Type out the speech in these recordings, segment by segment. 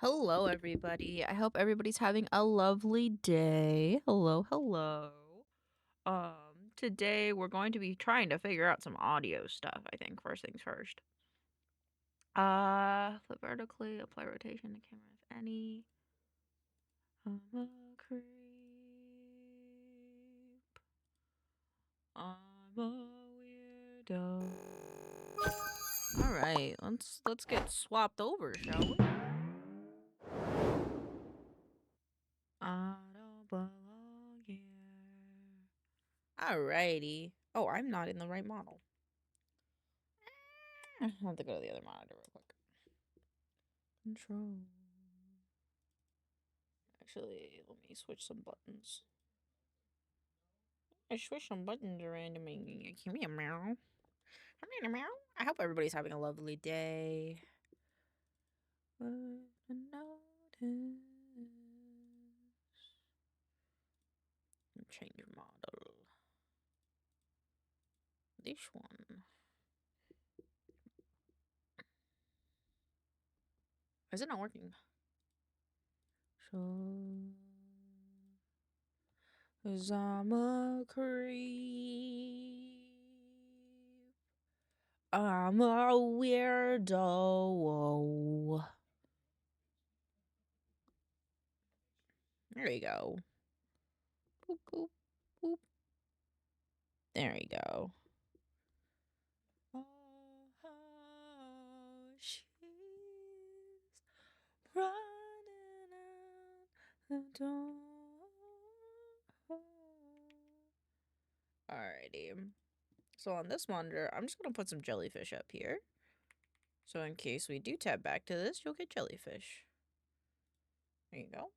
Hello, everybody. I hope everybody's having a lovely day. Hello. Today we're going to be trying to figure out some audio stuff, I think, first things first. Flip vertically, apply rotation to camera if any. I'm a creep. I'm a weirdo. Alright, let's get swapped over, shall we? I don't belong here. Alrighty. Oh, I'm not in the right model. I'll have to go to the other monitor real quick. Control. Actually, let me switch some buttons. I switched some buttons around to make give me a meow. I hope everybody's having a lovely day. Change model. This one. Is it not working? So, 'cause I'm a creep. I'm a weirdo. There you go. Boop, boop, boop. There you go. Oh, she's running out the door. Alrighty. So on this monitor, I'm just going to put some jellyfish up here. So in case we do tab back to this, you'll get jellyfish. There you go.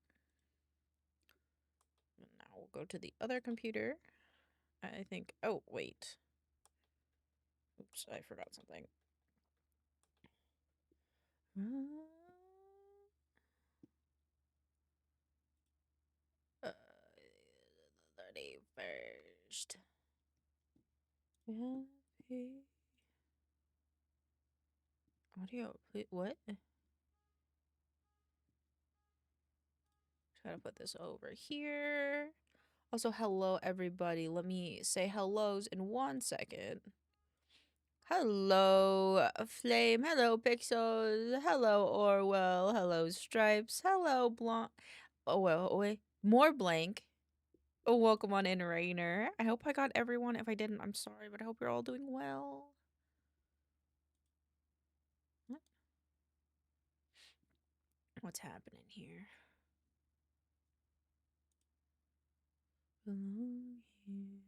And now we'll go to the other computer. I think, oh, wait. Oops, I forgot something. The 31st. Audio, what? Try to put this over here. Also, hello, everybody. Let me say hellos in 1 second. Hello, Flame. Hello, Pixels. Hello, Orwell. Hello, Stripes. Hello, Blanc. Oh, well, wait. More Blank. Oh, welcome on in, Rainer. I hope I got everyone. If I didn't, I'm sorry, but I hope you're all doing well. What's happening here? Belong here.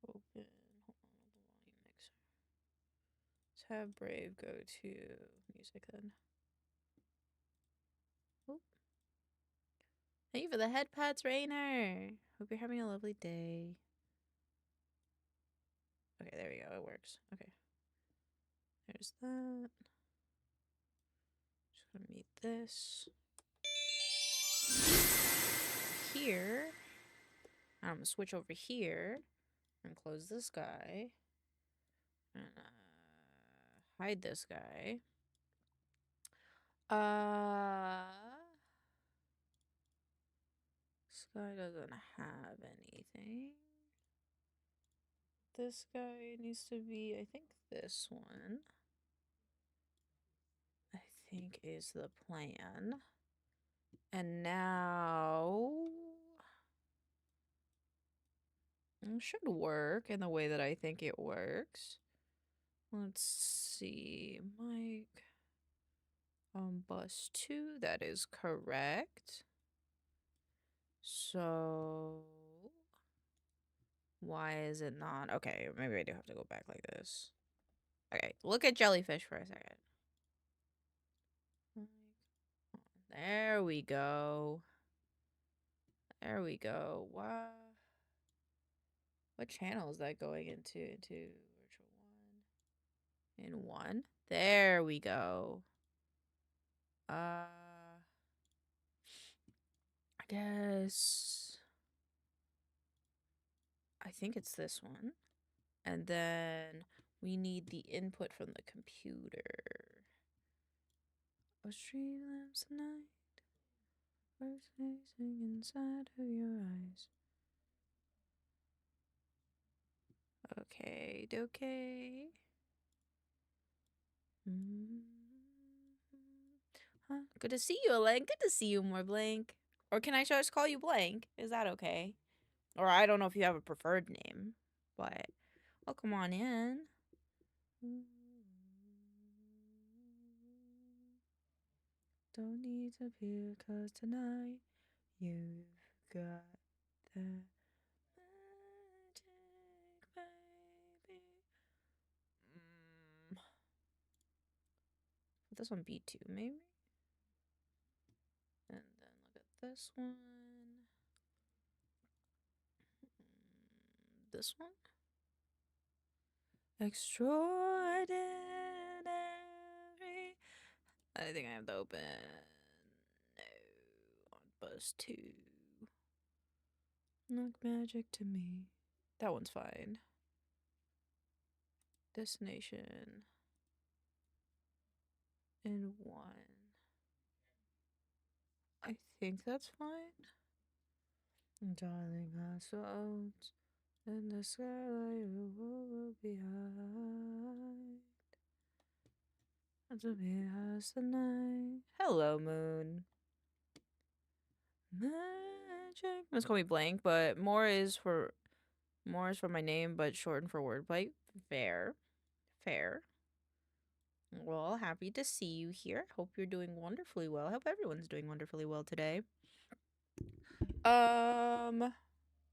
Open. Hold on, the volume mixer. Let's have Brave go to music then. Oop. Thank you for the head pats, Rainer. Hope you're having a lovely day. Okay, there we go. It works. Okay. There's that. Just gonna mute this. Here. I'm gonna switch over here and close this guy. And hide this guy. This guy doesn't have anything. This guy needs to be, I think this one, I think is the plan. And now it should work in the way that I think it works. Let's see, mic on bus 2, that is correct. So why is it not? Okay, maybe I do have to go back like this. Okay, look at jellyfish for a second. There we go. There we go. Wow. What channel is that going into? Into virtual 1. In 1. There we go. guess I think it's this one. And then we need the input from the computer. A street lamps the night, first facing inside of your eyes. Okay, okay. Huh? Good to see you, Elaine. Good to see you, more Blank. Or can I just call you Blank? Is that okay? Or I don't know if you have a preferred name, but welcome on in. Don't need to fear, 'cause tonight you've got that magic, baby. Put this on B2, maybe? And then look at this one. This one? Extraordinary. I think I have to open. No. On bus 2. Look magic to me. That one's fine. Destination. In 1. I think that's fine. Darling, I saw in the skylight will be high. To be as the night. Hello, moon. Magic. Let's call me Blank, but more is for my name, but shortened for wordplay. Fair. Fair. Well, happy to see you here. Hope you're doing wonderfully well. I hope everyone's doing wonderfully well today.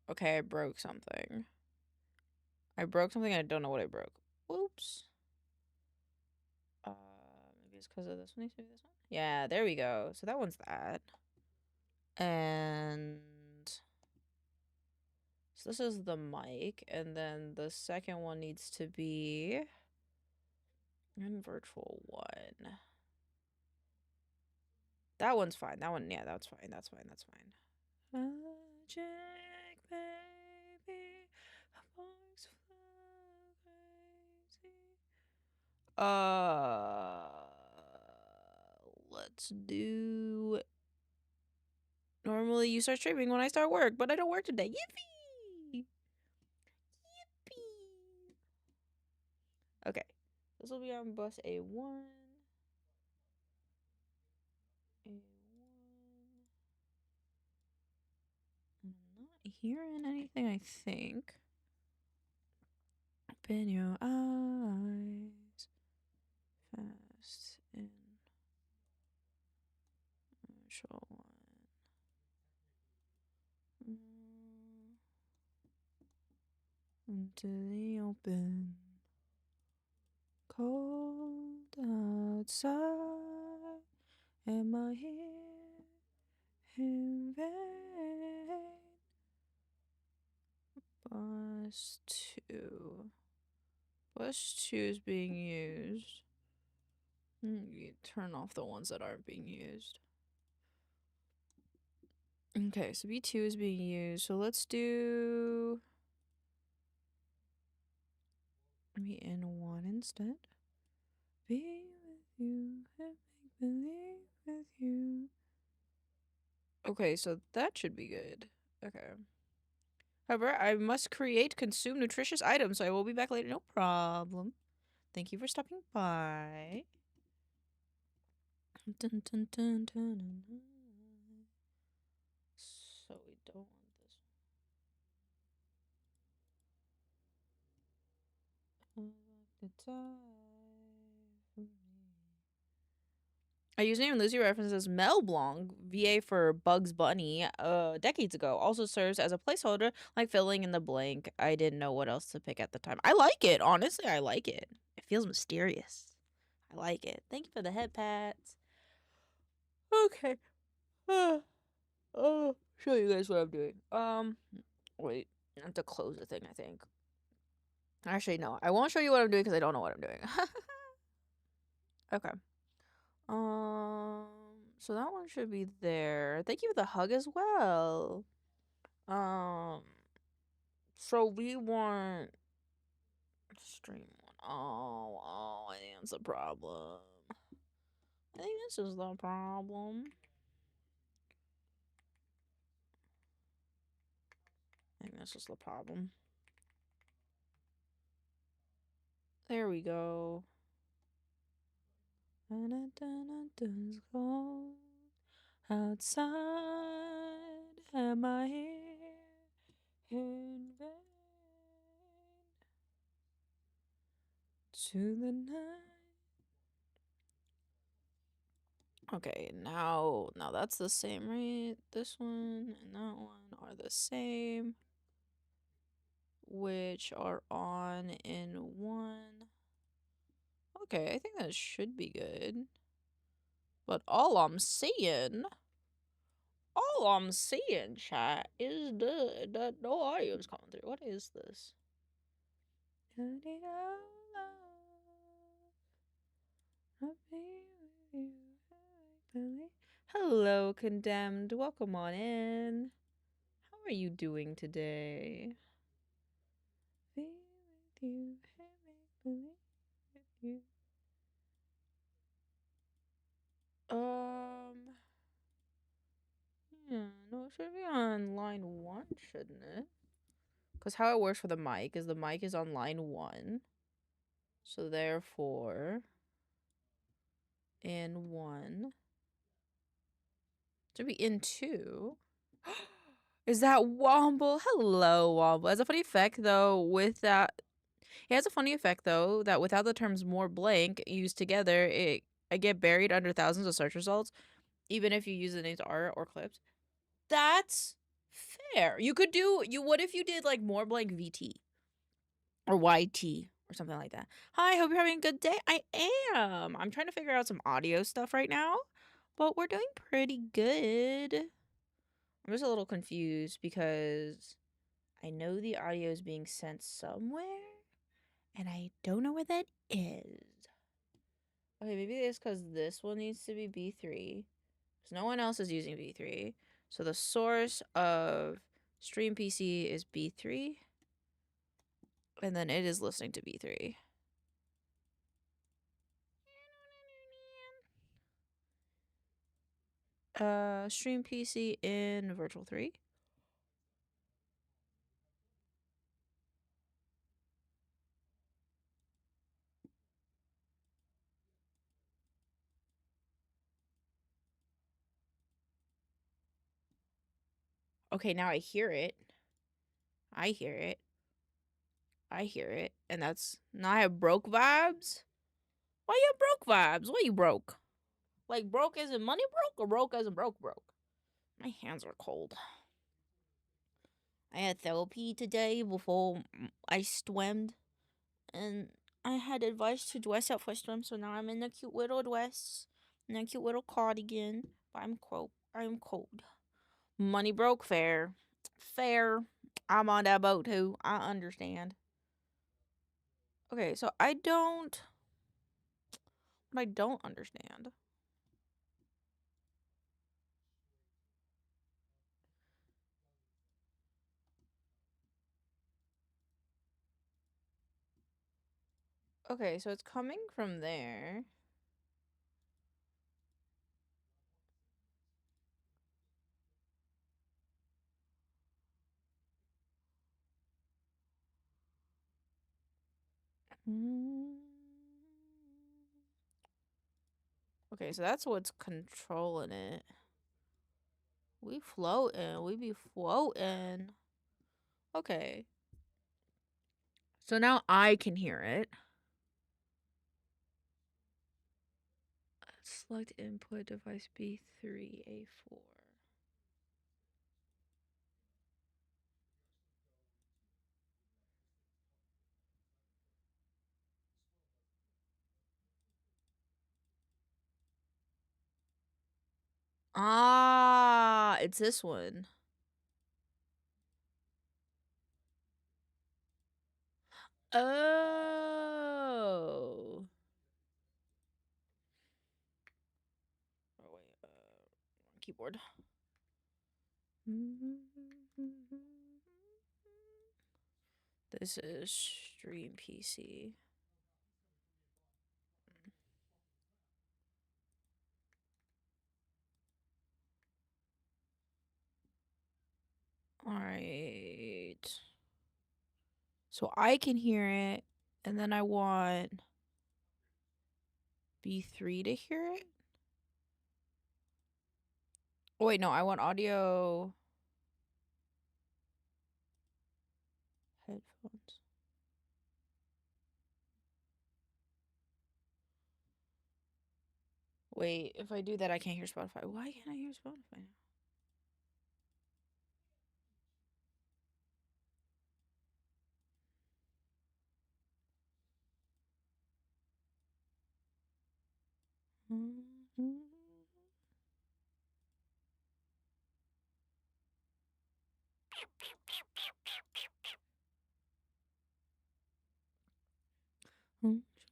Okay, I broke something. I don't know what I broke. Oops. Maybe it's because of this one. Maybe this one. Yeah, there we go. So that one's that. And so this is the mic, and then the second one needs to be in virtual one. That one's fine. That one, yeah, that's fine. That's fine. That's fine. Magic, baby, crazy. Let's do. Normally you start streaming when I start work, but I don't work today. Yippee! Yippee! Okay, this will be on bus A1. A1. I'm not hearing anything, I think. Open your eyes. Fast in. Show one. Into the open. Cold outside. Am I here in vain? Bus 2. Bus 2 is being used. You turn off the ones that aren't being used. Okay, so B2 is being used. So let's do maybe N1 instead. Be with you and make believe with you. Okay, so that should be good. Okay. However, I must consume nutritious items, so I will be back later. No problem. Thank you for stopping by. Dun, dun, dun, dun, dun, dun. So we don't want this. I username and Lucy references Mel Blanc, VA for Bugs Bunny, decades ago. Also serves as a placeholder, like filling in the blank. I didn't know what else to pick at the time. I like it. Honestly, I like it. It feels mysterious. I like it. Thank you for the head pats. Okay. Show you guys what I'm doing. Wait. I have to close the thing, I think. Actually, no. I won't show you what I'm doing because I don't know what I'm doing. Okay. So that one should be there. Thank you for the hug as well. So we want stream one. Oh, I think that's a problem. I think this is the problem. I think this is the problem. There we go. It's cold outside. Am I here in vain? To the night. Okay, now that's the same, right? This one and that one are the same, which are on in one. Okay, I think that should be good. But all I'm seeing, chat, is the no audio's coming through. What is this? Hello, Condemned. Welcome on in. How are you doing today? Be with you, believe with you. Yeah, no, it should be on line 1, shouldn't it? Because how it works for the mic is on line 1. So therefore, in 1. Should be in 2. Is that Womble? Hello, Womble. As a funny effect, though, with that... It has a funny effect, though, that without the terms more blank used together, I get buried under thousands of search results, even if you use the names art or clips. That's fair. You could do... What if you did, like, more blank VT? Or YT? Or something like that. Hi, hope you're having a good day. I am. I'm trying to figure out some audio stuff right now, but we're doing pretty good. I'm just a little confused because I know the audio is being sent somewhere, and I don't know where that is. Okay, maybe it's because this one needs to be B3, because no one else is using B3. So the source of stream PC is B3, and then it is listening to B3. Stream PC in virtual 3. Okay, now I hear it. I hear it. And that's... Now I have broke vibes? Why you have broke vibes? Why you broke? Like, broke as in money broke, or broke as in broke? My hands are cold. I had therapy today before I swimmed, and I had advice to dress up for swim, so now I'm in a cute little dress, and a cute little cardigan, but I'm cold. Money broke, fair. I'm on that boat too, I understand. Okay, so I don't understand. Okay, so it's coming from there. Okay, so that's what's controlling it. We floating. We be floating. Okay. So now I can hear it. Select input device B3A4. Ah, it's this one. Oh. Oh, wait. keyboard. This is Stream PC. All right. So I can hear it, and then I want B3 to hear it. Oh, wait, no, I want audio headphones. Wait, if I do that, I can't hear Spotify. Why can't I hear Spotify now?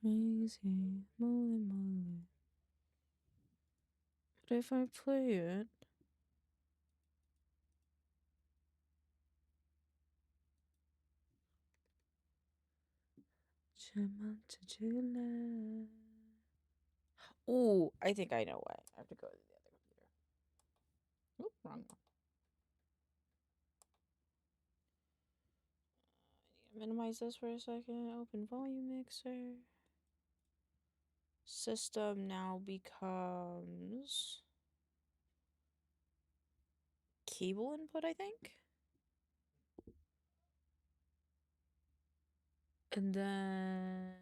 Crazy, moly. But if I play it, ooh, I think I know why. I have to go to the other computer. Oop, wrong one. I need to minimize this for a second. Open volume mixer. System now becomes cable input, I think. And then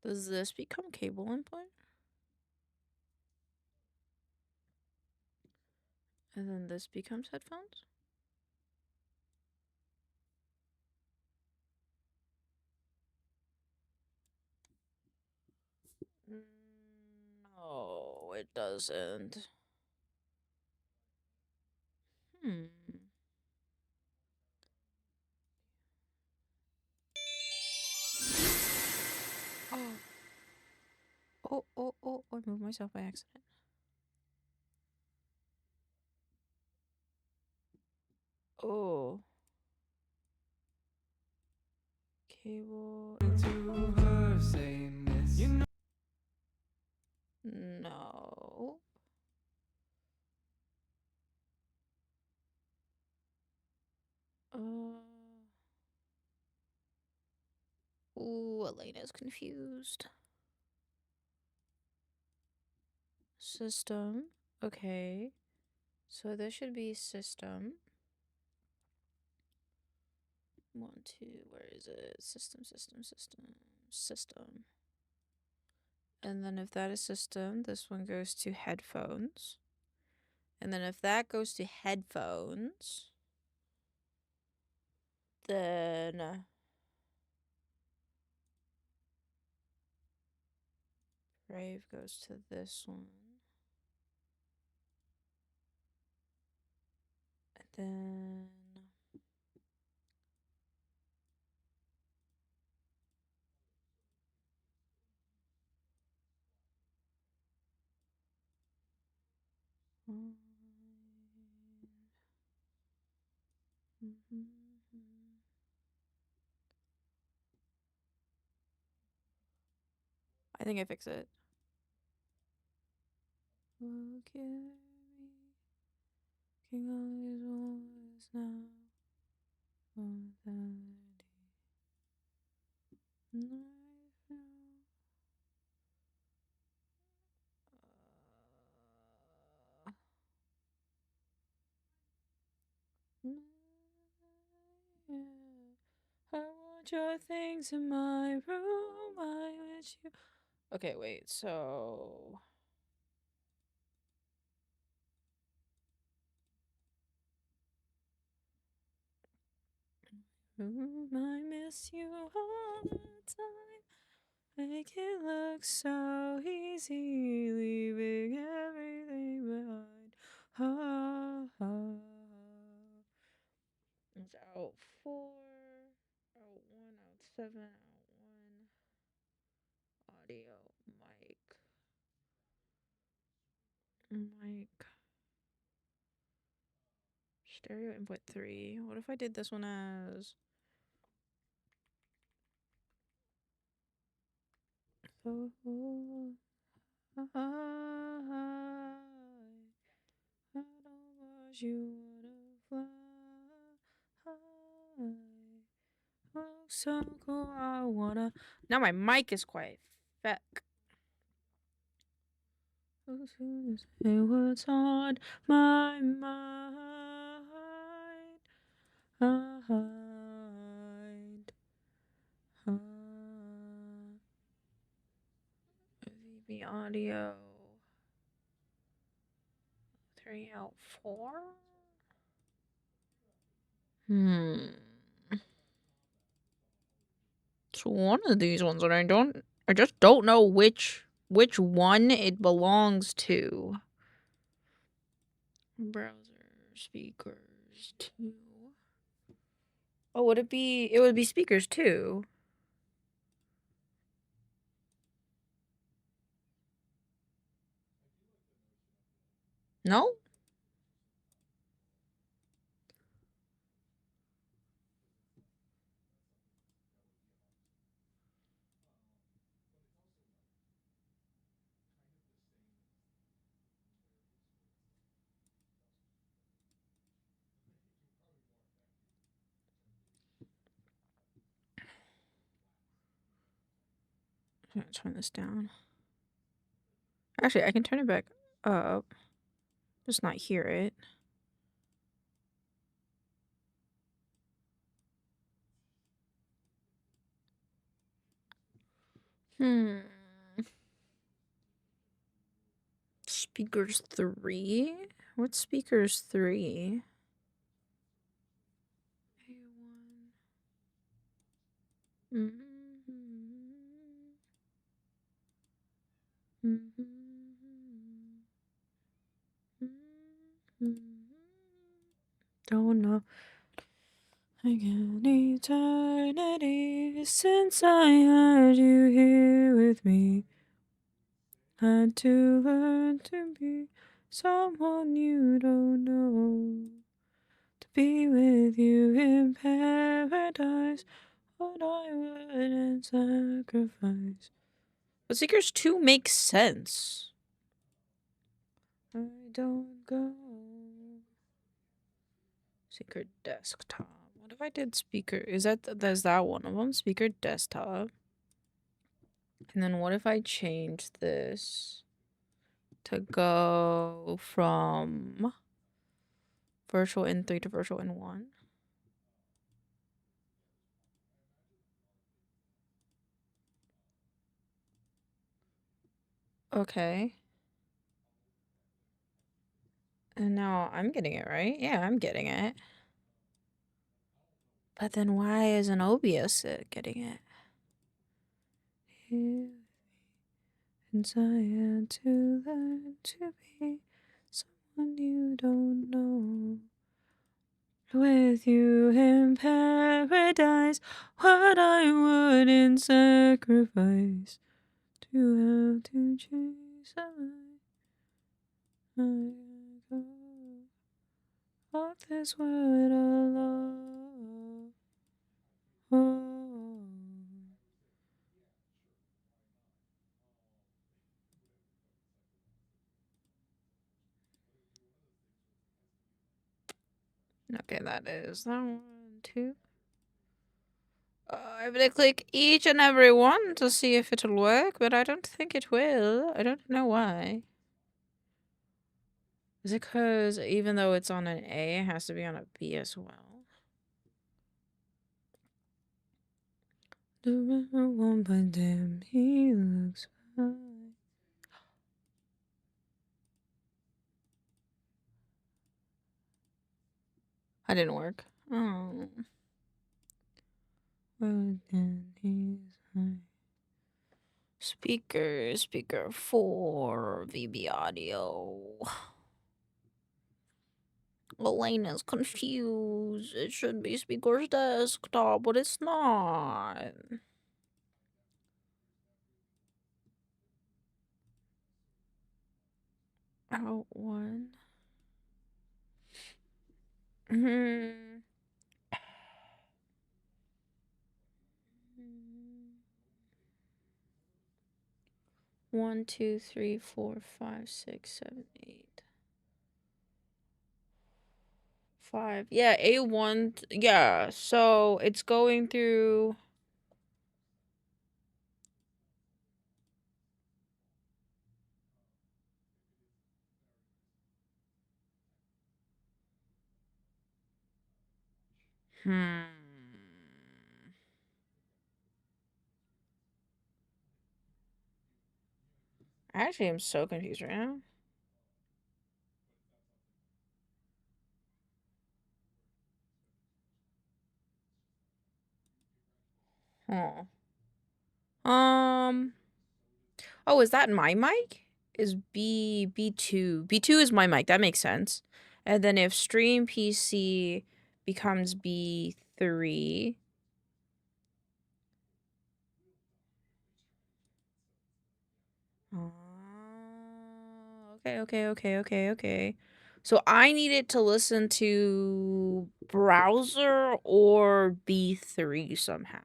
does this become cable input? And then this becomes headphones? No, it doesn't. Oh, I moved myself by accident. Oh. Cable. No. Ooh, Elena's confused. System. Okay. So this should be system. 1, 2, where is it? System. And then if that is system, this one goes to headphones. And then if that goes to headphones, then Brave goes to this one. And then I think I fix it. Look at me, king of these walls now. I want your things in my room. I wish you. Okay, wait, so. I miss you all the time. Make it look so easy, leaving everything behind. It's out 4, out 1, out 7, out 1. Audio, mic, stereo input 3. What if I did this one as so high? I don't want you wanna fly high. Oh, so cool, I wanna. Now my mic is quiet. Feck. Say what's on my mind. VB audio. 3 out 4. It's one of these ones that I just don't know which one it belongs to. Browser speakers 2. Oh, would it be? It would be speakers 2. No? I'm gonna turn this down. Actually, I can turn it back up. Just not hear it. Speakers 3? What's speakers 3? Don't know. Like an eternity since I had you here with me. Had to learn to be someone you don't know. To be with you in paradise, what I wouldn't sacrifice. But Seekers 2 makes sense. I don't go. Speaker desktop. What if I did speaker? Is that's that one of them? Speaker desktop. And then what if I change this to go from virtual in 3 to virtual in 1? Okay. And now I'm getting it, right? Yeah, I'm getting it. But then why isn't OBS getting it? Since I had to learn to be someone you don't know. With you in paradise, what I wouldn't sacrifice to have to chase a light. I go off this world alone. Oh. Okay, that is that 1, 2. I have to click each and every one to see if it'll work, but I don't think it will. I don't know why. Is it because even though it's on an A, it has to be on a B as well? Remember one, but damn, he looks fine. That didn't work. Oh. Speaker 4, VB audio. Elena's confused. It should be speaker's desktop, but it's not. Out one. 1, 2, 3, 4, 5, 6, 7, 8. 5. Yeah, A1. Yeah, so it's going through. Actually, I'm so confused right now. Huh. Oh, is that my mic? Is B2. B2 is my mic. That makes sense. And then if stream PC becomes B3. Okay. So I needed to listen to browser or B3 somehow.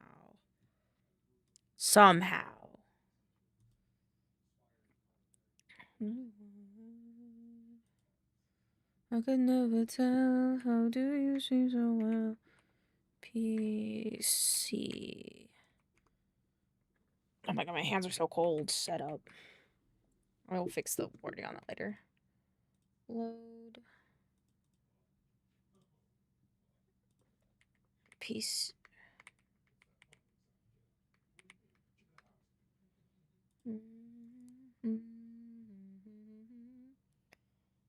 I could never tell. How do you seem so well? PC. Oh my god, my hands are so cold. Set up. I will fix the wording on that later. Load. PC.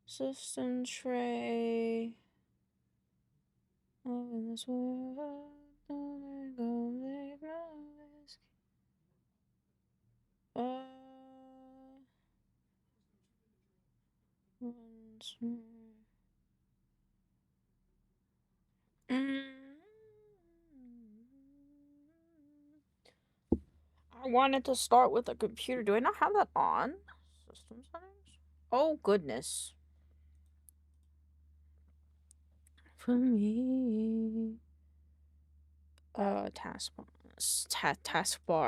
System tray. Oh, in this world, don't go make my whiskey. Once more. I wanted to start with a computer. Do I not have that on? System settings? Oh, goodness. For me. Taskbar.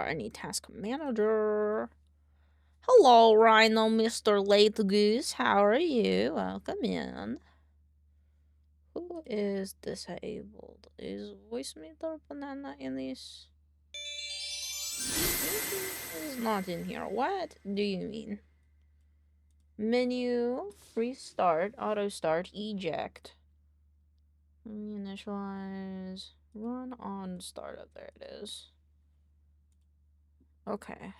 I need task manager. Hello, Rhino, Mr. Late Goose. How are you? Welcome in. Who is disabled? Is voice meter banana in this? It's not in here. What do you mean? Menu, restart, auto start, eject. Initialize, run on startup. There it is. Okay.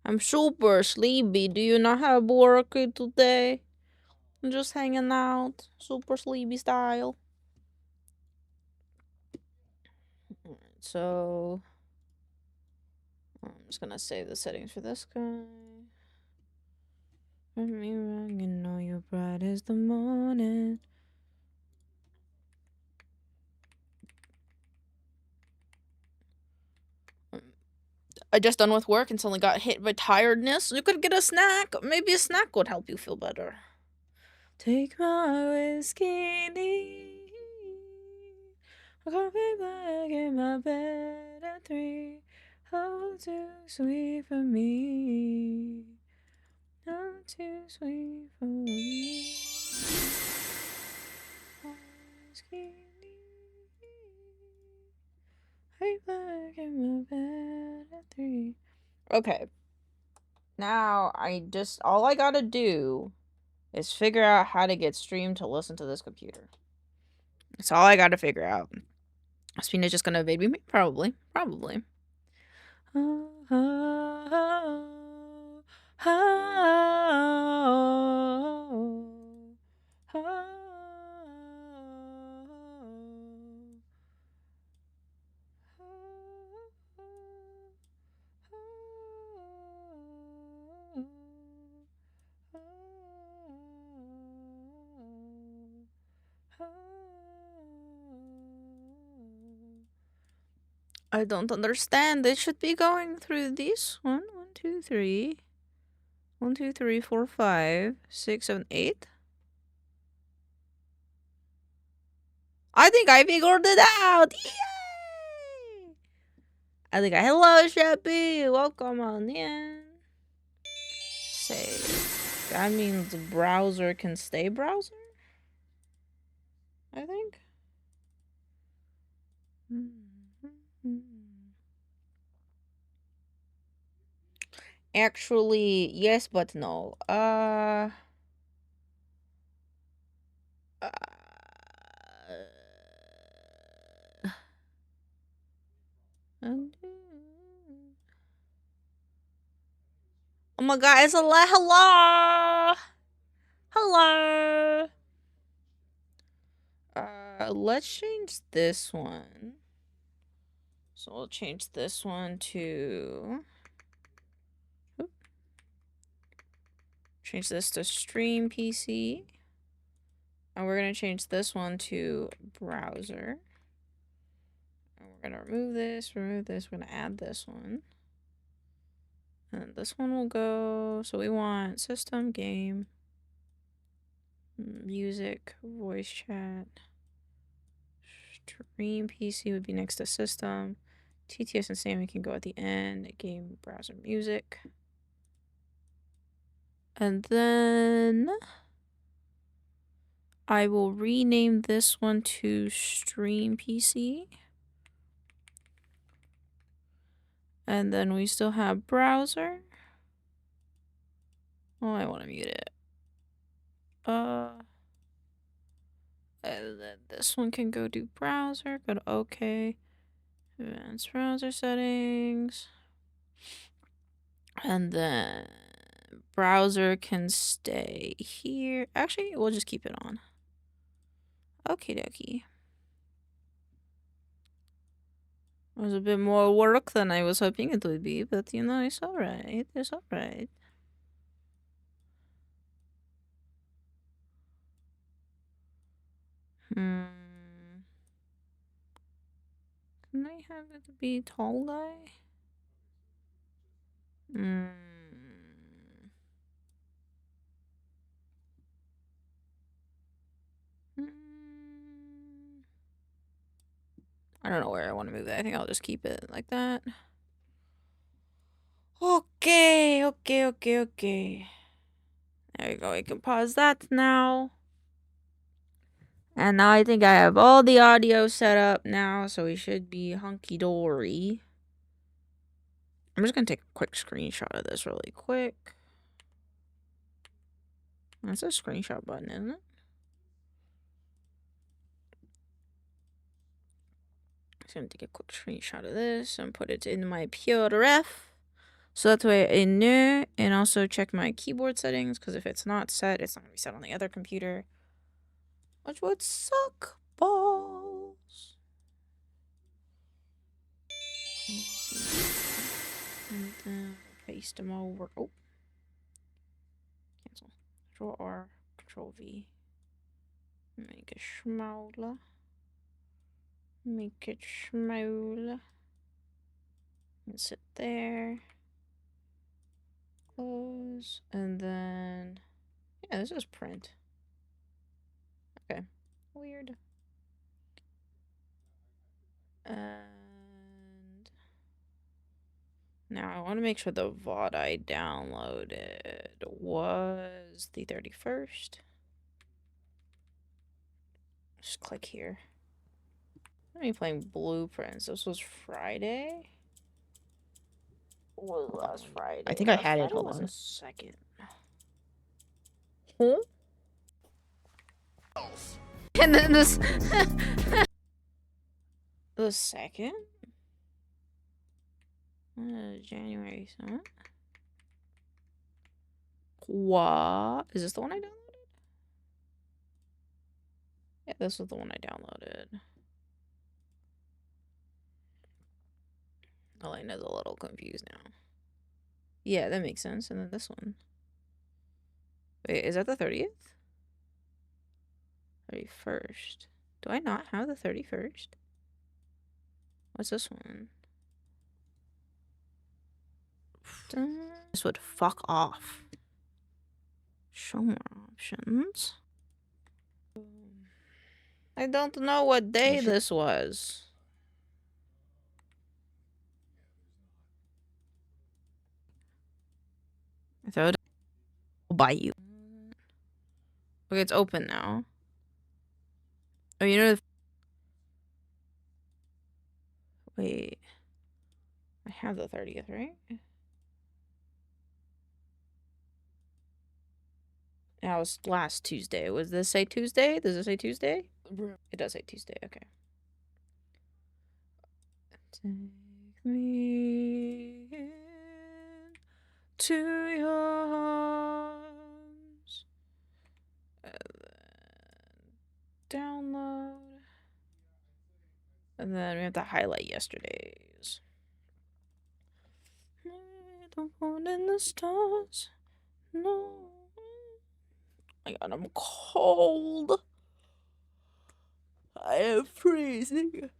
I'm super sleepy. Do you not have work today? I'm just hanging out, super sleepy style. So I'm just gonna save the settings for this guy. Let me run, you know you're bright as the morning. I just done with work and suddenly got hit by tiredness. You could get a snack. Maybe a snack would help you feel better. Take my whiskey neat. A coffee black in my bed at 3. Oh, too sweet for me. Oh, too sweet for me. Whiskey neat. Hey, black in my bed at 3. Okay. Now, all I gotta do is figure out how to get stream to listen to this computer. That's all I gotta figure out. Spina's just gonna evade me? Probably. I don't understand. It should be going through this one. 1, 2, 3. 1, 2, 3, 4, 5, 6, 7, 8. I think I figured it out. Yay! I think hello, Sheppy. Welcome on in. Save. That means browser can stay browser? I think. Actually, yes, but no. Oh my god, it's a hello! Hello! Let's change this one. So we'll change this one to... Change this to stream PC. And we're going to change this one to browser. And we're going to remove this. We're going to add this one. And this one will go... So we want system, game, music, voice chat. Stream PC would be next to system. TTS and Sammy can go at the end. Game, browser, music. And then I will rename this one to stream PC. And then we still have browser. Oh, I want to mute it. And then this one can go to browser. Go to OK. Advanced browser settings. And then browser can stay here. Actually, we'll just keep it on. Okie dokie. It was a bit more work than I was hoping it would be, but you know, it's alright. It's alright. Can I have it be tall guy? I don't know where I want to move it. I think I'll just keep it like that. Okay, okay, okay, okay. There we go. We can pause that now. And now I think I have all the audio set up now, so we should be hunky-dory. I'm just going to take a quick screenshot of this really quick. That's a screenshot button, isn't it? I'm just going to take a quick screenshot of this and put it in my PRF. So that way I know, and also check my keyboard settings, because if it's not set, it's not going to be set on the other computer. Which would suck balls. And then paste them over. Oh. Cancel. Control R, Control V. Make it smaller. Make it smaller. And sit there. Close. And then... Yeah, this is print. Okay. Weird. And... Now I want to make sure the VOD I downloaded was the 31st. Just click here. I'm playing Blueprints. This was Friday? What was last Friday? I think I had it. Hold on. Second. Huh? And then this... the second? January 7th? What? Is this the one I downloaded? Yeah, this was the one I downloaded. Elena's a little confused now. Yeah, that makes sense. And then this one. Wait, is that the 30th? 31st. Do I not have the 31st? What's this one? This would fuck off. Show more options. I don't know what day this was. Throw it. I'll buy you. Okay, it's open now. Oh, you know. Wait. I have the 30th, right? That was last Tuesday. Was this say Tuesday? Does it say Tuesday? It does say Tuesday. Okay. Take me to your arms. Download. And then we have to highlight yesterday's. The moon and the stars. No. Oh my god, I'm cold. I am freezing.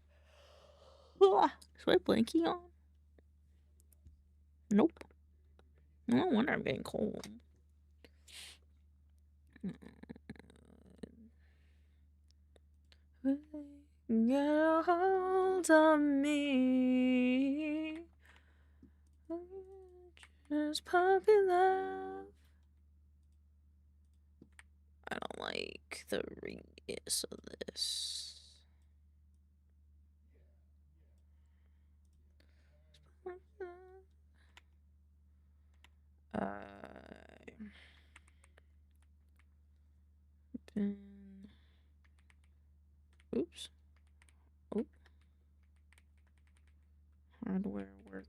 Is my blankie on? Nope. No wonder I'm getting cold. Get a hold of me. Just puppy love. I don't like the radius of this. Oops. Oh. Hardware work.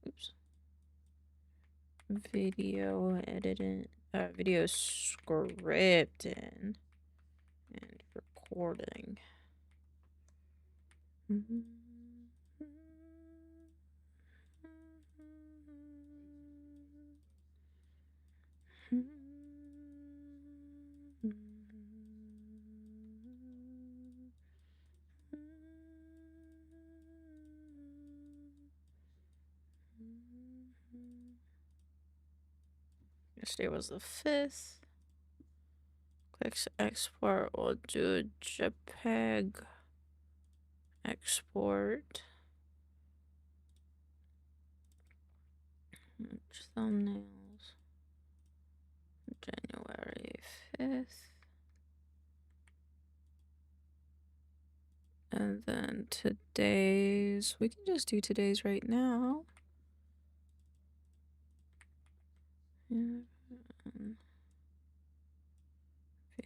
Oops. Video editing. Video scripting and recording. Yesterday was the 5th. Click export. We'll do JPEG export. Thumbnails. January 5th. And then today's. We can just do today's right now.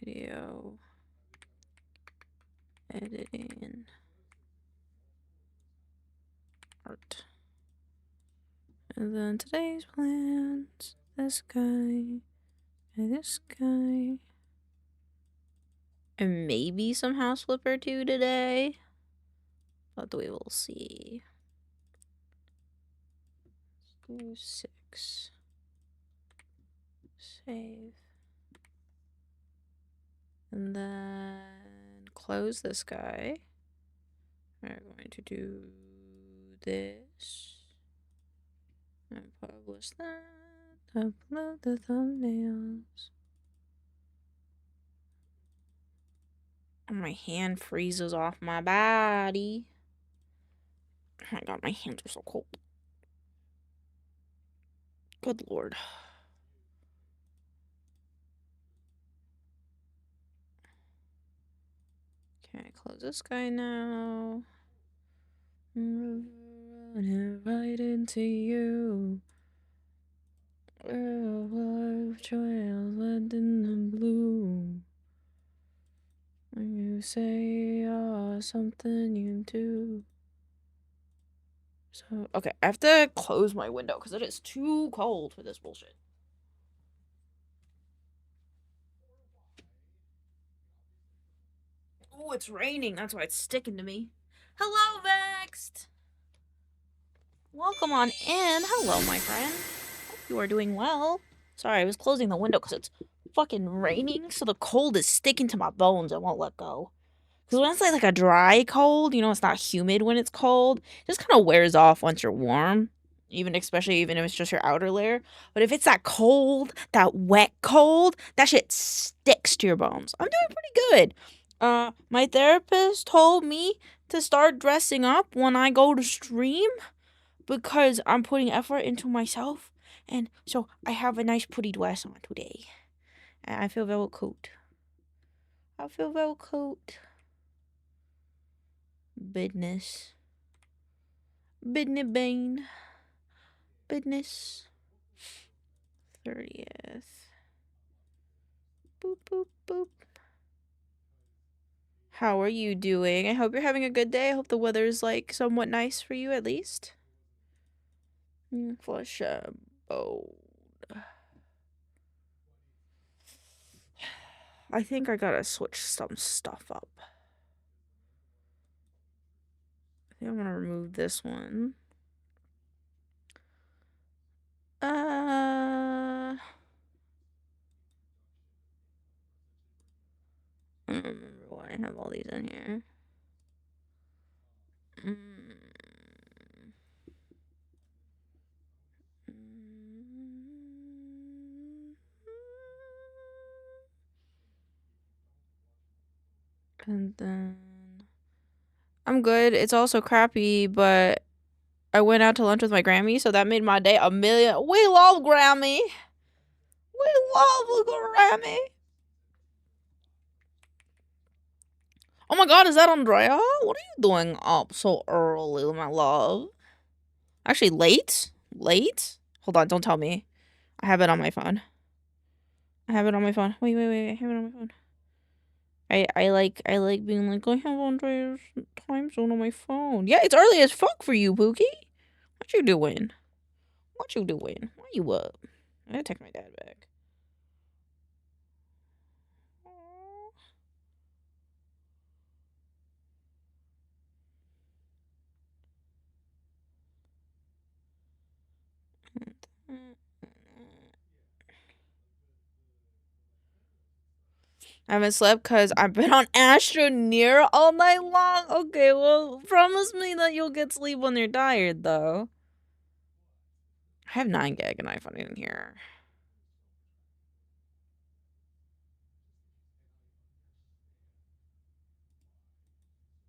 Video editing art. And then today's plans. This guy. And this guy. And maybe some house flip or two today. But we will see. Let's do 6. Save. And then close this guy. We're going to do this. And publish that. Upload the thumbnails. Oh, my hand freezes off my body. Oh my god, my hands are so cold. Good lord. Okay, close this guy now. Running right into you. Life trails led in the blue. When you say something you do. So, okay, I have to close my window because it is too cold for this bullshit. Oh, it's raining. That's why it's sticking to me. Hello, Vexed. Welcome on in. Hello, my friend. Hope you are doing well. Sorry, I was closing the window because it's fucking raining, so the cold is sticking to my bones. I won't let go. Because when it's like a dry cold, you know, it's not humid when it's cold. It just kind of wears off once you're warm. Especially if it's just your outer layer. But if it's that cold, that wet cold, that shit sticks to your bones. I'm doing pretty good. My therapist told me to start dressing up when I go to stream because I'm putting effort into myself. And so I have a nice pretty dress on today. And I feel very cute. I feel very cute. Business. Business bane. Business. 30th. Boop, boop, boop. How are you doing? I hope you're having a good day. I hope the weather's like somewhat nice for you at least. Flush bold. I think I gotta switch some stuff up. I think I'm gonna remove this one. I don't remember why I have all these in here. And then I'm good. It's also crappy, but I went out to lunch with my Grammy, so that made my day a million. We love Grammy. We love Grammy. Oh my god, is that Andrea? What are you doing up so early, my love? Actually, late? Late? Hold on, don't tell me. I have it on my phone. I have it on my phone. Wait. I have it on my phone. I like being like, I have Andrea's time zone on my phone. Yeah, it's early as fuck for you, Pookie. What you doing? What you doing? Why you up? I gotta take my dad back. I haven't slept because I've been on Astroneer all night long. Okay, well, promise me that you'll get sleep when you're tired, though. I have 9 gig and iPhone in here.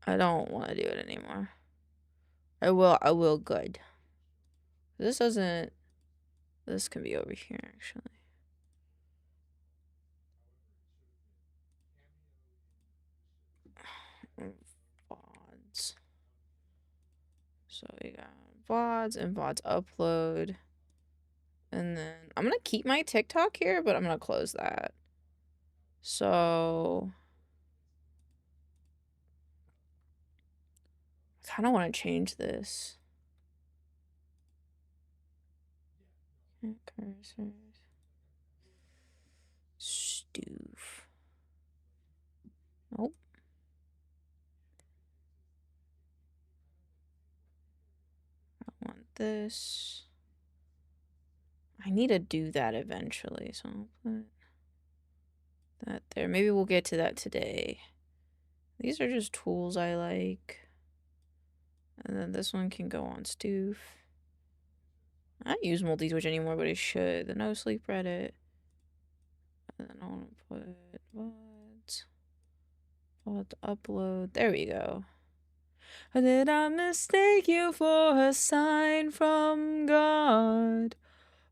I don't want to do it anymore. I will good. This doesn't... This can be over here, actually. VODs. So we got VODs and VODs upload. And then I'm going to keep my TikTok here, but I'm going to close that. So I kind of want to change this. Cursors. Stoof. Nope. I want this. I need to do that eventually, so I'll put that there. Maybe we'll get to that today. These are just tools I like. And then this one can go on Stoof. I don't use multi-twitch anymore, but I should. The no sleep Reddit. And then I want to put VOD upload. There we go. Did I mistake you for a sign from God?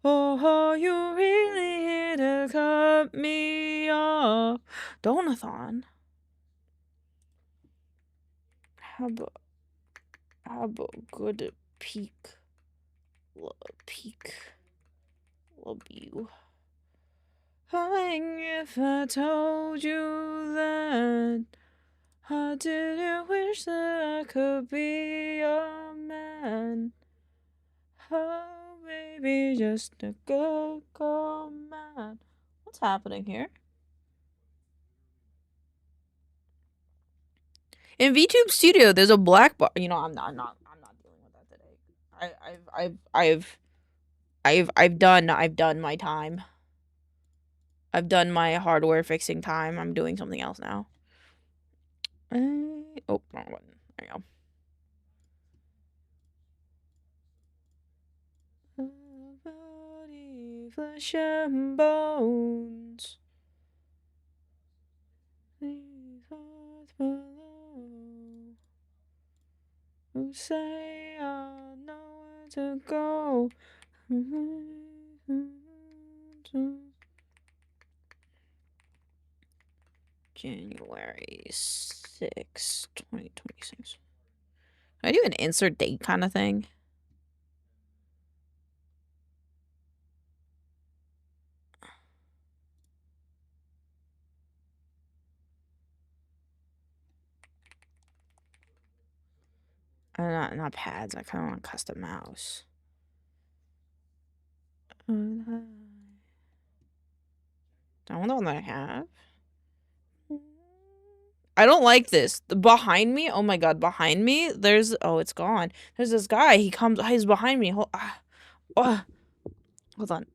Oh, you really here to cut me off. Donathon. How about good peak? Love you. If I told you that I didn't wish that I could be your man. Oh, baby, just a good man. What's happening here? In VTube Studio, there's a black bar. You know, I'm not dealing with that today. I've done my time. I've done my hardware fixing time. I'm doing something else now. Oh, wrong button. There you go. Body, flesh and bones. Who say I know where to go? January 6, 2026. I do an insert date kind of thing. Not pads. I kind of want a custom mouse. I want the one that I have. I don't like this. Behind me, oh my god, behind me, there's, oh, it's gone. There's this guy. He's behind me. Hold on. Hold on.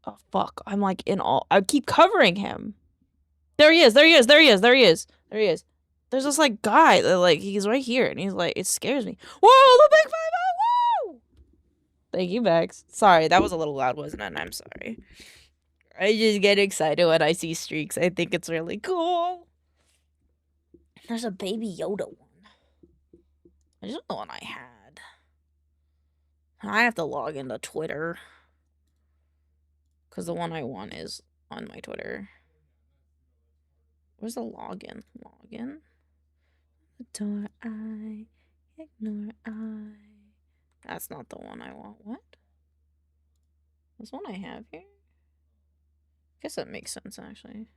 Oh fuck! I'm like in all. I keep covering him. There he is. There he is. There he is. There he is. There he is. There's this like guy that like he's right here and he's like it scares me. Whoa, the big 5-0! Whoa! Thank you, Bex. Sorry, that was a little loud, wasn't it? I'm sorry. I just get excited when I see streaks. I think it's really cool. There's a Baby Yoda one. I just don't know one I had. I have to log into Twitter. Because the one I want is on my Twitter. Where's the login? Login? Adore I, ignore I. That's not the one I want. What? This one I have here? Guess that makes sense, actually.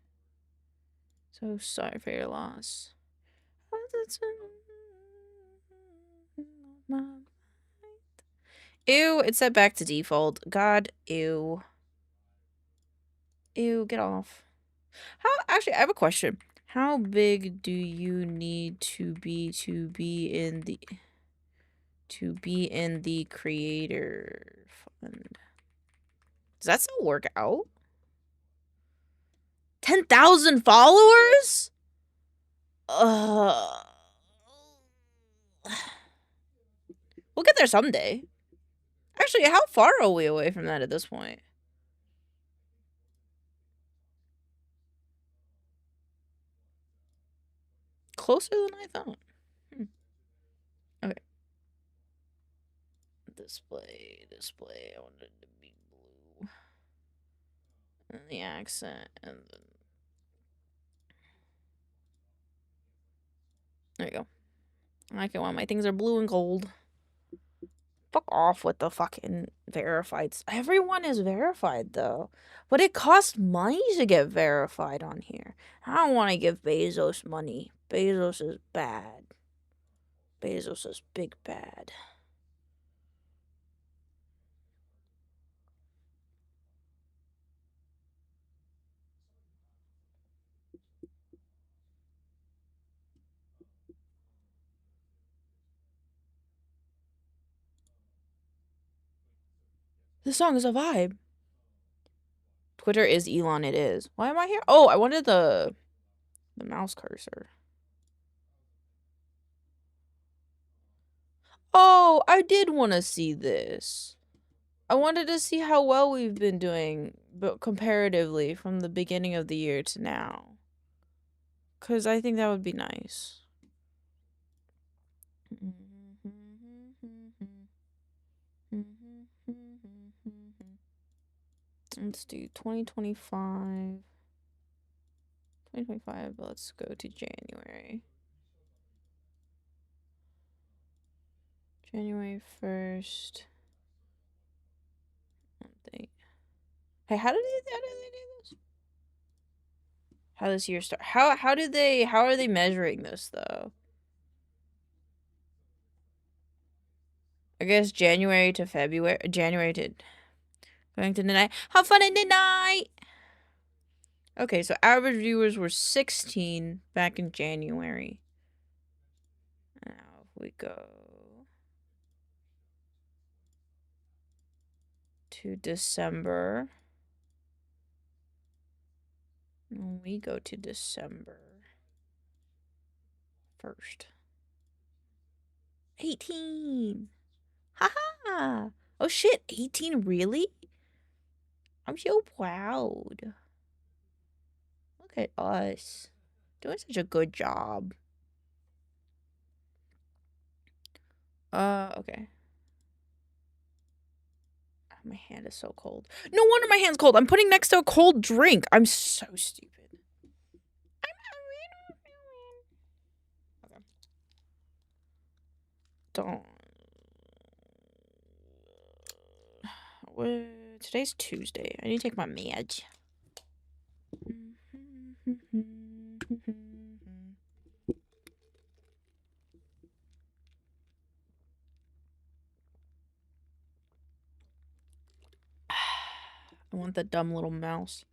So sorry for your loss. Ew, it's set back to default. God, ew. Ew, get off. Actually, I have a question. How big do you need to be in the creator fund? Does that still work out? 10,000 followers? We'll get there someday. Actually, how far are we away from that at this point? Closer than I thought. Okay. Display. I wanted it to be blue. And the accent, and then... There you go. I like it when my things are blue and gold. Fuck off with the fucking verifieds. Everyone is verified, though. But it costs money to get verified on here. I don't want to give Bezos money. Bezos is bad. Bezos is big bad. This song is a vibe. Twitter is Elon, it is. Why am I here? Oh, I wanted the mouse cursor. Oh, I did want to see this. I wanted to see how well we've been doing, but comparatively from the beginning of the year to now. Because I think that would be nice. Let's do 2025. 2025, let's go to January. January 1st. Update. Hey, how did they do this? How this year start? How are they measuring this though? I guess January to February. January to going to midnight. Have fun at midnight. Okay, so average viewers were 16 back in January. Now if we go to December. We go to December 1st. 18. Haha. Oh shit, 18 really? I'm so proud. Look at us. Doing such a good job. Okay. Oh, my hand is so cold. No wonder my hand's cold. I'm putting next to a cold drink. I'm so stupid. Okay. Don't. Today's Tuesday. I need to take my meds. I want the dumb little mouse.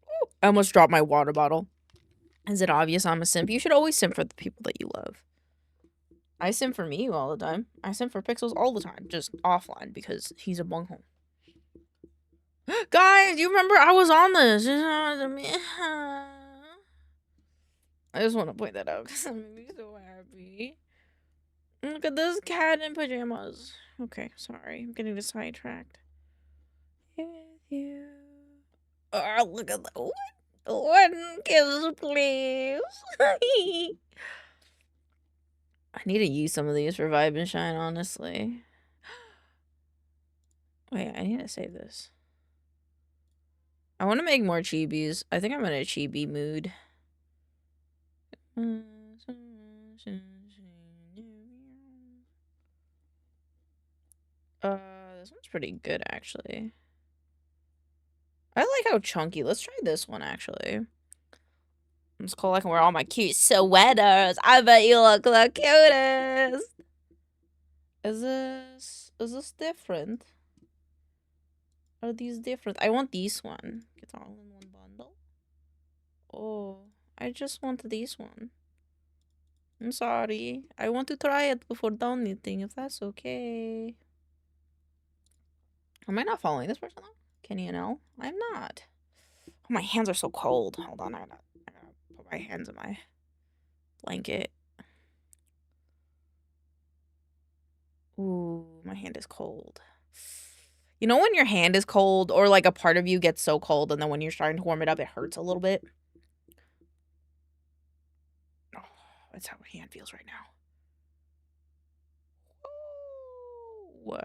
Ooh, I almost dropped my water bottle. Is it obvious I'm a simp? You should always simp for the people that you love. I simp for me all the time. I simp for Pixels all the time, just offline because he's a bunghole. Guys, you remember I was on this? I just want to point that out because I'm so happy. Look at this cat in pajamas. Okay, sorry. I'm getting sidetracked. With you. Oh, look at that. One kiss, please. I need to use some of these for Vibe and Shine, honestly. Wait, I need to save this. I want to make more chibis. I think I'm in a chibi mood. This one's pretty good, actually. I like how chunky. Let's try this one, actually. It's cool. I can wear all my cute sweaters. I bet you look the cutest. Is this different? Are these different? I want this one. It's all in one bundle. Oh, I just want this one. I'm sorry. I want to try it before donating, if that's okay. Am I not following this person though? Can you know? I'm not. Oh, my hands are so cold. Hold on, I gotta put my hands in my blanket. Ooh, my hand is cold. You know when your hand is cold or like a part of you gets so cold and then when you're starting to warm it up, it hurts a little bit? Oh, that's how my hand feels right now. Ooh.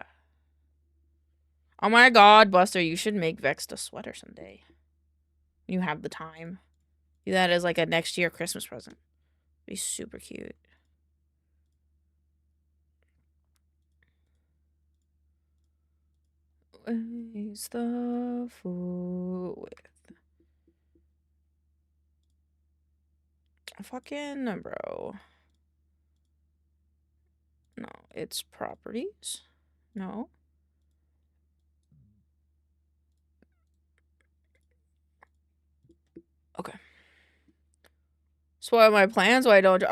Oh my god, Buster, you should make Vexed a sweater someday. You have the time. Do that as like a next year Christmas present. Be super cute. Where's the food with? Fucking bro. No, it's properties. No. Okay. Spoil my plans. Why don't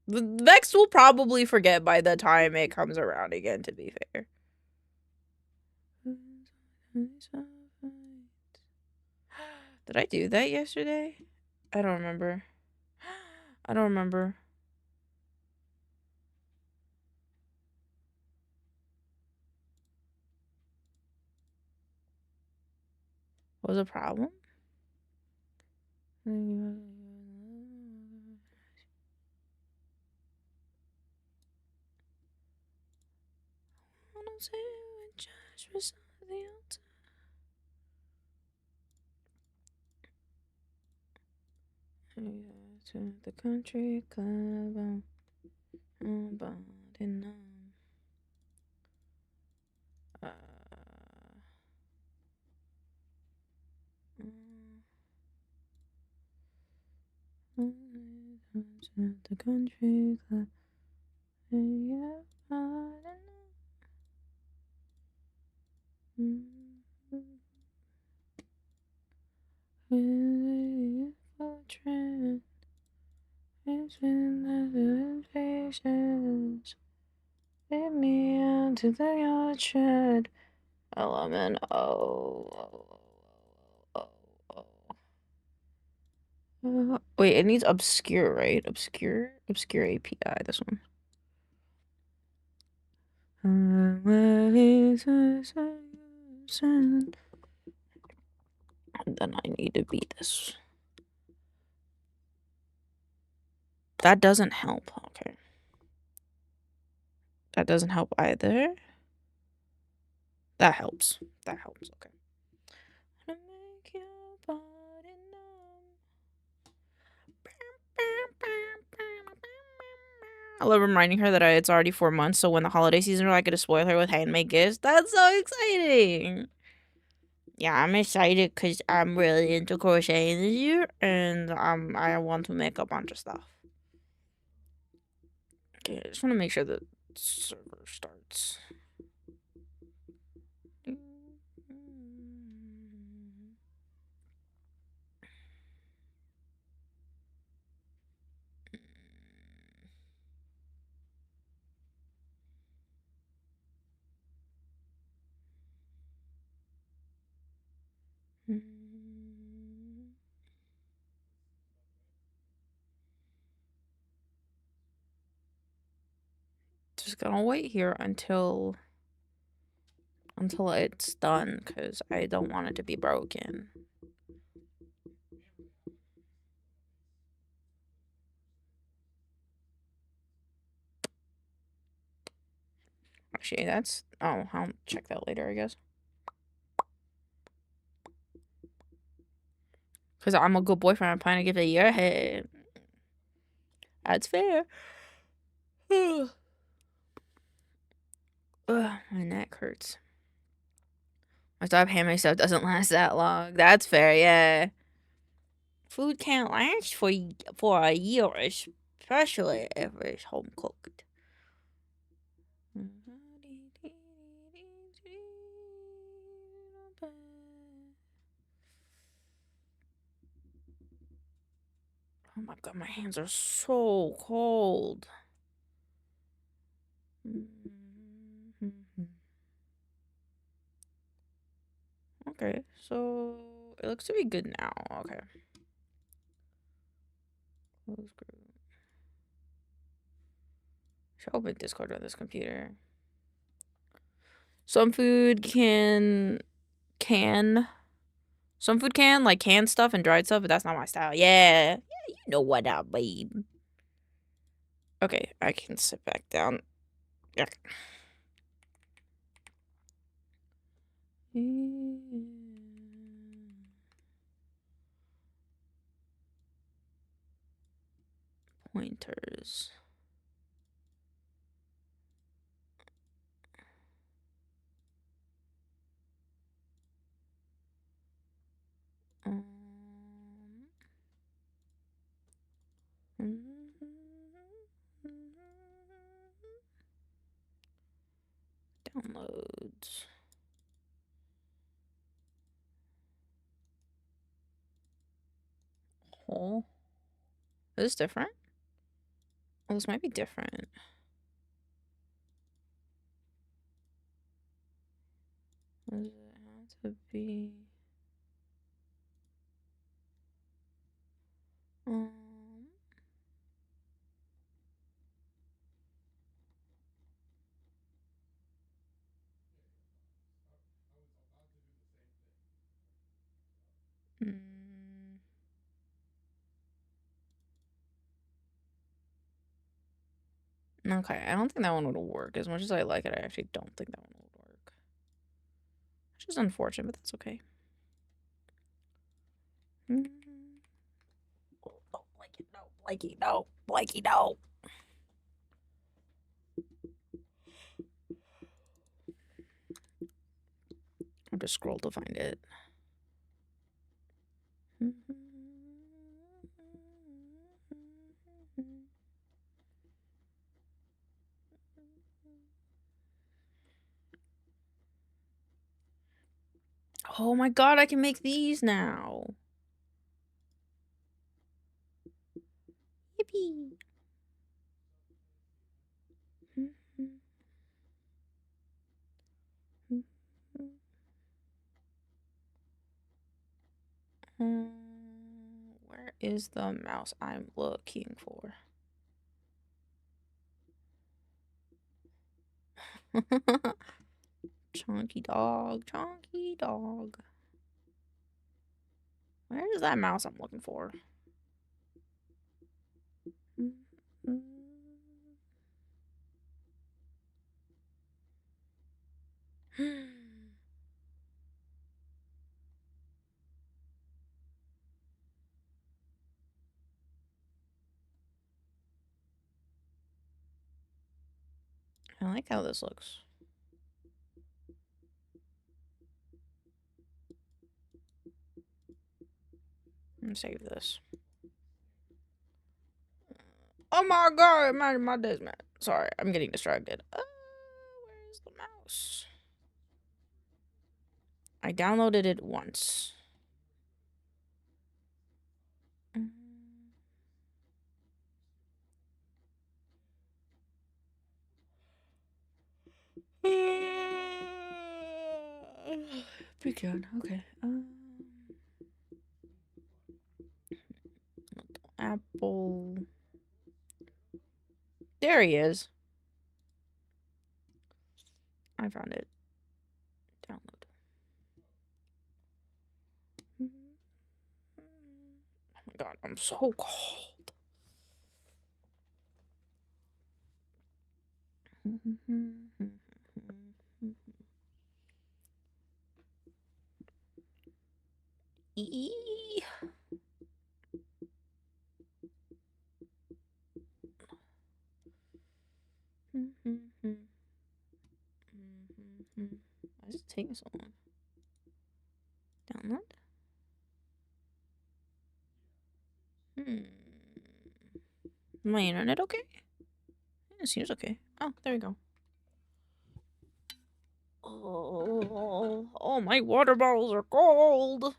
Vex will probably forget by the time it comes around again, to be fair. Did I do that yesterday? I don't remember. I don't remember. What was the problem? To the country club. The country club. Get me out to the orchard. Wait, it needs obscure, right? Obscure API, this one. And then I need to beat this. That doesn't help. Okay. That doesn't help either. That helps. That helps. Okay. I love reminding her that it's already 4 months, so when the holiday season I get to spoil her with handmade gifts. That's so exciting. Yeah, I'm excited because I'm really into crocheting this year, and I want to make a bunch of stuff. Okay, I just want to make sure the server starts. Just gonna wait here until it's done because I don't want it to be broken. Actually, that's I'll check that later, I guess. Because I'm a good boyfriend. I'm planning to give it a year ahead. That's fair. Ugh, my neck hurts. My stop handmade stuff doesn't last that long. That's fair, yeah. Food can't last for a year, especially if it's home cooked. Oh my god, my hands are so cold. Okay, so it looks to be good now. Okay. Close group. Should open Discord on this computer. Some food can some food can like canned stuff and dried stuff, but that's not my style. Yeah, you know what I mean. Okay, I can sit back down. Yeah. Pointers. Um, downloads. Oh, is this different? Oh, this might be different. Does it have to be? Um. Okay, I don't think that one would work. As much as I like it, I actually don't think that one would work. Which is unfortunate, but that's okay. Oh, Blakey, no. Blakey, no. Blakey, no. I'll just scroll to find it. Oh my god, I can make these now. Yippee. is the mouse I'm looking for? Chunky dog, chunky dog. Where is that mouse I'm looking for? I like how this looks. Let me save this. Oh my god, my day's mad. Sorry, I'm getting distracted. Where's the mouse? I downloaded it once. Begun. Okay. Apple. There he is. I found it. Download. Oh my god, I'm so cold. Why is it taking so long? Download? My internet okay? It seems okay. Oh, there we go. Oh, my water bottles are cold.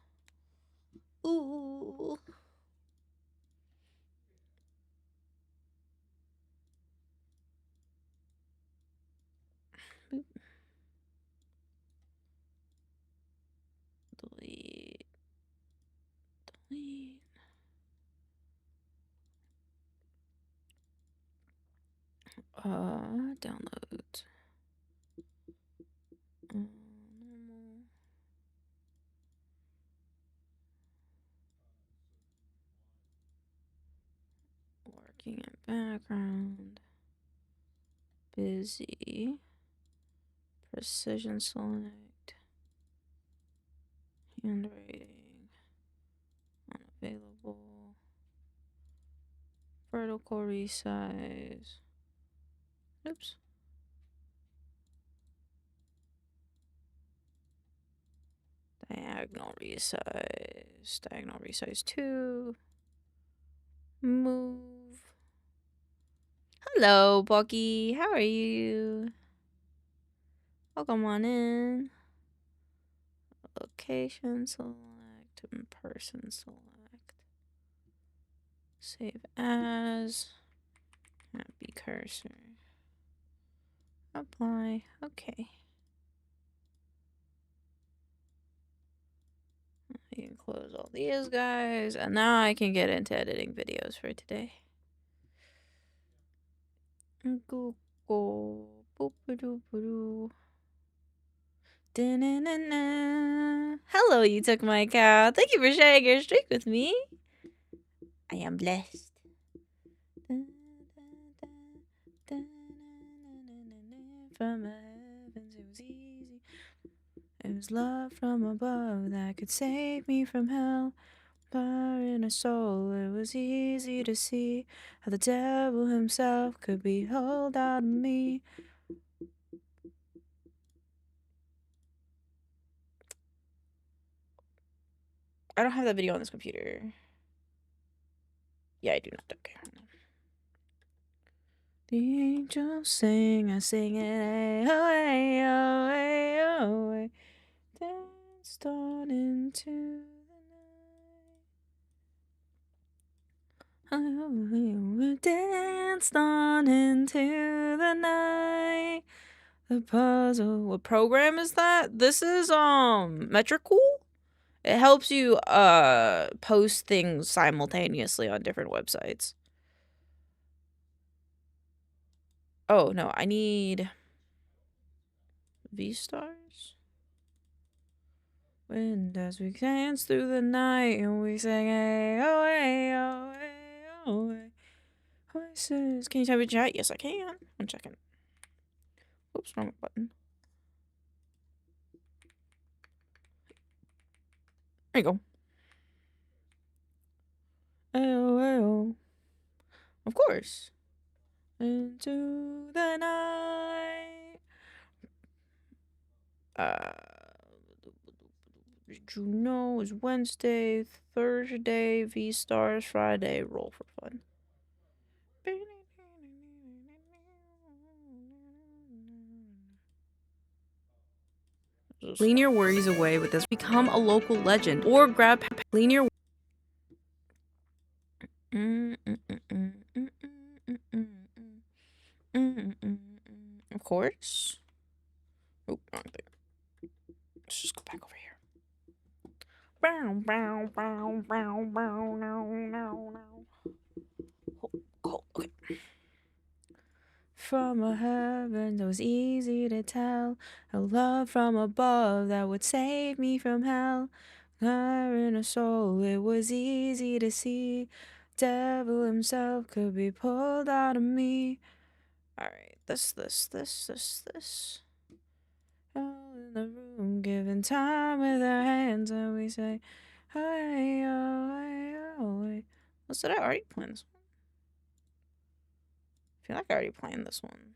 Ooh. Delete. Delete. Download. Normal. Working in background. Busy. Precision select. Handwriting. Unavailable. Vertical resize. Oops. Diagonal resize. Diagonal resize 2. Move. Hello, Bucky. How are you? Welcome on in. Location select. In person select. Save as. Happy cursor. Apply. Okay. I can close all these guys. And now I can get into editing videos for today. Google. Boop-a-doo-ba-doo. Hello, you took my cow. Thank you for sharing your streak with me. I am blessed. From the heavens, it was easy. It was love from above that could save me from hell. Fire in a soul, it was easy to see how the devil himself could be held out of me. I don't have that video on this computer. Yeah, I do not. Okay. The angels sing, I sing it, away, away, away. Danced on into the night. Danced on into the night. The puzzle. What program is that? This is metricool? It helps you post things simultaneously on different websites. Oh no, I need V-stars. When as we dance through the night and we sing hey oh hey oh hey oh hey. Voices. Can you type in chat? Yes, I can. 1 second. Oops, wrong button. There you go. Oh, oh. Of course. Into the night. Did you know it's Wednesday, Thursday, V-stars, Friday, roll for fun. Clean your worries away with this. Become a local legend or grab clean your Of course. Oh, wrong thing. Let's just go back over here. Cold. Okay. From a heaven that was easy to tell, a love from above that would save me from hell. Fire in a soul, it was easy to see. Devil himself could be pulled out of me. Alright, this. All in the room, giving time with our hands, and we say, hey, oh, hey, oh, hey. Oh, did I already plan this one? I feel like I already planned this one.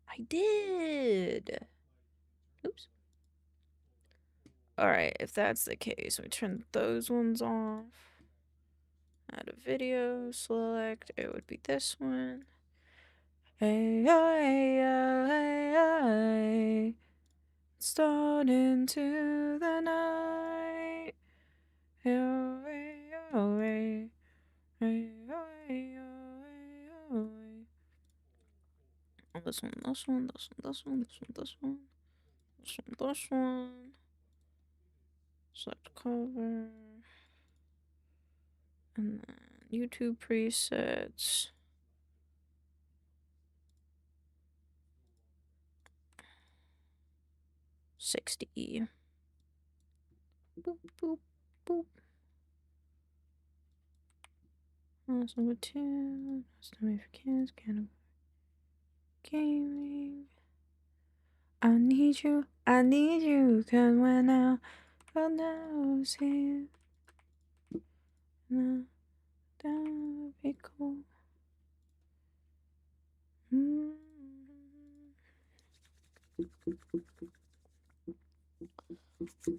I did. Oops. Alright, if that's the case, we turn those ones off. Add a video, select, it would be this one. Hey, hey, hey, hey, start into the night. Hey, hey, hey, hey, hey, hey. This one. Select cover. And then YouTube presets. 60. Boop, boop, boop. That's number 2. That's number for kids. Kind of gaming. I need you, cause when now, God knows here. No, that would be cool.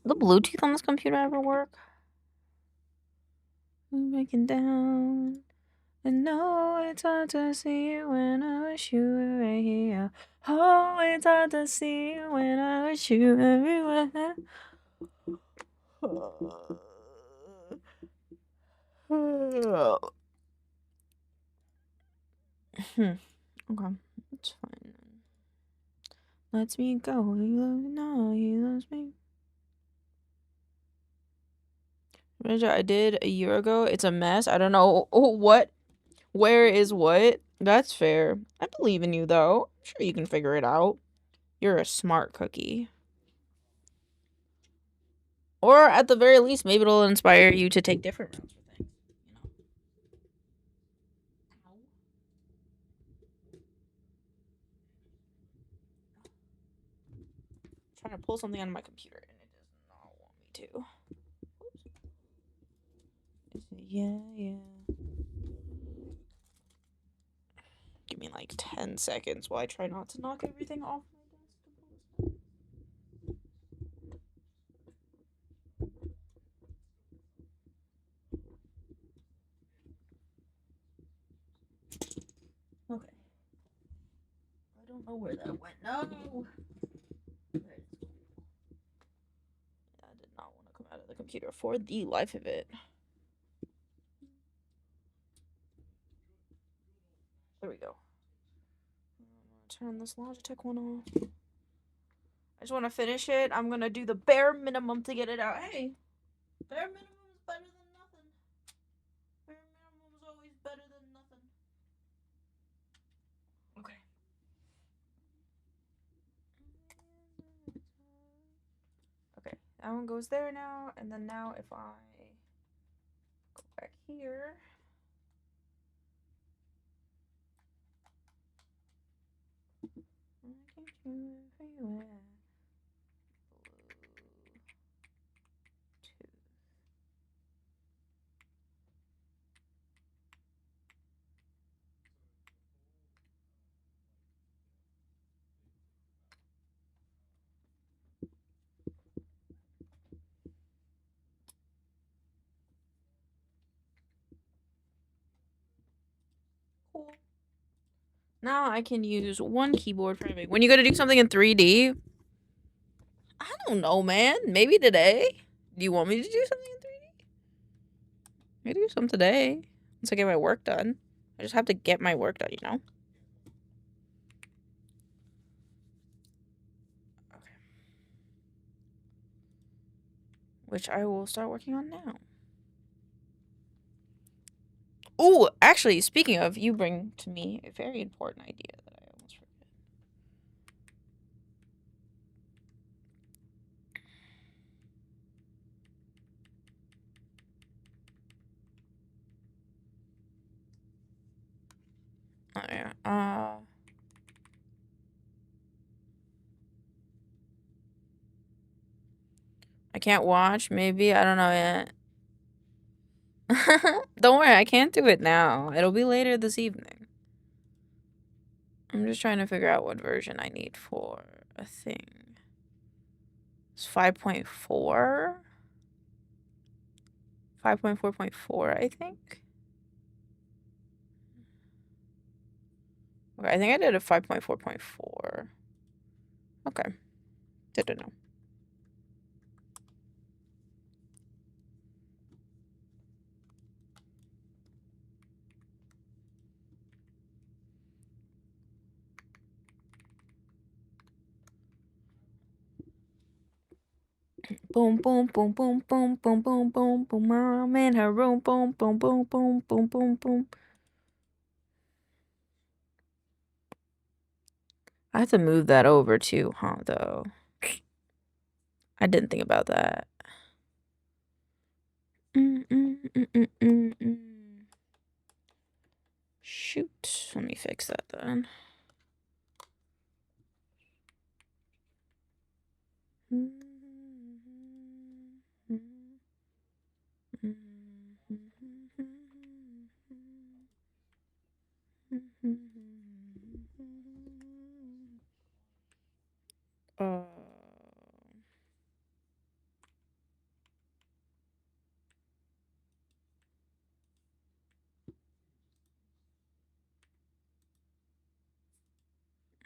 The Bluetooth on this computer ever work? Breaking down. And no, it's hard to see you when I wish you were right here. Oh, it's hard to see you when I wish you everywhere. Okay, it's fine. Lets me go. He loves me now. He loves me. I did a year ago. It's a mess. I don't know what. Where is what? That's fair. I believe in you, though. I'm sure you can figure it out. You're a smart cookie. Or at the very least, maybe it'll inspire you to take different routes for things. I'm trying to pull something on my computer and it does not want me to. Yeah. Give me like 10 seconds while I try not to knock everything off my desk. Okay. I don't know where that went. No! Yeah, I did not want to come out of the computer for the life of it. There we go. I'm gonna turn this Logitech one off. I just want to finish it. I'm gonna do the bare minimum to get it out. Hey! Bare minimum is better than nothing. Bare minimum is always better than nothing. Okay. Okay, that one goes there now, and then now if I go back here. I can do everywhere. Cool. Now I can use one keyboard for everything. When you go to do something in 3D, I don't know, man. Maybe today. Do you want me to do something in 3D? I do some today. Once I get my work done. I just have to get my work done, you know? Okay. Which I will start working on now. Oh, actually, speaking of, you bring to me a very important idea that I almost forgot. Oh, yeah. I can't watch, maybe. I don't know yet. Don't worry, I can't do it now. It'll be later this evening. I'm just trying to figure out what version I need for a thing. It's 5.4? 5.4.4, I think. Okay, I think I did a 5.4.4. Okay. Didn't know. Boom, boom, boom, boom, boom, boom, boom, boom, boom. Mom in her room. Boom, boom, boom, boom, boom, boom, boom. I have to move that over too, huh, though. I didn't think about that. Shoot. Let me fix that then.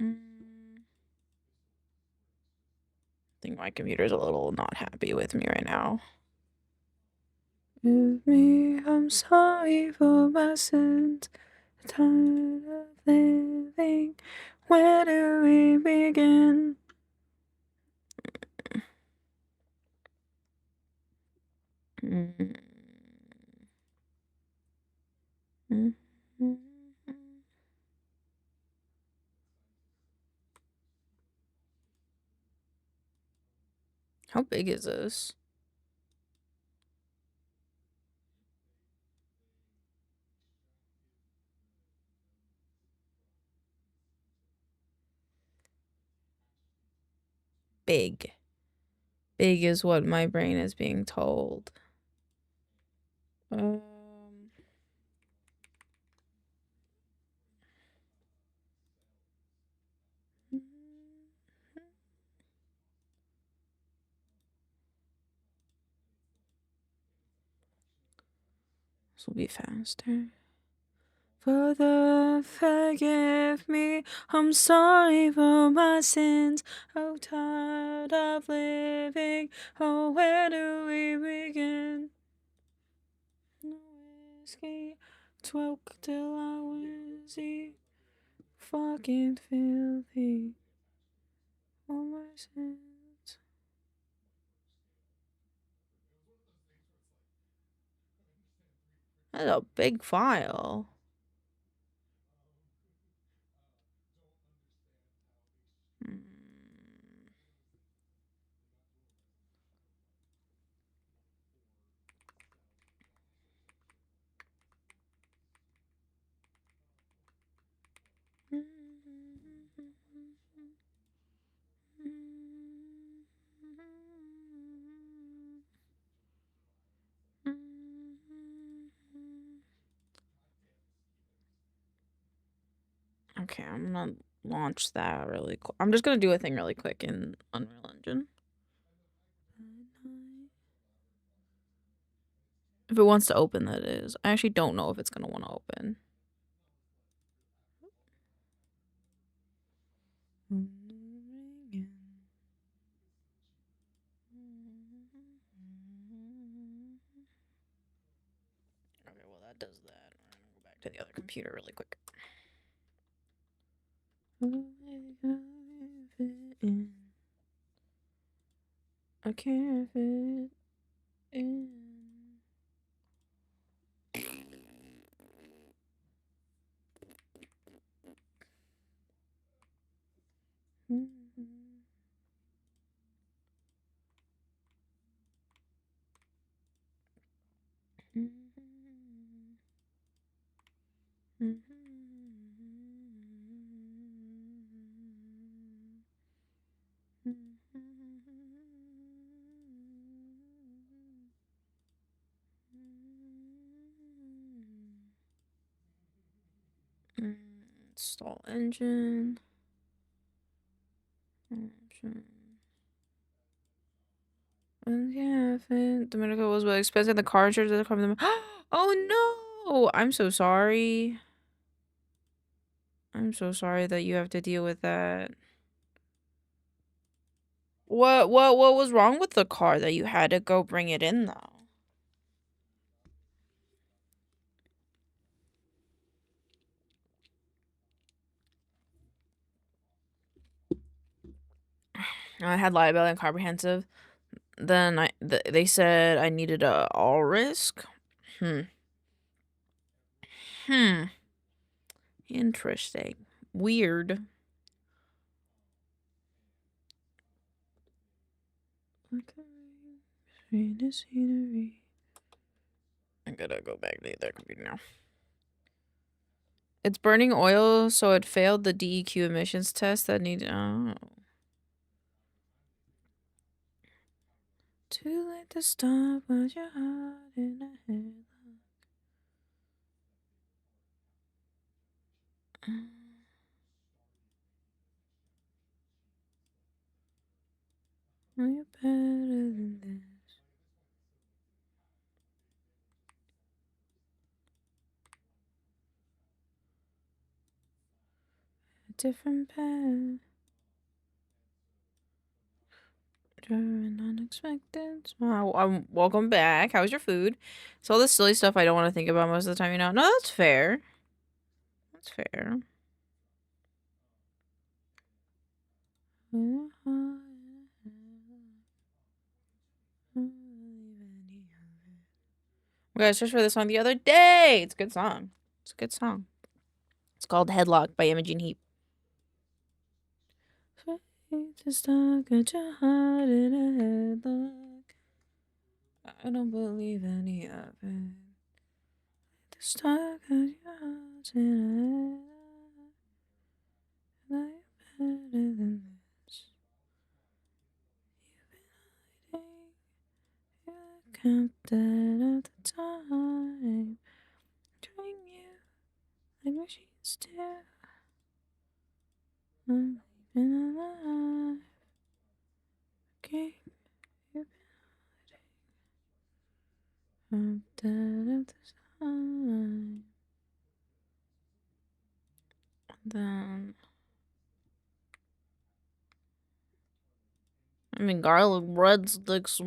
I think my computer's a little not happy with me right now. With me, I'm sorry for my sins. Tired of living. Where do we begin? How big is this? Big. Big is what my brain is being told. This will be faster. Father, forgive me. I'm sorry for my sins. Oh, tired of living. Oh, where do we begin? No whiskey, smoke till I woozy. Fucking filthy. All my sins. That's a big file. Okay, I'm gonna launch that really quick. I'm just gonna do a thing really quick in Unreal Engine. If it wants to open, that is. I actually don't know if it's gonna want to open. Okay, well that does that. I'm gonna go back to the other computer really quick. I can't fit in. Install engine. Yeah, Dominica was really expensive. The car insurance doesn't cover them. Oh no! I'm so sorry. I'm so sorry that you have to deal with that. What was wrong with the car that you had to go bring it in though? I had liability and comprehensive. Then they said I needed a all risk. Interesting. Weird. I gotta go back to their computer now. It's burning oil, so it failed the DEQ emissions test that needed. Oh. Too late to stop, but your heart in a headlock. You're better than this. A different path. An unexpected smile. Welcome back. How was your food? It's all the silly stuff I don't want to think about most of the time, you know? No, that's fair. That's fair. I searched for this song the other day. It's a good song. It's a good song. It's called Headlock by Imogen Heap. Stuck at your heart in a headlock. I don't believe any of it. Stuck at your heart in a headlock. You're better than this. You've been hiding. You're captain of the time. Treating you like machines do. I'm leaving alive. Okay. You've been hiding. I'm dead of the time. Then I mean garlic breadsticks. I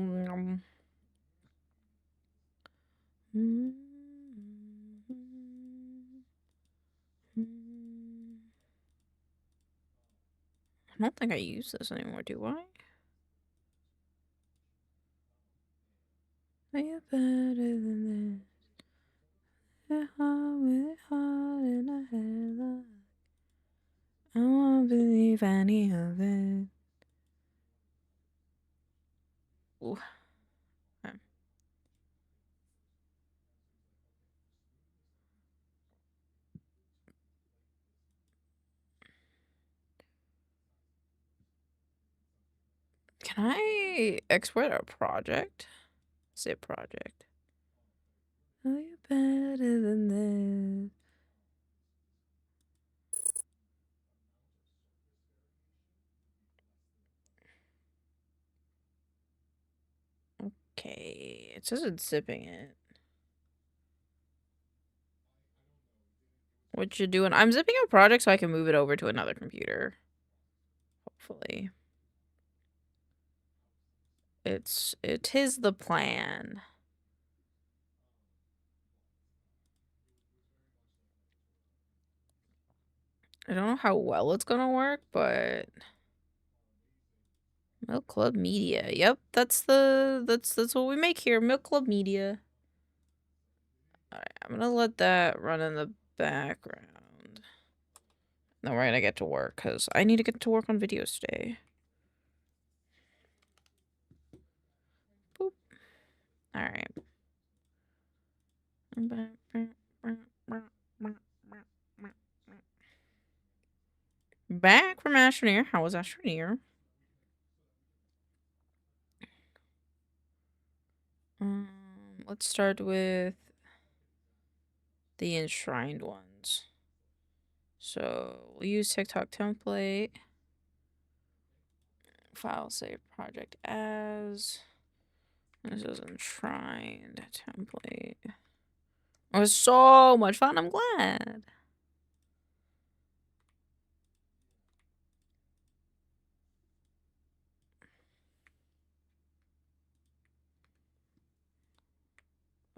don't think I use this anymore, do I? Are you better than this? With heart in a headlock. I won't believe any of it. Ooh. Okay. Can I export a project? Zip project. Are you better than this? Okay, it says it's zipping it. What you doing? I'm zipping a project so I can move it over to another computer. Hopefully. It is the plan. I don't know how well it's gonna work, but milkclubmedia. Yep, that's what we make here. Milkclubmedia. Alright, I'm gonna let that run in the background. Then we're gonna get to work because I need to get to work on videos today. Boop. Alright. Back from Astroneer. How was Astroneer? Let's start with the enshrined ones. So we'll use TikTok template. File save project as. This is enshrined template. It was so much fun. I'm glad.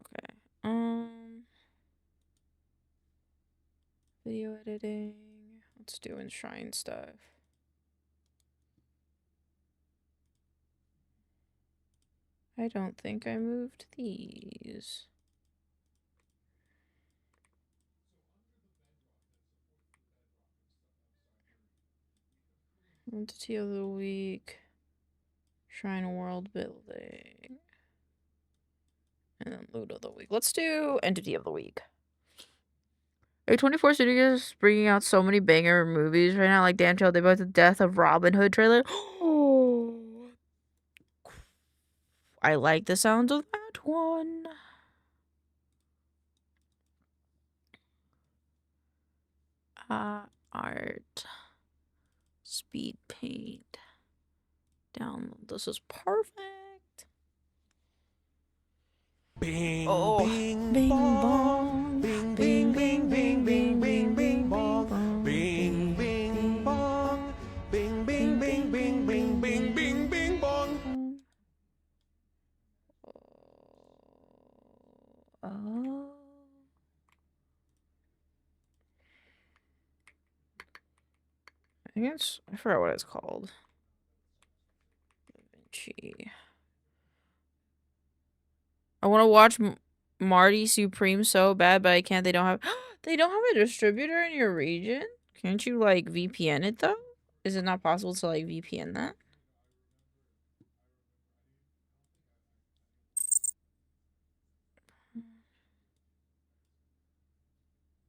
Okay. Video editing. Let's do enshrined stuff. I don't think I moved these. Entity of the week. Shrine world building. And then loot of the week. Let's do entity of the week. A24 Studios bringing out so many banger movies right now. Like, damn chill, they bought the Death of Robin Hood trailer. I like the sounds of that one. Art. Speed paint. Download. This is perfect. Bing, Oh, bing, bing bong. bong. Bing, bing, bing, bing, bing, bing, bing, bong. Bing, bing, bong. Bing, bing, bing, bing, bing, bing, bing, bing, bong. Oh. I forgot what it's called. DaVinci. I want to watch Marty Supreme so bad, but I can't. They don't have they don't have a distributor in your region? Can't you like VPN it though? Is it not possible to like VPN that?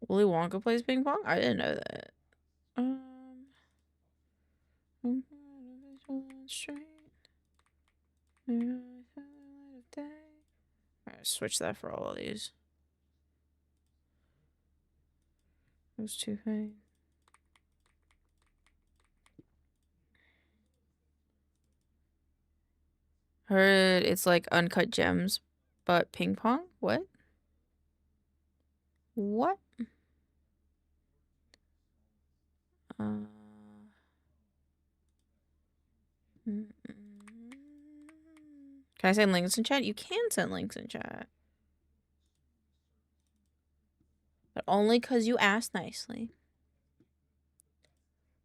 Willy Wonka plays ping pong? I didn't know that. Alright, switch that for all of these. Those two things. Heard it's like Uncut Gems, but ping pong? What? What? Can I send links in chat? You can send links in chat. But only because you asked nicely.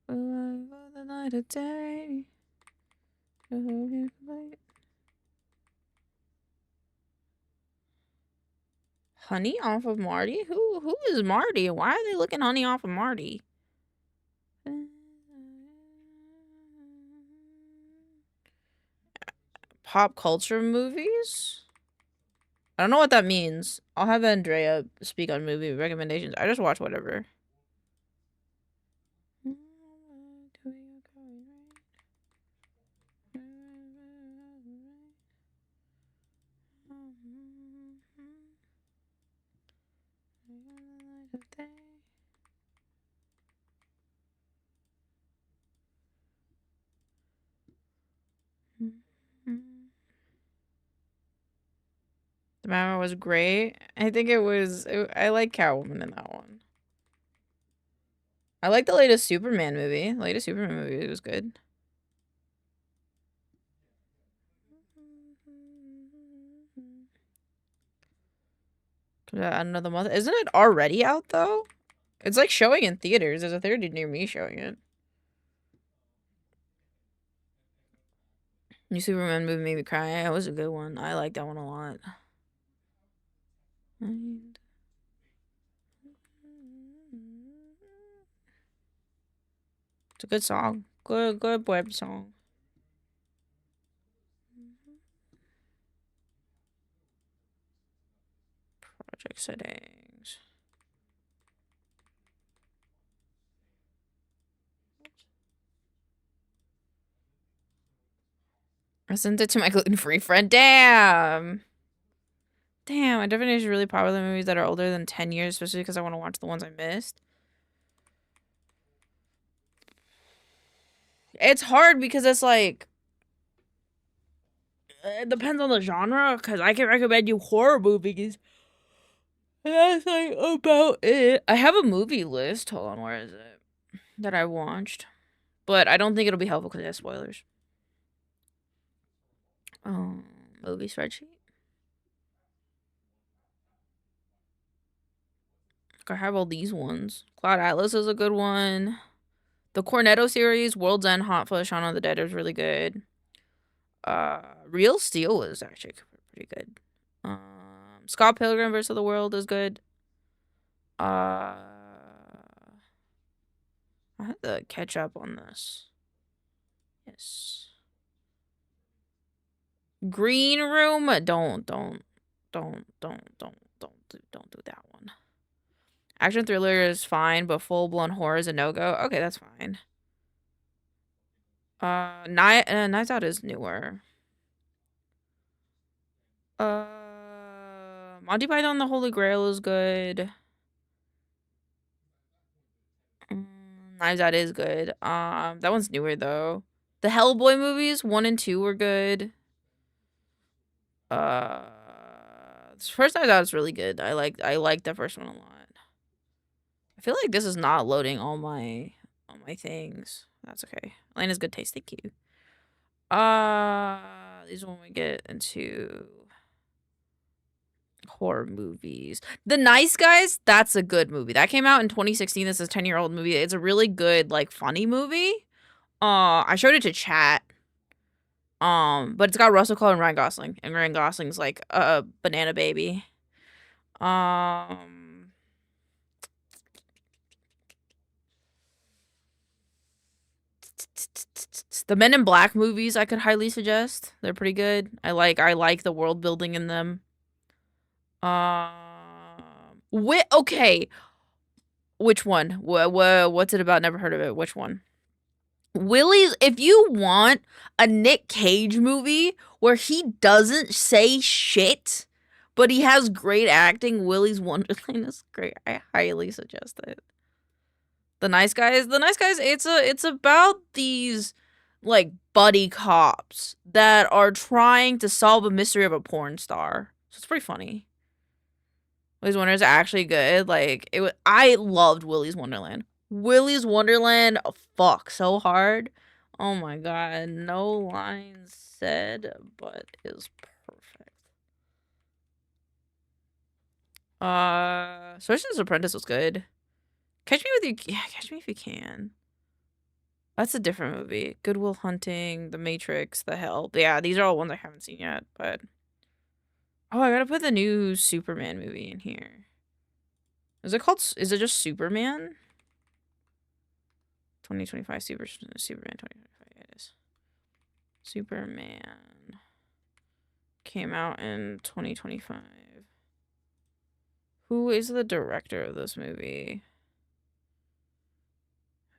The night of day. Honey off of Marty? Who is Marty? Why are they looking honey off of Marty? Pop culture movies? I don't know what that means. I'll have Andrea speak on movie recommendations. I just watch whatever. The Mama was great. I think it was. I like Catwoman in that one. I like the latest Superman movie. The latest Superman movie was good. Comes out another month. Isn't it already out though? It's like showing in theaters. There's a theater near me showing it. New Superman movie made me cry. It was a good one. I like that one a lot. It's a good song. Good web song. Project settings. I sent it to my gluten-free friend. Damn. Damn, I definitely use really popular movies that are older than 10 years, especially because I want to watch the ones I missed. It's hard because it's like, it depends on the genre, because I can recommend you horror movies. And that's like about it. I have a movie list. Hold on, where is it? That I watched. But I don't think it'll be helpful because it has spoilers. Movie spreadsheet. I have all these ones. Cloud Atlas is a good one. The Cornetto series, World's End, Hot Fuzz, Shaun of the Dead is really good. Real Steel is actually pretty good. Scott Pilgrim vs. the World is good. I have to catch up on this. Yes. Green Room. Don't do that one. Action thriller is fine, but full-blown horror is a no-go. Okay, that's fine. Knives Out is newer. Monty Python the Holy Grail is good. Knives Out is good. That one's newer though. The Hellboy movies 1 and 2 were good. First Knives Out is really good. I like the first one a lot. I feel like this is not loading all my things. That's okay. Elena's good taste. Thank you. These are when we get into horror movies. The Nice Guys, that's a good movie. That came out in 2016. This is a 10-year-old movie. It's a really good, like, funny movie. I showed it to chat. But it's got Russell Crowe and Ryan Gosling. And Ryan Gosling's like a banana baby. The Men in Black movies I could highly suggest. They're pretty good. I like the world building in them. Okay. Which one? What's it about? Never heard of it. Which one? Willie's. If you want a Nick Cage movie where he doesn't say shit, but he has great acting, Willy's Wonderland is great. I highly suggest it. The Nice Guys. It's about these like buddy cops that are trying to solve a mystery of a porn star. So it's pretty funny. Willy's Wonderland is actually good. Like I loved Willy's Wonderland. Willy's Wonderland, fuck, so hard. Oh my god, no lines said, but is perfect. Sorcerer's Apprentice was good. Catch Me If You Can. That's a different movie. Good Will Hunting, The Matrix, The Help. Yeah, these are all ones I haven't seen yet, but Oh, I gotta put the new Superman movie in here. Is it just Superman? 2025 Superman 2025. Yeah, it is. Superman came out in 2025. Who is the director of this movie?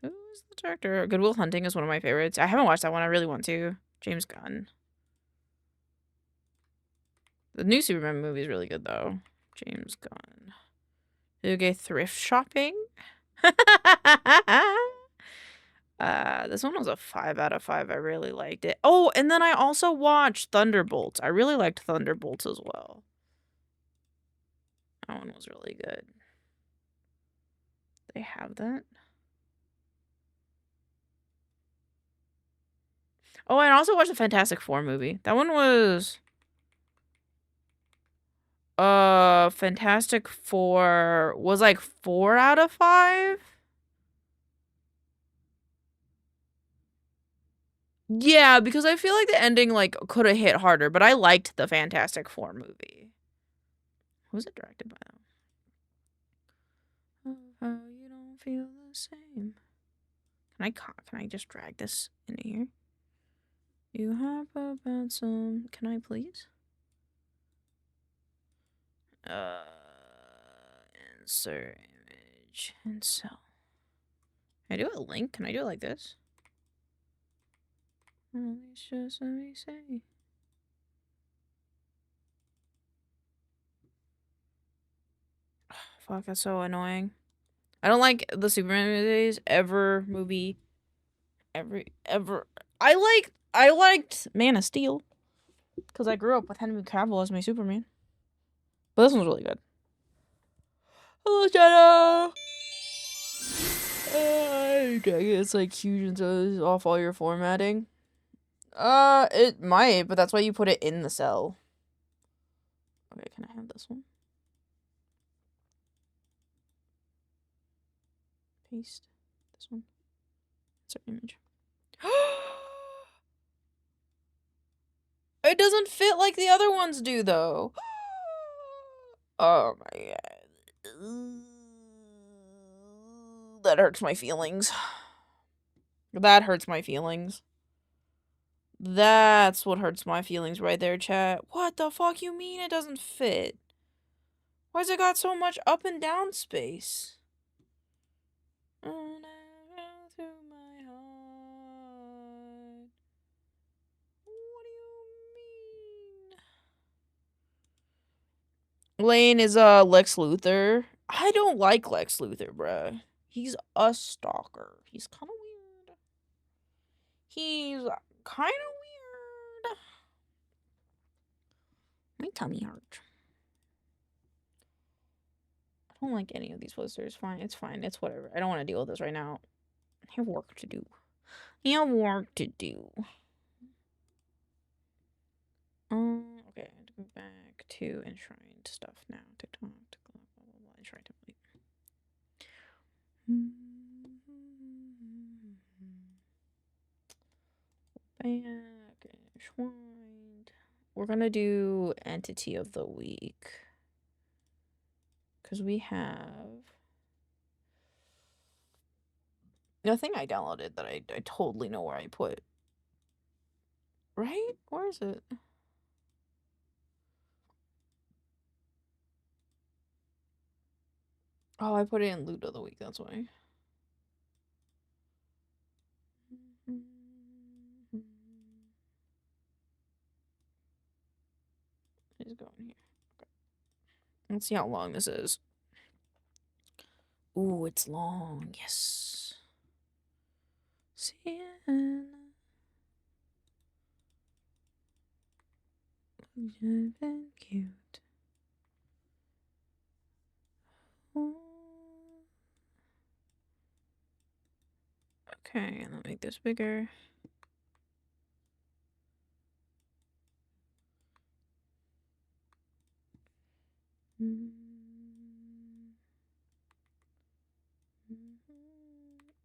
Who is the director? Good Will Hunting is one of my favorites. I haven't watched that one. I really want to. James Gunn. The new Superman movie is really good, though. James Gunn. Okay, thrift shopping. This one was a 5 out of 5. I really liked it. Oh, and then I also watched Thunderbolts. I really liked Thunderbolts as well. That one was really good. They have that. Oh, and I also watched the Fantastic Four movie. That one was Fantastic Four was like 4 out of 5. Yeah, because I feel like the ending like could have hit harder, but I liked the Fantastic Four movie. Who was it directed by them? Oh, how you don't feel the same. Can I just drag this into here? You have about some. Can I please? Insert image and cell. Can I do a link? Can I do it like this? It's just let me say. Oh, fuck, that's so annoying. I don't like the Superman movies ever. I liked Man of Steel because I grew up with Henry Cavill as my Superman. But this one's really good. Hello, Shadow. It's like huge and so off all your formatting. It might, but that's why you put it in the cell. Okay, can I have this one? Paste this one. Insert image. It doesn't fit like the other ones do, though. Oh my god. That hurts my feelings. That hurts my feelings. That's what hurts my feelings right there, chat. What the fuck you mean it doesn't fit? Why's it got so much up and down space? Lane is Lex Luthor. I don't like Lex Luthor, bruh. He's a stalker. He's kind of weird. He's kind of weird. My tummy hurts. I don't like any of these posters. Fine, it's fine. It's whatever. I don't want to deal with this right now. I have work to do. I have work to do. Okay, I have to go back to enshrined stuff now. TikTok, blah, blah, blah, enshrined template. Back, enshrined. We're gonna do entity of the week. Because we have the thing I downloaded that I totally know where I put. Right? Where is it? Oh, I put it in loot of the week, that's why. Just go in here. Okay. Let's see how long this is. Ooh, it's long. Yes. Sienna. You've been cute. Okay, and I'll make this bigger.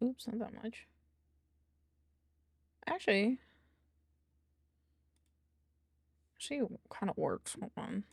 Oops, not that much. Actually kind of works. Hold on.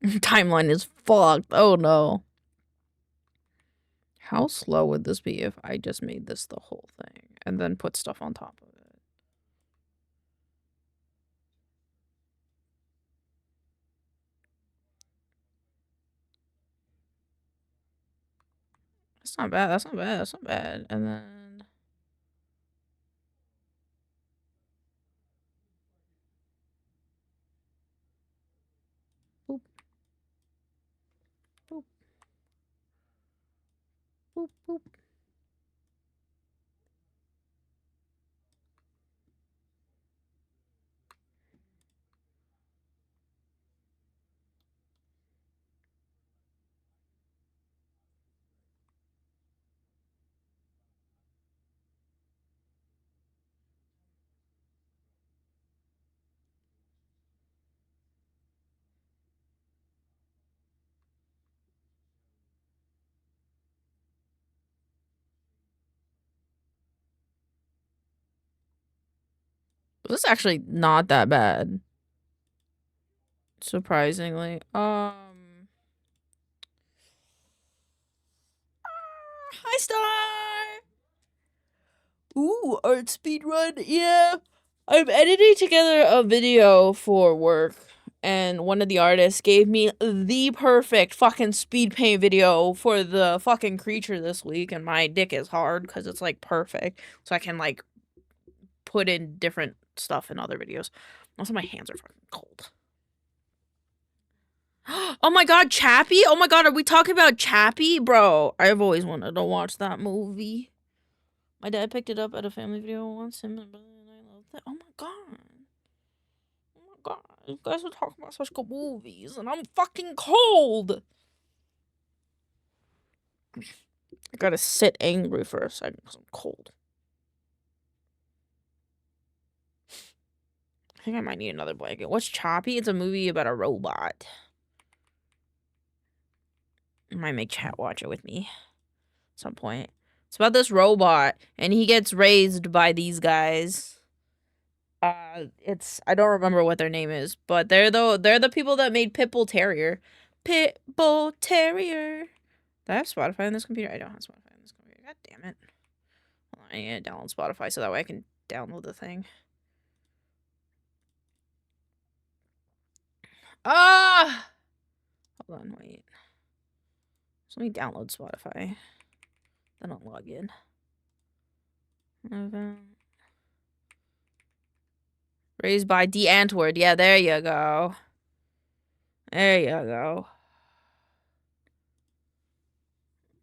Timeline is fucked. Oh no. How slow would this be if I just made this the whole thing and then put stuff on top of it? That's not bad. That's not bad. That's not bad. And then boop, boop, boop, boop. This is actually not that bad. Surprisingly. Hi, Star! Ooh, art speed run? Yeah. I'm editing together a video for work, and one of the artists gave me the perfect fucking speed paint video for the fucking creature this week, and my dick is hard because it's like perfect. So I can like put in different stuff in other videos. Also, my hands are fucking cold. Oh my god, Chappie? Oh my god, are we talking about Chappie? Bro, I've always wanted to watch that movie. My dad picked it up at a family video once, and I loved it. Oh my god. Oh my god. You guys are talking about such good movies, and I'm fucking cold. I gotta sit angry for a second because I'm cold. I think I might need another blanket. What's Choppy? It's a movie about a robot. I might make chat watch it with me at some point. It's about this robot, and he gets raised by these guys. I don't remember what their name is, but they're the people that made Pitbull Terrier. Pitbull Terrier. Do I have Spotify on this computer? I don't have Spotify on this computer. God damn it. Hold on, I need to download Spotify so that way I can download the thing. Ah! Hold on, wait. So let me download Spotify. Then I'll log in. Raised by D. Antwoord. Yeah, there you go. There you go.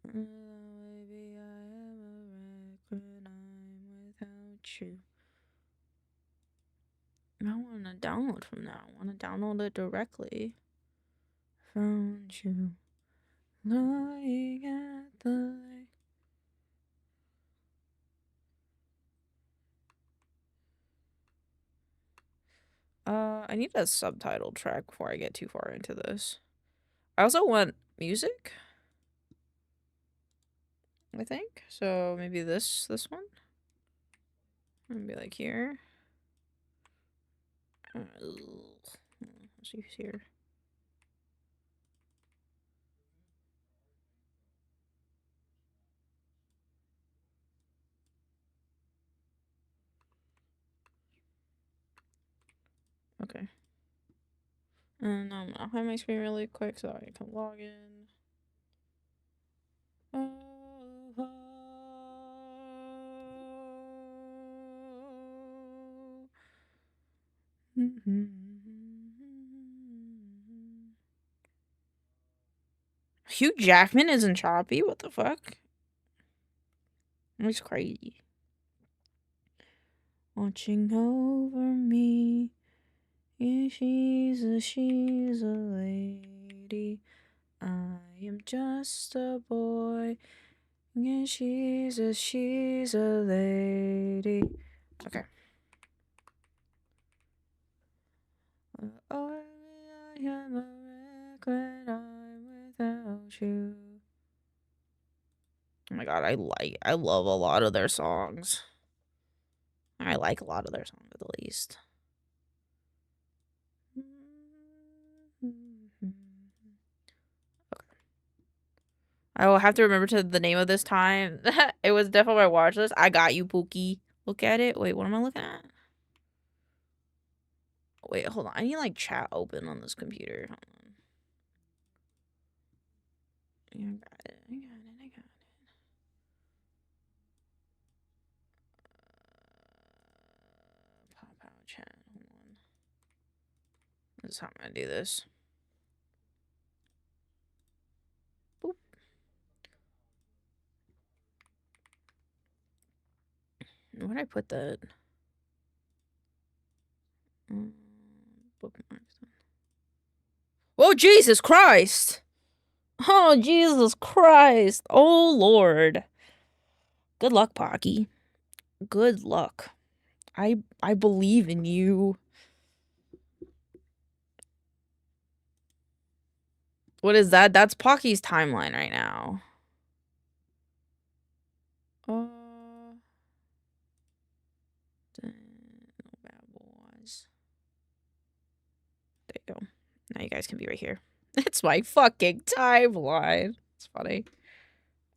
Maybe I am a wreck when I'm without you. I want to download from that. I want to download it directly. Found you lying at the lake. I need a subtitle track before I get too far into this. I also want music, I think. So maybe this one. Maybe like here. Let's see who's here. Okay. And I'll hide my screen really quick so I can log in. Hugh Jackman isn't Choppy? What the fuck? He's crazy. Watching over me. Yeah, she's a lady. I am just a boy. Yeah, she's a lady. Okay. Oh, I am a wreck when I'm without you. Oh my god, I love a lot of their songs. I like a lot of their songs at least. I will have to remember the name of this time. It was definitely my watch list. I got you, Pookie. Look at it. Wait, what am I looking at? Wait, hold on. I need like chat open on this computer. Hold on. Yeah, I got it. I got it. I got it. Pop out chat. Hold on. This is how I'm gonna do this. Boop. Where'd I put that? Bookmarks. Oh, Jesus Christ! Oh, Jesus Christ! Oh, Lord. Good luck, Pocky. Good luck. I believe in you. What is that? That's Pocky's timeline right now. Bad boys. There you go. Now you guys can be right here. It's my fucking timeline. It's funny.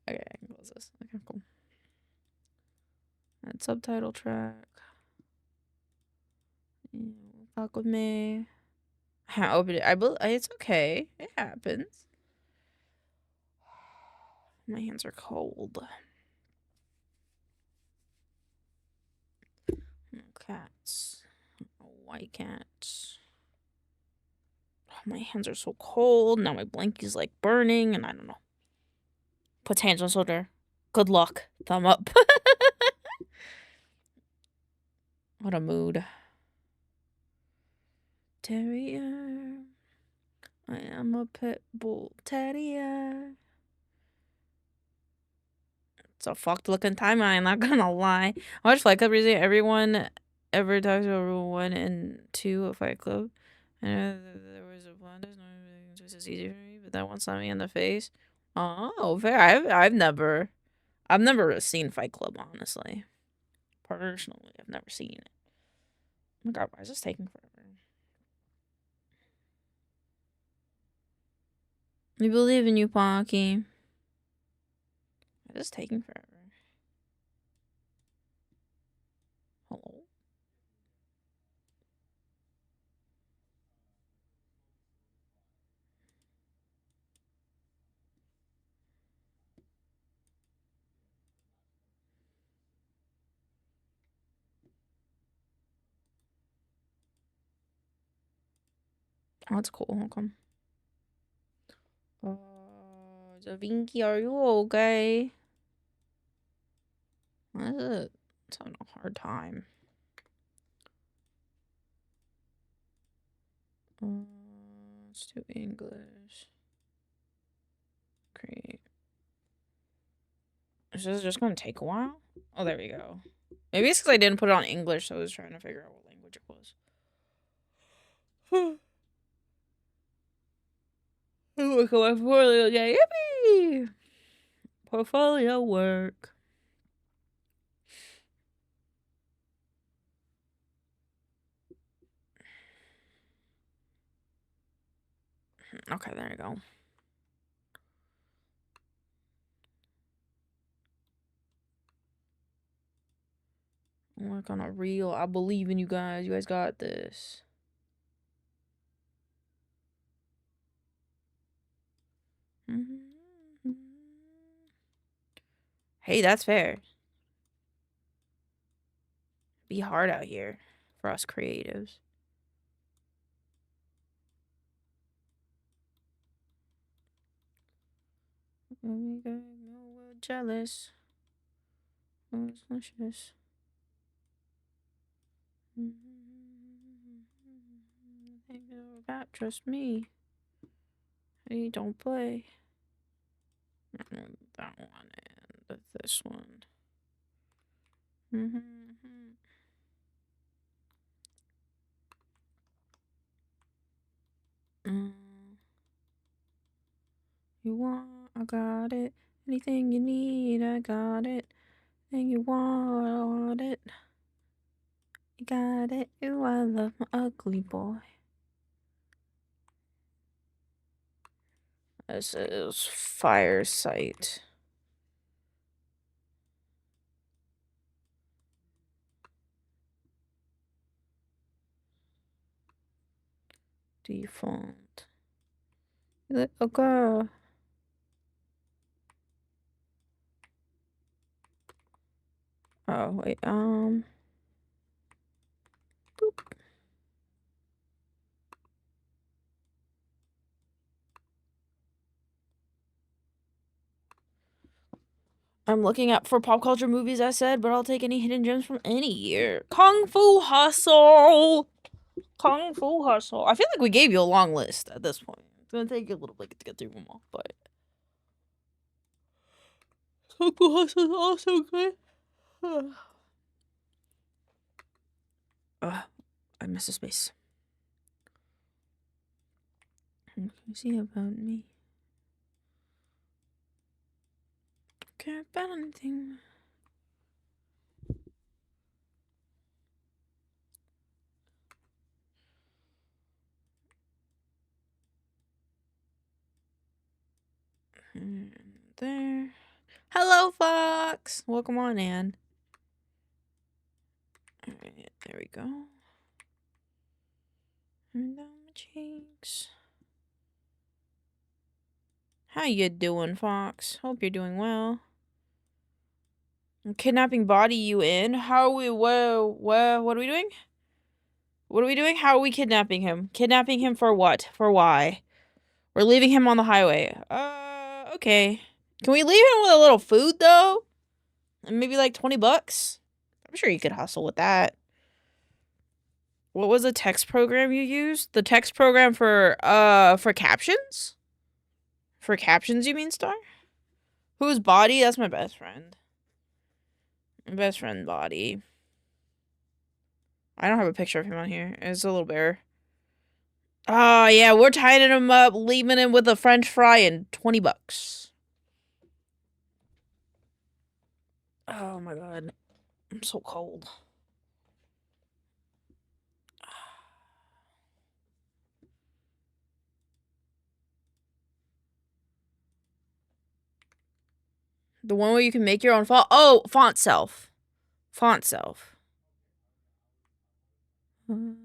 Okay, I can close this. Okay, cool. And subtitle track. Fuck with me. I opened it. It's okay. It happens. My hands are cold. Cats. White cats. Oh, my hands are so cold. Now my blankie is like burning and I don't know. Puts hands on shoulder. Good luck. Thumb up. What a mood. Terrier. I am a pit bull terrier. It's a fucked looking timeline, not gonna lie. I watch Fight Club recently. Everyone ever talks about rule 1 and 2 of Fight Club. I know there was a blonde, just as easy for me, but that one saw me in the face. Oh, fair. I've never seen Fight Club, honestly. Personally, I've never seen it. Oh my god, why is this taking forever? We believe in you, Pocky. Why is this taking forever? Hello? Oh, that's cool. Welcome. Zavinky, are you okay? What is it? It's having a hard time. Let's do English. Create. Is this just gonna take a while? Oh, there we go. Maybe it's because I didn't put it on English, so I was trying to figure out what language it was. Look at my portfolio. Yeah, yippee! Portfolio work. Okay, there you go. Work on a reel. I believe in you guys. You guys got this. Hey, that's fair. Be hard out here for us creatives. We're jealous. Oh, it's delicious. That trust me. Hey, don't play. That one and this one. You want, I got it. Anything you need, I got it. Anything you want, I want it. You got it. Ooh, I love my ugly boy. This is fire site. Default. Okay. Oh, wait, boop. I'm looking up for pop culture movies, I said, but I'll take any hidden gems from any year. Kung Fu Hustle! Kung Fu Hustle. I feel like we gave you a long list at this point. It's gonna take you a little bit to get through them all, but Kung Fu Hustle is also good. I missed a space. Can you see about me? Care about anything? There. Hello, Fox. Welcome on, Ann. Alright, there we go. And down my cheeks. How you doing, Fox? Hope you're doing well. I'm kidnapping body you in. How are we? What are we doing? What are we doing? How are we kidnapping him? Kidnapping him for what? For why? We're leaving him on the highway. Okay. Can we leave him with a little food though? And maybe like 20 bucks? I'm sure you could hustle with that. What was the text program you used? The text program for captions? For captions, you mean, Star? Whose body? That's my best friend. My best friend body. I don't have a picture of him on here. It's a little bear. Oh, yeah, we're tying him up, leaving him with a french fry and 20 bucks. Oh my god. I'm so cold. The one where you can make your own font. Oh, font self. Font self. It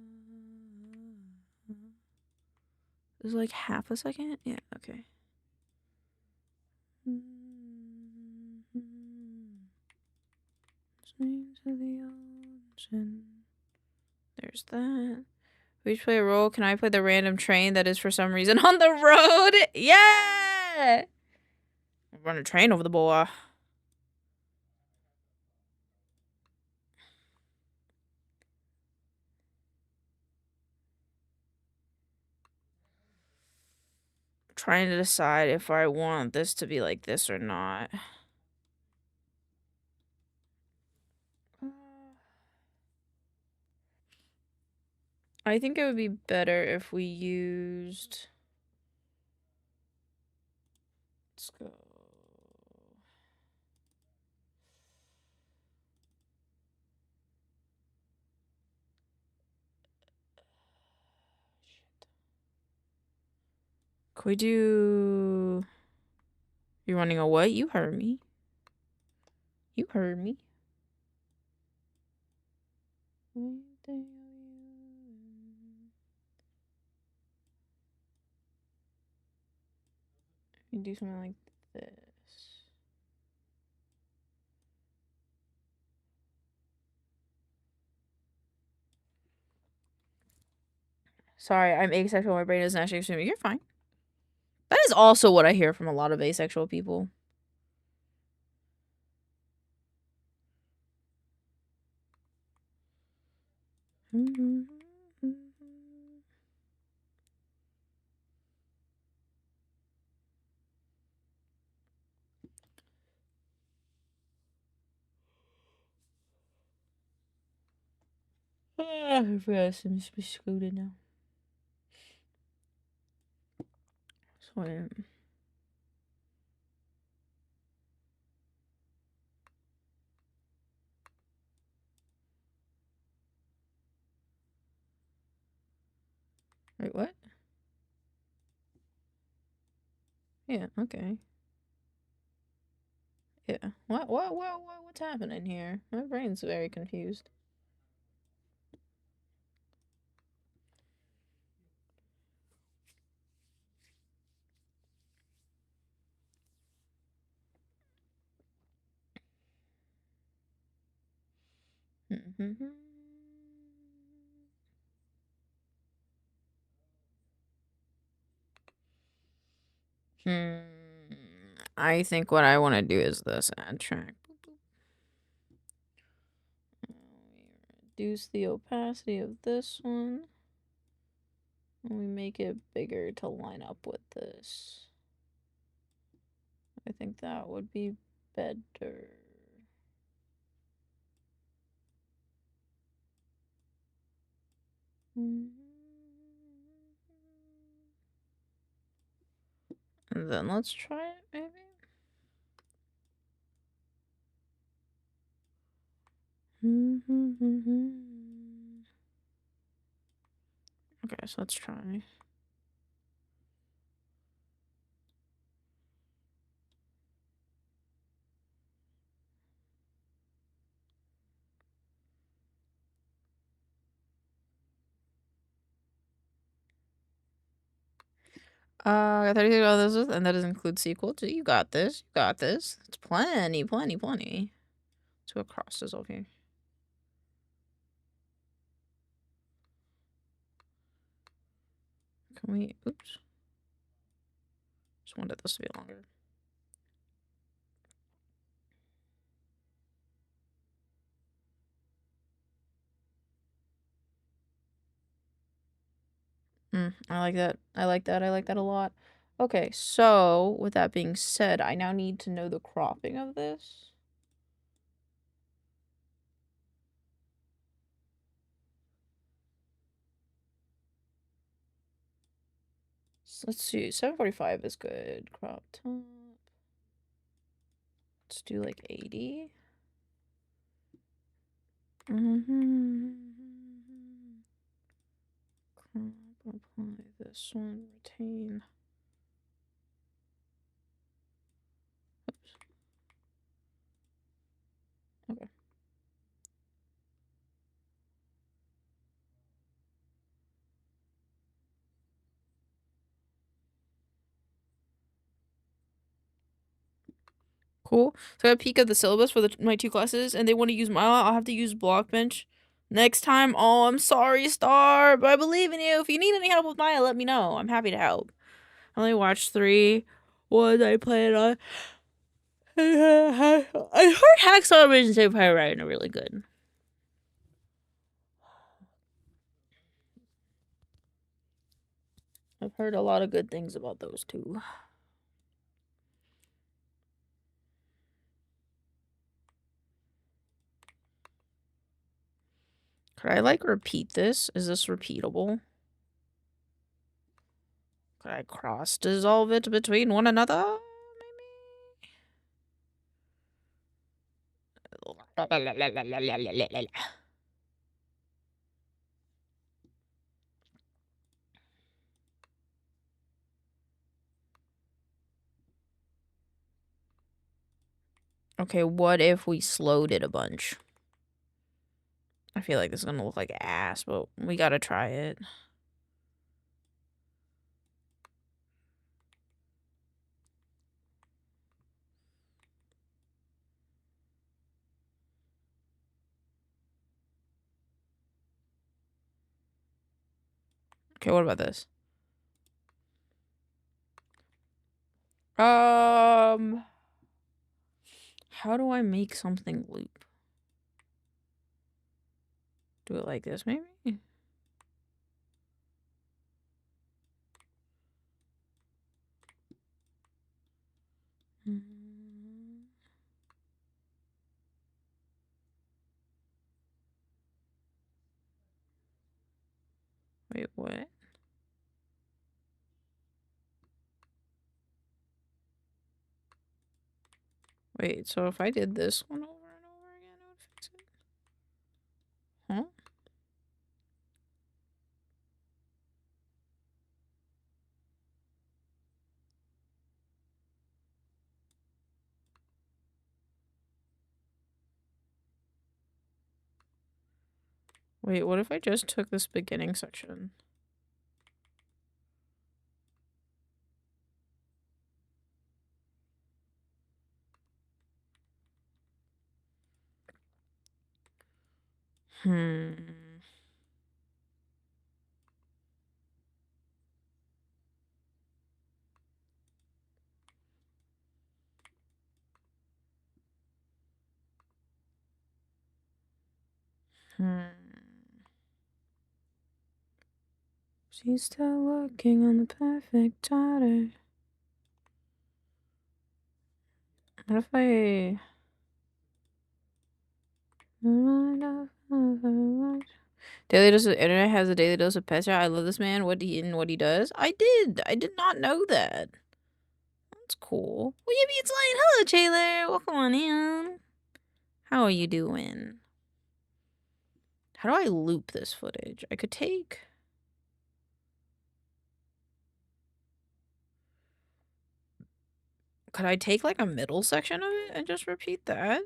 was like half a second? Yeah, okay. There's that. We each play a role. Can I play the random train that is for some reason on the road? Yeah! Run a train over the boy. Trying to decide if I want this to be like this or not. I think it would be better if we used... Let's go... Shit. Could we do... You're running a what? You heard me. You heard me. You do something like this. Sorry, I'm asexual. My brain is not actually. You're fine. That is also what I hear from a lot of asexual people. I forgot to be scooted now. So I am. Wait, what? Yeah, okay. Yeah. What's happening here? My brain's very confused. I think what I want to do is this add track. Reduce the opacity of this one. And we make it bigger to line up with this. I think that would be better. And then let's try it, maybe? Okay, so let's try. Got 36 of this, and that does include sequel. You got this. You got this. It's plenty. Two acrosses over here. Can we? Oops. Just wanted this to be longer. I like that. I like that. I like that a lot. Okay, so with that being said, I now need to know the cropping of this. So let's see. 745 is good. Crop top. Let's do like 80. Crop, apply this one, retain. Oops. Okay. Cool. So I got a peek at the syllabus for my two classes, and they want to use I'll have to use Blockbench next time. Oh, I'm sorry, Star, but I believe in you. If you need any help with Maya, let me know. I'm happy to help. I only watched 3 ones I played on. I heard Hacksaw Ridge and Saving Private Ryan are really good. I've heard a lot of good things about those two. Could I like repeat this? Is this repeatable? Could I cross dissolve it between one another? Maybe. Okay, what if we slowed it a bunch? I feel like this is gonna look like ass, but we gotta try it. Okay, what about this? How do I make something loop? Do it like this, maybe? Wait, what? Wait, so if I did this one over and over again, it would fix it? Huh? Wait, what if I just took this beginning section? Hmm. She's still working on the perfect daughter. What if I... Daily dose of internet has a daily dose of pet chat. I love this man. What he does. I did not know that. That's cool. Well, you it's like, hello, Taylor. Welcome on in. How are you doing? How do I loop this footage? I could take. Could I take like a middle section of it and just repeat that?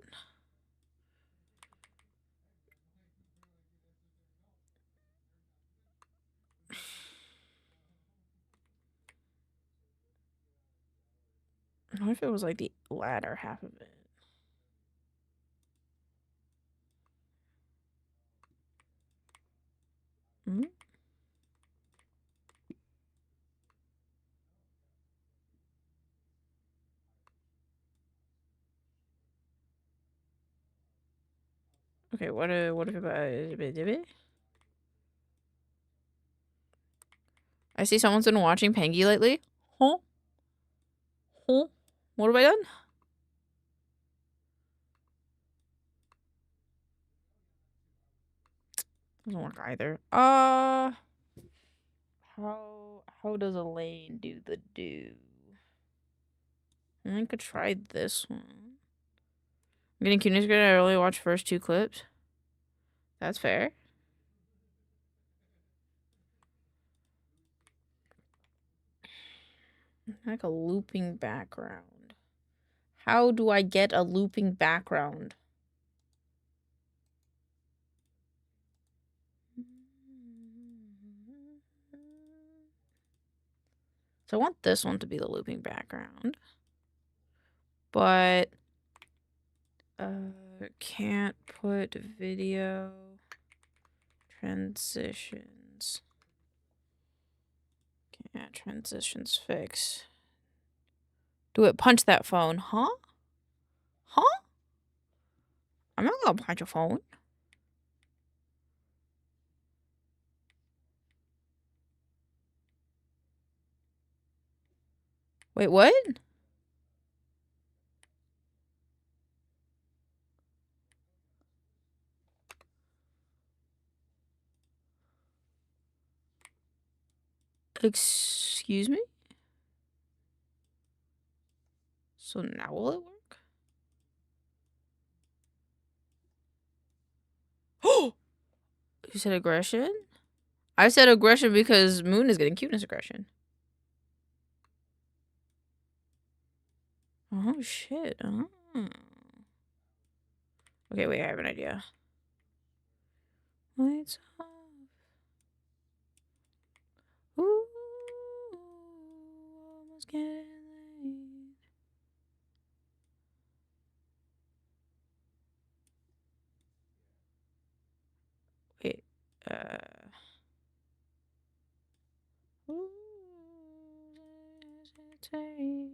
What if it was like the latter half of it? Hmm? Okay, what if about I see someone's been watching Pengy lately. Huh? Huh? What have I done? Doesn't work either. How does Elaine do the do? I could try this one. I'm getting cuteness good. I only watched first 2 clips. That's fair. Like a looping background. How do I get a looping background? So I want this one to be the looping background. But can't put video transitions. Can't transitions fix. Do it, punch that phone. Huh? Huh? I'm not gonna punch a phone. Wait, what? Excuse me? So now will it work? Oh! You said aggression? I said aggression because Moon is getting cuteness aggression. Oh, shit. Oh. Okay, wait, I have an idea. Lights off. Ooh, almost getting late. Wait, ooh, hesitate.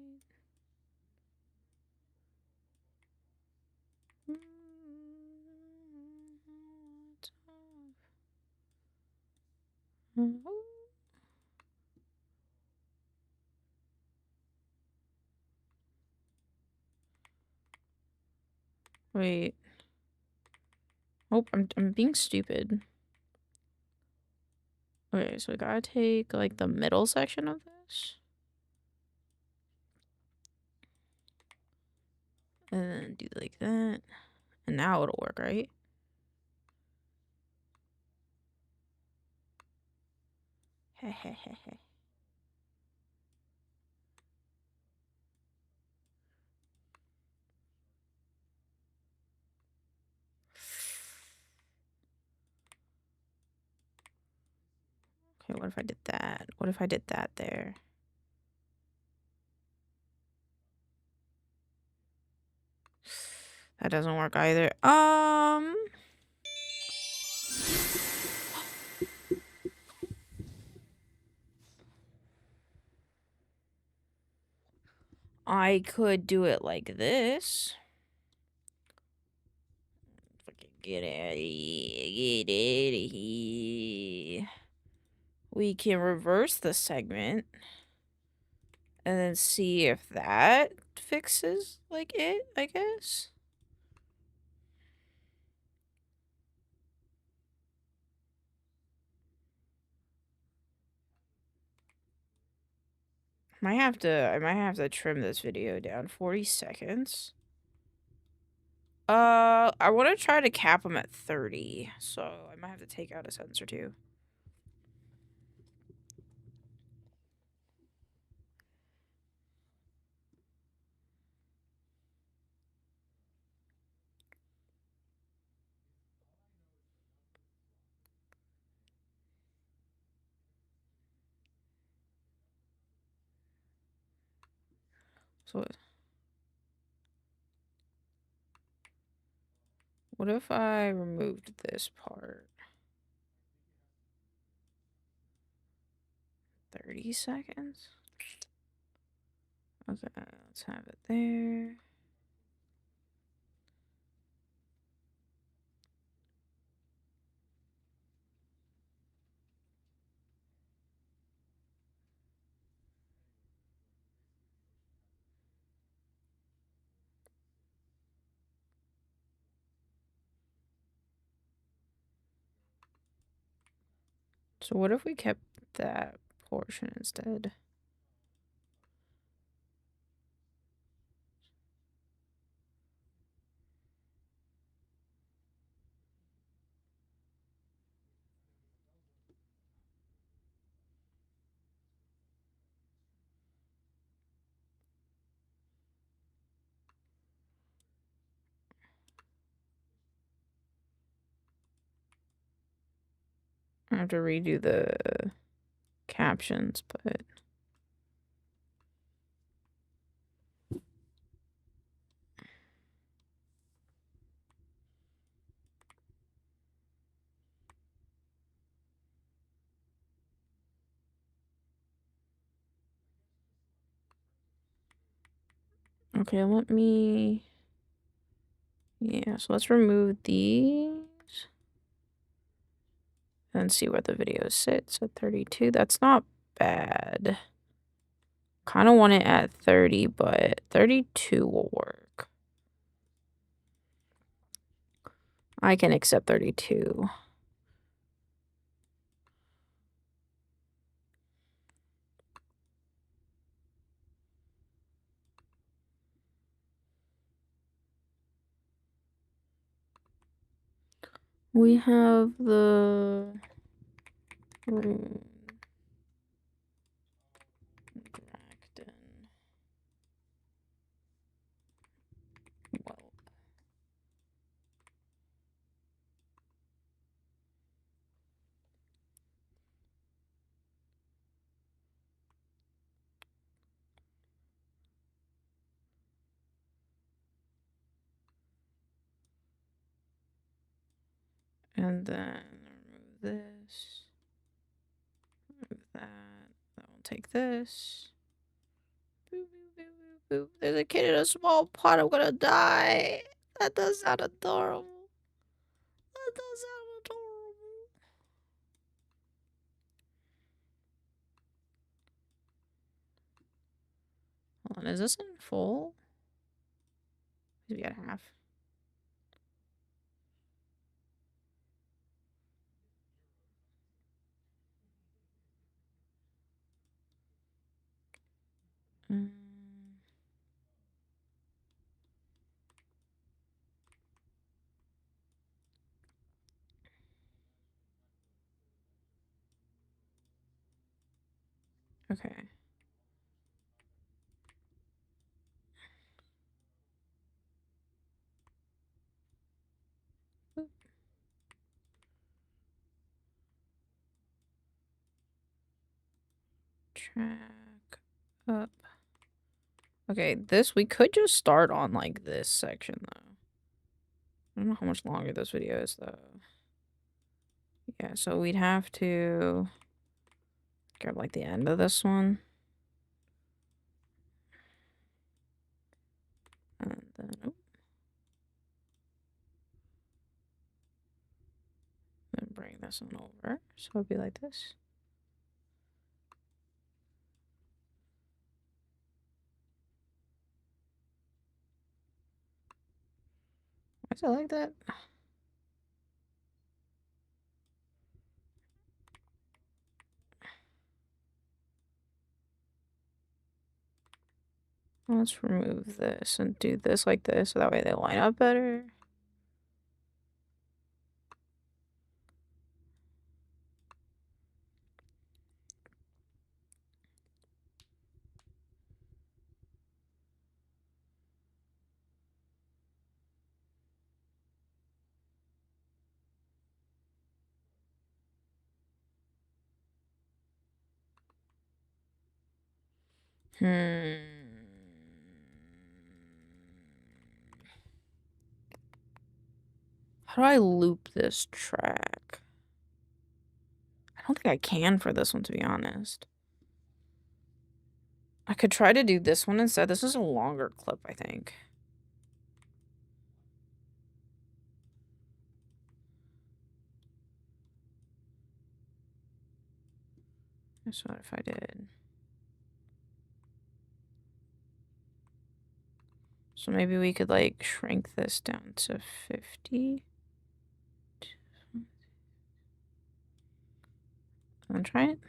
Wait. Oh, I'm being stupid. Okay, so we gotta take like the middle section of this. And then do like that. And now it'll work, right? Hehehehe. Okay, what if I did that? What if I did that there? That doesn't work either. I could do it like this. Fucking get out of here. Get out of here. We can reverse the segment and then see if that fixes like it, I guess. I might have to trim this video down 40 seconds. I want to try to cap them at 30, so I might have to take out a sentence or two. So what if I removed this part? 30 seconds? Okay, let's have it there. So what if we kept that portion instead? I have to redo the captions, but okay, let me, yeah, so let's remove these and see where the video sits at 32. That's not bad. Kind of want it at 30, but 32 will work. I can accept 32. We have the Dragden. Well, and then remove this. Remove that. Then we'll take this. Boop, boop, boop, boop, boop. There's a kid in a small pot. I'm gonna die. That does sound adorable. That does sound adorable. Hold on, is this in full? We got half. Mm. Okay. Boop. track up. Okay, this, we could just start on, like, this section, though. I don't know how much longer this video is, though. Yeah, so we'd have to grab, like, the end of this one. And then, oh. Then bring this one over. So it'd be like this. Why is it like that? Let's remove this and do this like this, so that way they line up better. How do I loop this track? I don't think I can for this one, to be honest. I could try to do this one instead. This is a longer clip, I think. So what if I did? So maybe we could, like, shrink this down to 50. And try it.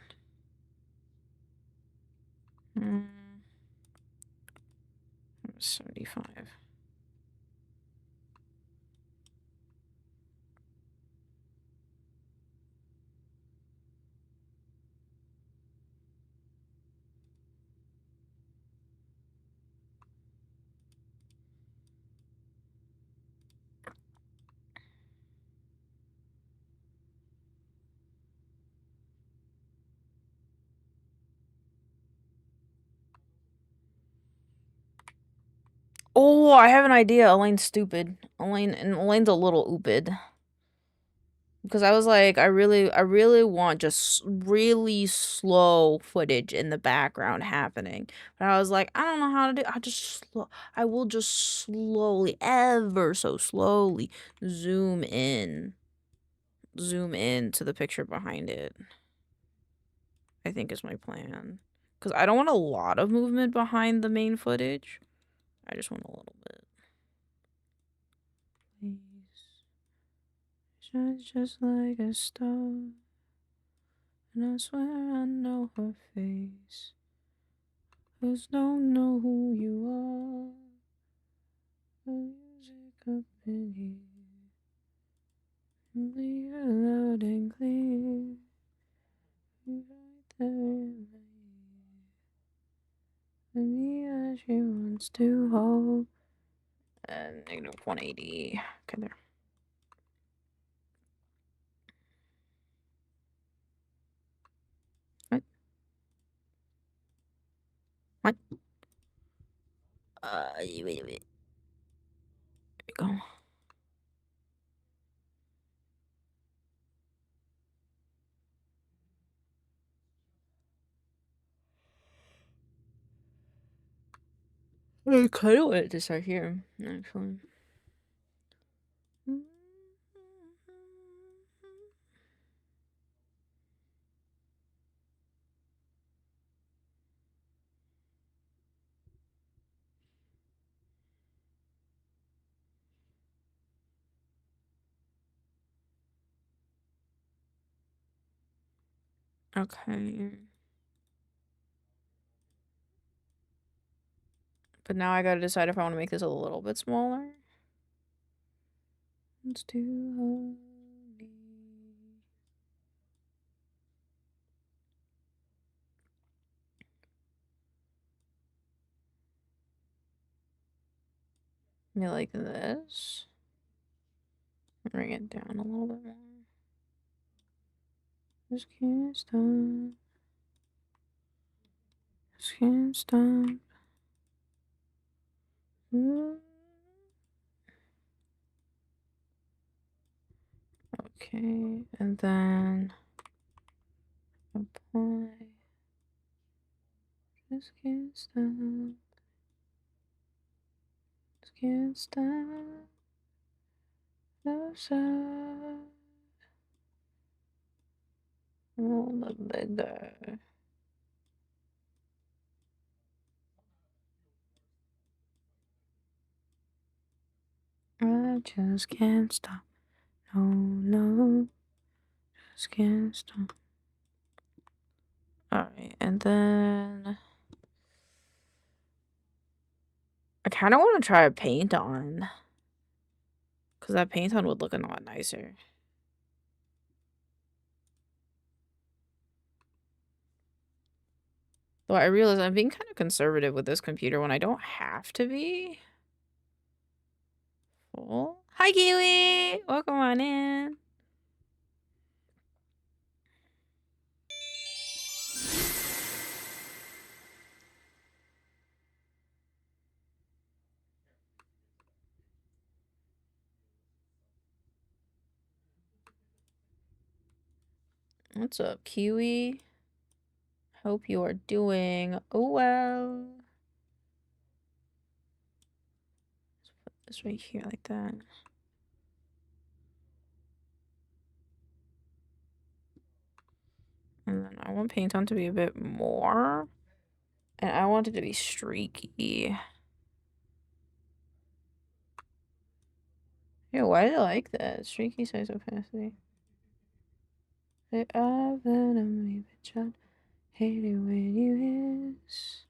75. Oh, I have an idea. Elaine's stupid. Elaine's a little oopid. Because I was like, I really want just really slow footage in the background happening. But I was like, I don't know how to do. I will just slowly, ever so slowly, zoom in to the picture behind it. I think is my plan. Because I don't want a lot of movement behind the main footage. I just want a little bit. Please. Shines just like a star. And I swear I know her face. Cause don't know who you are. The music up in here. Leave it loud and clear. You right there in my ear. Let me as she wants to hold. And negative 180. Okay, there. What? What? Wait. There we go. I kind of wanted to start here, actually. Okay. But now I gotta decide if I want to make this a little bit smaller. Let's do honey. Maybe like this. Bring it down a little bit more. Just can't stop. Can't stop. Okay, and then apply. Just can't stop. Just can't stop. No side. All the bigger. I just can't stop. No, no. Just can't stop. Alright, and then I kind of want to try a paint on. Because that paint on would look a lot nicer. Though I realize I'm being kind of conservative with this computer when I don't have to be. Oh. Hi, Kiwi! Welcome on in. What's up, Kiwi? Hope you are doing well. Let's put this right here like that. And then I want paint on to be a bit more. And I want it to be streaky. Yeah, why do I like that? Streaky size opacity. They are venom, bitch. Hate it when you hiss.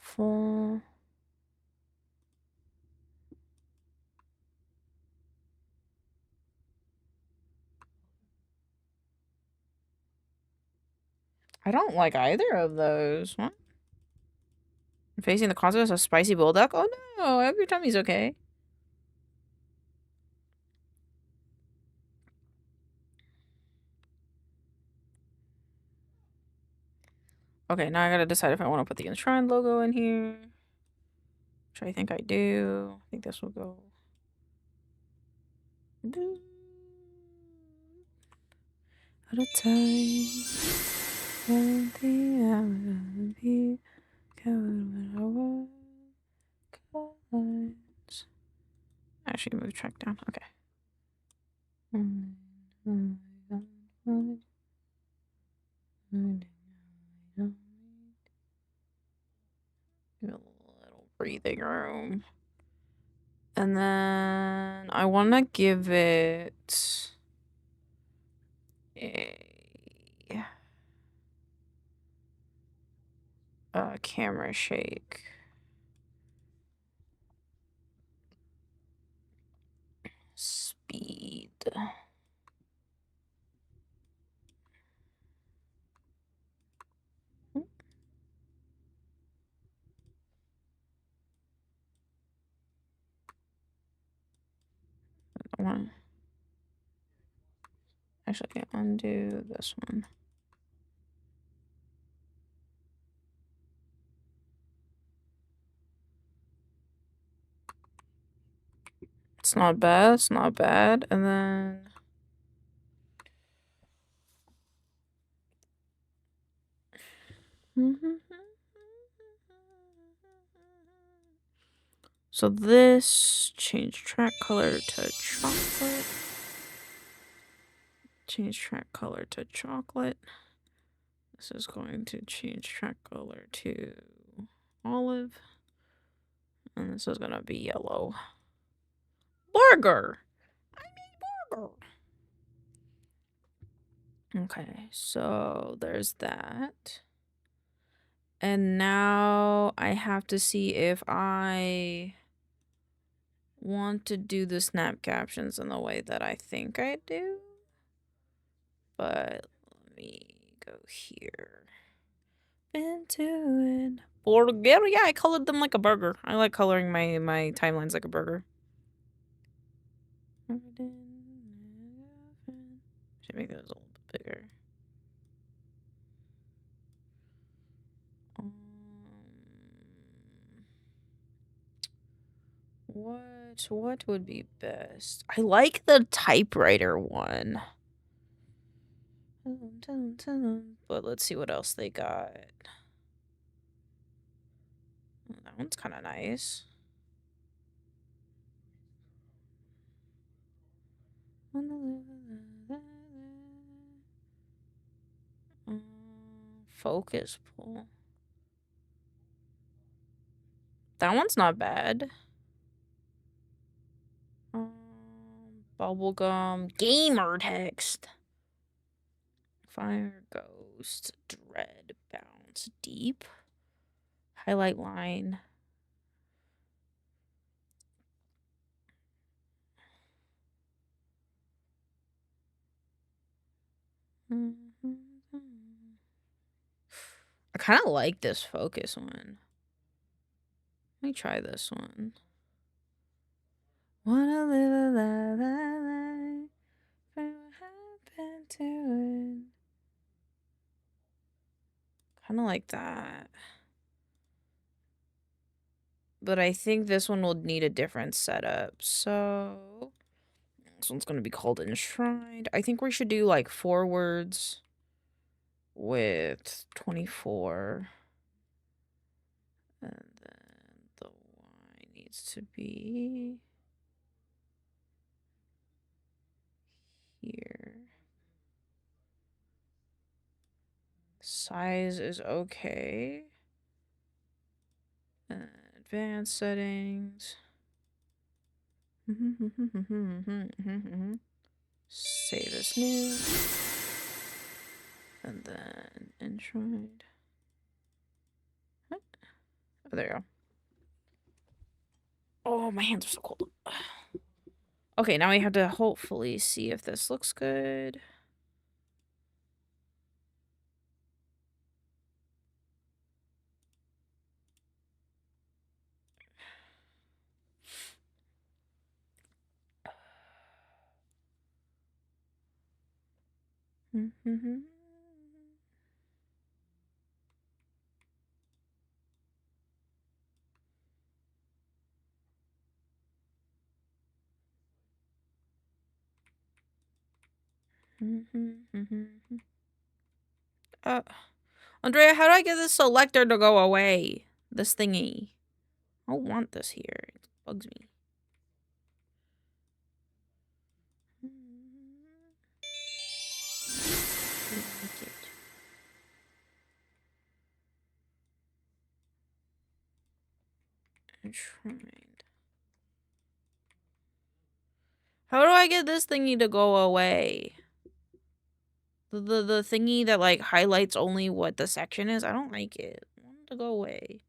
Full. I don't like either of those. What? I'm facing the consequence of spicy bulldog? Oh no, I hope your tummy's okay. Okay, now I gotta decide if I want to put the Enshrined logo in here. Which I think I do. I think this will go. At a time when the hour be covered with our colors. Actually, move track down. Okay. Give it a little breathing room. And then I want to give it a camera shake. Speed. One. Actually, undo this one. It's not bad. It's not bad. And then so this change track color to chocolate. Change track color to chocolate. This is going to change track color to olive. And this is going to be yellow. Burger! I need burger! Okay, so there's that. And now I have to see if I want to do the snap captions in the way that I think I do. But let me go here. been doing? Burger? Yeah, I colored them like a burger. I like coloring my timelines like a burger. Should make those a little bit bigger. What would be best? I like the typewriter one. But let's see what else they got. That one's kind of nice. Focus pull. That one's not bad. Bubblegum. Gamer text. Fire Ghost. Dread. Bounce. Deep. Highlight line. I kind of like this focus one. Let me try this one. Wanna live a life, what happened to it? Kind of like that. But I think this one will need a different setup. So this one's going to be called Enshrined. I think we should do like 4 words with 24. And then the Y needs to be here. Size is okay. Advanced settings. Save as new. And then enshrined. Oh, there you go. Oh, my hands are so cold. Okay, now we have to hopefully see if this looks good. Andrea, how do I get this selector to go away? This thingy. I don't want this here. It bugs me. Enshrined. How do I get this thingy to go away? The thingy that like highlights only what the section is. I don't like it. I want it to go away.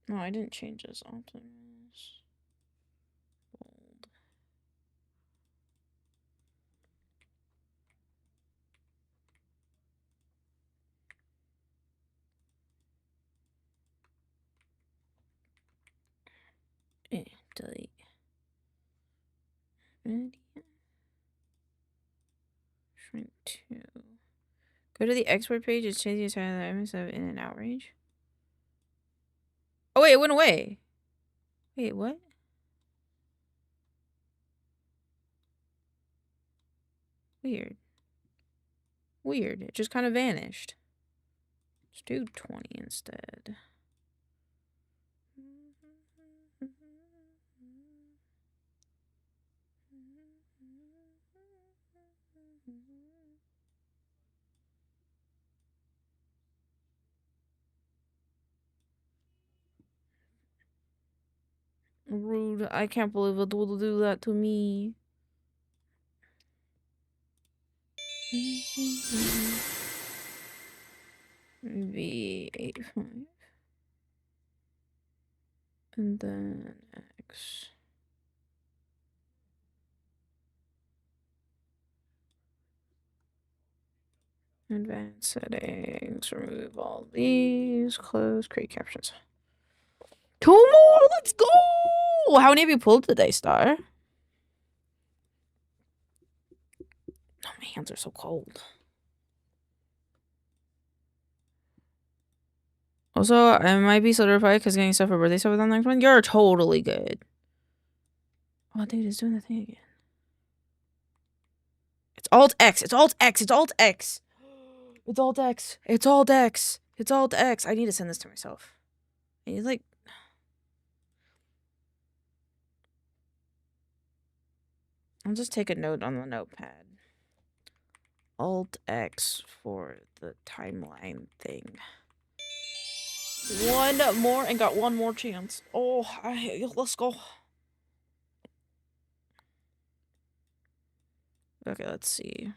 No, I didn't change this. Optimus. Bold. Delete. Shrink 2. Go to the export page and change the entire items of in and out range. Oh wait, it went away. Wait, what? Weird. Weird. It just kind of vanished. Let's do 20 instead. Rude. I can't believe it will do that to me. V85. And then X. Advanced settings, remove all these, close, create captions. 2 more, let's go! How many have you pulled today, Star? Oh, my hands are so cold. Also, I might be solidified because getting stuff for birthday stuff on the next one. You're totally good. Oh, dude, it's doing the thing again. It's Alt X. It's Alt X. It's Alt X. It's Alt X. It's Alt X. It's Alt X. I need to send this to myself. It's like. I'll just take a note on the notepad. Alt X for the timeline thing. One more and got one more chance. Oh, let's go. Okay, let's see.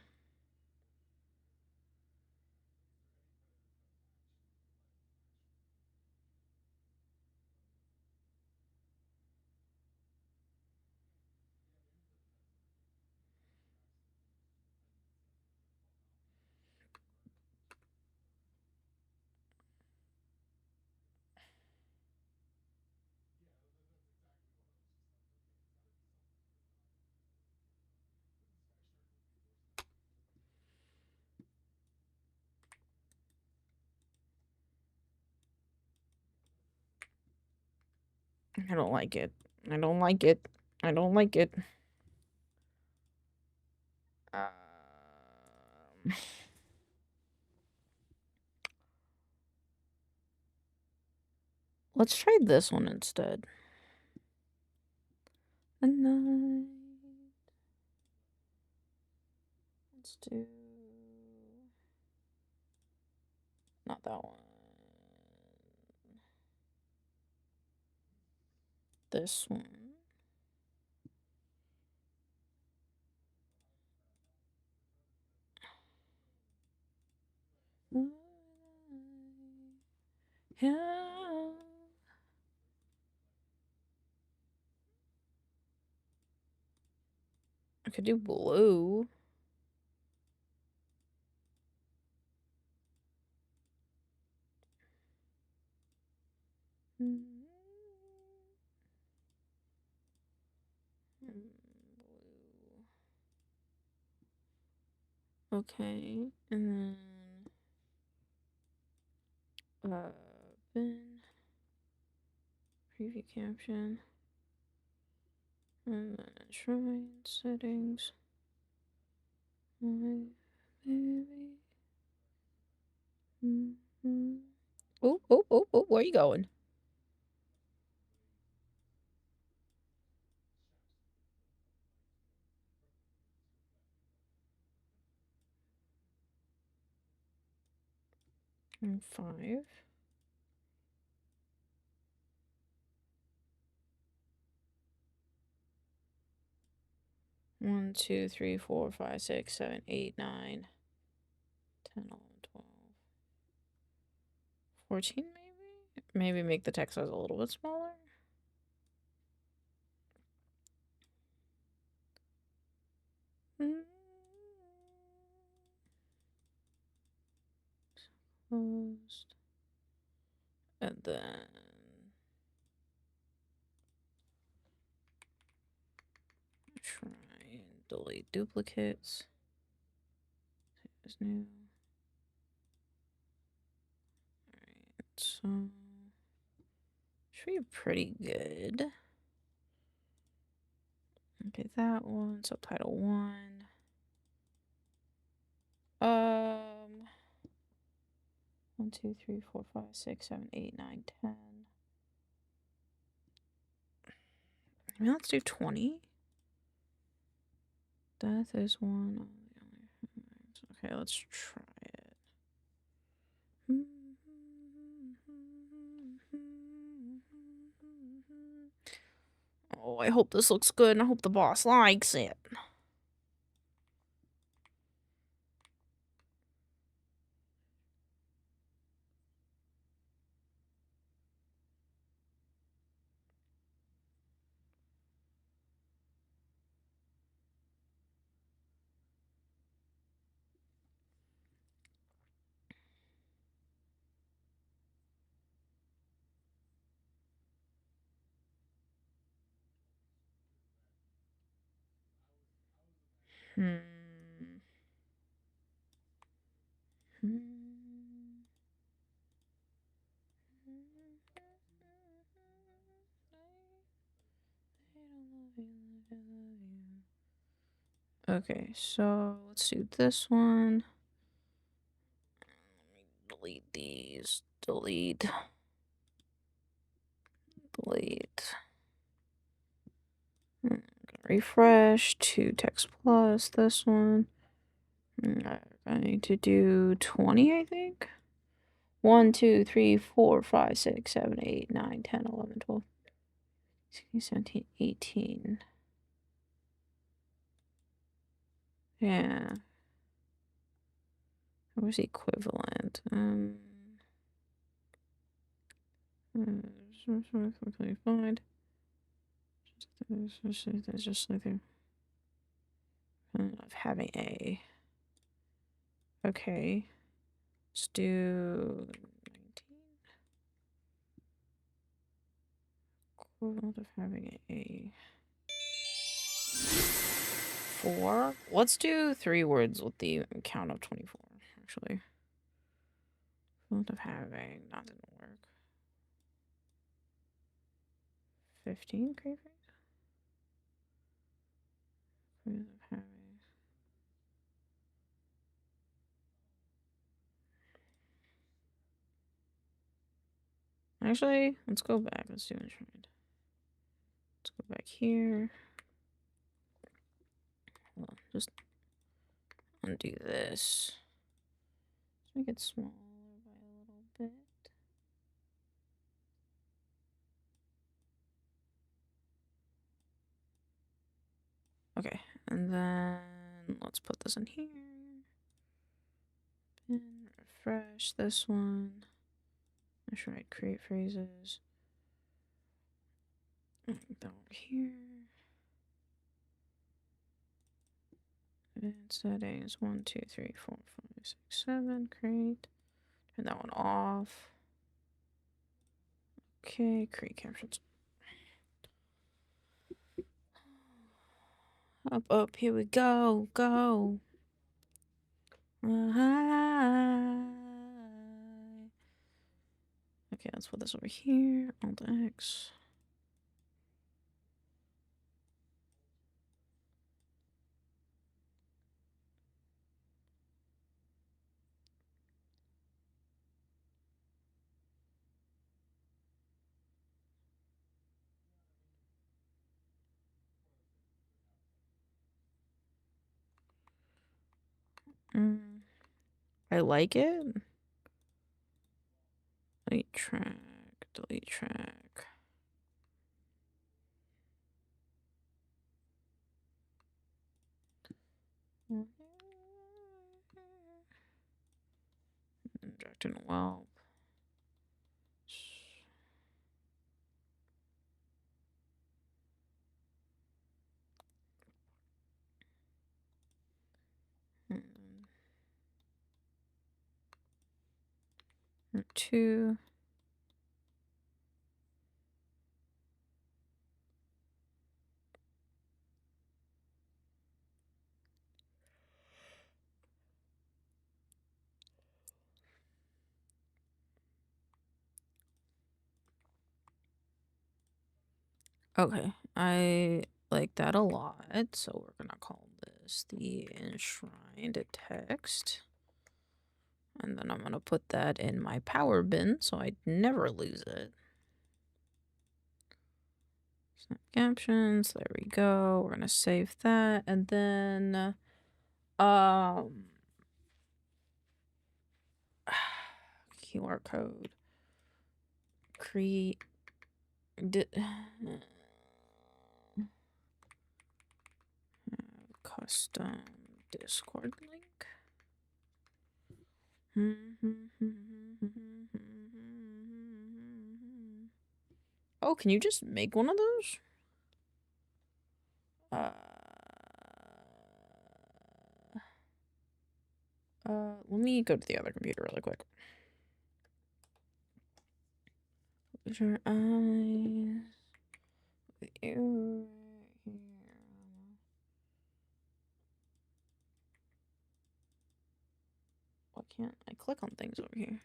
I don't like it. I don't like it. I don't like it. Let's try this one instead. A night. Let's do not that one. This one. Yeah. I could do blue. Blue. Okay, and then bin preview caption, and then shrine settings. My baby. Oh, oh, oh, oh, where are you going? And 5. 1, 2, 3, 4, 5, 6, 7, 8, 9, 10, 11, 12, 14 maybe? Maybe make the text size a little bit smaller. Closed. And then try and delete duplicates. There's new. Alright, so should be pretty good. Okay, that one, subtitle 1. 1, 2, 3, 4, 5, 6, 7, 8, 9, 10. Maybe let's do 20. Death is one. Okay, let's try it. Oh, I hope this looks good, and I hope the boss likes it. Hmm. Okay, so let's do this one. Delete these. Delete. Refresh to text plus this one. I need to do 20, I think. 1, 2, 3, 4, 5, 6, 7, 8, 9, 10, 11, 12, 16, 17, 18. Yeah. What was equivalent? Find. It's just like there. Of having a. Okay. Let's do 19. Equivalent of having a 4. Let's do 3 words with the count of 24, actually. Equivalent of having. That didn't work. 15 crayfish? Equivalent of having. Actually, let's go back. Let's do enshrined. Let's go back here. Well, just undo this. Let's make it smaller by a little bit. Okay, and then let's put this in here. And refresh this one. I should write create phrases. That over here. And settings 1, 2, 3, 4, 5, 6, 7. Create. Turn that one off. Okay, create captions. Up, here we go, go. Okay, let's put this over here. Alt X. I like it. Delete track, delete track. Inject in whelp. Two. Okay, I like that a lot, so we're gonna call this the enshrined text. And then I'm gonna put that in my power bin so I never lose it. Snap captions, there we go. We're gonna save that, and then QR code. Create custom Discord link. Oh, can you just make one of those? Let me go to the other computer really quick. Close your eyes. With you right here. can't I click on things over here?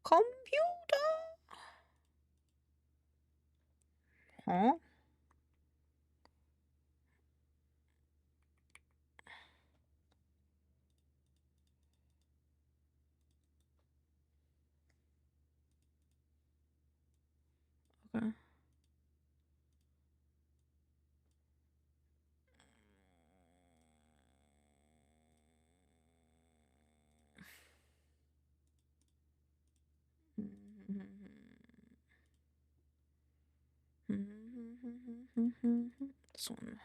Computer. Huh? Okay. This one.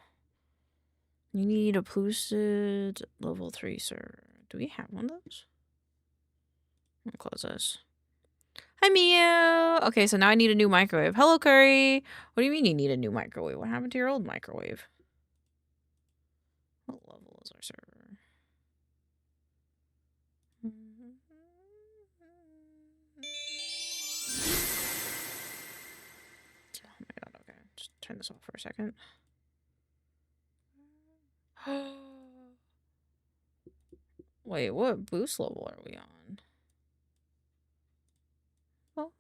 You need a boosted level 3 server. Do we have one of those? I'll close this. Hi, Mio! Okay, so now I need a new microwave. Hello, Curry! What do you mean you need a new microwave? What happened to your old microwave? What level is our server? Oh my god, okay. Just turn this off for a second. Wait, what boost level are we on? Oh,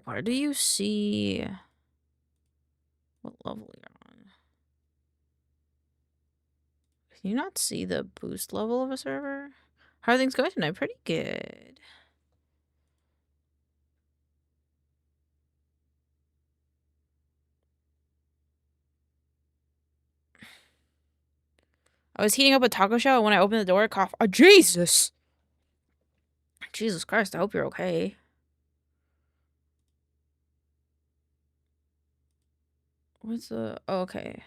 where do you see what level you're on? Can you not see the boost level of a server? How are things going tonight? Pretty good. I was heating up a taco shell, and when I opened the door, I coughed. Oh, Jesus! Jesus Christ, I hope you're okay. What's the... Oh, okay.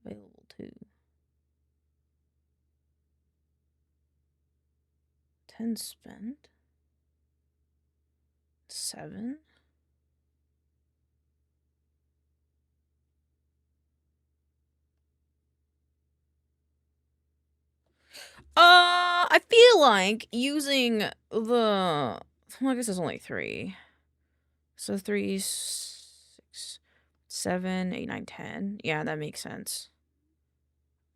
Available too. 10 spent. 7. I feel like using the... Well, I guess it's only 3. So 3, 6, 7, 8, 9, 10. Yeah, that makes sense.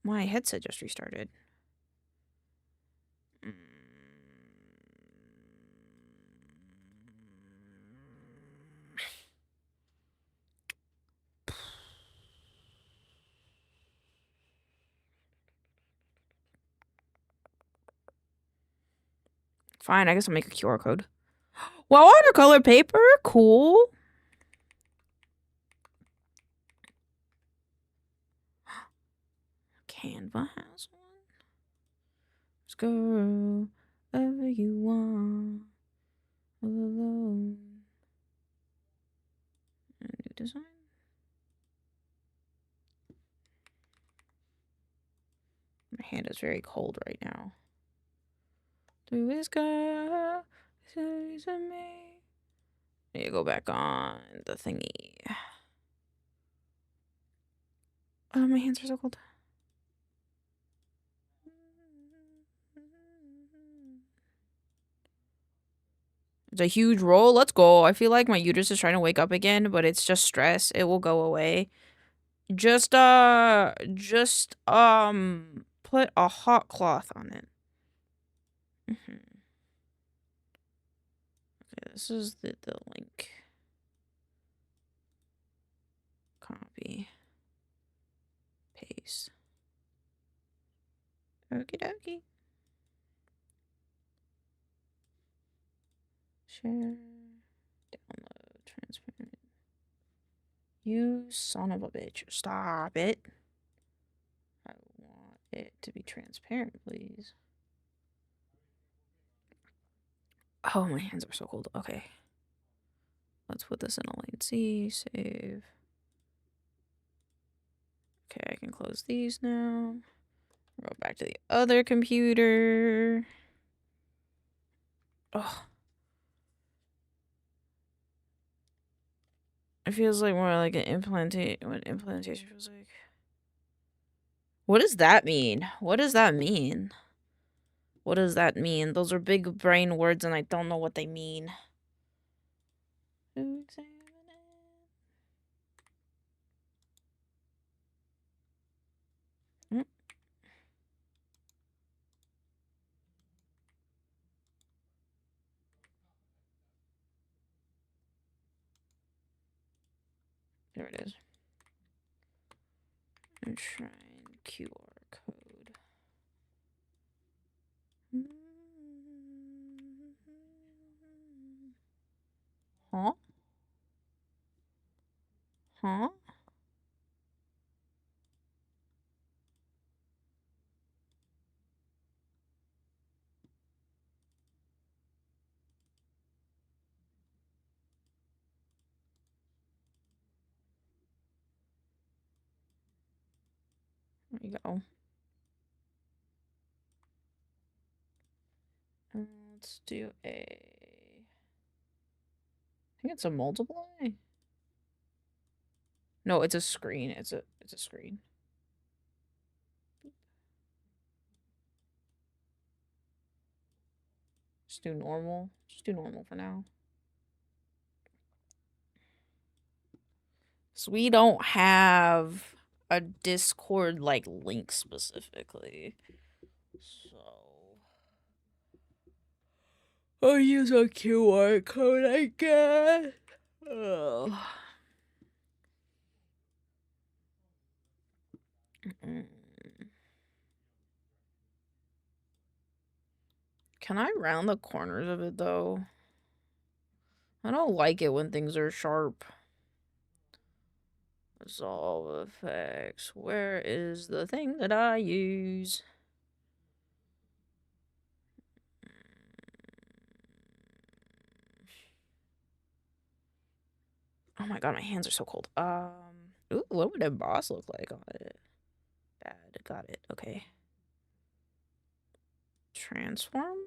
My headset just restarted. Fine, I guess I'll make a QR code. Wow, watercolor paper? Cool. Canva has one. Let's go wherever you want. All alone. A new design. My hand is very cold right now. Through his sky, says to me. I need to go back on the thingy. Oh, my hands are so cold. It's a huge roll. Let's go. I feel like my uterus is trying to wake up again, but it's just stress. It will go away. Just put a hot cloth on it. Okay, this is the link. Copy. Paste. Okie dokie. Share. Download. Transparent. You son of a bitch. Stop it. I want it to be transparent, please. Oh, my hands are so cold. Okay. Let's put this in a lane C. Save. Okay, I can close these now. Go back to the other computer. Oh. It feels like more like an implantation. What implantation feels like. What does that mean? What does that mean? What does that mean? Those are big brain words and I don't know what they mean. There it is. Enshrine QR code. Huh? Huh? There you go. Let's do a... I think it's a multiply? No, it's a screen. It's a screen. Just do normal. Just do normal for now. So we don't have a Discord like link specifically. So I'll use a QR code, I guess. Ugh. Can I round the corners of it though? I don't like it when things are sharp. Resolve effects. Where is the thing that I use? Oh my god, my hands are so cold. Ooh, what would a boss look like on it? Bad, got it. Okay. Transform?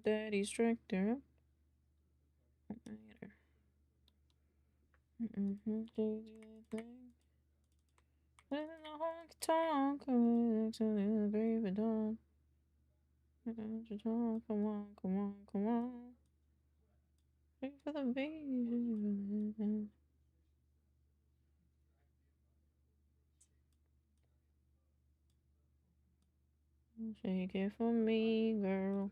Daddy's tractor. Come on, come on, come on. Wait for the baby. Shake it for me, girl.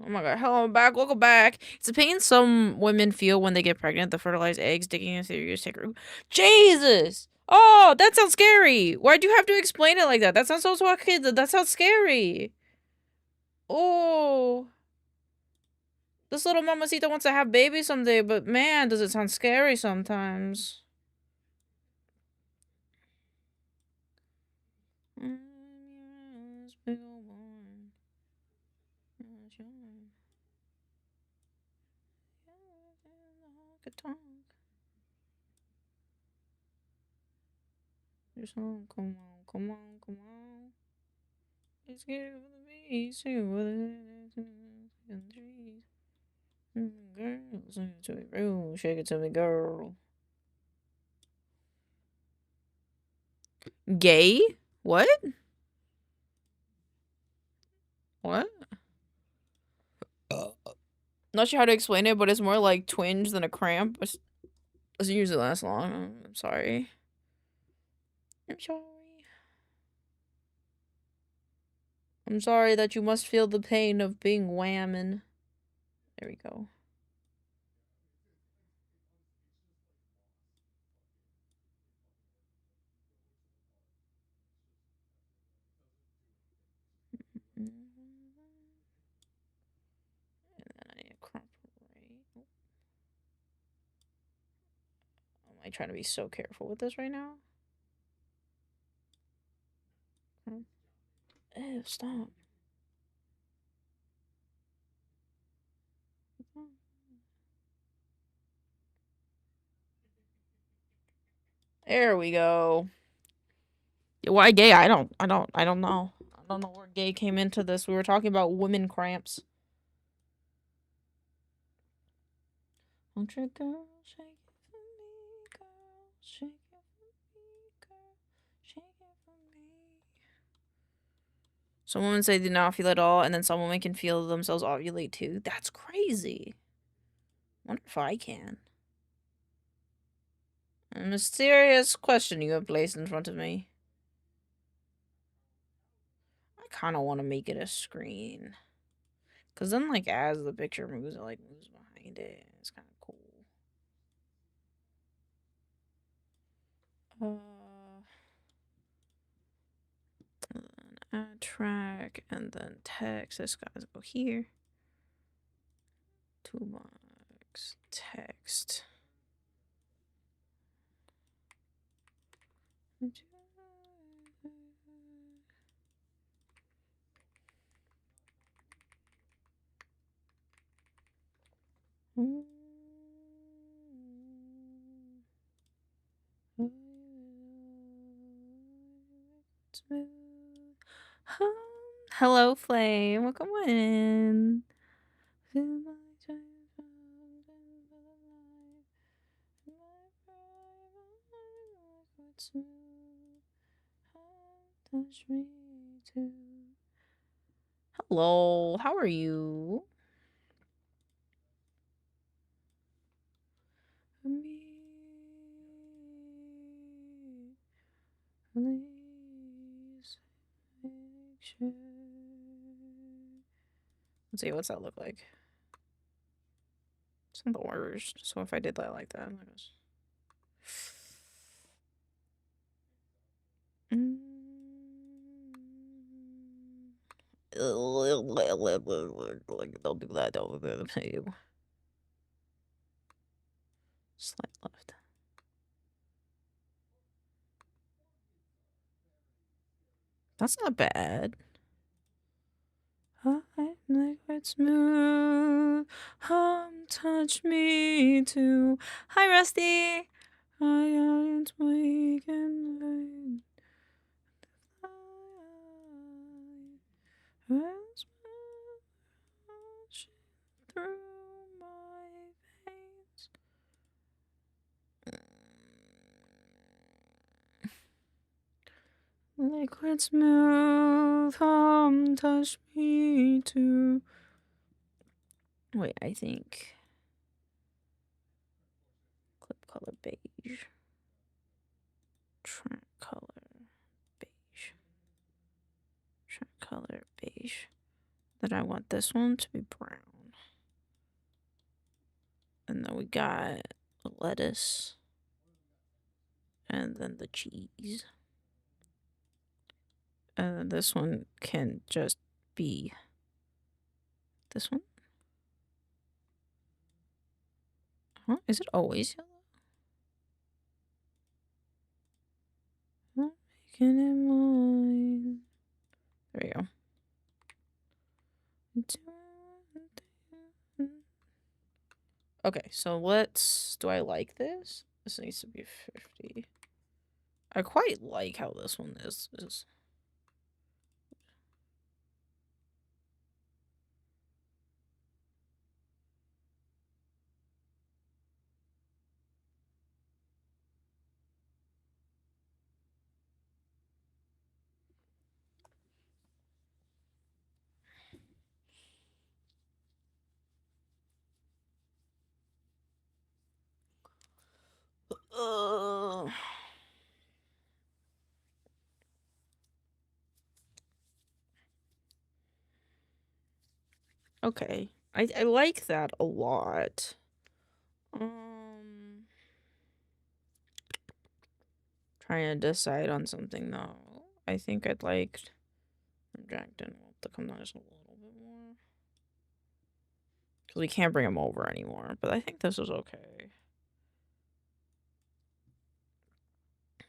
Oh my god, hello, I'm back, welcome back. It's the pain some women feel when they get pregnant, the fertilized eggs digging into their uterus take root. Jesus! Oh, that sounds scary! Why'd you have to explain it like that? That sounds so fucking, that sounds scary. Oh. This little mamacita wants to have babies someday, but man, does it sound scary sometimes. Come on, come on, come on. Let's get it with the beats, see what it in the trees. Girl, sing it to me, girl. Shake it to me, girl. Gay? What? What? Not sure how to explain it, but it's more like twinge than a cramp. It doesn't usually last long. I'm sorry. I'm sorry. I'm sorry that you must feel the pain of being whamming. There we go. And then I need a crop right. Am I trying to be so careful with this right now? Ew, stop. There we go. Why gay? I don't know. I don't know where gay came into this. We were talking about women cramps. Won't you, girl, shake it for me, girl. Shake it for me, girl. Shake it for me. Some women say they do not feel at all, and then some women can feel themselves ovulate too. That's crazy. Wonder if I can. A mysterious question you have placed in front of me. kind of want to make it a screen. Because then, like, as the picture moves, it, like, moves behind it. It's kind of cool. Add track, and then text. This guy's go here. Toolbox, text. Hello, Flame. Welcome in. Hello, how are you? Please make sure. Let's see, what's that look like? It's not the worst. So if I did that like that, don't do that. Don't do that. Slight left. That's not bad. Liquid smooth. Touch me too. Hi, Rusty. I ain't waking. Through my veins. Liquid smooth, touch me too. Wait, I think clip color beige, track color beige, track color beige. Then I want this one to be brown. And then we got the lettuce, and then the cheese. And then this one can just be this one. Huh? Is it always yellow? Making it mine. There we go. Okay, so let's. Do I like this? This needs to be 50. I quite like how this one is. Okay, I like that a lot. Trying to decide on something though. I think I'd like Jack Denwell to come down just a little bit more. Because we can't bring him over anymore, but I think this is okay.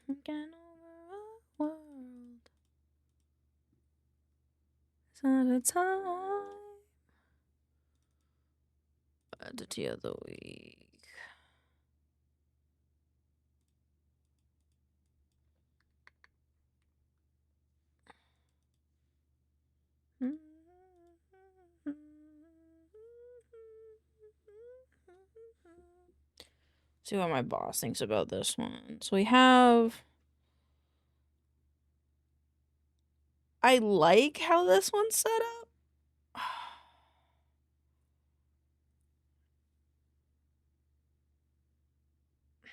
Again over the world. It's not a time. Entity of the week. See what my boss thinks about this one. So we have. I like how this one's set up.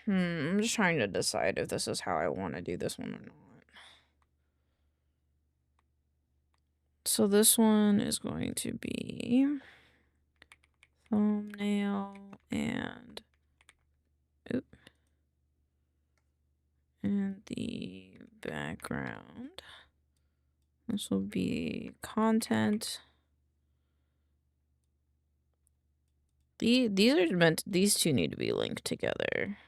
I'm just trying to decide if this is how I want to do this one or not. So this one is going to be thumbnail and the background. This will be content. These are meant. These two need to be linked together.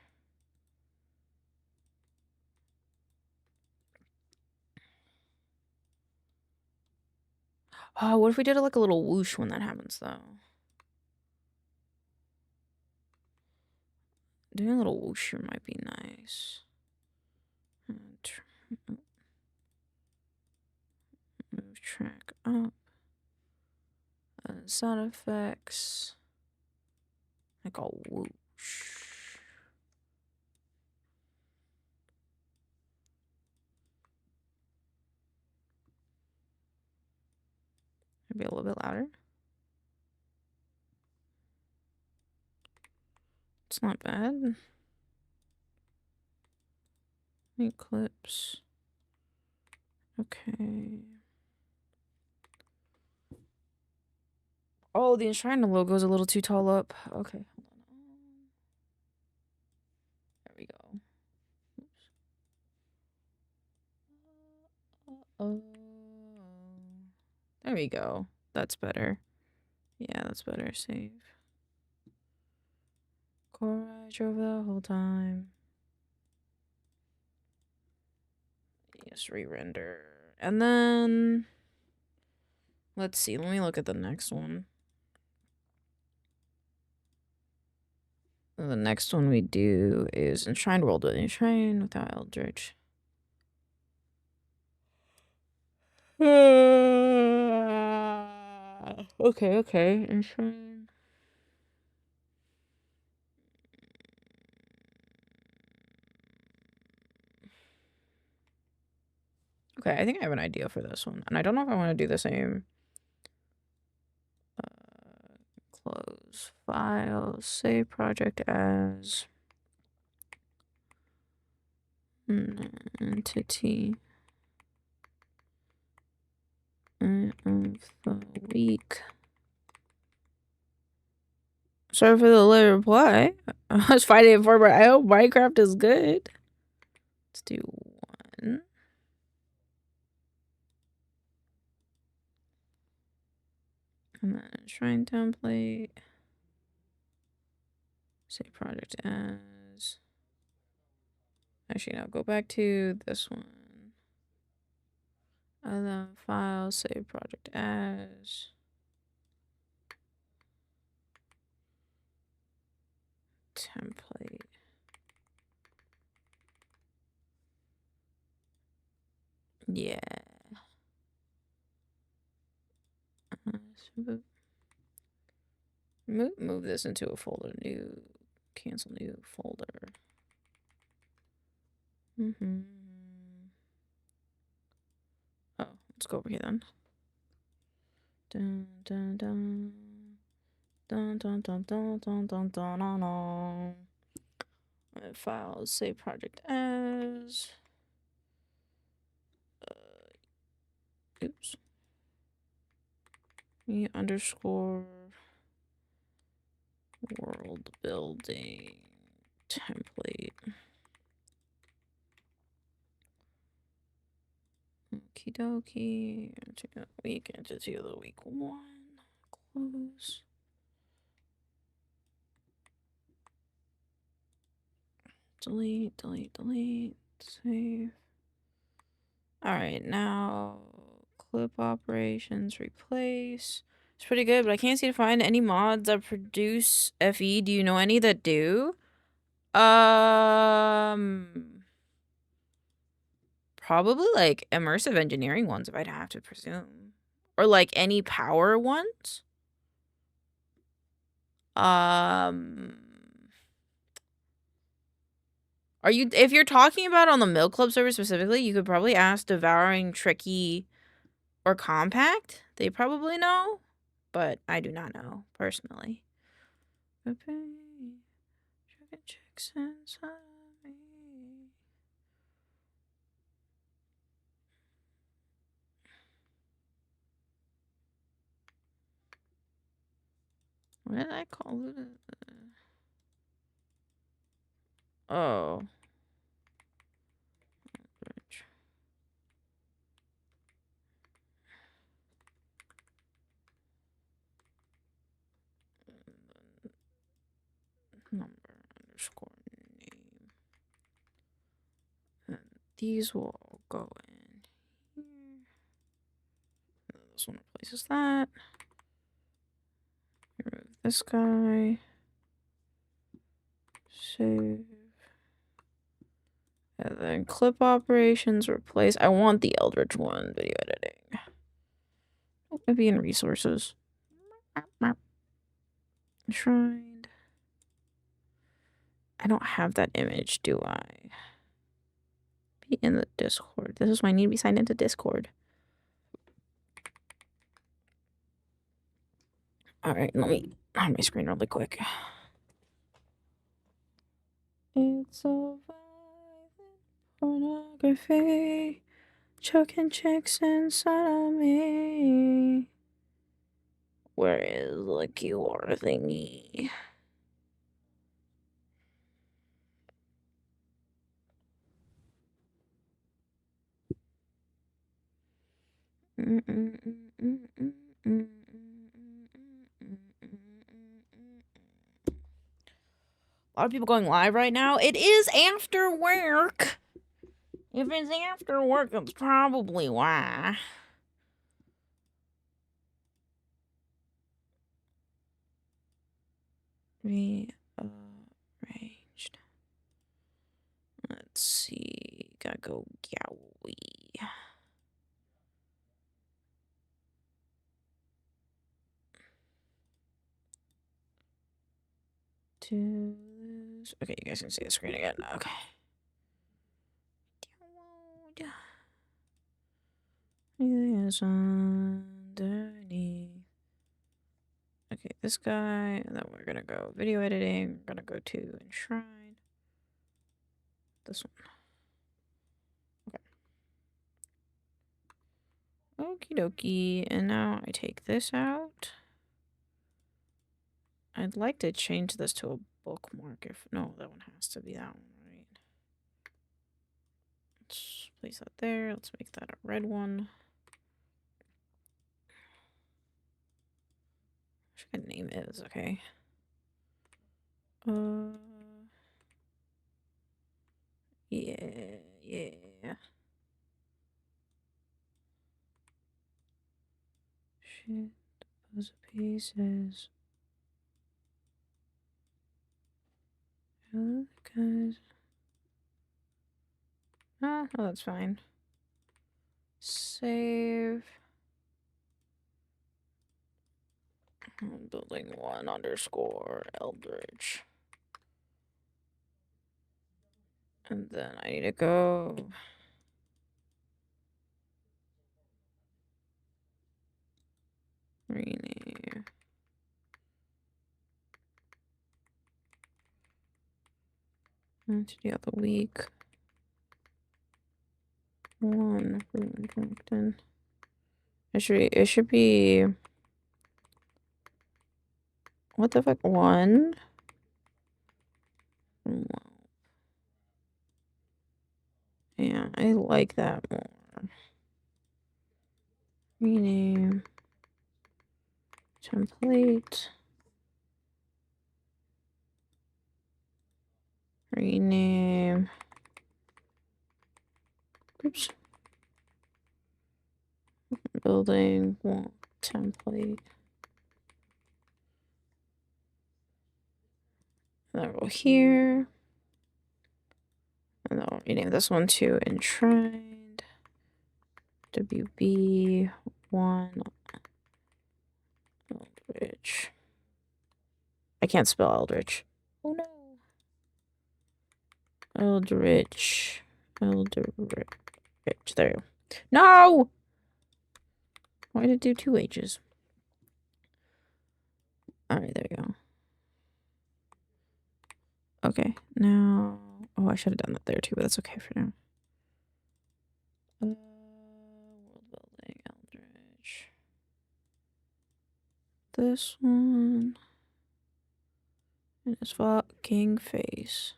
Oh, what if we did like a little whoosh when that happens, though? Doing a little whoosh might be nice. Move track up. Sound effects. Like a whoosh. Maybe a little bit louder. It's not bad. Any clips? Okay. Oh, the Enshrined logo is a little too tall up. Okay, hold on. There we go. Oh, there we go. That's better. Yeah, that's better. Save. Core, I drove the whole time. Yes, re-render. And then let's see. Let me look at the next one. The next one we do is Enshrined World with Enshrined without Eldritch. Okay. Enshrined. Okay, I think I have an idea for this one. And I don't know if I want to do the same. Close file, save project as entity of the week. Sorry for the late reply. I was fighting it for, but I hope Minecraft is good. Let's do one. And then shrine template. Save project as. Actually, no, go back to this one. And then file, save project as. Template. Yeah. Move this into a folder. New. Cancel new folder. Oh, let's go over here then. Dun dun dun. Dun dun dun dun dun dun dun dun dun. Files, save project as. Oops. _ world building template. Okie dokie. Week entity of the week 1. Close. Delete. Save. Alright, now clip operations, replace. It's pretty good, but I can't seem to find any mods that produce FE. Do you know any that do? Probably like immersive engineering ones, if I'd have to presume. Or like any power ones. If you're talking about on the Milk Club server specifically, you could probably ask Devouring, Tricky, or Compact. They probably know, but I do not know personally. What did I call it? Oh. Number underscore name. And these will all go in here. And this one replaces that. Remove this guy. Save. And then clip operations replace. I want the Eldritch one, video editing. Oh, maybe in resources. Enshrined. I don't have that image, do I? Be in the Discord. This is why I need to be signed into Discord. Alright, let me hide my screen really quick. It's so violent pornography, choking chicks inside of me. Where is the QR thingy? A lot of people going live right now. It is after work. If it's after work, that's probably why. Rearranged. Let's see. Gotta go Yowie. To this. Okay, you guys can see the screen again. Okay. Everything is underneath. Okay, this guy, and then we're gonna go video editing. We're gonna go to Enshrine. This one. Okay. Okie dokie. And now I take this out. I'd like to change this to a bookmark if no, that one has to be that one, right? Let's place that there. Let's make that a red one. What name is okay. Yeah. Shit, those pieces. Oh, guys. Oh, that's fine. Save. Building 1 underscore Eldritch. And then I need to go. Rename. Entity of the week. 1 LinkedIn. It should be. What the fuck? 1. Yeah, I like that more. Rename. Template. Rename. Oops. Building 1 template. And then go here. And then I'll rename this one to Enshrined. WB1 Eldritch. I can't spell Eldritch. Oh no. Eldritch. There you go. No! Why did it do 2 H's? Alright, there you go. Okay, now. Oh, I should have done that there too, but that's okay for now. World building Eldritch. This one. in his fucking face.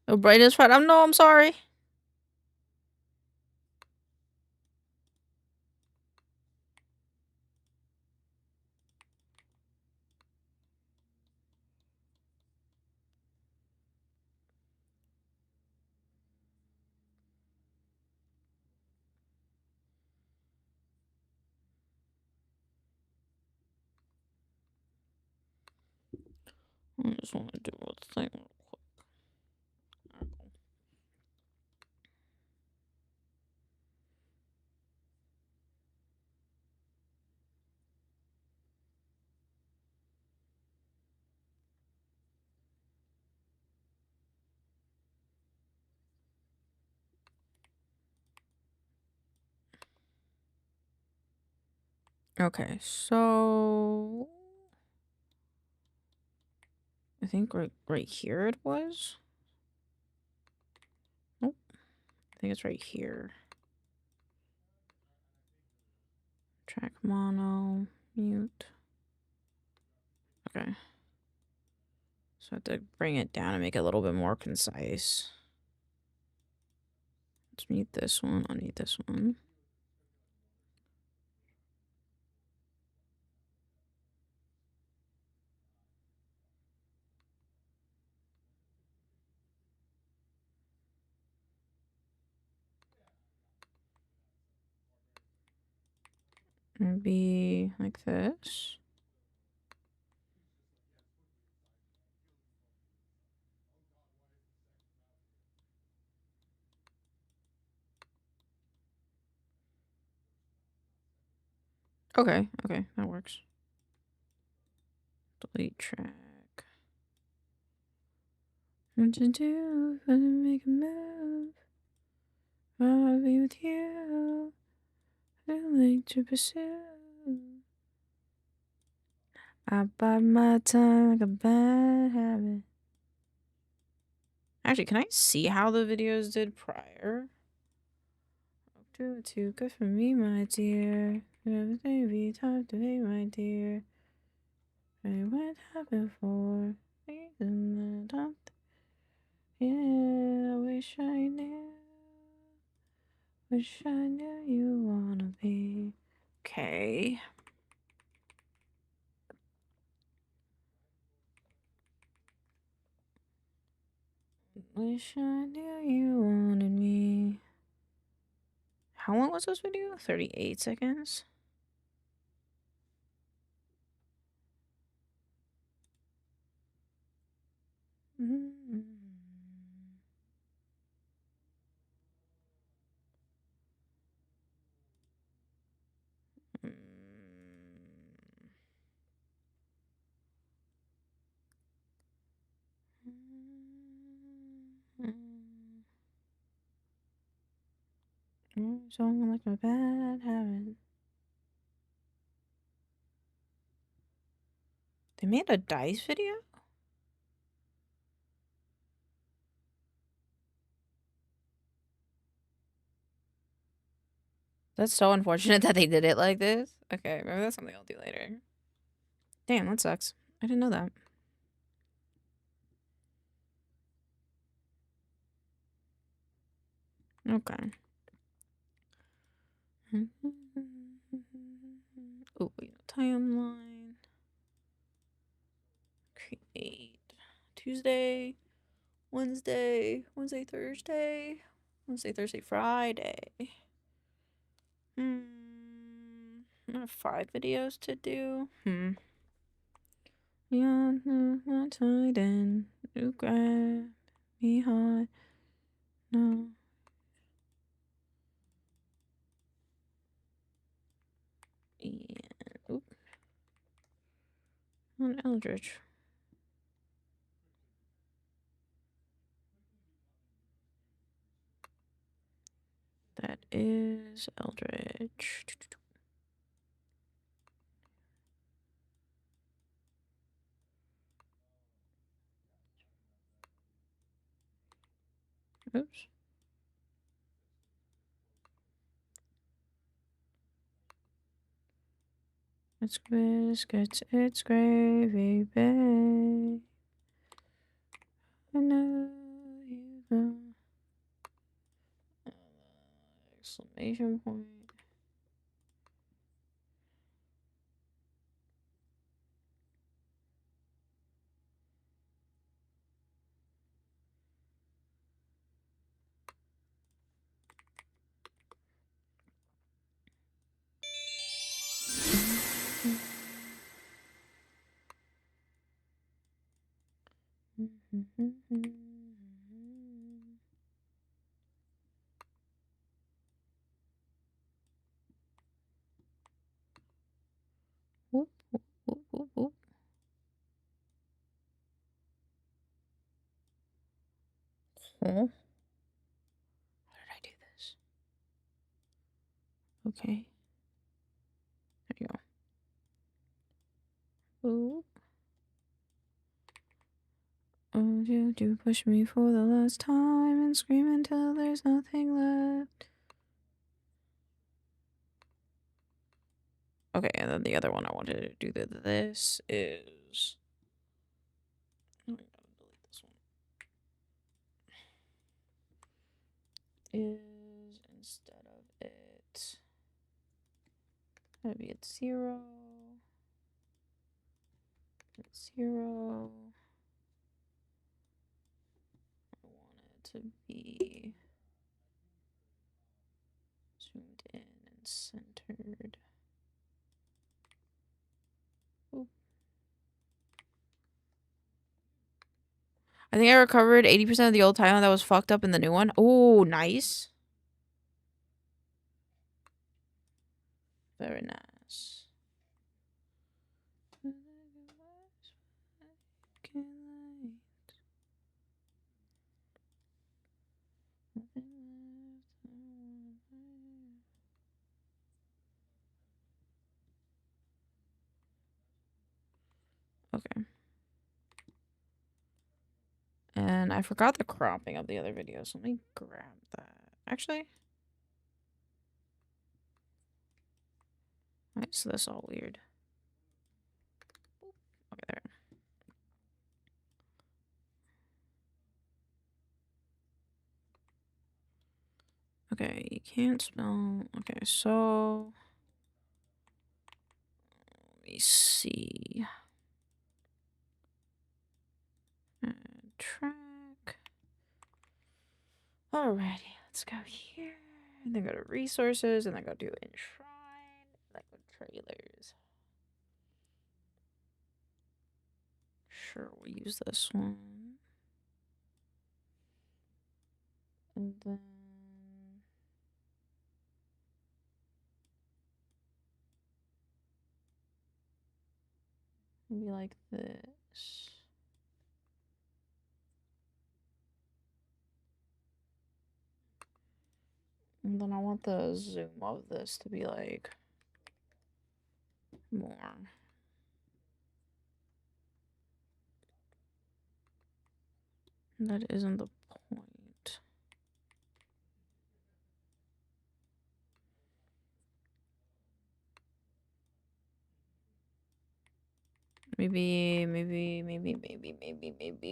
The brightest part. I'm sorry. I just want to do a thing real quick. Okay, so I think right here it was. Nope. I think it's right here. Track mono, mute. Okay. So I have to bring it down and make it a little bit more concise. Let's mute this one. I'll mute this one. Be like this. Okay, that works. Delete track. What to do? Gonna make a move. I'll be with you. I like to pursue. I bite my tongue like a bad habit. Actually, can I see how the videos did prior? Do it too good for me, my dear. Everything we talked to me, my dear. I went happened for reason that yeah, I wish I knew. Wish I knew you wanna be. Okay. Wish I knew you wanted me. How long was this video? 38 seconds? Mm-hmm. Song like my bad habit. They made a dice video? That's so unfortunate that they did it like this. Okay, maybe that's something I'll do later. Damn, that sucks. I didn't know that. Okay. Oh, wait, timeline. Create. Tuesday, Wednesday, Thursday, Friday. I have 5 videos to do. Yeah, not tied in. You grab me hard. No. And, oop. On Eldritch. That is Eldritch. Oops. It's biscuits, it's gravy, babe. I know you go. Exclamation point. Whoop, whoop, whoop, whoop, whoop. Huh? How did I do this? Okay. There you go. Whoop. Oh, you push me for the last time and scream until there's nothing left. Okay, and then the other one I wanted to do this is... Oh, I gotta delete this one. Is instead of it... Maybe it's 0. It's 0. I want it to be zoomed in and centered. Oop. I think I recovered 80% of the old timeline that was fucked up in the new one. Oh, nice. Very nice. Okay. And I forgot the cropping of the other video, so let me grab that. Actually, why is this all weird? Okay, there. Okay, you can't spell. Okay, so let me see. Track. Alrighty, let's go here. And then go to resources, and then go do enshrine. Then go trailers. Sure, we'll use this one. And then maybe like this. And then I want the zoom of this to be like more. That isn't the point. Maybe.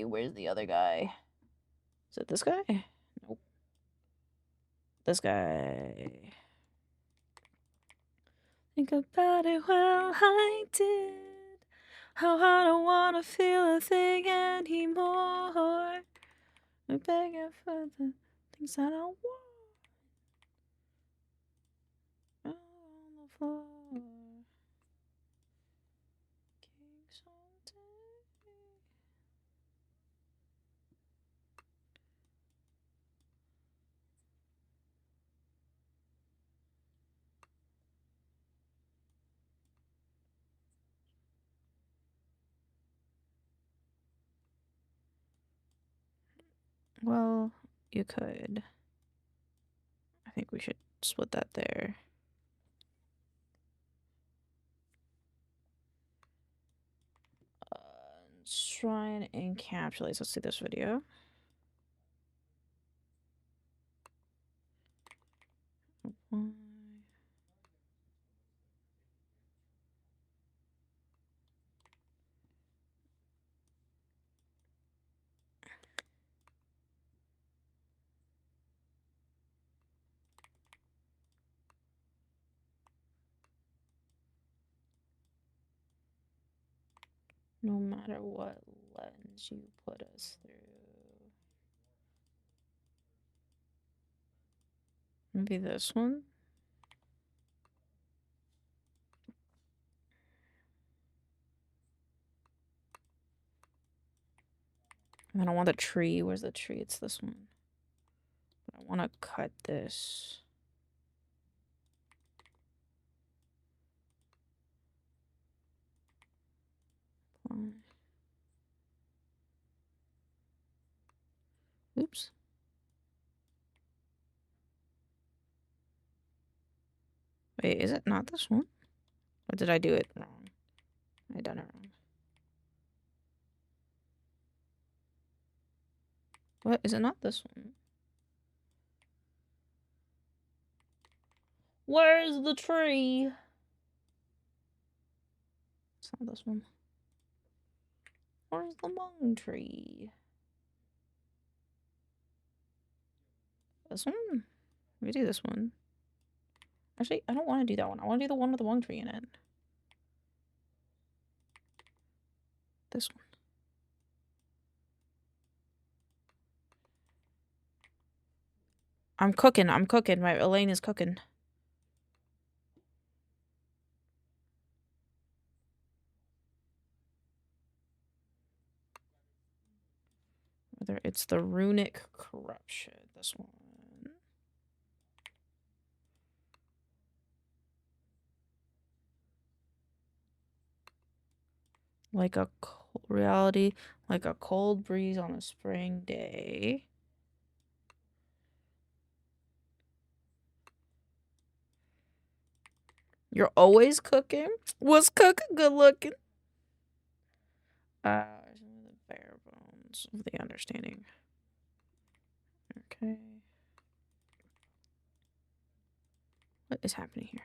Where's the other guy? Is it this guy? Nope. This guy. Think about it while I did. How I don't wanna feel a thing anymore. I'm begging for the things that I want. On the floor. Well, you could. I think we should split that there. Shrine encapsulates. Let's see this video. No matter what lens you put us through. Maybe this one? And then I want the tree. Where's the tree? It's this one. But I want to cut this. Oops. Wait, is it not this one? Or did I do it wrong? I done it wrong. What? Is it not this one? Where's the tree? It's not this one. Where's the mung tree? This one? Let me do this one. Actually, I don't want to do that one. I want to do the one with the mung tree in it. This one. I'm cooking. I'm cooking. My Elaine is cooking. Whether it's the runic corruption. This one. Like a reality, like a cold breeze on a spring day. You're always cooking? Was cooking good looking? The bare bones of the understanding. Okay. What is happening here?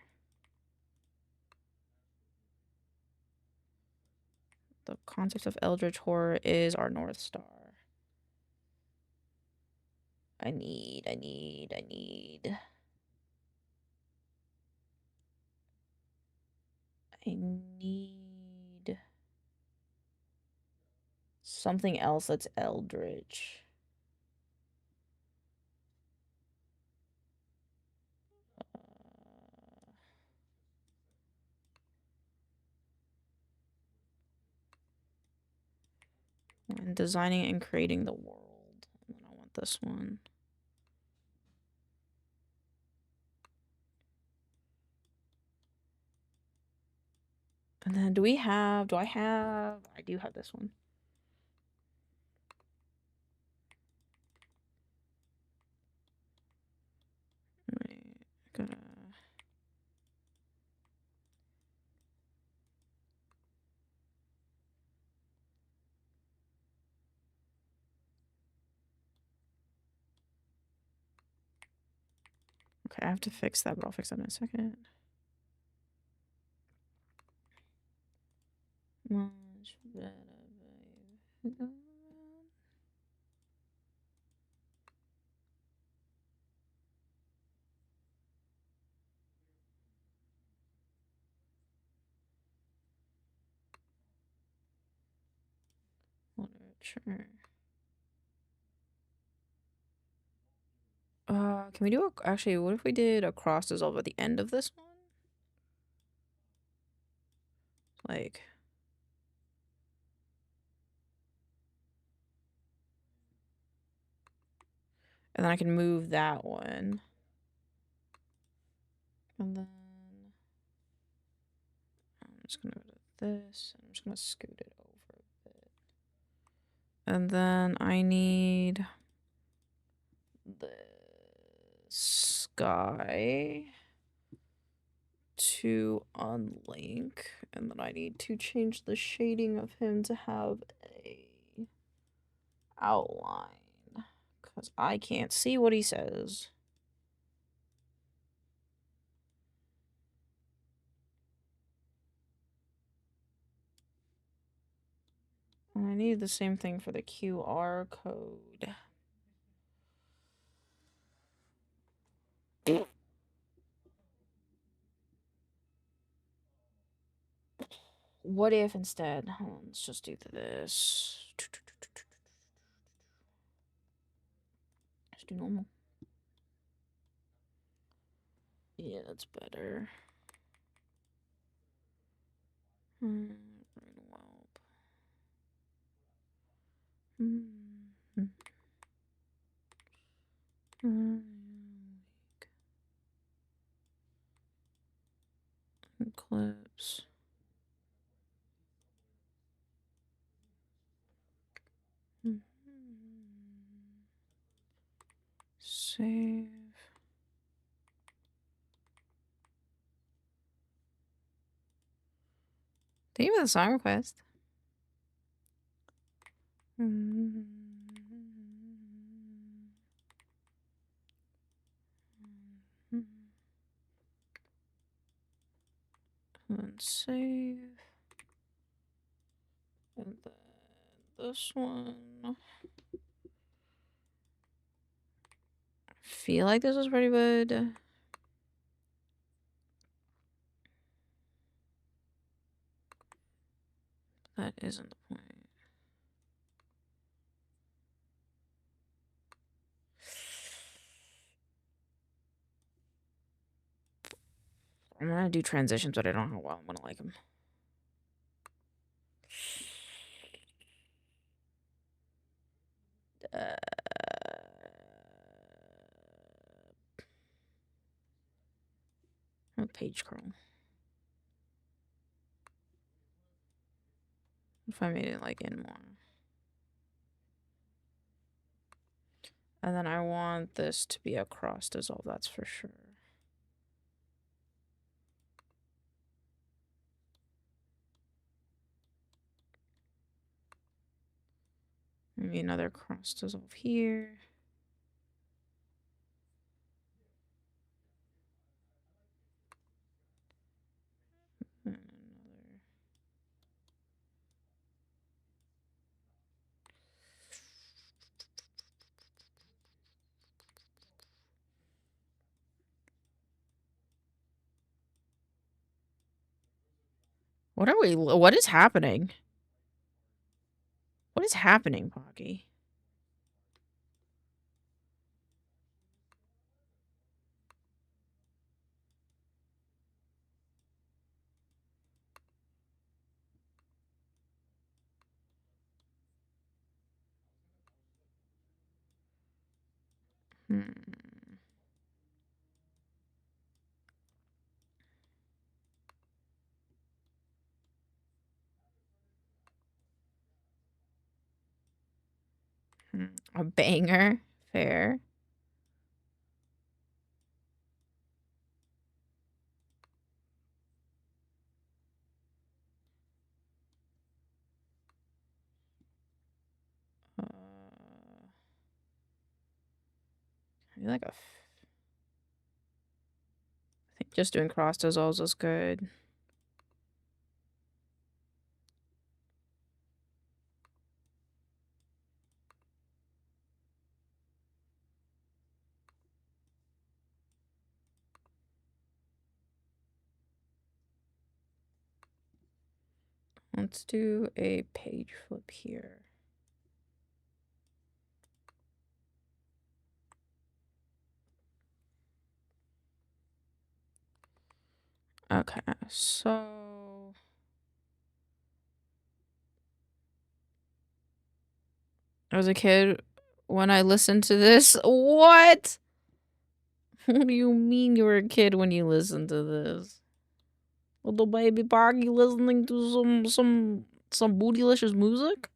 The concept of eldritch horror is our North Star. I need something else that's eldritch. When designing and creating the world. And then I want this one. And then do I have, I do have this one. Right, gonna. Okay, I have to fix that, but I'll fix that in a second. Much better, baby. Literature. Can we do a, actually, what if we did a cross dissolve at the end of this one? Like, and then I can move that one. And then I'm just gonna go to this, and I'm just gonna scoot it over a bit. And then I need this guy to unlink, and then I need to change the shading of him to have a outline, because I can't see what he says. need the same thing for the QR code. What if instead? Hold on, let's just do this. Let's do normal. Yeah, that's better. Clips. Save. Thank you for the song request. And save. And then this one. I feel like this was pretty good. That isn't the point. I'm gonna do transitions, but I don't know how well I'm gonna like them. Page curl. If I made it like in more. And then I want this to be a cross dissolve, that's for sure. Maybe another cross dissolve here. And another. What is happening? What is happening, Pocky? A banger. Fair. I like I think just doing cross dissolves is good. Let's do a page flip here. Okay, so as a kid, when I listened to this, what? What do you mean you were a kid when you listened to this? Little baby Boggy listening to some bootylicious music?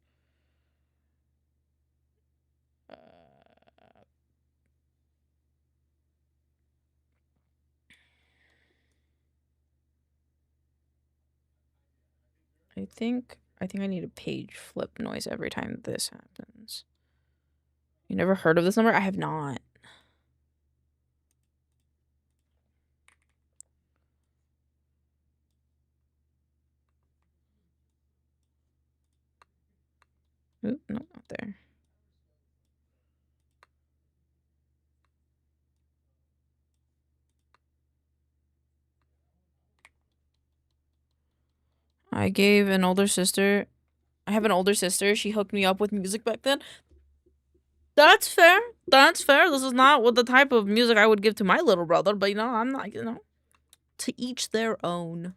I think I need a page flip noise every time this happens. You never heard of this number? I have not. Oop, no, not there. I gave an older sister. I have an older sister. She hooked me up with music back then. That's fair. That's fair. This is not what the type of music I would give to my little brother, but I'm not, to each their own.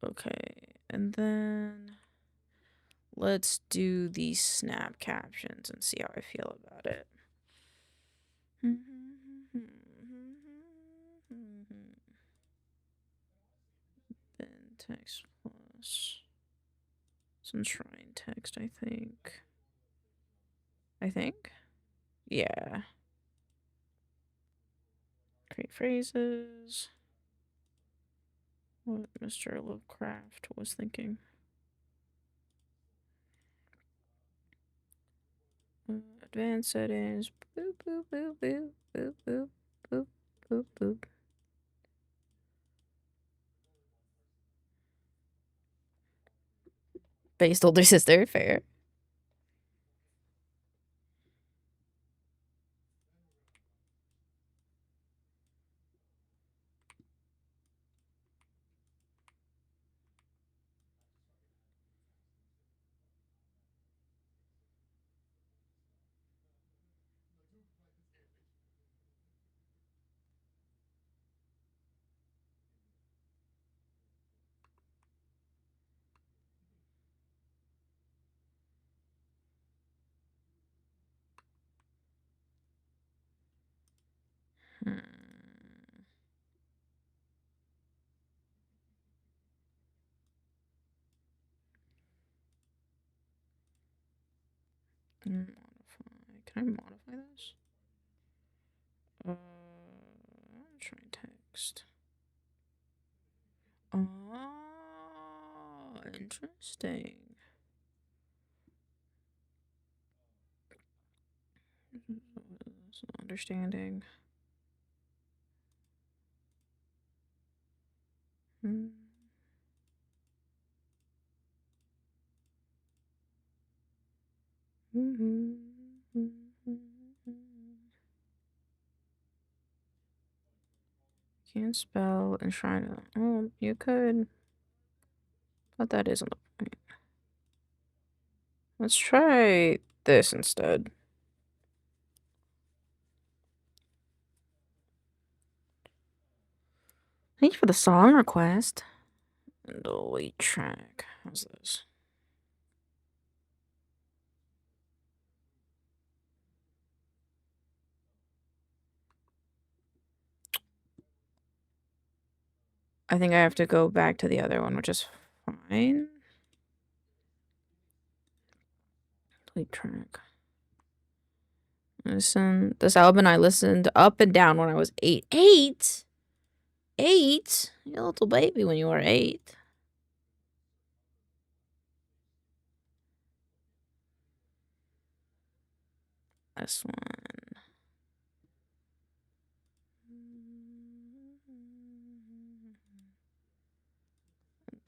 Okay, and then let's do these snap captions and see how I feel about it. Then text plus some shrine text, I think. Yeah. Create phrases. What Mr. Lovecraft was thinking. Advanced settings. Boop, boop, boop, boop, boop, boop, boop, boop, boop. Based older sister, fair. Modify. Can I modify this? Try text. Oh, interesting. Understanding. Can't spell ENSHRINED. Oh, you could. But that isn't the point. Let's try this instead. Thank you for the song request. And delete track. How's this? I think I have to go back to the other one, which is fine. Delete track. Listen, this album I listened up and down when I was 8. 8? 8? You're a little baby when you were 8. This one.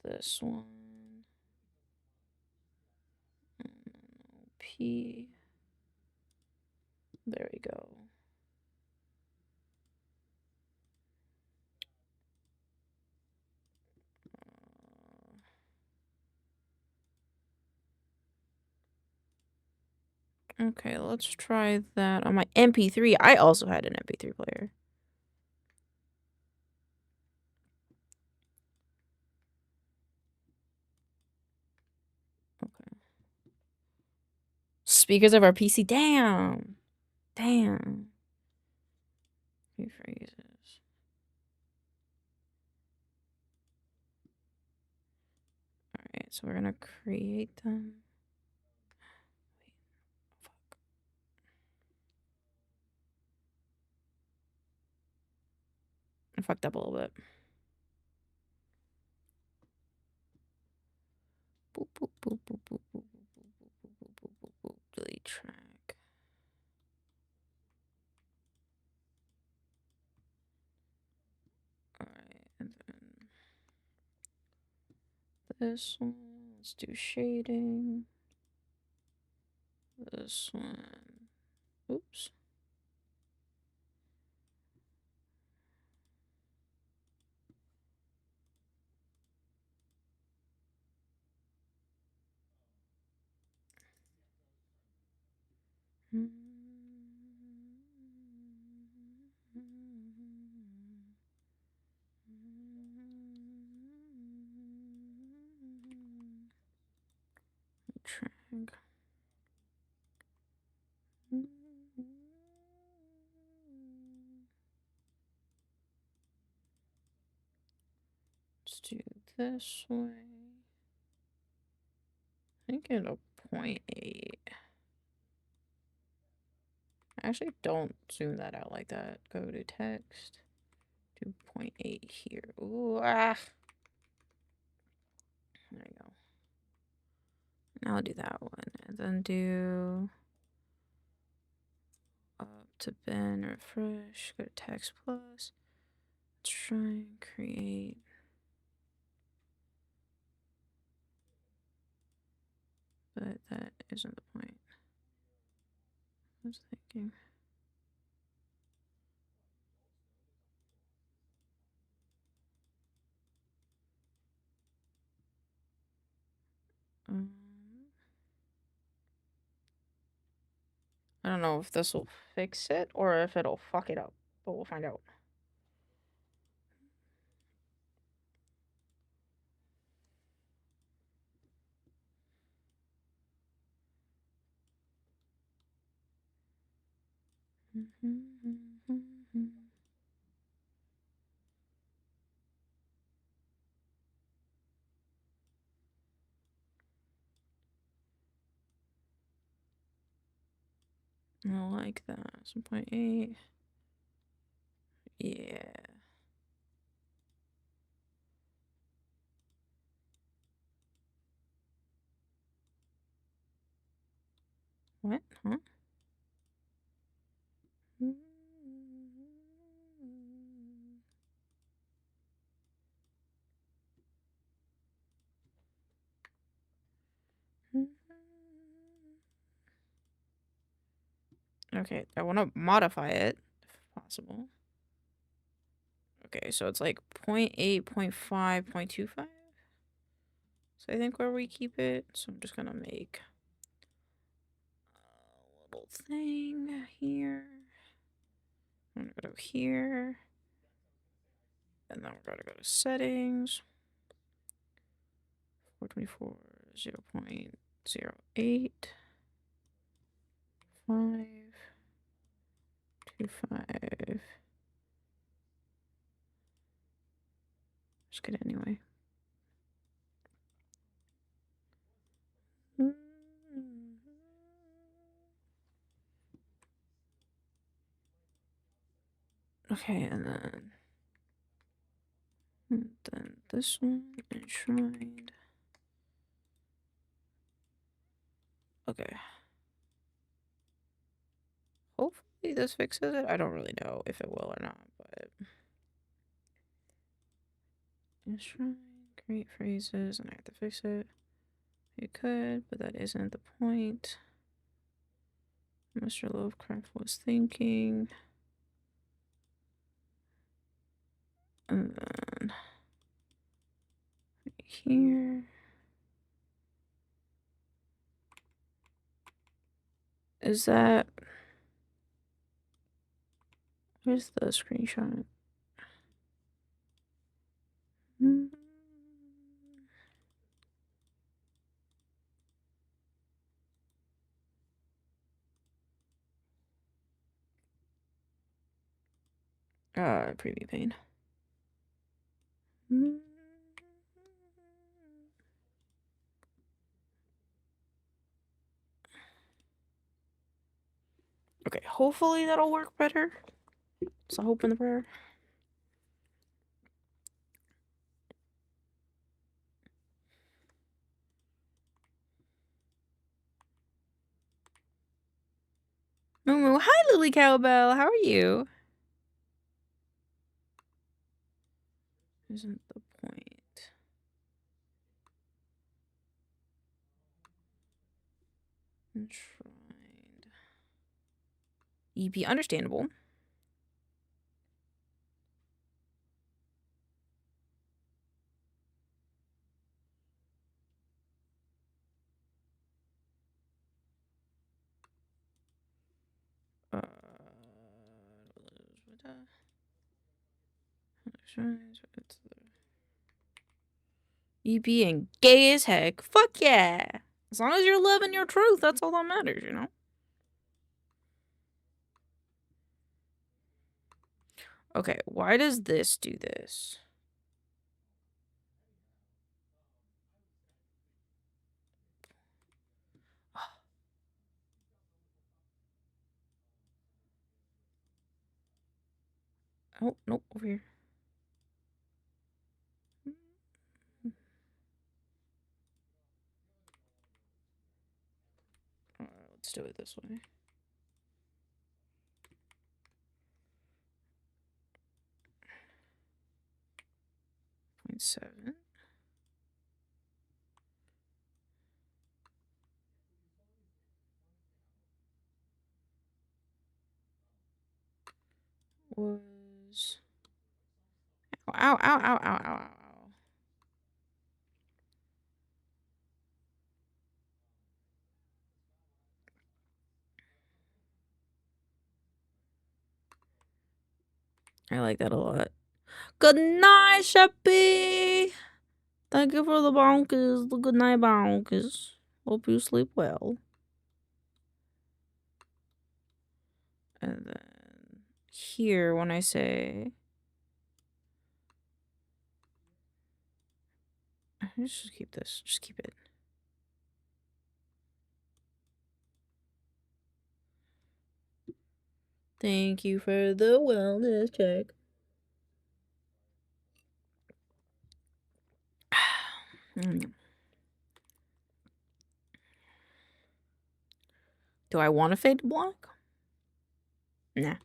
This one. P. There we go. Okay, let's try that on my MP3. I also had an MP3 player. Okay. Speakers of our PC. Damn. Damn. New phrases. Alright, so we're gonna create them. Fuck. I fucked up a little bit. Boop, boop, boop, boop, boop, boop, boop, boop, boop, boop, boop, boop. Delete track. Alright, and then this one. Let's do shading. This one. Oops. Track. Let's do this way. I think it'll 0.8. I actually don't zoom that out like that. Go to text. Do 0.8 here. Ooh, ah. There you go. Now I'll do that one. And then do up to bin, refresh, go to text plus. Let's try and create. But that isn't the point. I was thinking. I don't know if this will fix it or if it'll fuck it up, but we'll find out. I like that. 7.8. Yeah. What? Huh? Okay, I want to modify it if possible. Okay, so it's like 0.8, 0.5, 0.25. So I think where we keep it. So I'm just gonna make a little thing here. I'm gonna go to here. And then we're gonna go to settings. 424, 0.08, 5, 25. Just get it anyway. Okay, and then this one, enshrined. Okay. Hopefully this fixes it. I don't really know if it will or not, but enshrined, create phrases, and I have to fix it. It could, but that isn't the point. Mr. Lovecraft was thinking. And then right here. Is that... Where's the screenshot? Preview pane. Okay, hopefully that'll work better. So hope in the prayer. Moo, hi Lily Cowbell, how are you? Isn't the point. Enshrined. EP, understandable. EP and gay as heck. Fuck yeah. As long as you're living your truth, that's all that matters, you know? Okay, why does this do this? Oh, nope, over here. Let's do it this way. Point 7. Was ow, ow, ow, ow, ow, ow, ow. I like that a lot. Good night, Sheppy. Thank you for the bonkers. The good night bonkers. Hope you sleep well. And then here, when I say, just keep this. Just keep it. Thank you for the wellness check. Do I want to fade to black? Nah.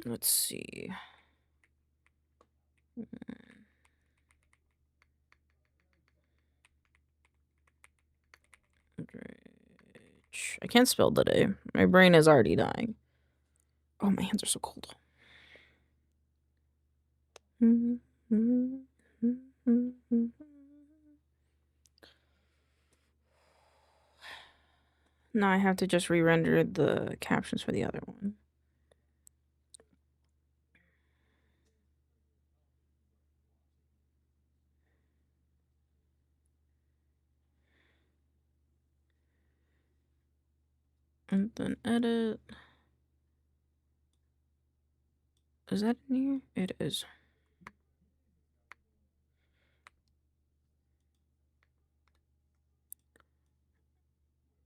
Let's see. I can't spell today. My brain is already dying. Oh, my hands are so cold. Now I have to just re-render the captions for the other one. And then edit. Is that in here? It is.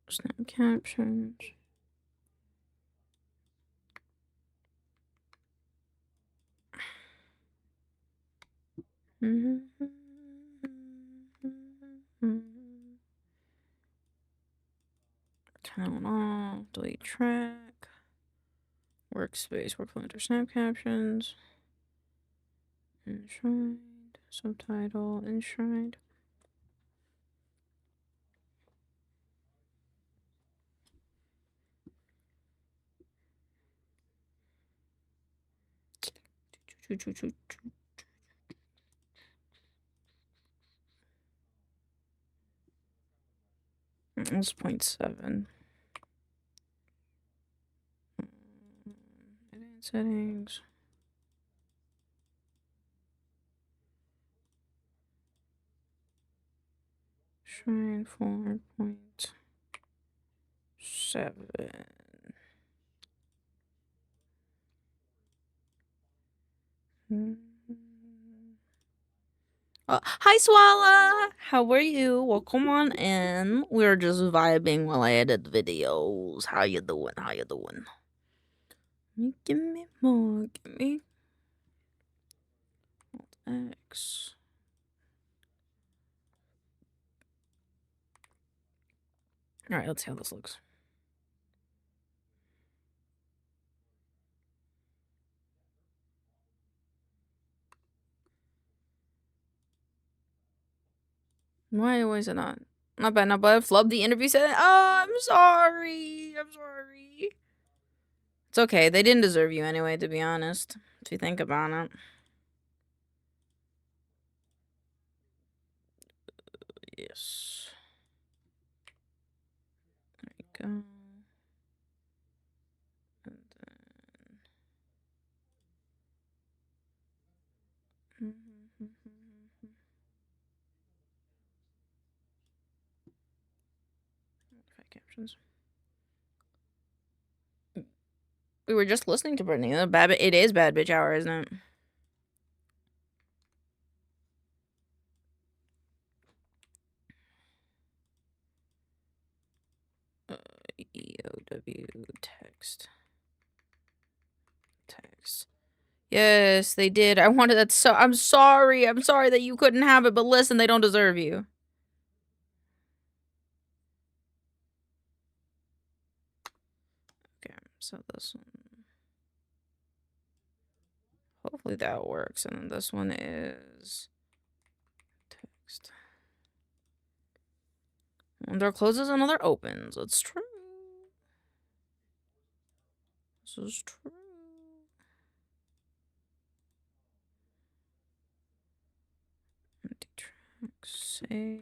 Snap captions. Turn off. Delete track. Workspace. Workflow under snap captions. Enshrined. Subtitle. Enshrined. That's 0.7. Edit settings. Shrine 4.7. Hi Swalla! How are you? Welcome on in. We're just vibing while I edit videos. How you doing? How you doing? Give me more. Give me X. Alright, let's see how this looks. Why is it not? Not bad, not bad. Flub the interview said, oh, I'm sorry. I'm sorry. It's okay. They didn't deserve you anyway, to be honest. If you think about it. Yes. There you go. And then... captions. We were just listening to Brittany. It is bad bitch hour, isn't it? EOW text. Yes, they did. I wanted that. So I'm sorry. I'm sorry that you couldn't have it, but listen, they don't deserve you. Okay, so this one. Hopefully that works. And then this one is text. One door closes, another opens. It's true. This is true. Empty track, save.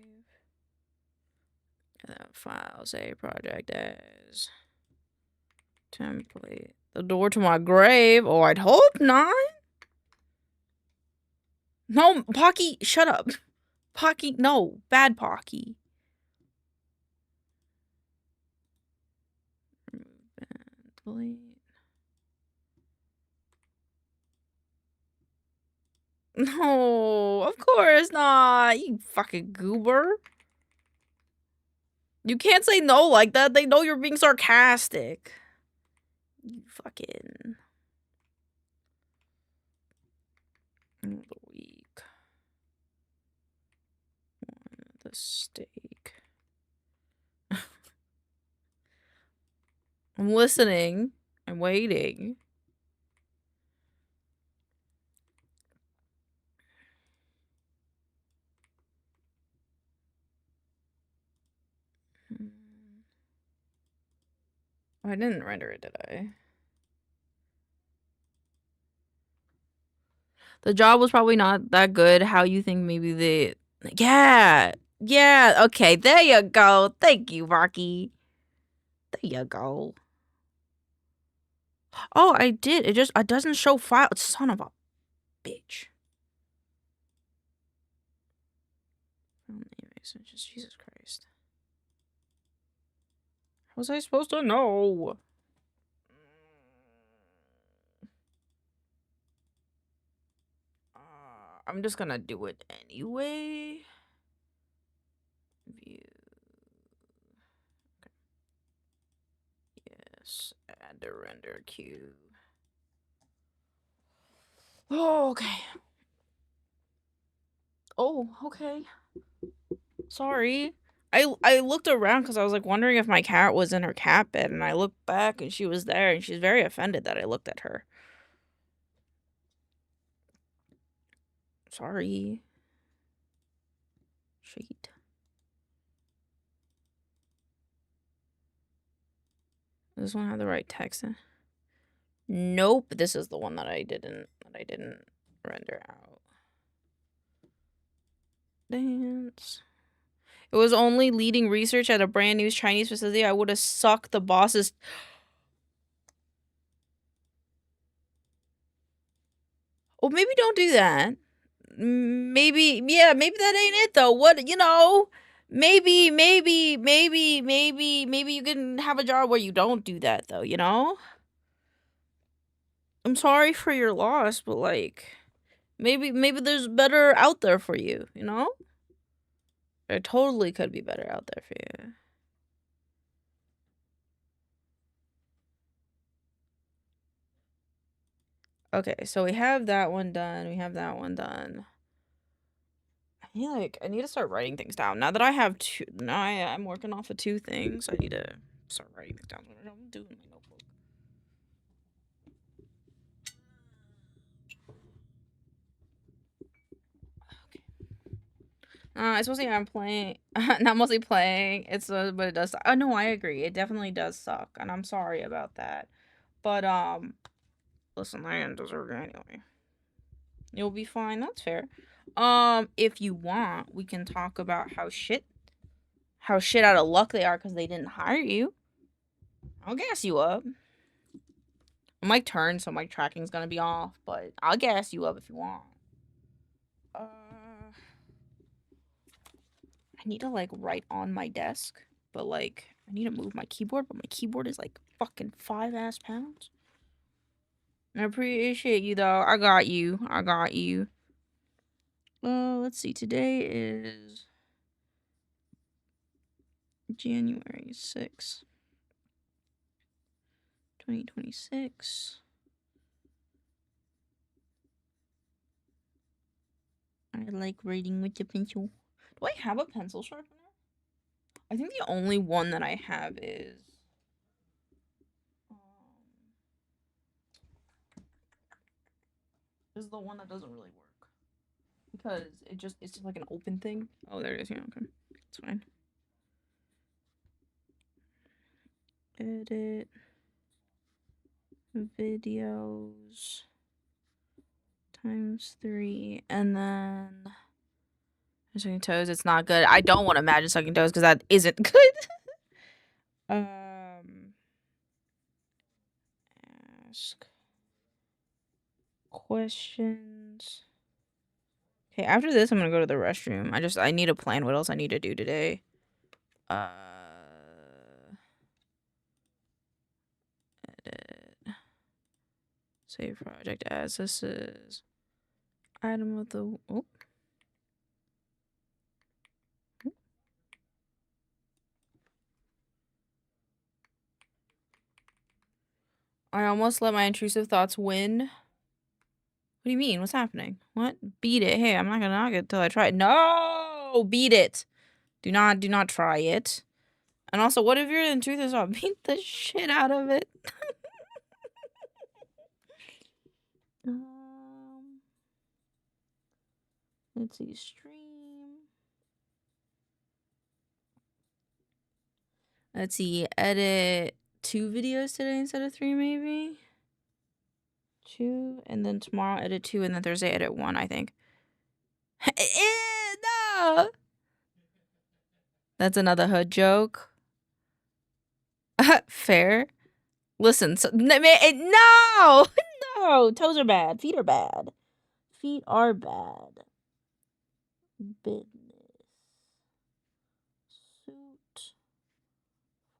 And then file, save project as template. The door to my grave. Oh, I'd hope not. No, Pocky, shut up. Pocky, no, bad Pocky. Delete. No, of course not. You fucking goober. You can't say no like that. They know you're being sarcastic. You fucking... The week. The steak. I'm listening. I'm waiting. Oh, I didn't render it, did I? The job was probably not that good. How you think maybe they... Yeah. Yeah. Okay, there you go. Thank you, Rocky. There you go. Oh, I did. It doesn't show file. Son of a bitch. Jesus Christ. How was I supposed to know? I'm just gonna do it anyway. View. Okay. Yes. Add the render queue. Oh, okay. Oh, okay. Sorry. I looked around because I was like wondering if my cat was in her cat bed, and I looked back and she was there, and she's very offended that I looked at her. Sorry. Shit. Does this one have the right text in? Nope. This is the one that I didn't render out. Dance. It was only leading research at a brand new Chinese facility. I would have sucked the boss's... Oh, maybe don't do that. Maybe, yeah, maybe that ain't it, though. What, you know, maybe you can have a job where you don't do that, though, you know? I'm sorry for your loss, but, like, maybe there's better out there for you, you know? There totally could be better out there for you. Okay, so we have that one done. We have that one done. I need to start writing things down. Now that I have two, now I'm working off of two things. I need to start writing things down. What I'm doing in my notebook. Okay. It's mostly I'm playing, not mostly playing. It's but it does. Oh no, I agree. It definitely does suck, and I'm sorry about that. But listen, I didn't deserve it anyway. You'll be fine. That's fair. If you want, we can talk about how shit out of luck they are because they didn't hire you. I'll gas you up. I'm like turned, so my tracking's gonna be off, but I'll gas you up if you want. I need to like write on my desk, but like I need to move my keyboard, but my keyboard is like fucking 5 pounds. I appreciate you though. I got you. Let's see. Today is January 6th, 2026. I like writing with the pencil. Do I have a pencil sharpener? I think the only one that I have is the one that doesn't really work because it's just like an open thing. Oh, there it is. Yeah, okay, it's fine. Edit videos ×3, and then sucking toes. It's not good. I don't want to imagine sucking toes because that isn't good. Ask questions. Okay, after this, I'm gonna go to the restroom. I need to plan what else I need to do today. Edit. Save project as. This is item of the. Oh. I almost let my intrusive thoughts win. What do you mean? What's happening? What? Beat it. Hey, I'm not gonna knock it till I try it. No! Beat it. Do not try it. And also, what if your intrusive thought? Beat the shit out of it. Let's see, stream. Let's see, edit 2 videos today instead of 3, maybe? 2, and then tomorrow edit 2, and then Thursday edit 1, I think. No! That's another hood joke. Fair. Listen, so, no! No! Toes are bad. Feet are bad. Feet are bad. Business. Suit.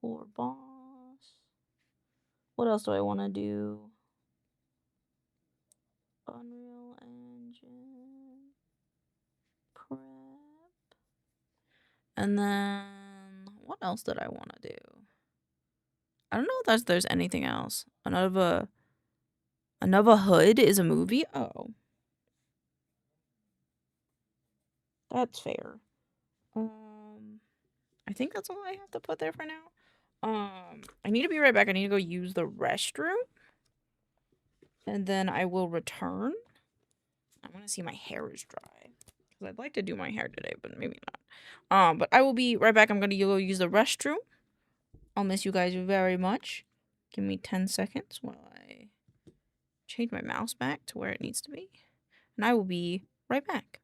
For boss. What else do I want to do? Unreal Engine. Prep. And then what else did I want to do? I don't know if there's anything else. Another Hood is a movie? Oh. That's fair. I think that's all I have to put there for now. I need to be right back. I need to go use the restroom. And then I will return. I want to see my hair is dry. Because I'd like to do my hair today, but maybe not. But I will be right back. I'm going to go use the restroom. I'll miss you guys very much. Give me 10 seconds while I change my mouse back to where it needs to be. And I will be right back.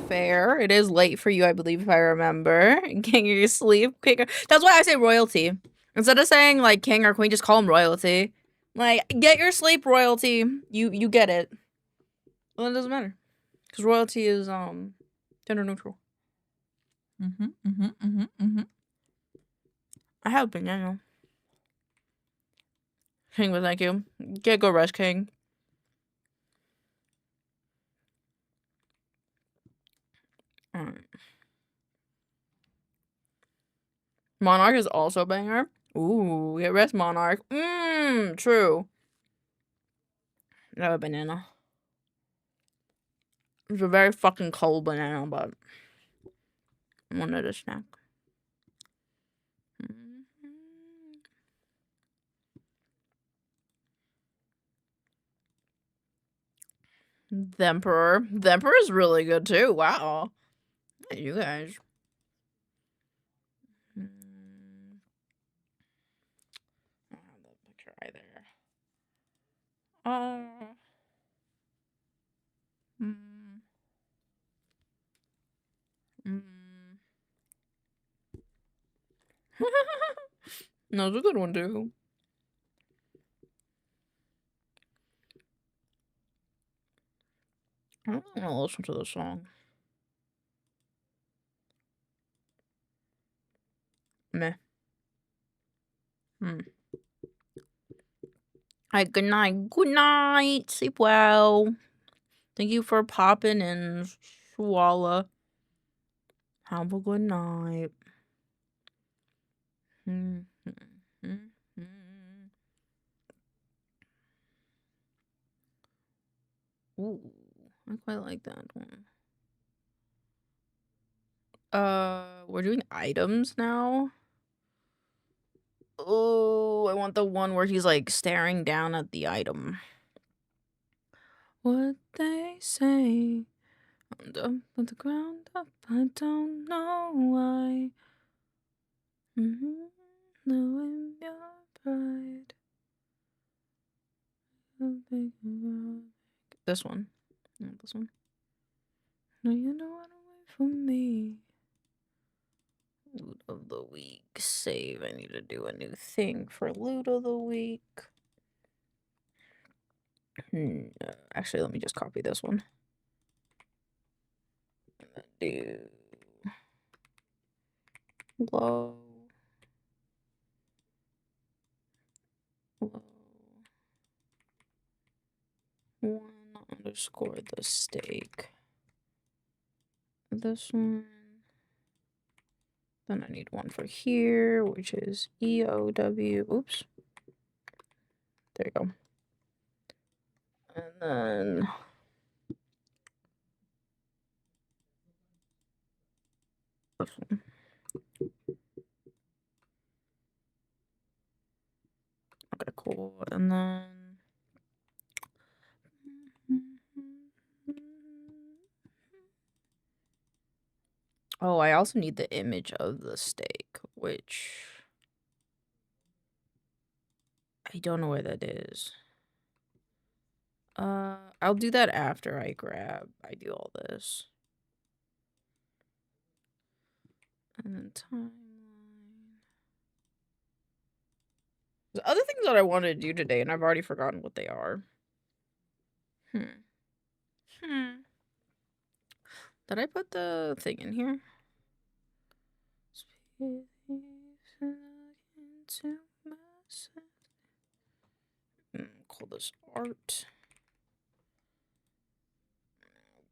fair. It is late for you, I believe, if I remember. King your sleep. That's why I say royalty. Instead of saying, like, king or queen, just call him royalty. Like, get your sleep, royalty. You get it. Well, it doesn't matter. Because royalty is, gender neutral. I have banana. King, but thank you. Get go rest, King. Alright. Monarch is also a banger. Ooh, get rest, Monarch. True. No banana. It's a very fucking cold banana, but I wanted a snack. The Emperor. The Emperor is really good too. Wow. Hey, you guys. I don't have that picture either. Oh. No, it's a good one too. I don't want to listen to the song. Meh. Hi, good night. Good night. Sleep well. Thank you for popping in, Swalla. Have a good night. Ooh, I quite like that one. We're doing items now. Oh, I want the one where he's like staring down at the item. What they say up on the ground up, I don't know why. Knowing your pride. This one. Not this one. No, you don't want to wait for me. Loot of the week. Save. I need to do a new thing for loot of the week. Actually, let me just copy this one. Do low. One underscore the steak. This one. Then I need one for here, which is EOW. Oops. There you go. And then this one. Okay, cool. And then oh, I also need the image of the steak, which I don't know where that is. I'll do that after I do all this. And then timeline. There's other things that I wanted to do today, and I've already forgotten what they are. Did I put the thing in here? Call this art.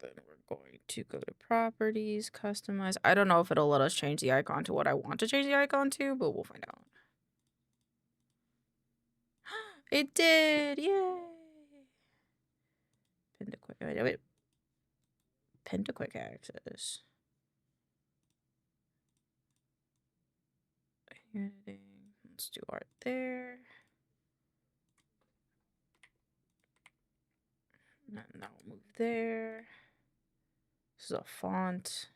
Then we're going to go to properties, customize. I don't know if it'll let us change the icon to what I want to change the icon to, but we'll find out. It did! Yay! Pin to quick. Wait. Pin to quick access. Editing. Let's do art there. And that will move there. This is a font.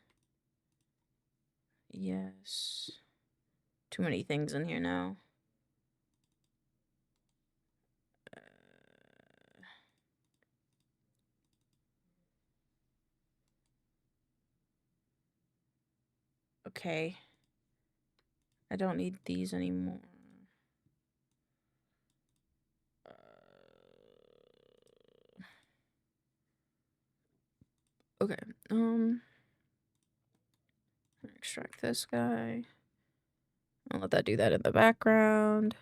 Yes. Too many things in here now. Okay. I don't need these anymore. Okay. Extract this guy. I'll let that do that in the background.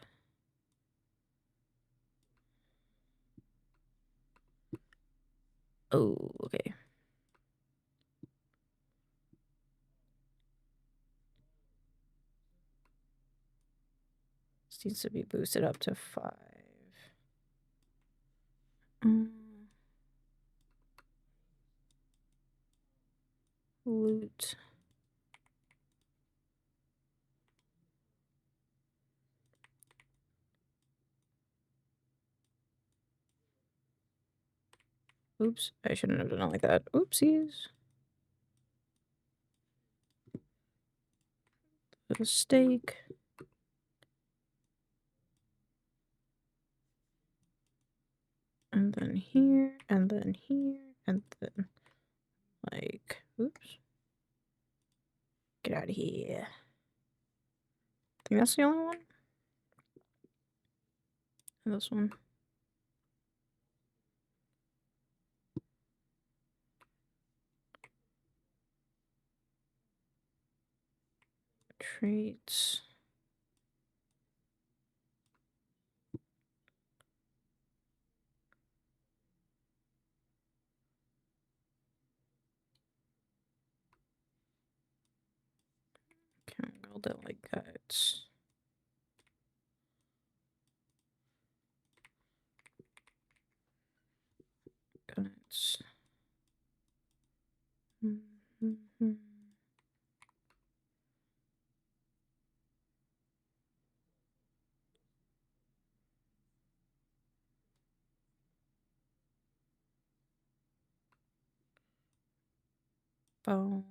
Oh, okay. This needs to be boosted up to 5. Loot. Oops, I shouldn't have done it like that. Oopsies. A steak. And then here, and then here, and then like, oops. Get out of here. I think that's the only one. And this one. Traits. Can't build it like that. Guides. Bone.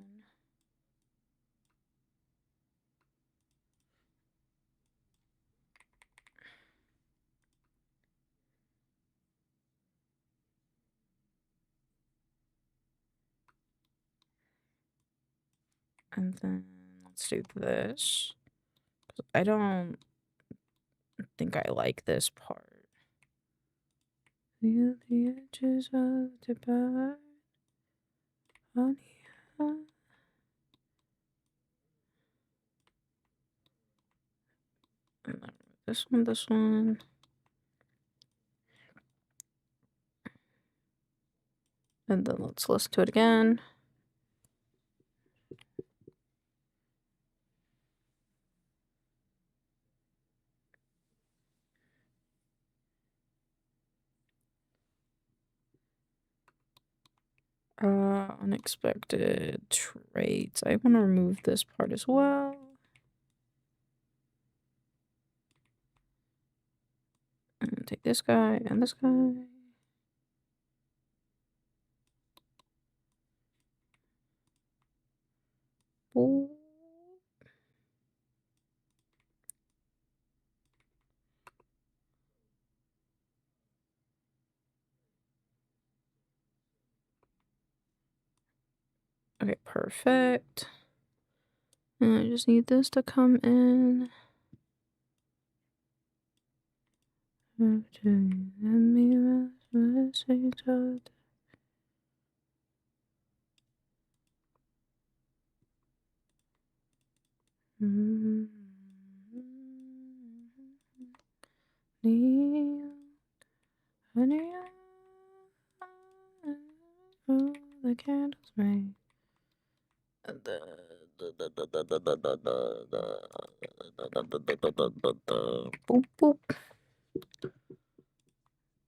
And then let's do this. I don't think I like this part. Feel the edges of the bird on here. And then this one, this one. And then let's listen to it again. Unexpected traits. I want to remove this part as well. And take this guy and this guy. Ooh. Okay, perfect. And I just need this to come in. The candles made. Boop, boop.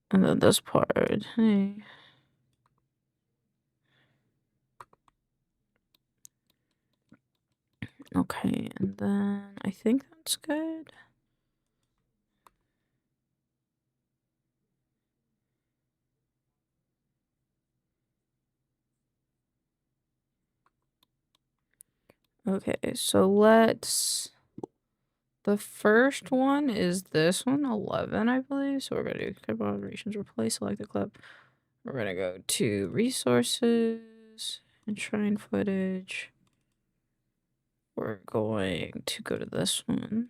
And then this part. Hey. Okay, and then I think that's good. Okay, so let's... The first one is this one, 11, I believe. So we're going to do clip operations, replace selected clip. We're going to go to resources, enshrine footage. we're going to go to this one.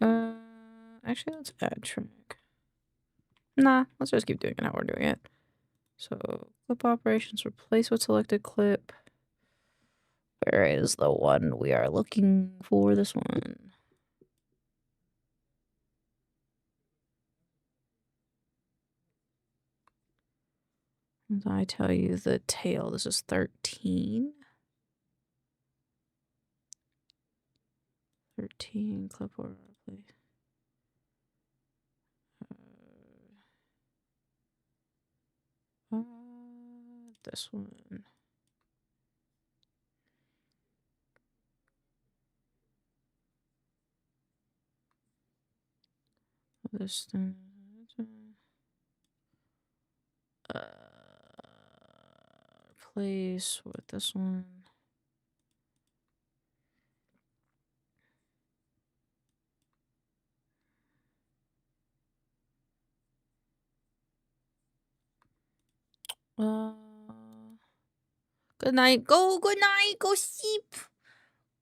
Actually, let's add track. Nah, let's just keep doing it how we're doing it. So, clip operations, replace with selected clip. Where is the one we are looking for? This one. As I tell you the tail, this is 13. 13 clipboard replace. This one. This thing. Replace with this one. Good night. Good night. Go sleep.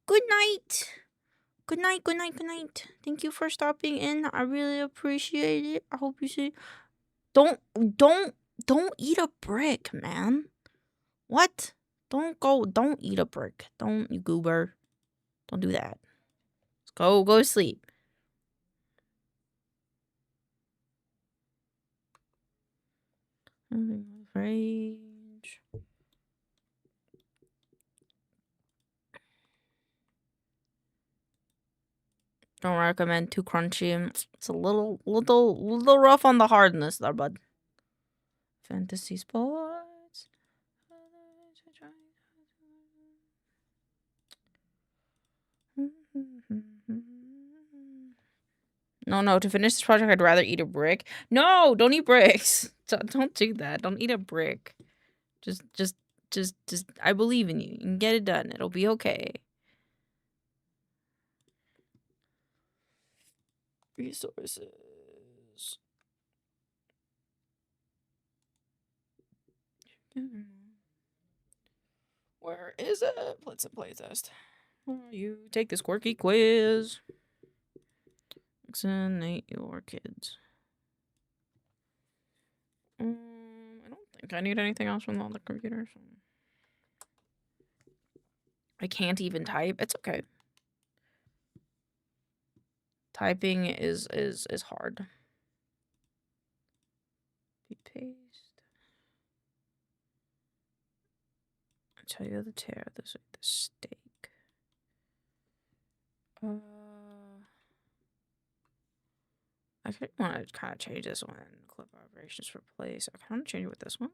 Good night. Good night. Good night. Good night. Thank you for stopping in. I really appreciate it. I hope you see. Don't eat a brick, man. What? Don't eat a brick. Don't, you goober. Don't do that. Go to sleep. Range. Don't recommend too crunchy. It's a little rough on the hardness there, bud. Fantasy sports. No, to finish this project, I'd rather eat a brick. No, don't eat bricks. Don't do that. Don't eat a brick. Just, I believe in you. You can get it done. It'll be okay. Resources. Where is it? Let's play test. You take this quirky quiz. Vaccinate your kids. I don't think I need anything else from the other computers. I can't even type. It's okay. Typing is hard. Paste. I tell you the tear. This is the steak. I could want to kind of change this one. Clip operations replace. I kind of change it with this one.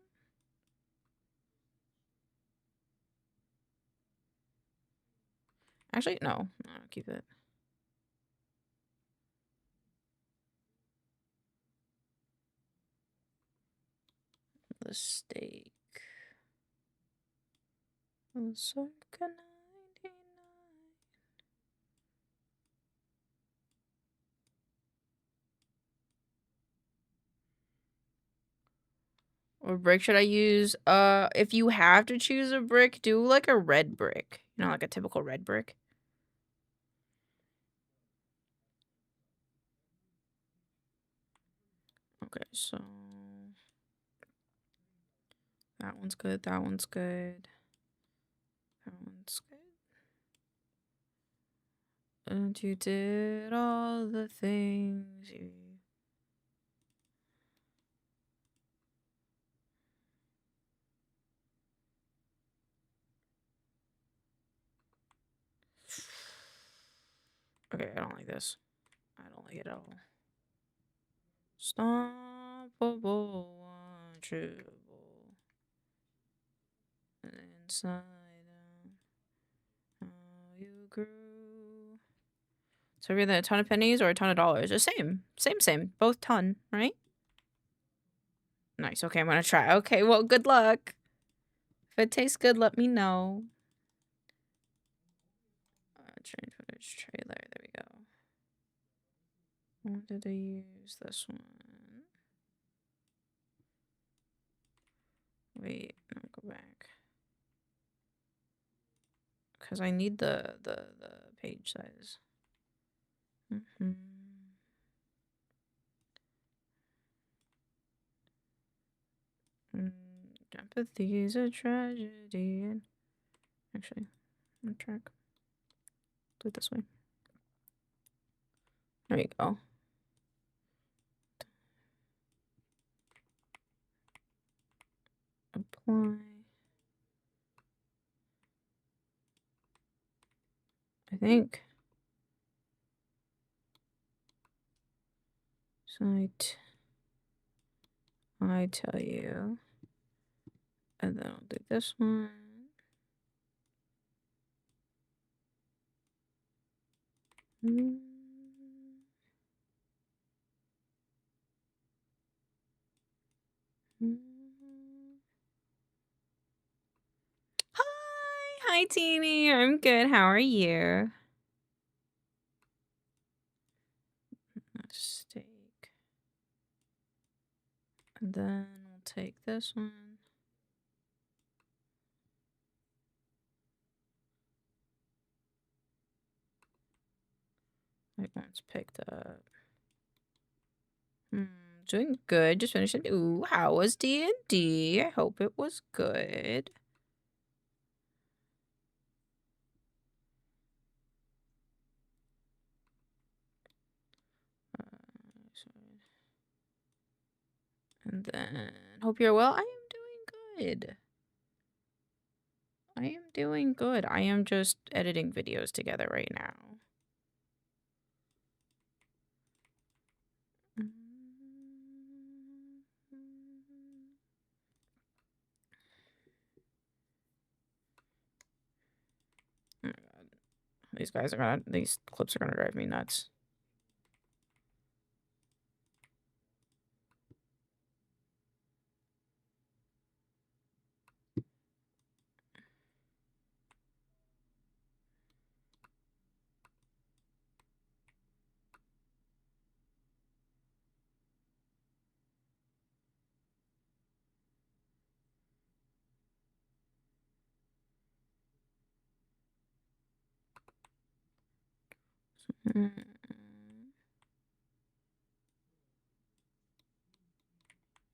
Actually, no. I'll keep it. The steak. Circa 99. What brick should I use? If you have to choose a brick, do like a red brick. You know, like a typical red brick. Okay, so that one's good. That one's good. That one's good. And you did all the things you... Okay, I don't like this. I don't like it at all. Stoppable, untrippable. Inside out, how you grew. So either a ton of pennies or a ton of dollars. The same. Same. Both ton, right? Nice. Okay, I'm gonna try. Okay, well, good luck. If it tastes good, let me know. Change footage trailer. There we go. What did I use? This one. Wait, no, go back. Because I need the page size. Empathy is a tragedy. Actually, I'm gonna track. Do it this way. There you go. Apply. I think. Site. I tell you. And then I'll do this one. Hi, Teeny. I'm good. How are you? Steak. And then we'll take this one. That one's picked up. Doing good. Just finished it. Ooh, how was D&D? I hope it was good. And then hope you're well. I am doing good. I am doing good. I am just editing videos together right now. Oh my god. These clips are gonna drive me nuts.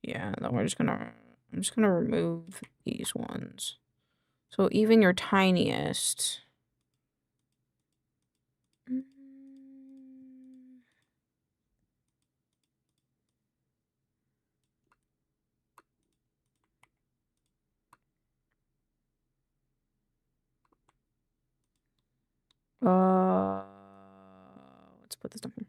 Yeah, then I'm just gonna remove these ones. So even your tiniest. Let's put this down here.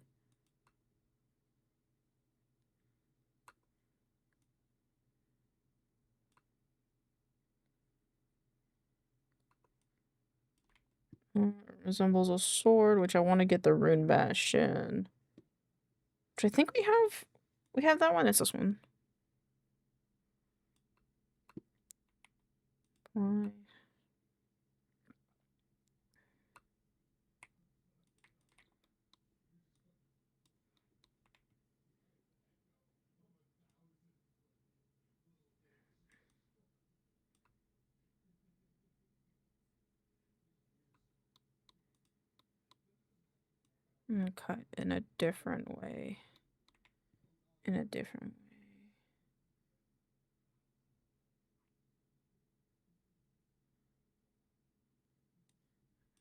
Resembles a sword, which I want to get the rune bastion. Which I think we have that one. It's this one. Why? I'm gonna cut in a different way.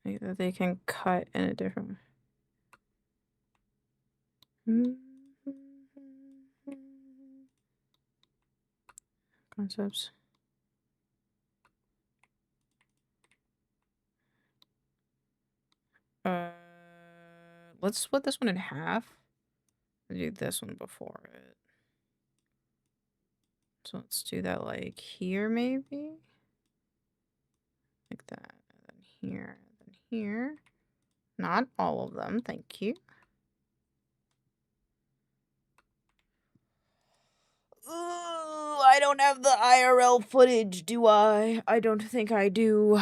Either they can cut in a different way. Concepts. Let's split this one in half. Do this one before it. So let's do that like here, maybe? Like that. And then here, and then here. Not all of them, thank you. Ooh, I don't have the IRL footage, do I? I don't think I do.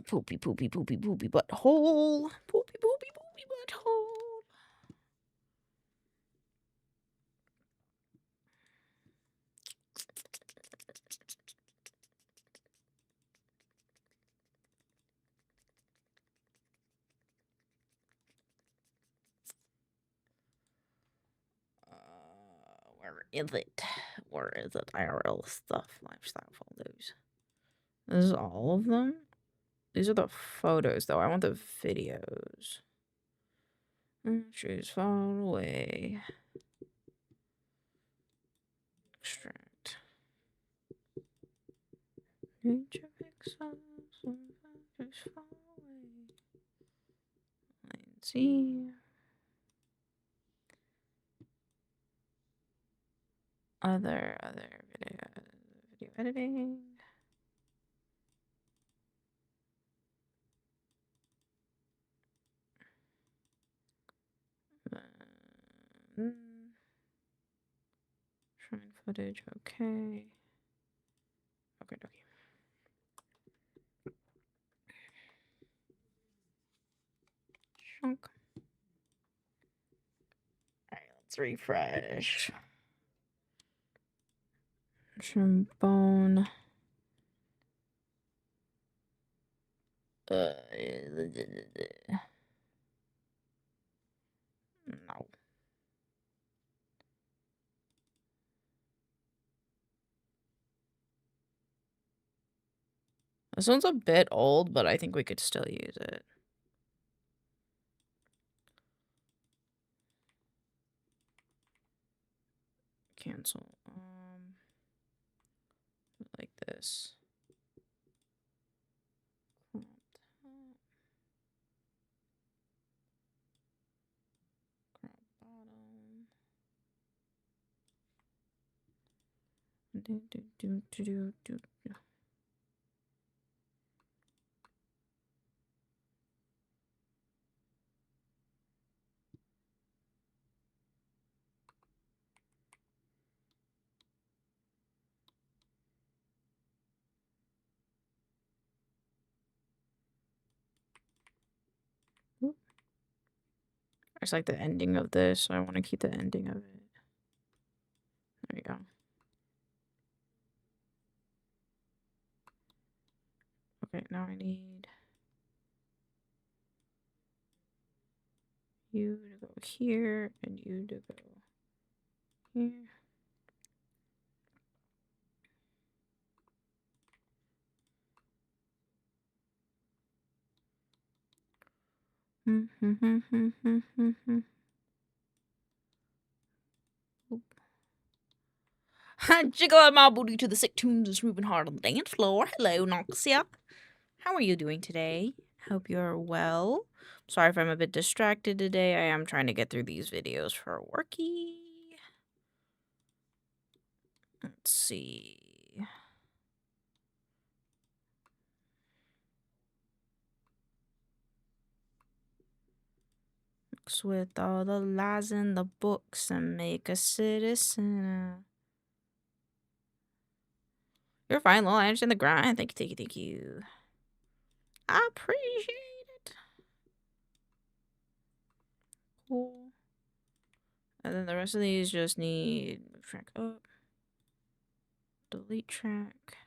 Poopy butthole. Poopy butthole. is it? Or is it IRL stuff? Lifestyle photos. This is all of them? These are the photos, though. I want the videos. Choose far away. Extract. Nature pixels. Choose far away. Let's see. Other video editing. Shrine footage, okay. Okay. Chunk. Alright, let's refresh. Bone. No. This one's a bit old, but I think we could still use it. Cancel. Like this. Crop bottom. Do. It's like the ending of this, so I want to keep the ending of it. There you go. Okay, now I need you to go here and you to go here. Jiggle out my booty to the sick tunes and moving hard on the dance floor. Hello, Noxia. How are you doing today? Hope you're well. Sorry if I'm a bit distracted today. I am trying to get through these videos for worky. Let's see. Mix with all the lies in the books and make a citizen. You're fine, Lil. I understand the grind. Thank you. I appreciate it. Cool. And then the rest of these just need move track up, delete track,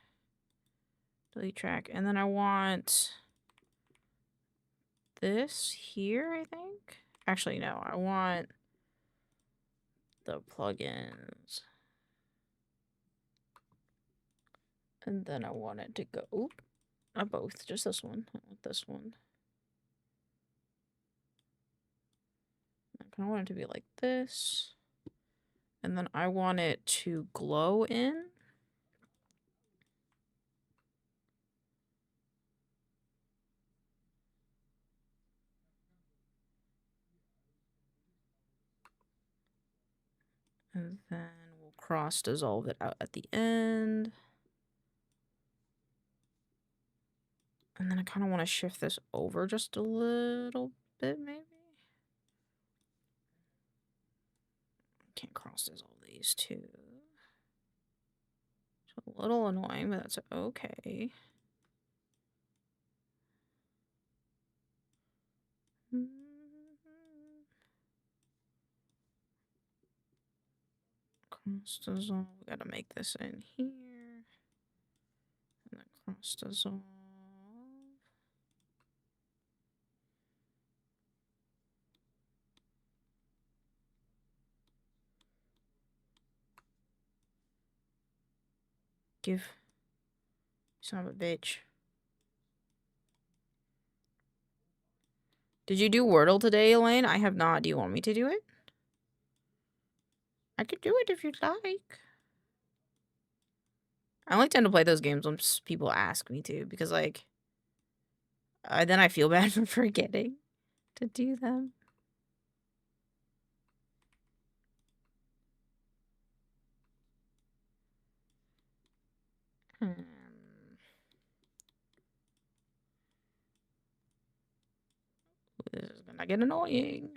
and then I want this here, I think. Actually, no, I want the plugins. And then I want it to go, oop, not both, just this one. I want this one. I kind of want it to be like this. And then I want it to glow in. And then we'll cross dissolve it out at the end. And then I kind of want to shift this over just a little bit, maybe. Can't cross dissolve these two. It's a little annoying, but that's okay. Cross dissolve. We gotta make this in here. And then cross dissolve. active. Son of a bitch. Did you do Wordle today, Elaine? I have not. Do you want me to do it? I could do it if you'd like. I only tend to play those games when people ask me to, because, like, then I feel bad for forgetting to do them. This is gonna get annoying.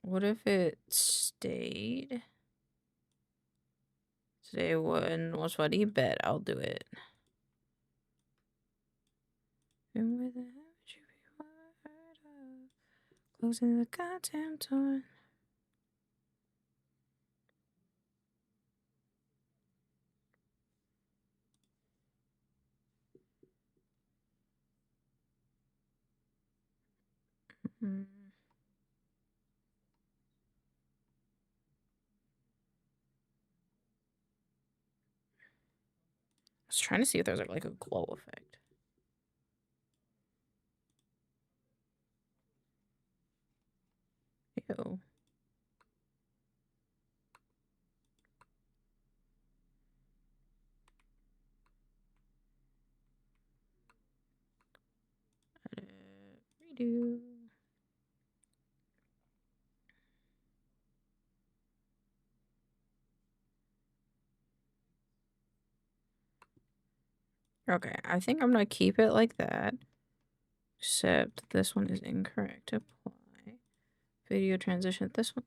What if it stayed? Today was what you bet I'll do it. And with it, you be wide up, closing the goddamn door. I was trying to see if there's like a glow effect. Ew. Redo. Okay, I think I'm gonna keep it like that. Except this one is incorrect. Apply. Video transition. This one.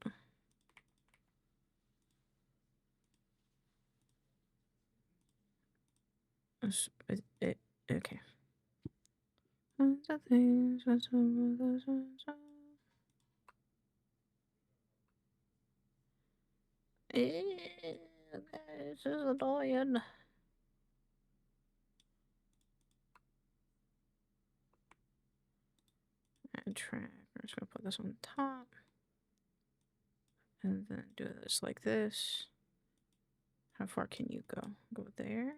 Okay. This is annoying. Add track. I'm just gonna put this on top. And then do this like this. How far can you go? Go there.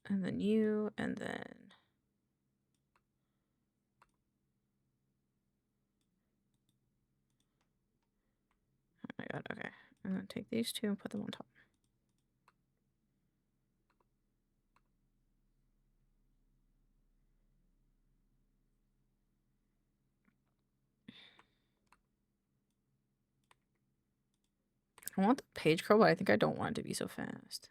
And then you, and then... Oh my god, okay. And then take these two and put them on top. I want the page curl, but I think I don't want it to be so fast.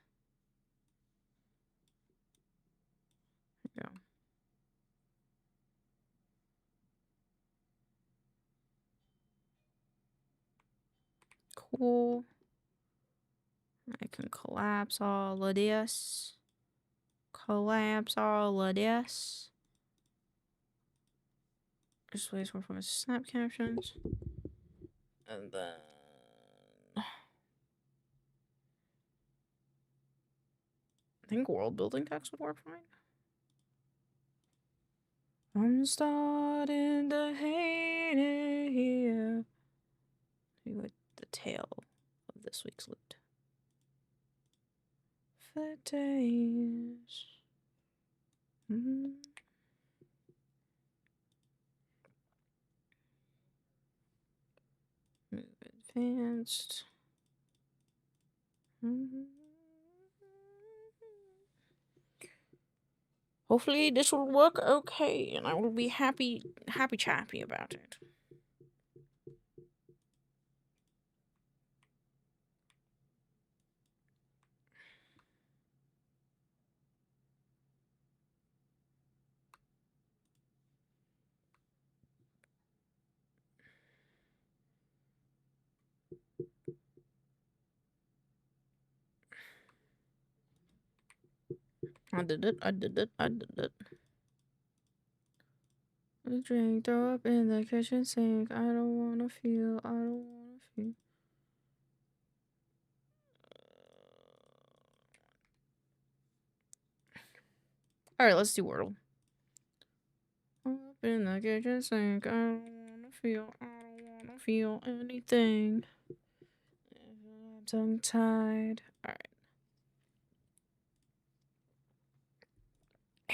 There we go. Cool. I can collapse all of this. Collapse all of this. Just place more for snap captions. And then... I think world building text would work fine. I'm starting to hate it here. With the tail of this week's loot. For days. Move advanced. Hopefully this will work okay, and I will be happy chappy about it. I did it. The drink, throw up in the kitchen sink. I don't wanna feel. Alright, let's do Wordle. Up in the kitchen sink, I don't wanna feel anything. I'm tongue-tied. Alright.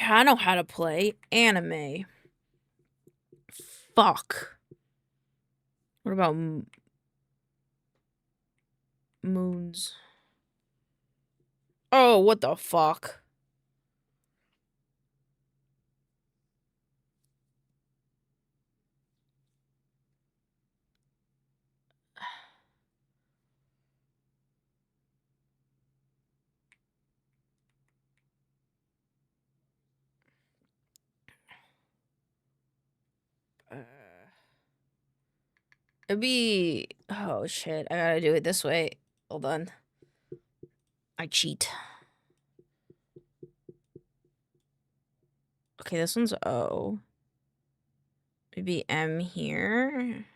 I know how to play anime. Fuck. What about moons? Oh, what the fuck? It'd be... Oh, shit. I gotta do it this way. Hold on. I cheat. Okay, this one's O. Maybe M here.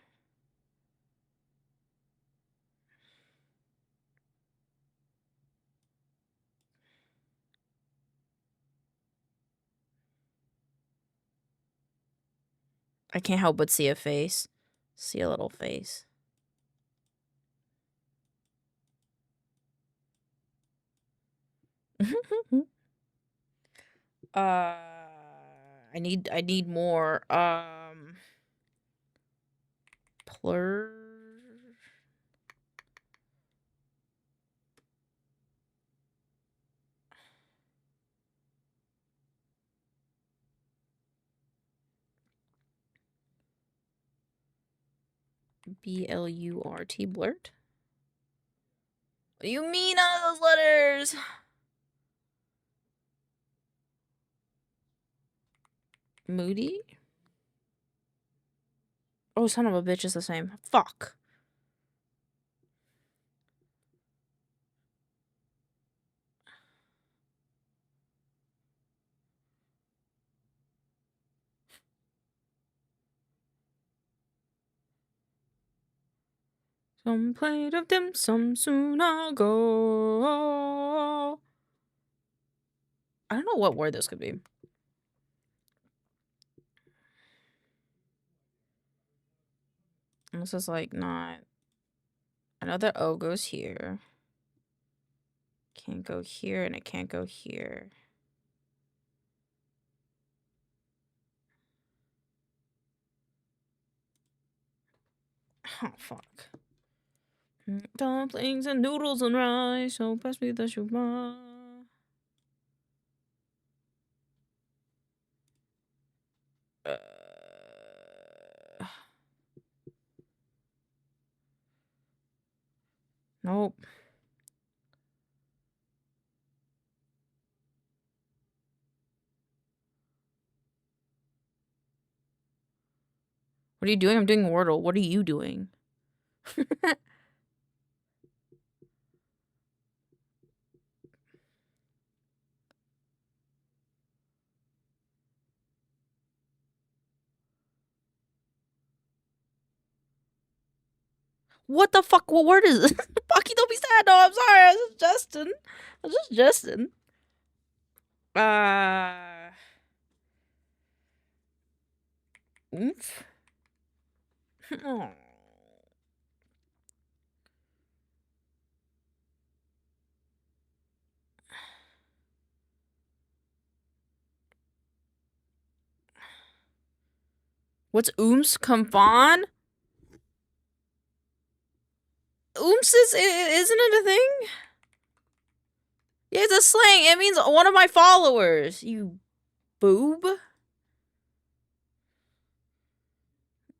I can't help but see a face. See a little face. I need more, plur. B-L-U-R-T, blurt? What do you mean all those letters? Moody? Oh, son of a bitch is the same. Fuck. Some plate of dim sum soon I'll go. I don't know what word this could be. This is like not... I know that O goes here. Can't go here and it can't go here. Oh, fuck. Dumplings and noodles and rice, so pass me the sugar. Nope. What are you doing? I'm doing Wordle. What are you doing? What the fuck? What word is this? Bucky, don't be sad. No, I'm sorry. I was just Justin. I was just Justin. Oomph. Oh. What's oomps? Come on? Oomps isn't it a thing? Yeah, it's a slang. It means one of my followers. You boob.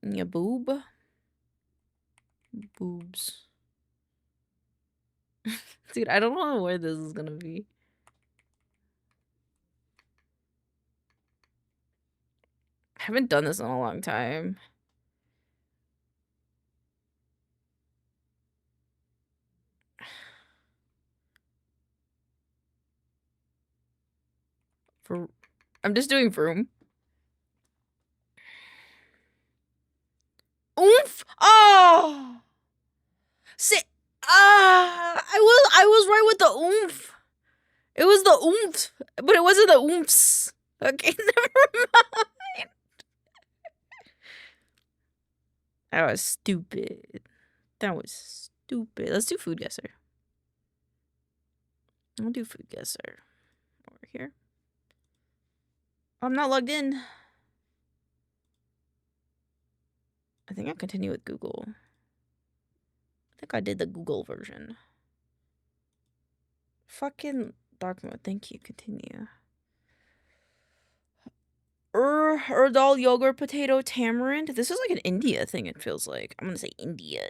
You boob. Boobs. Dude, I don't know where this is gonna be. I haven't done this in a long time. I'm just doing vroom. Oomph! Oh! Sit. I was right with the oomph. It was the oomph, but it wasn't the oomphs. Okay, never mind. That was stupid. That was stupid. Let's do food guesser. I'll do food guesser over here. I'm not logged in. I think I'll continue with Google. I think I did the Google version. Fucking dark mode. Thank you. Continue. Urdal yogurt potato tamarind. This is like an India thing, it feels like. I'm gonna say India.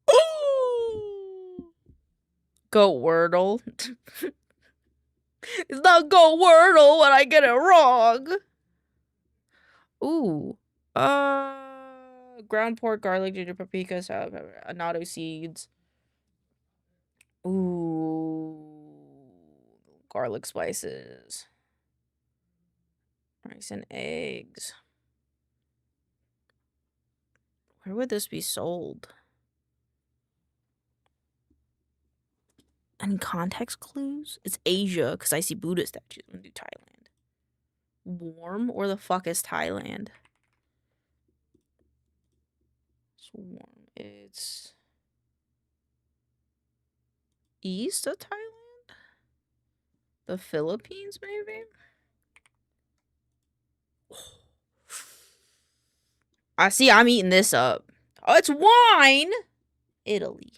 Ooh! Go Wordle. It's not Go Wordle when I get it wrong. Ooh. Ground pork, garlic, ginger, paprika, salad pepper, annatto seeds. Ooh. Garlic spices. Rice and eggs. Where would this be sold? Any context clues? It's Asia, because I see Buddha statues. I'm gonna do Thailand. Warm? Where the fuck is Thailand? It's warm. It's east of Thailand? The Philippines, maybe? I see I'm eating this up. Oh, it's wine! Italy.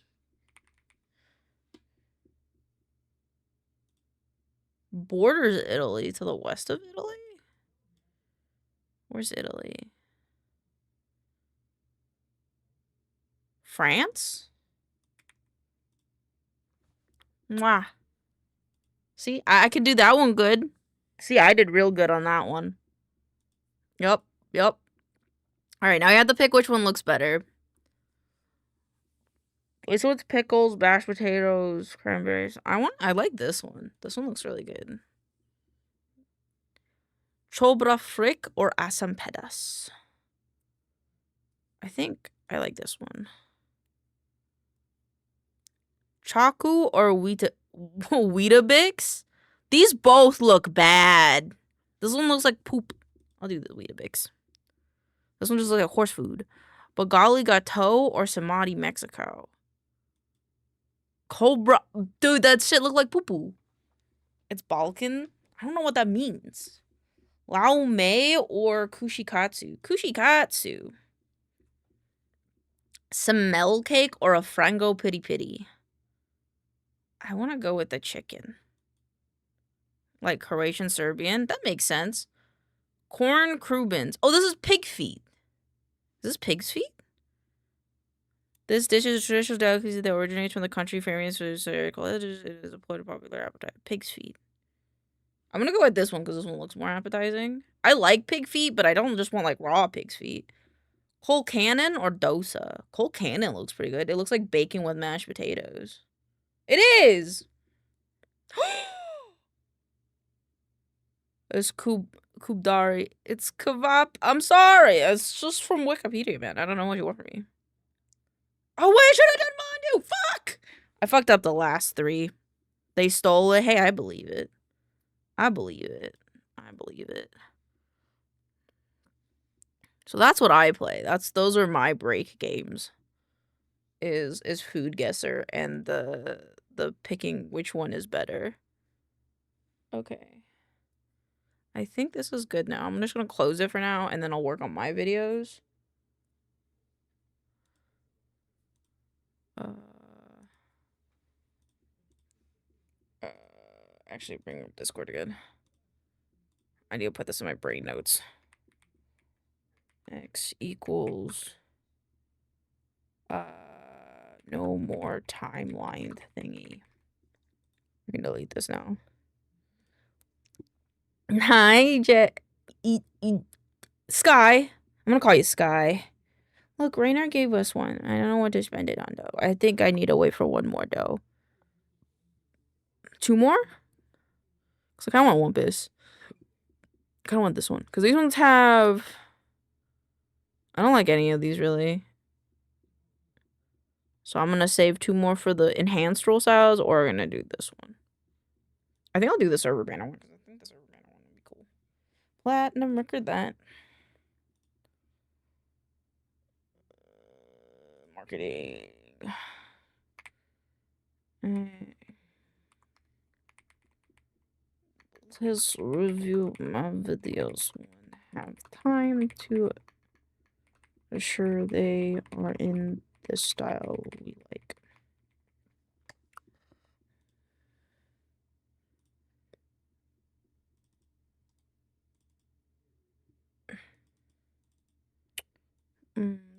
Borders Italy to the west of Italy? Where's Italy? France? Mwah. See, I could do that one good. See, I did real good on that one. Yep. All right, now you have to pick which one looks better. This one's pickles, mashed potatoes, cranberries. I like this one. This one looks really good. Chobra frick or asam pedas? I think I like this one. Chaku or Weetabix? These both look bad. This one looks like poop. I'll do the Weetabix. This one just looks like horse food. Bagali Gateau or Samadhi Mexico? Cobra. Dude, that shit look like poo-poo. It's Balkan? I don't know what that means. Lao Mei or Kushikatsu? Kushikatsu. Semel cake or a Frango Pity Pity? I want to go with the chicken. Like Croatian Serbian? That makes sense. Corn Krubins. Oh, this is pig feet. Is this pig's feet? This dish is a traditional delicacy that originates from the country famous. It is a popular appetite. Pig's feet. I'm gonna go with this one because this one looks more appetizing. I like pig feet, but I don't just want like raw pig's feet. Cole Cannon or dosa? Cole Cannon looks pretty good. It looks like bacon with mashed potatoes. It is! It's kubdari. It's kebab. I'm sorry. It's just from Wikipedia, man. I don't know what you want from me. Oh, wait, I should have done Mandu. Fuck! I fucked up the last three. They stole it. Hey, I believe it. I believe it. So that's what I play. Those are my break games. Is food guesser and the picking which one is better. Okay. I think this is good now. I'm just gonna close it for now and then I'll work on my videos. Actually bring up Discord again. I need to put this in my brain notes. X equals no more timeline thingy. I'm gonna delete this now. Hi, Sky. I'm gonna call you Sky. Look, Rainer gave us one. I don't know what to spend it on, though. I think I need to wait for one more, though. 2 more? Looks like I want one this. I kind of want this one. Because these ones have... I don't like any of these, really. So I'm going to save 2 more for the enhanced roll styles, or we're going to do this one. I think I'll do the server banner one because I think the server banner one would be cool. Platinum record that. Marketing. Let's review my videos when I have time to assure they are in the style we like.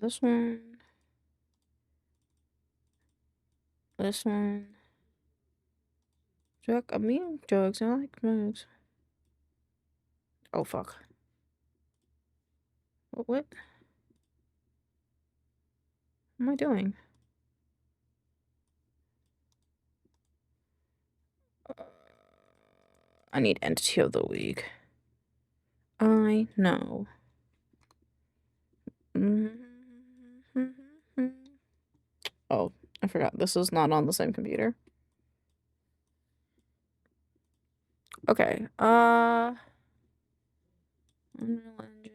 This one. This one. I mean jokes. I like jokes. Oh fuck. What am I doing? I need entity of the week. I know. Oh, I forgot. This is not on the same computer. Okay. Unreal Engine.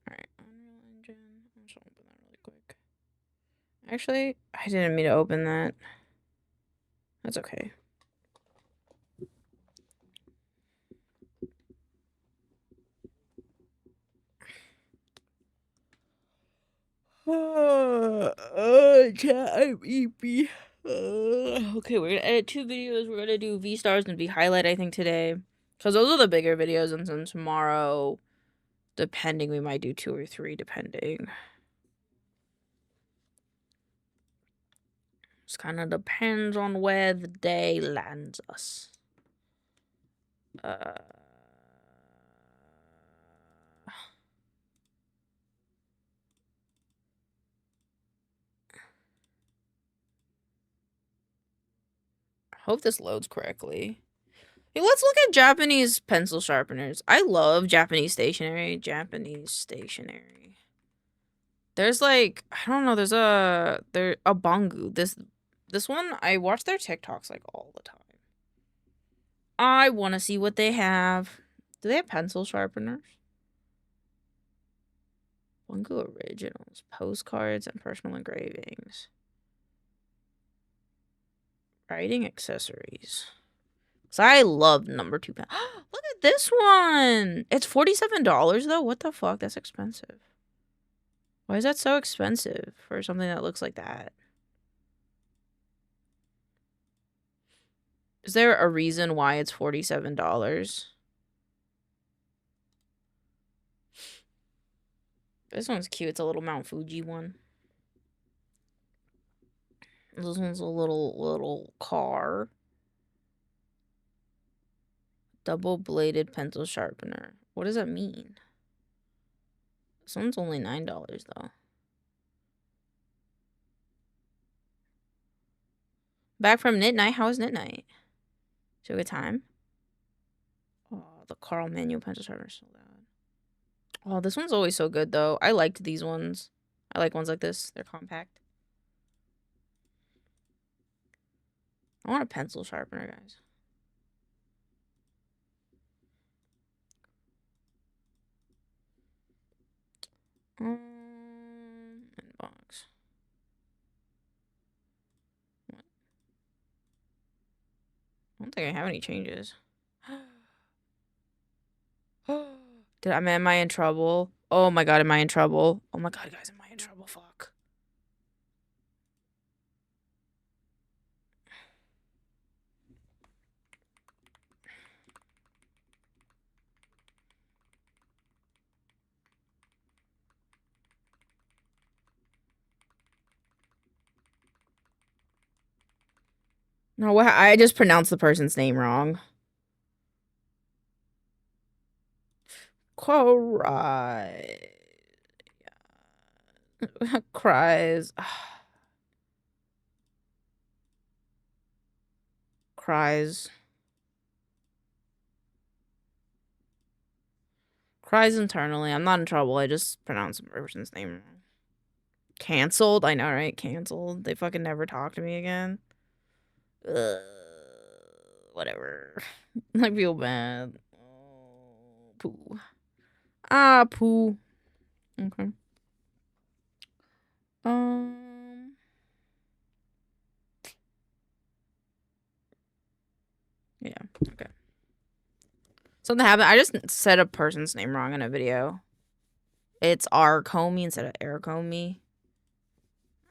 Alright, Unreal Engine. I'm just gonna open that really quick. Actually, I didn't mean to open that. That's okay. Okay, we're gonna edit 2 videos. We're gonna do V stars and V highlight, I think, today. Because those are the bigger videos, and then tomorrow, depending, we might do 2 or 3, depending. Just kind of depends on where the day lands us. Hope this loads correctly. Hey, let's look at Japanese pencil sharpeners. I love Japanese stationery. There's like, I don't know, there's a Bangu. This one, I watch their TikToks like all the time. I want to see what they have. Do they have pencil sharpeners? Bangu Originals, postcards, and personal engravings. Writing accessories. So I love number 2 pen. Look at this one. It's $47 though. What the fuck? That's expensive. Why is that so expensive for something that looks like that? Is there a reason why it's $47? This one's cute. It's a little Mount Fuji one. This one's a little car. Double-bladed pencil sharpener. What does that mean? This one's only $9 though. Back from Knit Night. How was Knit Night? Did you have a good time? Oh, the Carl manual pencil sharpener is so loud. Oh, this one's always so good though. I liked these ones. I like ones like this. They're compact. I want a pencil sharpener, guys. Inbox. What? I don't think I have any changes. Am I in trouble? Oh my god, am I in trouble? Oh my god, guys, am I in trouble? Fuck. No, what? I just pronounced the person's name wrong. Cry. Cries. Cries. Cries internally. I'm not in trouble. I just pronounced the person's name wrong. Canceled? I know, right? Canceled. They fucking never talk to me again. Ugh, whatever. I feel bad. Oh, poo. Ah, poo. Okay. Yeah, okay. Something happened. I just said a person's name wrong in a video. It's Arcomi instead of Aircomi.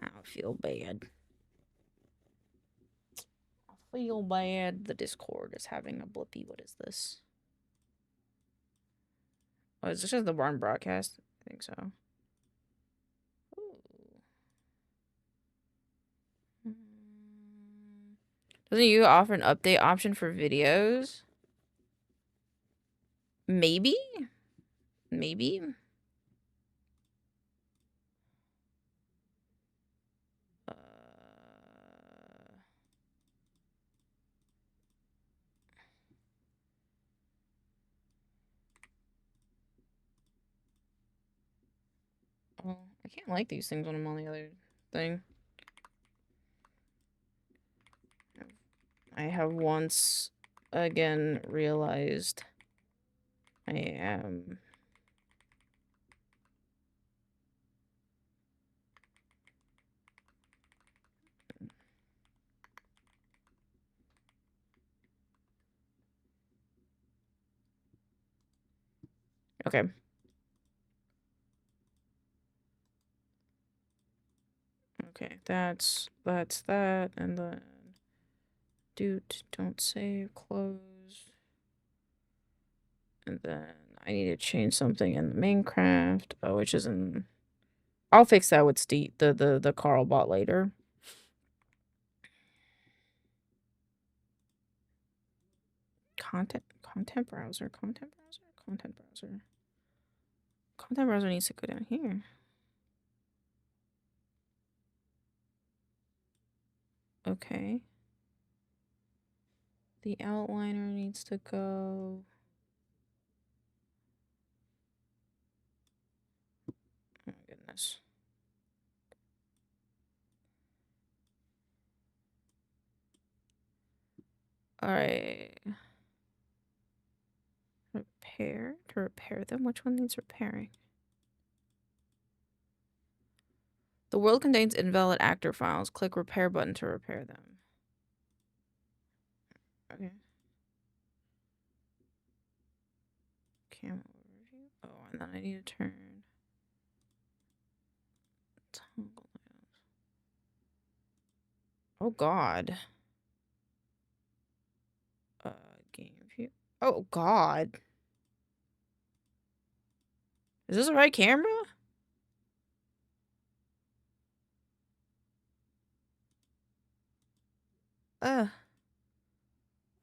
I feel bad. I feel bad. The Discord is having a blippy. What is this? Oh, is this just the barn broadcast? I think so. Ooh. Doesn't you offer an update option for videos? Maybe? Maybe? Oh, I can't like these things when I'm on the other thing. I have once again realized I am okay. Okay, that's that, and then don't save, close, and then I need to change something in the Minecraft, which is in. I'll fix that with Steve, the Carl bot later. Content browser. Content browser needs to go down here. Okay. The outliner needs to go. Oh, goodness. All right. Repair. To repair them? Which one needs repairing? The world contains invalid actor files. Click repair button to repair them. Okay. Camera overview. Oh, and then I need to turn toggle. Oh God. Game view. Oh God. Is this the right camera?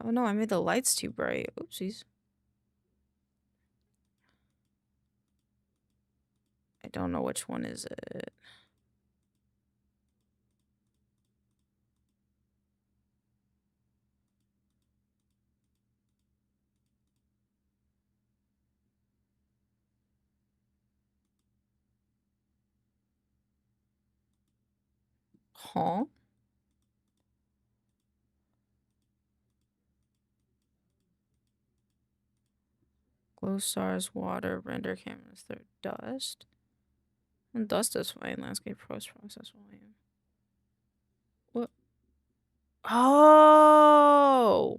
Oh no, I made the lights too bright. Oopsies. I don't know which one is it. Huh? Glow stars, water, render cameras, third dust. And dust is fine. Landscape post process volume. What? Oh!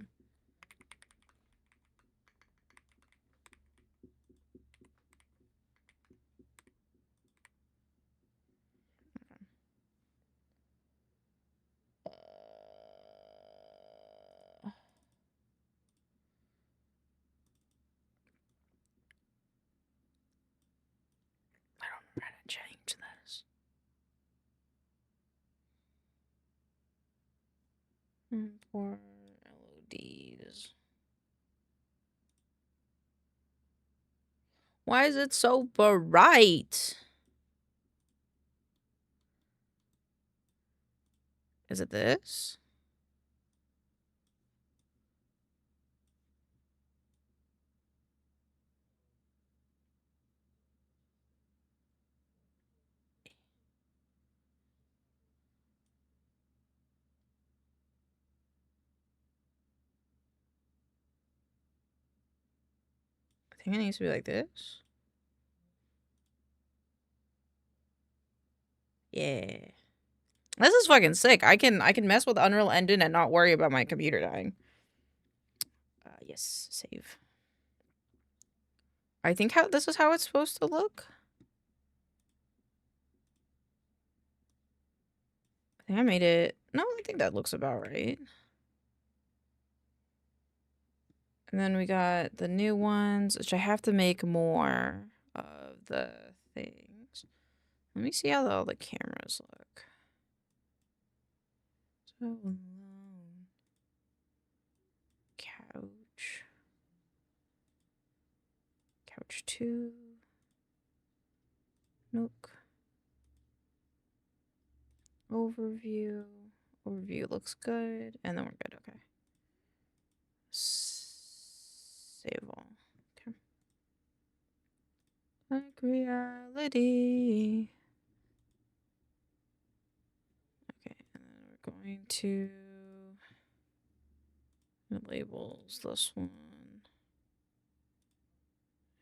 I don't know how to change this. Import LODs. Why is it so bright? Is it this? I think it needs to be like this. Yeah. This is fucking sick. I can mess with Unreal Engine and not worry about my computer dying. Yes, save. I think this is how it's supposed to look. I think I made it. No, I think that looks about right. And then we got the new ones, which I have to make more of the things. Let me see how all the cameras look. So alone. Couch. Couch 2. Nook. Overview. Overview looks good. And then we're good. Okay. Save all. Okay. Like reality. Okay. And then we're going to labels this one.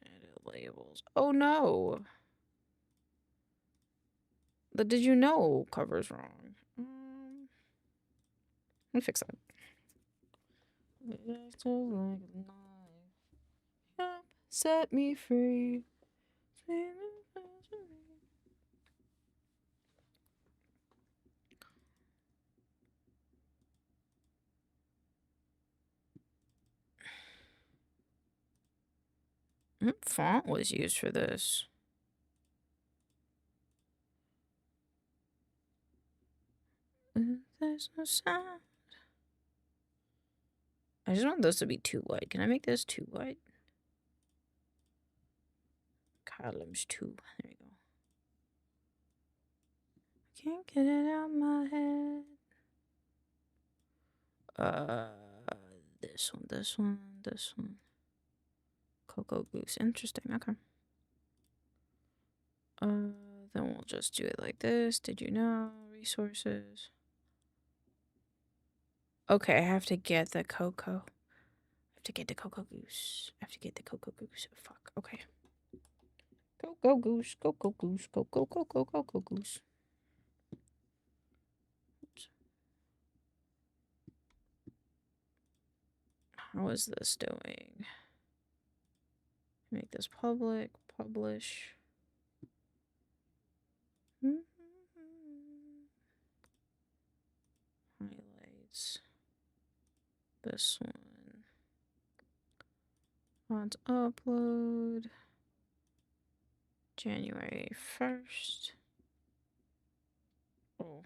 Edit labels. Oh no. The did you know cover's wrong. Let me fix that. Set me free. What font was used for this? There's no sound. I just want those to be too white. Can I make this too white? Columns 2. There you go. Can't get it out of my head. This one. Cocoa Goose. Interesting. Okay. Then we'll just do it like this. Did you know? Resources. Okay, I have to get the cocoa. I have to get the cocoa goose. Fuck. Okay. Cocoa goose. Cocoa goose. Cocoa goose. Oops. How is this doing? Make this public. Publish. Highlights. This one. Font upload. January 1st. Oh.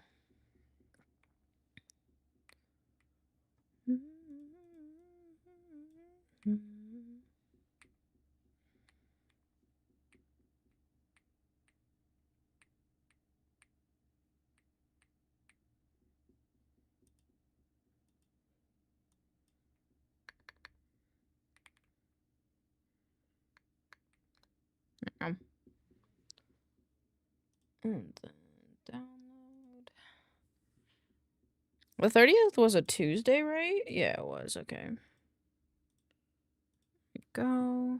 And then download. The 30th was a Tuesday, right? Yeah, it was. Okay. Go.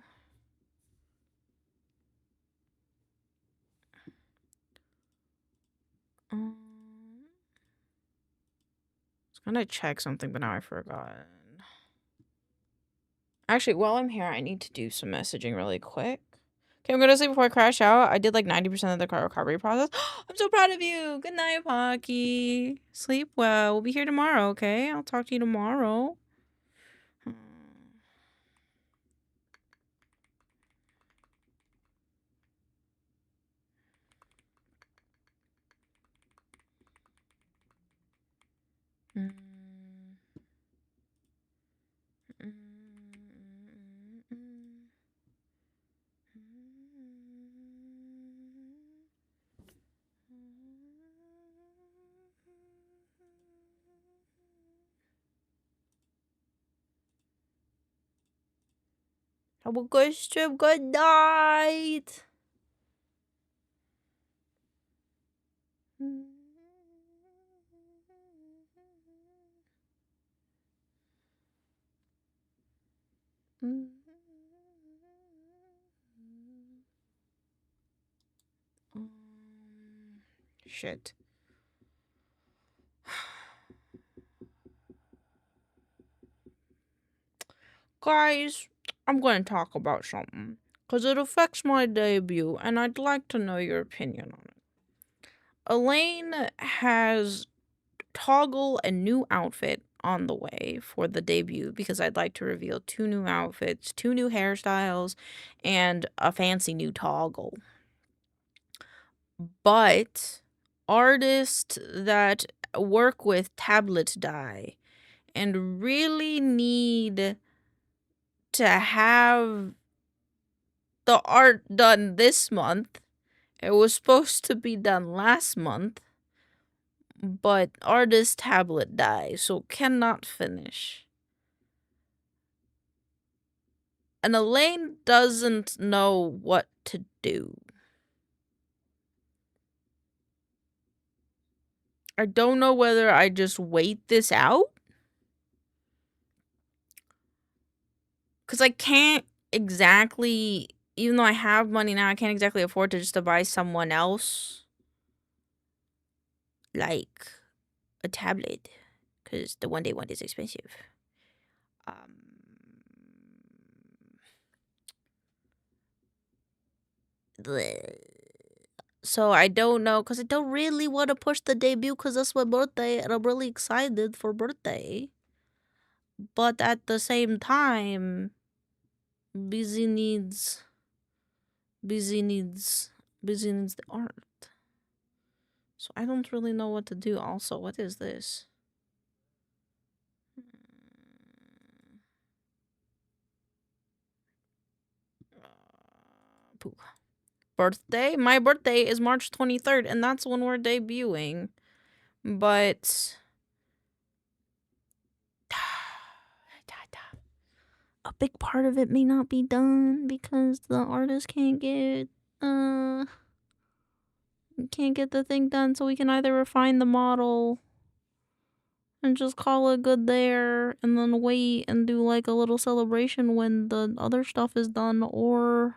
I was gonna check something, but now I forgot. Actually, while I'm here, I need to do some messaging really quick. Okay, I'm gonna sleep before I crash out. I did like 90% of the recovery process. I'm so proud of you. Good night, Pocky. Sleep well. We'll be here tomorrow, okay? I'll talk to you tomorrow. Have a good stream. Good night. shit. Guys, I'm going to talk about something, because it affects my debut, and I'd like to know your opinion on it. Elaine has toggle a new outfit on the way for the debut, because I'd like to reveal 2 new outfits, 2 new hairstyles, and a fancy new toggle. But artists that work with tablet dye and really need to have the art done this month, it was supposed to be done last month, but artist tablet dye, so cannot finish. And Elaine doesn't know what to do. I don't know whether I just wait this out, because I can't exactly, even though I have money now, I can't exactly afford to just to buy someone else like a tablet, because the one day one is expensive. So I don't know, because I don't really want to push the debut, because that's my birthday and I'm really excited for birthday. But at the same time, busy needs the art. So I don't really know what to do. Also, what is this? Pooh. Birthday? My birthday is March 23rd, and that's when we're debuting. But a big part of it may not be done because the artist can't get the thing done, so we can either refine the model and just call it good there, and then wait and do like a little celebration when the other stuff is done, or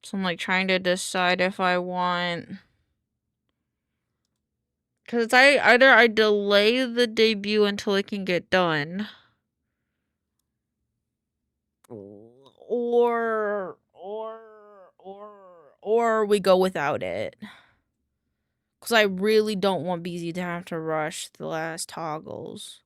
so I'm like trying to decide if I want, because either I delay the debut until it can get done, or we go without it. Because I really don't want BZ to have to rush the last toggles.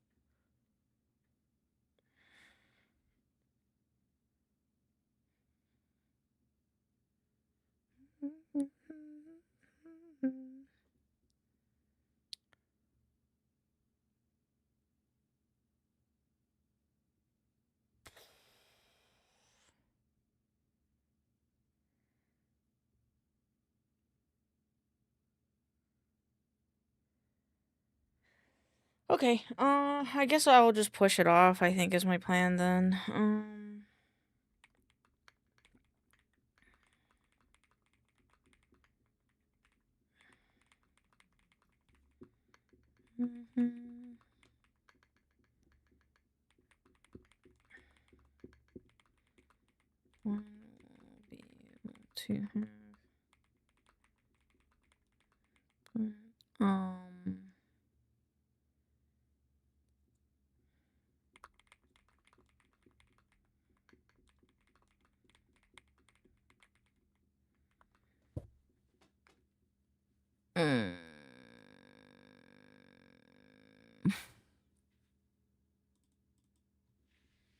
Okay, I guess I'll just push it off, I think is my plan then. We'll be able to have,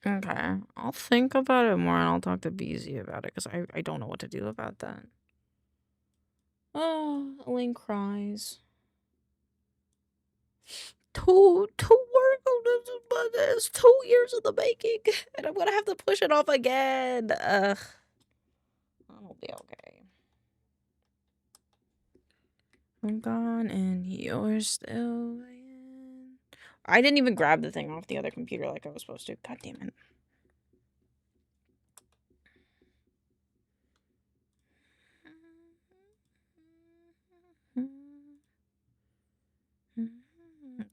okay, I'll think about it more and I'll talk to BZ about it, because I don't know what to do about that. Oh, Elaine cries. To work on this, but it's 2 years in the making, and I'm gonna have to push it off again. That'll be okay. I'm gone and you're still in. I didn't even grab the thing off the other computer like I was supposed to. God damn it.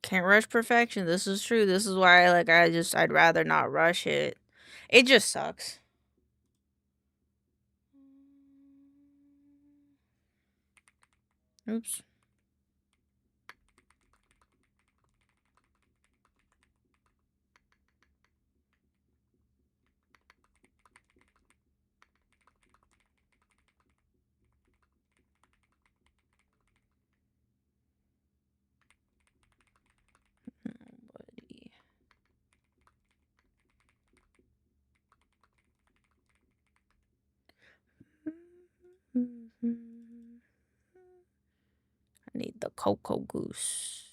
Can't rush perfection. This is true. This is why I'd rather not rush it. It just sucks. Oops. Buddy. I need the Cocoa Goose.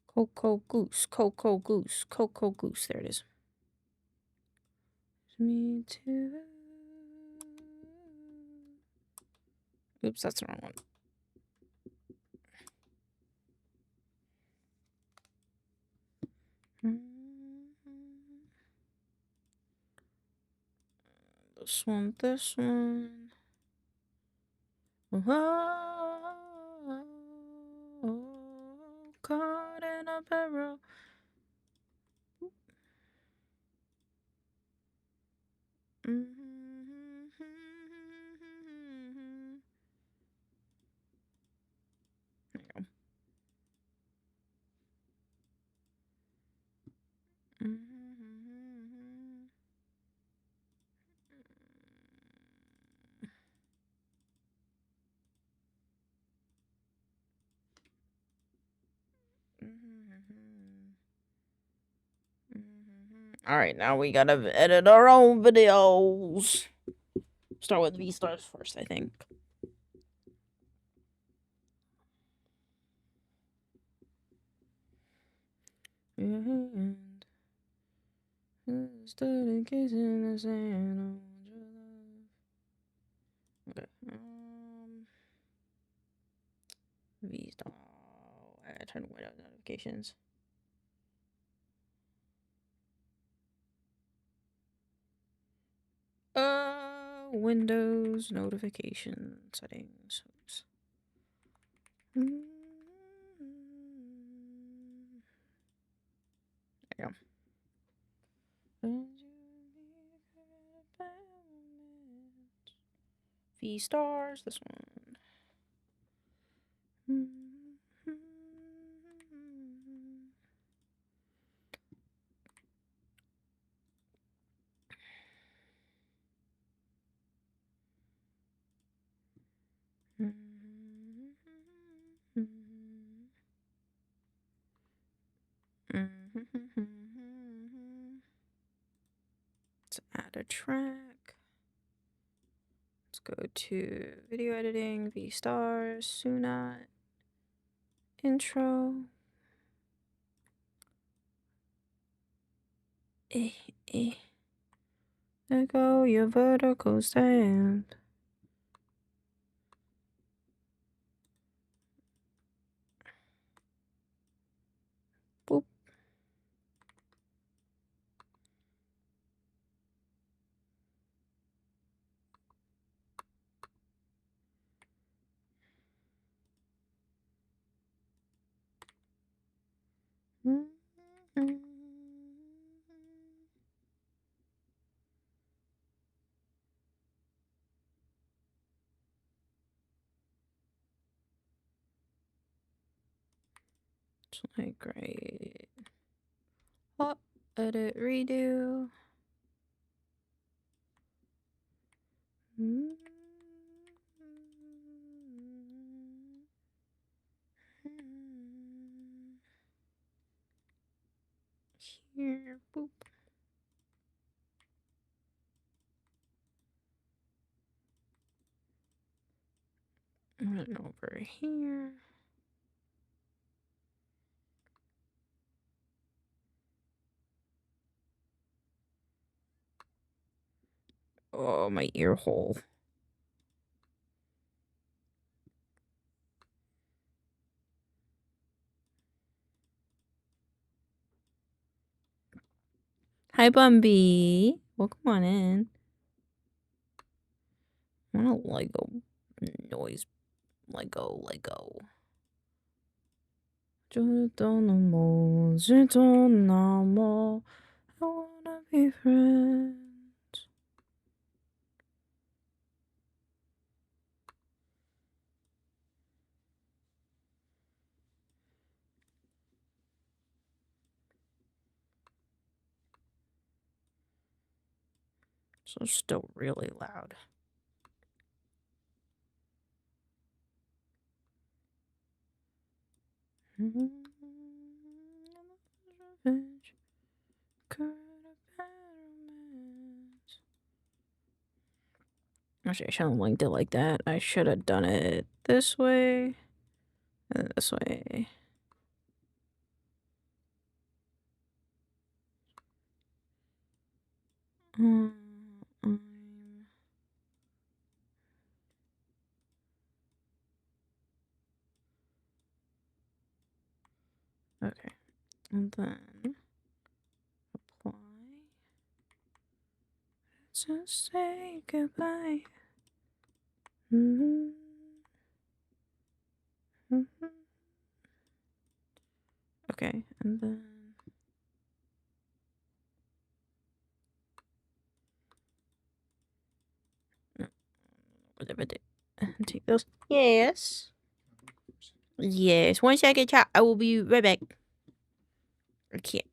Cocoa Goose, Cocoa Goose, Cocoa Goose. There it is. Me too. Oops, that's the wrong one. This one, this one. Oh, caught in a barrel. There you go. All right, now we gotta edit our own videos. Start with V stars first, I think. And stood kissing the sand. Okay. V star. I turn white out notifications. Windows notification settings. Oops. There you go. V stars, this one. Let's add a track. Let's go to video editing, V stars, Sunat, intro. There go your vertical stand. Boop. It's like great. Oh, edit, redo. Here, boop. Run over here. Oh, my ear hole. Hi, Bumby. Welcome on in. I want a Lego noise. Lego. I wanna be friends. So still really loud. Actually, I shouldn't have linked it like that. I should have done it this way and this way. Okay, and then apply. Just say goodbye. Okay, and then whatever. Take those. Yes. Yes. 1 second, chat. I will be right back. I can't.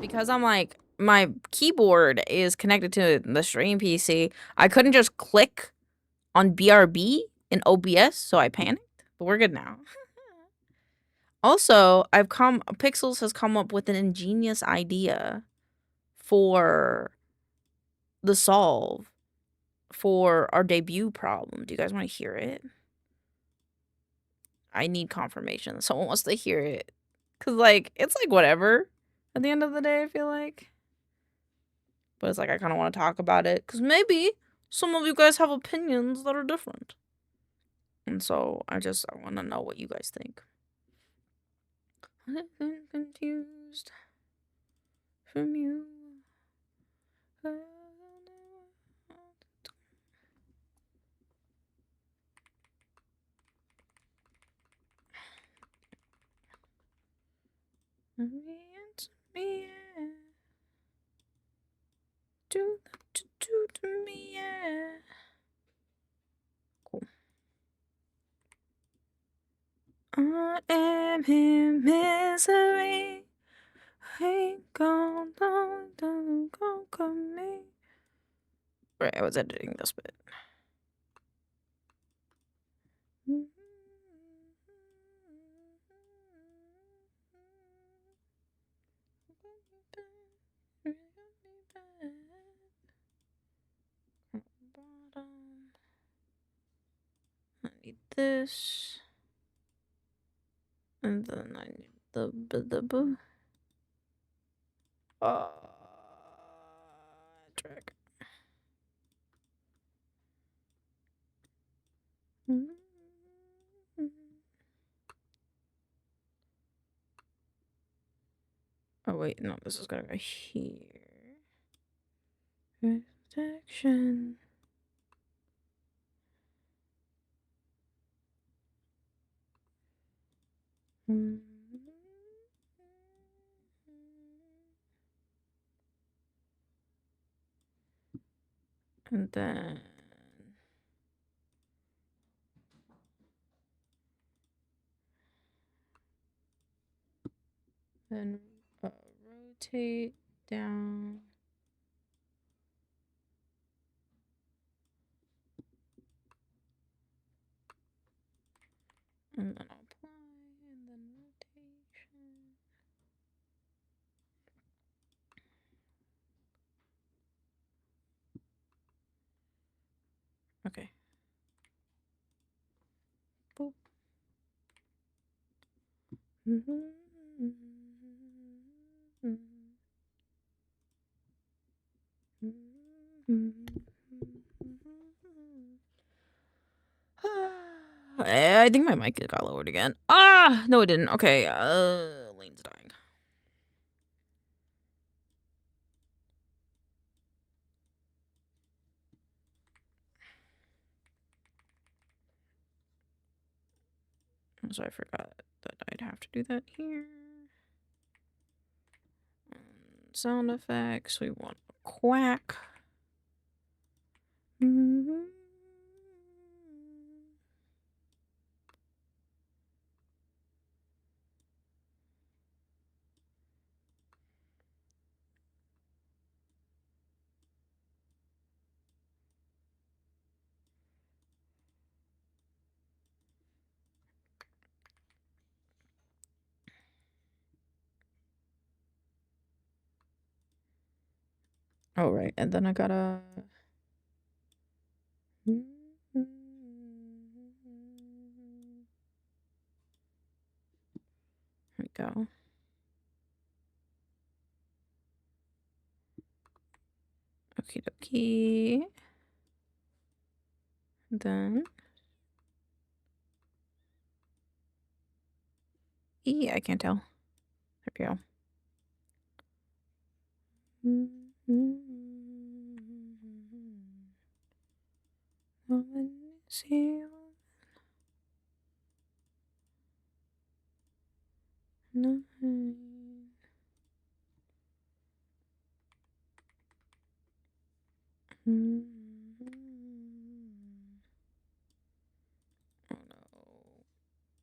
because I'm like, my keyboard is connected to the stream PC, I couldn't just click on BRB in OBS, so I panicked. But we're good now. Also, Pixels has come up with an ingenious idea for the solve for our debut problem. Do you guys want to hear it? I need confirmation that someone wants to hear it. Cause like, it's like whatever at the end of the day, I feel like. But it's like, I kind of want to talk about it. Cause maybe some of you guys have opinions that are different. And so I want to know what you guys think. I've been confused from you. Me, do to me, yeah. Cool. I am in misery. Ain't gonna come me. Right, I was editing this bit. I need this. And then I need the track. Oh wait, no, this is gonna go here. Protection. And then rotate down. And then apply, and then rotation. Okay. Boop. I think my mic got lowered again. Ah, no, it didn't. Okay, Lane's dying. So I forgot that I'd have to do that here. Sound effects, we want a quack. Oh, right, and then I gotta... There we go. Okie dokie. Then... I can't tell. There we go. Oh no.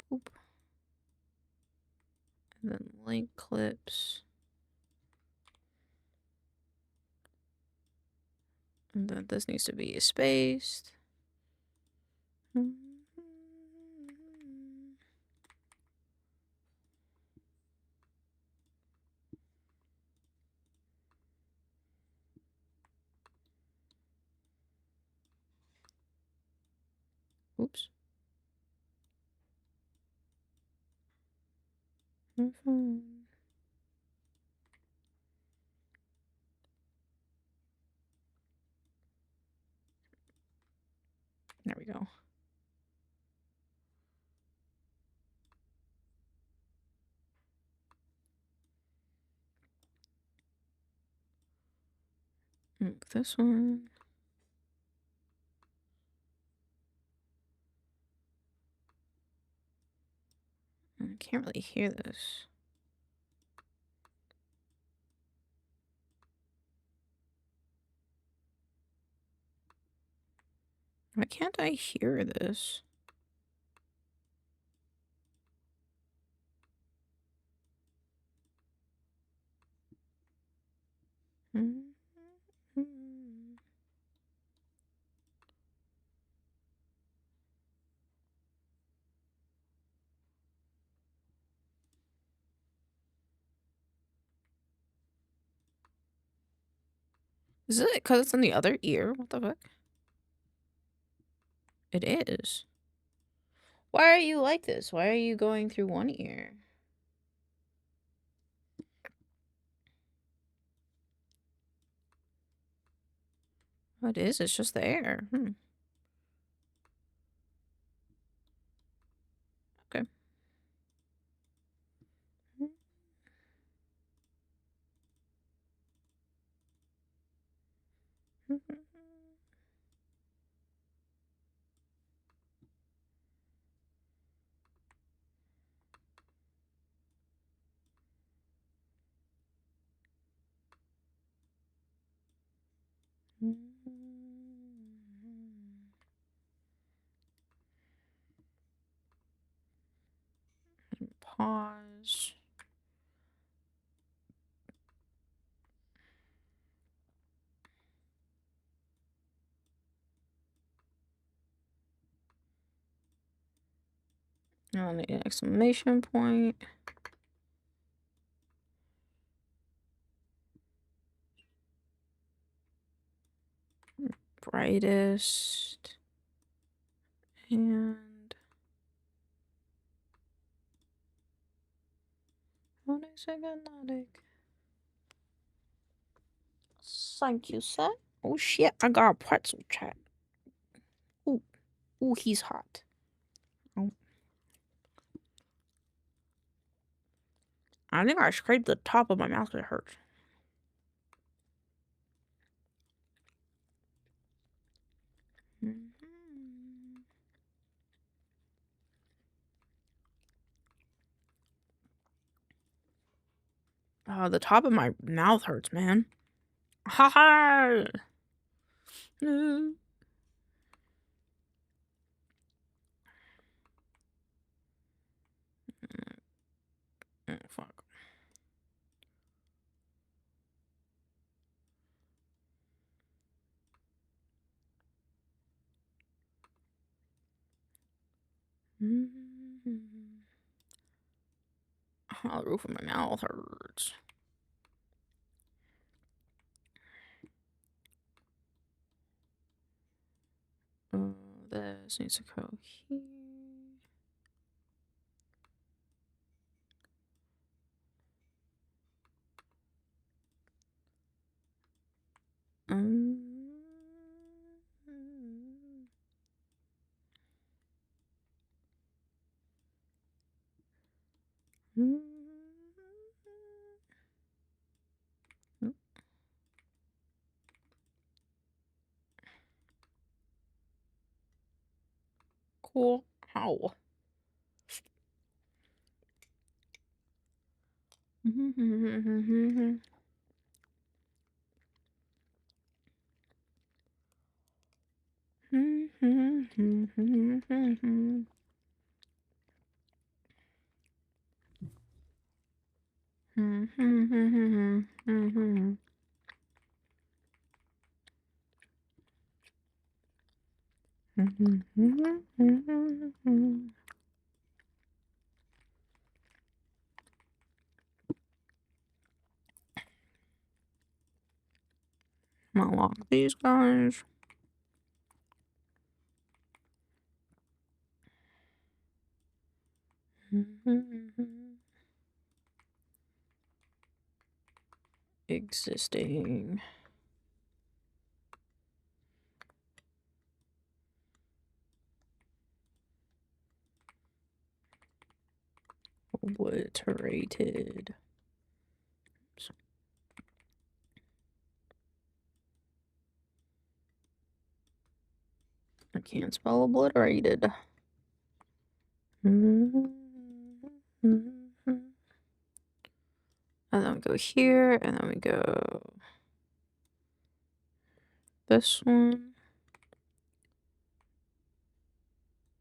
Poop. And then link clips. And this needs to be spaced. Oops. There we go. Move this one. I can't really hear this. Why can't I hear this? Is it because it's in the other ear? What the fuck? It is. Why are you like this? Why are you going through one ear? What is? It's just the air. Okay. Pause. I'll need an exclamation point. Brightest. And thank you, sir. Oh shit, I got a pretzel chat. Ooh, ooh, he's hot. Oh. I think I scraped the top of my mouth. It hurts. The top of my mouth hurts, man. Ha ha! Oh, fuck. Oh, the roof of my mouth hurts. This needs to go here. Cool. How? I'm gonna lock these guys. Existing. Obliterated. Oops. I can't spell obliterated. And then we go here, and then we go this one.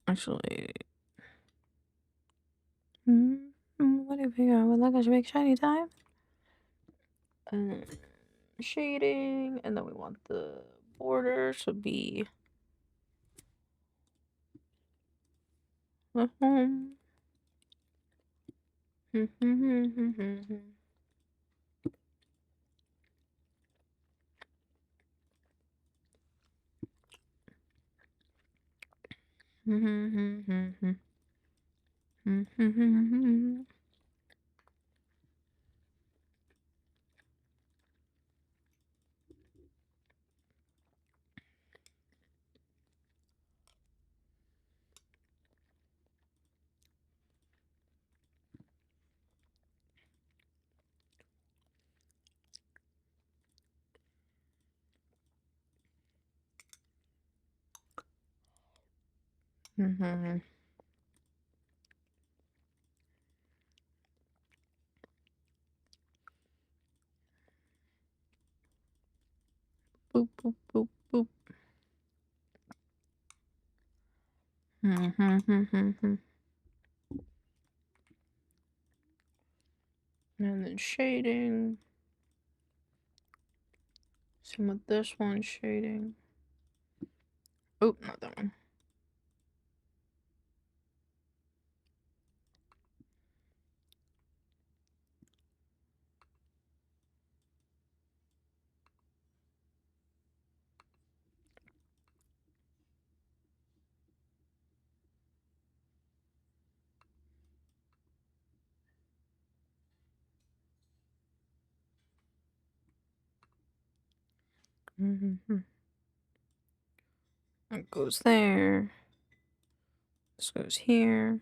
Actually, what if we go with like a big shiny time? Shading, and then we want the border to be home. Boop, boop, boop, boop. And then shading. Same with this one, shading. Oh, not that one. That goes there. This goes here.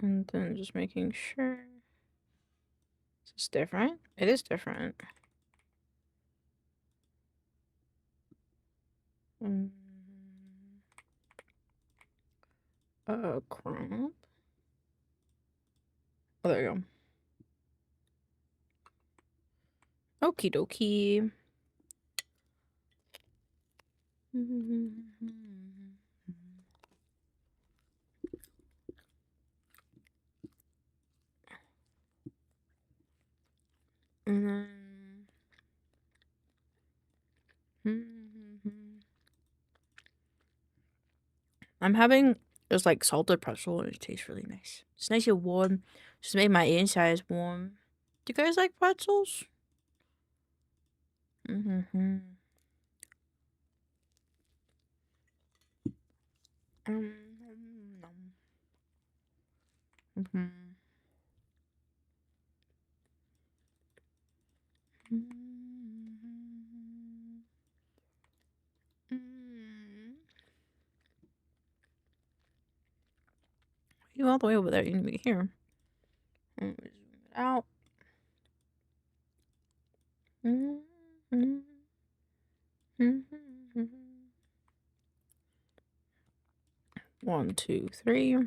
And then just making sure. Is this different? It is different. Crop. Oh, there you go. Okie dokie. And then I'm having just like salted pretzel, and it tastes really nice. It's nice and warm. Just made my insides warm. Do you guys like pretzels? You all the way over there. You need to be here. Zoom it out. 1, 2, 3.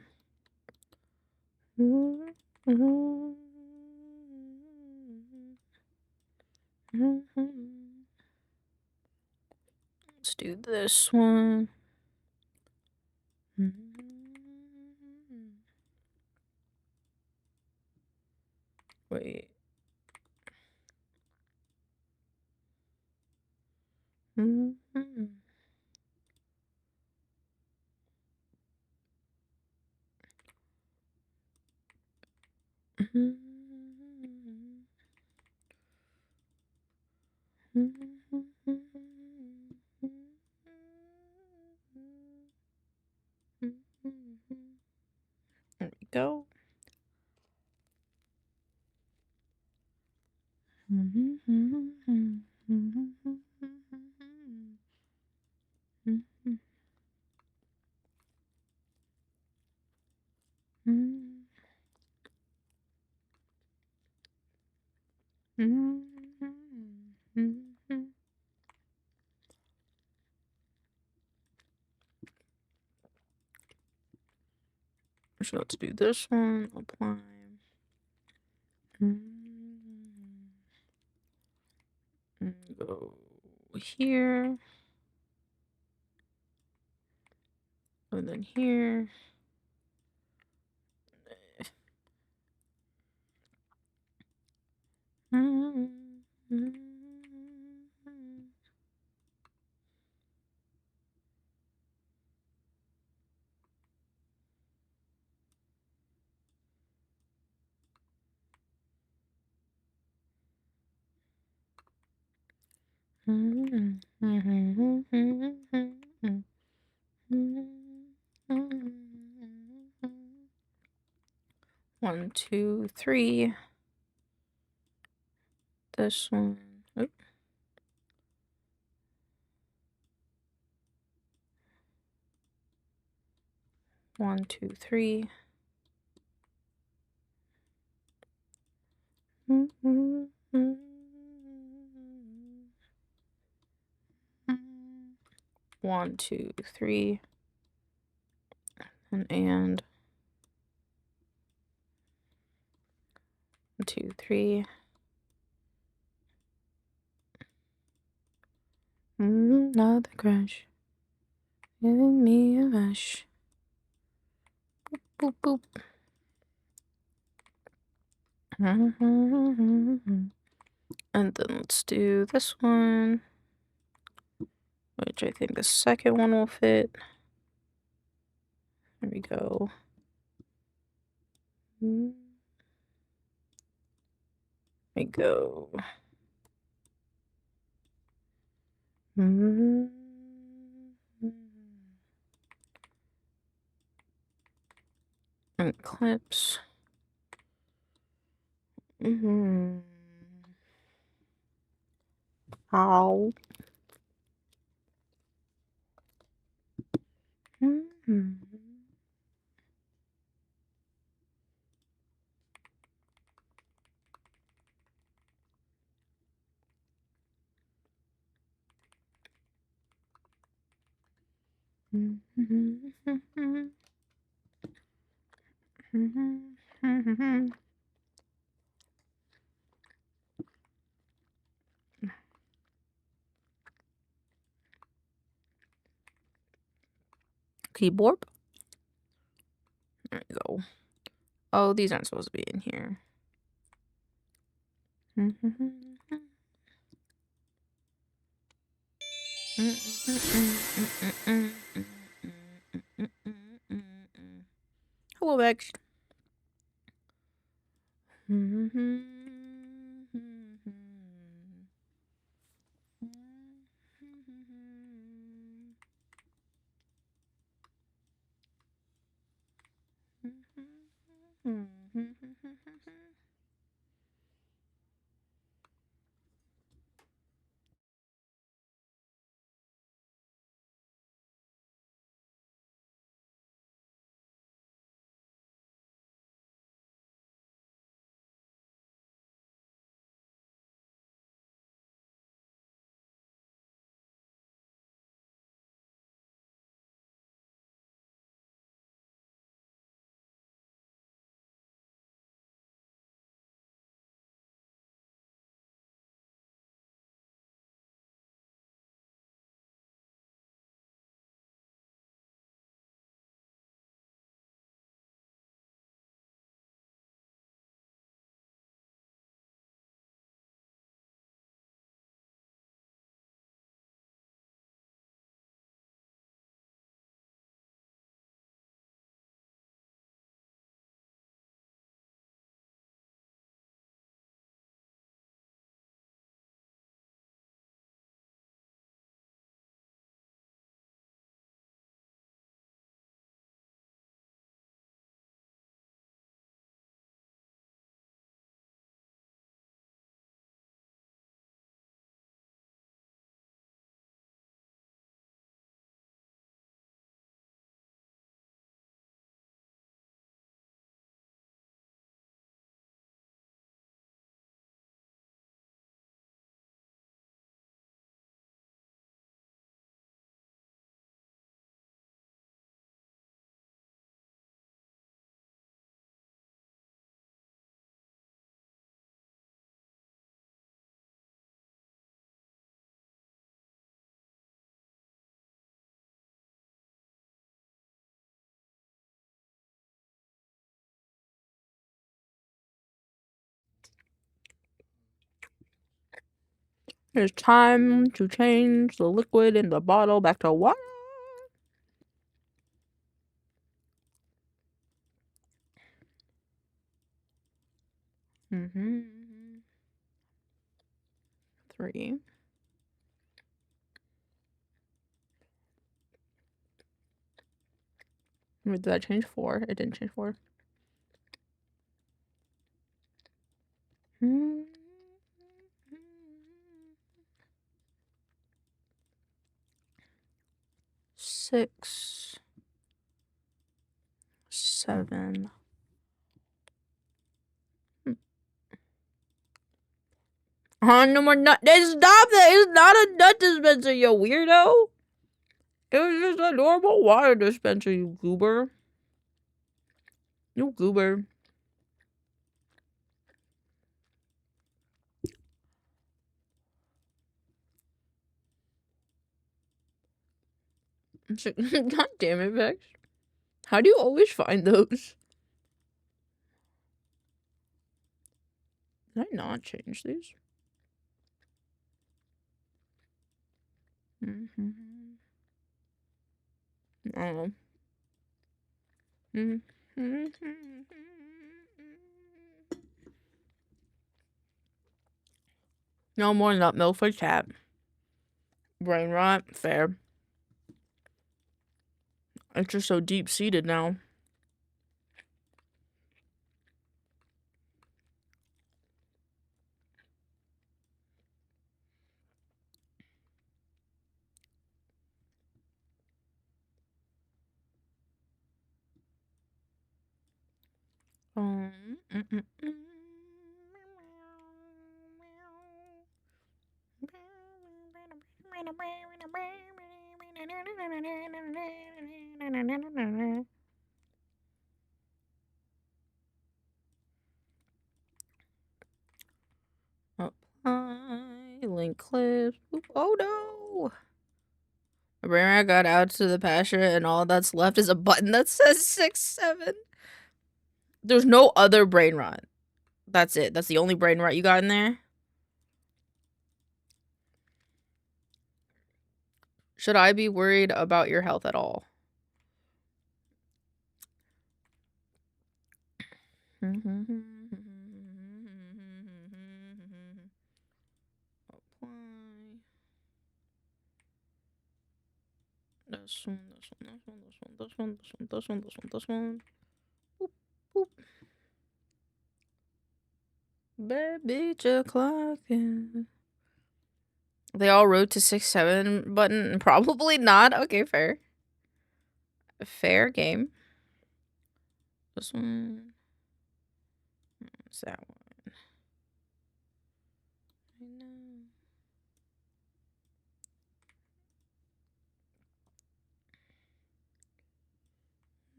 Let's do this one. Wait. So let's do this one. Apply. Go here. And then here. One, two, three. This one. Oop. One, two, three. One, two, three. And 1, 2, 3. Another crash. Giving me a rush. Boop, boop, boop. And then let's do this one, which I think the second one will fit. There we go. There we go. And clips. Ow. Keyboard. There we go. Oh, these aren't supposed to be in here. Hello, Bex. It's time to change the liquid in the bottle back to water. Mm-hmm. 3. Wait, did I change 4? It didn't change 4. Mm-hmm. 6, 7. Oh, no more nut. Stop that! It's not a nut dispenser, you weirdo! It was just a normal water dispenser, you goober. You goober. God damn it, Vex. How do you always find those? Did I not change these? Mm-hmm. I don't know. Mm-hmm. No more nut milk for chat. Brain rot, fair. It's just so deep-seated now. Apply link clips. Oop, oh no! I got out to the pasture and all that's left is a button that says 6, 7. There's no other brain rot. That's it. That's the only brain rot you got in there. Should I be worried about your health at all? Apply. This one, this one, this one, this one, this one, this one, this one, this one, this one. Boop, boop. Baby, just clocking. They all wrote to 6, 7 button. Probably not. Okay, fair. Fair game. This one. What's that one?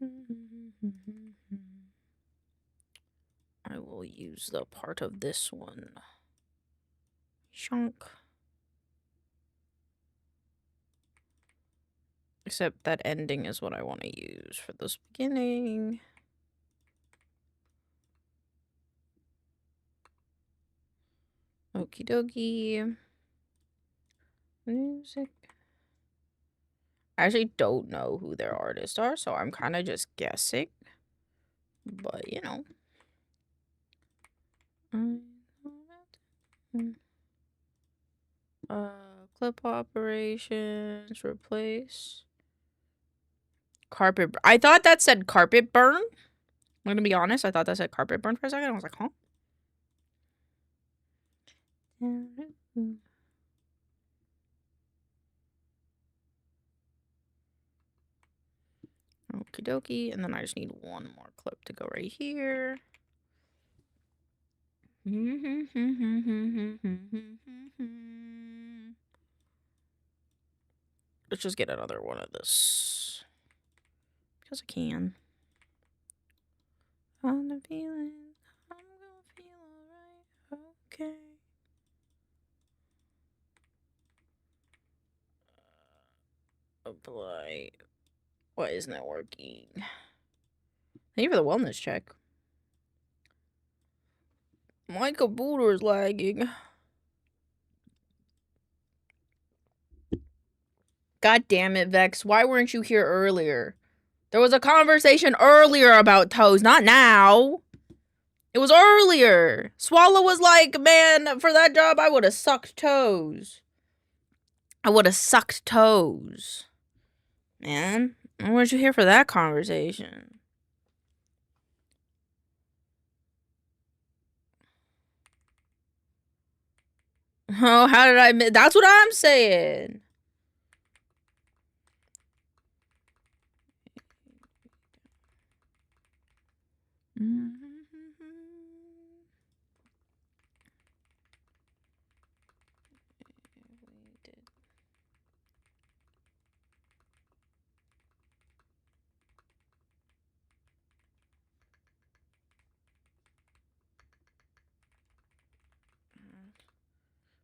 I know. I will use the part of this one. Shunk. Except that ending is what I want to use for this beginning. Okie dokie. Music. I actually don't know who their artists are, so I'm kind of just guessing. But, you know. Clip operations, replace. Carpet. I thought that said carpet burn. I'm gonna be honest. I thought that said carpet burn for a second. I was like, huh? Okie dokie. And then I just need one more clip to go right here. Let's just get another one of this. Because I can. On the feeling, I'm gonna feel alright. Okay. Apply. Why isn't that working? Thank you for the wellness check. My computer is lagging. God damn it, Vex. Why weren't you here earlier? There was a conversation earlier about toes, not now. It was earlier. Swallow was like, man, for that job, I would have sucked toes. I would have sucked toes. Man, why weren't you here for that conversation? Oh, how did I miss? That's what I'm saying.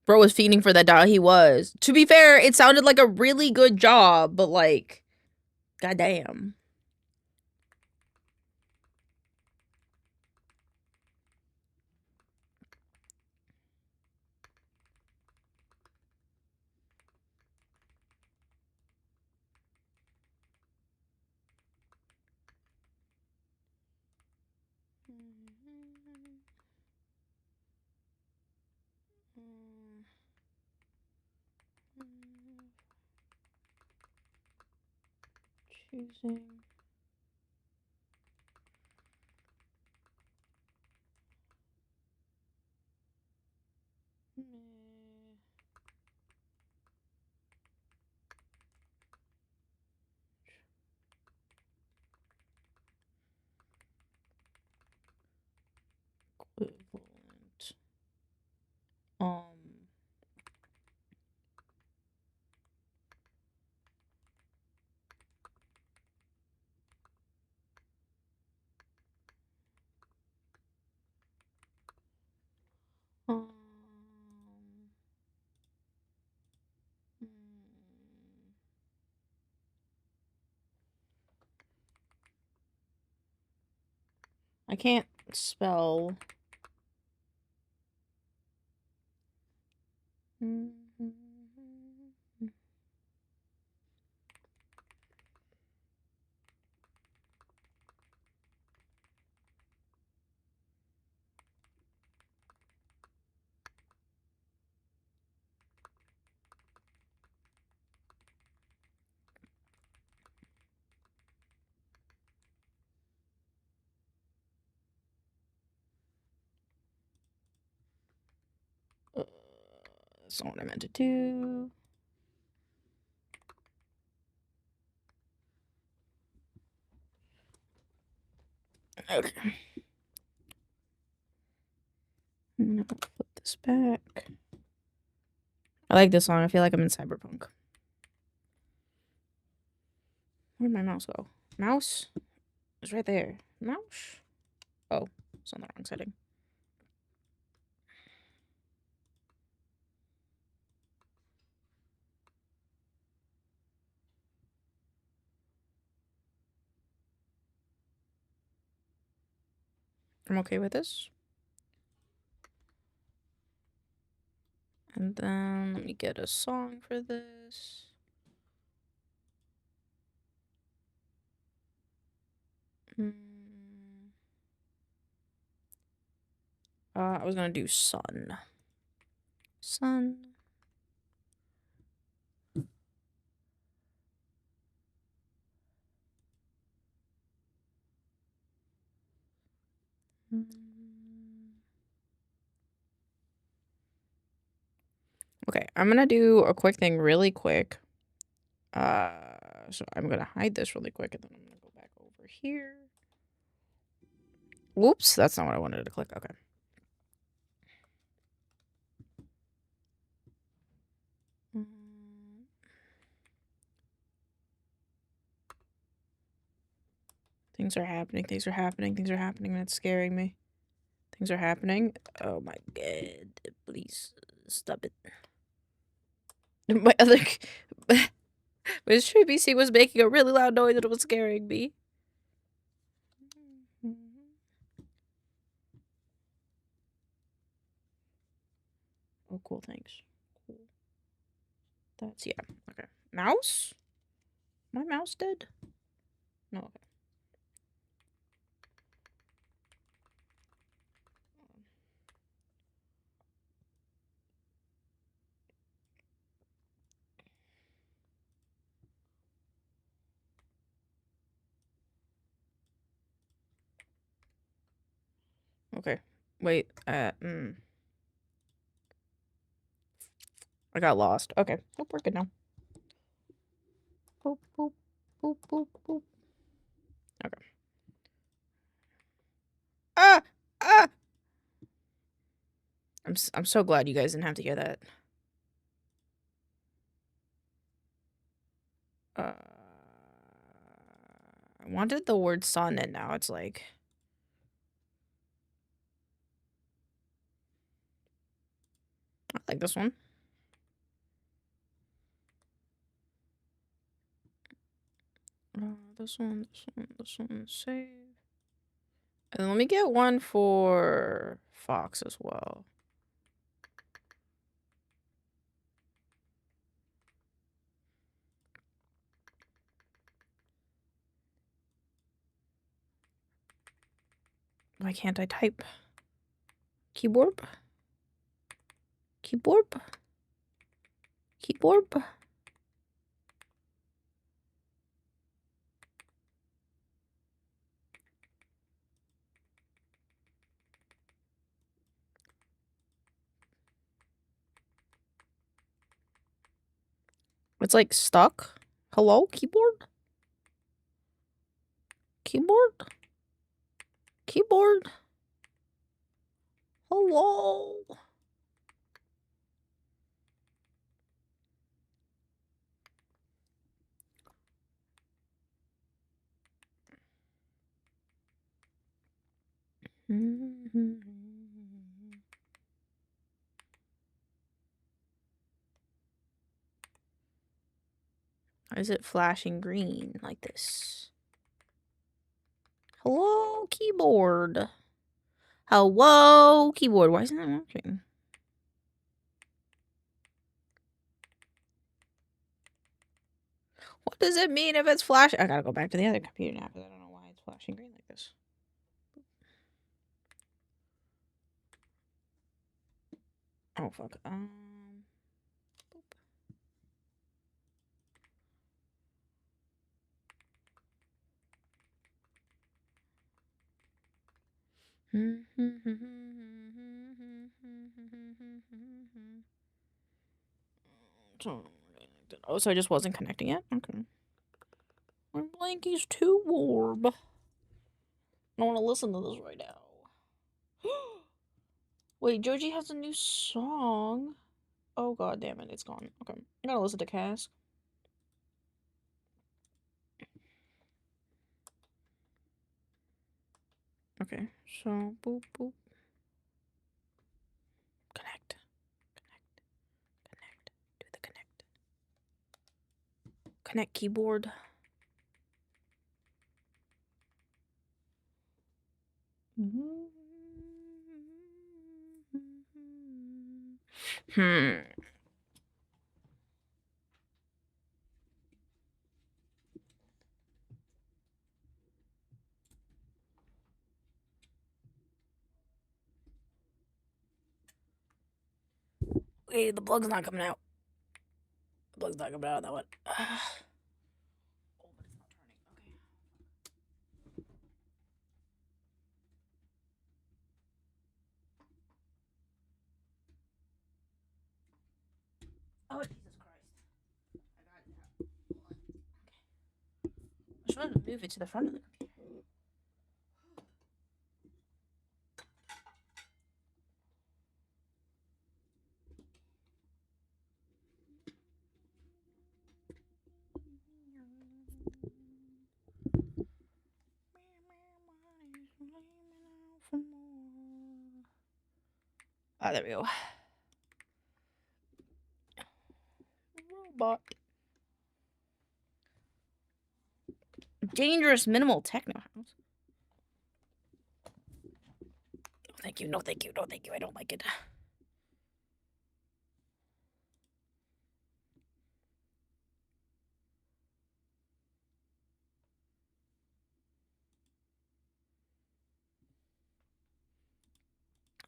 Bro was fiending for that job. He was. To be fair, it sounded like a really good job, but like, goddamn. Choosing. Equivalent. Um, I can't spell. That's not what I meant to do. Okay. I'm gonna flip this back. I like this song. I feel like I'm in Cyberpunk. Where'd my mouse go? Mouse? It's right there. Mouse? Oh, it's on the wrong setting. I'm okay with this. And then let me get a song for this. I was gonna do sun. Sun. Okay, I'm gonna do a quick thing really quick. So I'm gonna hide this really quick and then I'm gonna go back over here. Whoops, that's not what I wanted to click. Okay. Things are happening, things are happening, things are happening, and it's scaring me. Things are happening. Oh my god, please stop it. My other my stream PC was making a really loud noise and it was scaring me. Oh, cool, thanks. Cool. That's, yeah. Okay. Mouse? My mouse dead? No, okay. Okay. Wait, I got lost. Okay. Oh, we're good now. Boop, boop, boop, boop, boop. Okay. Ah! Ah! I'm so glad you guys didn't have to hear that. I wanted the word sun, and now it's like... I like this one. This one, save. And let me get one for Fox as well. Why can't I type? Keyboard? Keyboard? Keyboard? It's like stuck. Hello, keyboard? Keyboard? Keyboard? Hello? Why is it flashing green like this? Hello, keyboard. Hello, keyboard. Why isn't that working? What does it mean if it's flashing? I gotta go back to the other computer now because I don't know why it's flashing green like this. Oh, fuck. Oh, so I just wasn't connecting it? Okay. My blanky's too warm. I don't want to listen to this right now. Wait, Joji has a new song. Oh, god damn it, it's gone. Okay. I gotta listen to Cass. Okay, so boop boop. Connect. Connect. Do the connect. Connect keyboard. Wait, the plug's not coming out. The plug's not coming out of that one. Oh, Jesus Christ. I should have moved it to the front of the computer. Ah, there we go. Robot. Dangerous minimal techno house. Thank you, no thank you, no thank you. I don't like it.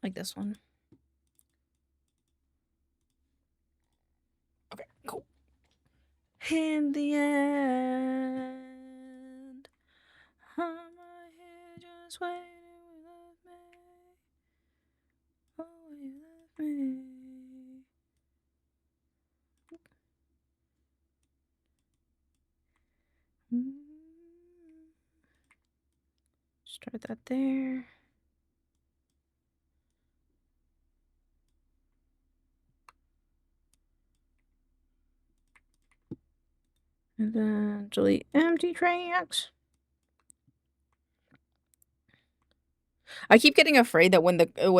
Like this one. Okay, cool. In the end, I'm right here just waiting. Oh, you love me. Start that there. And then delete empty tracks. I keep getting afraid that when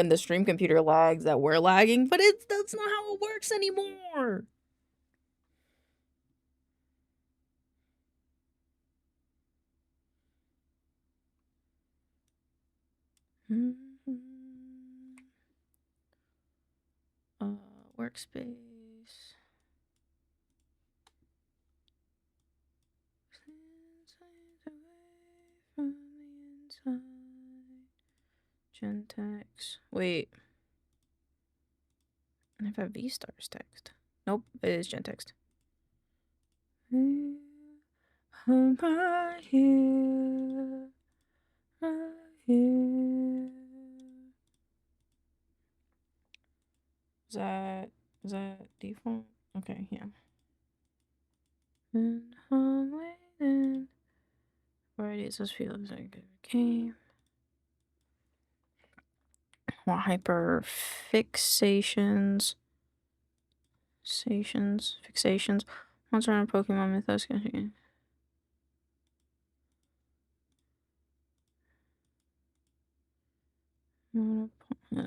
the stream computer lags that we're lagging, but that's not how it works anymore. Workspace. From the inside. Gentext. Wait. I have VStars text. Nope, it is Gentext. I'm right here. Right here. Is that default? Okay, yeah. And I'm waiting. Alrighty, this feels like a game. Want hyper fixations. Fixations. Monster on Pokemon Mythos.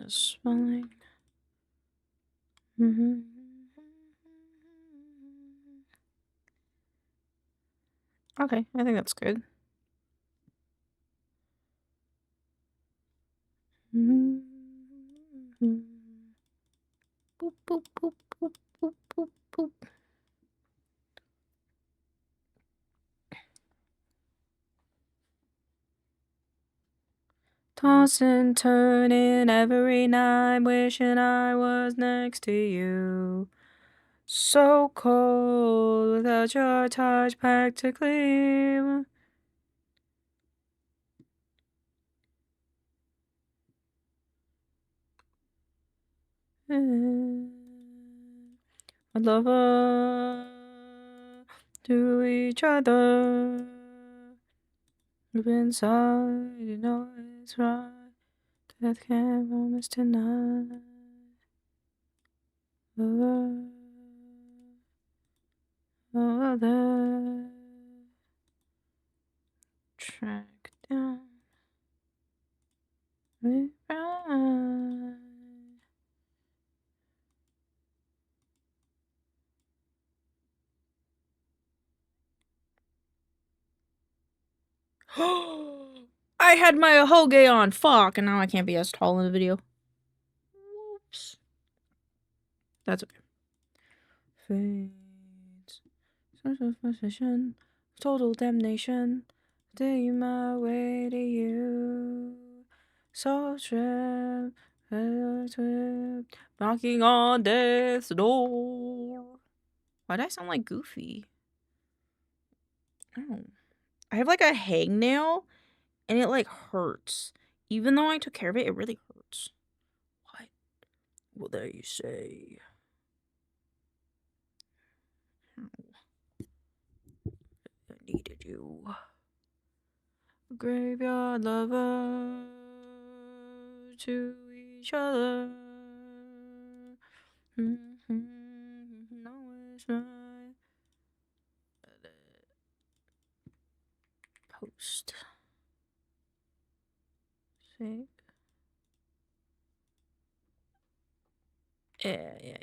Spelling. Okay, I think that's good. Boop, boop, boop, boop, boop, boop, boop. Tossing, turning every night, wishing I was next to you. So cold without your touch, practically. A lover to each other. Deep inside, you know it's right. Death can't promise tonight. Other track down. I had my hoge on. Fuck, and now I can't be as tall in the video. Whoops. That's okay. Fates. Social position. Total damnation. Day my way to you. So trip. Knocking on death's door. Why did I sound like Goofy? Oh. I have like a hangnail and it like hurts. Even though I took care of it, it really hurts. What will they say? I needed you. Graveyard lover to each other. No, it's right. Post. Save. Yeah.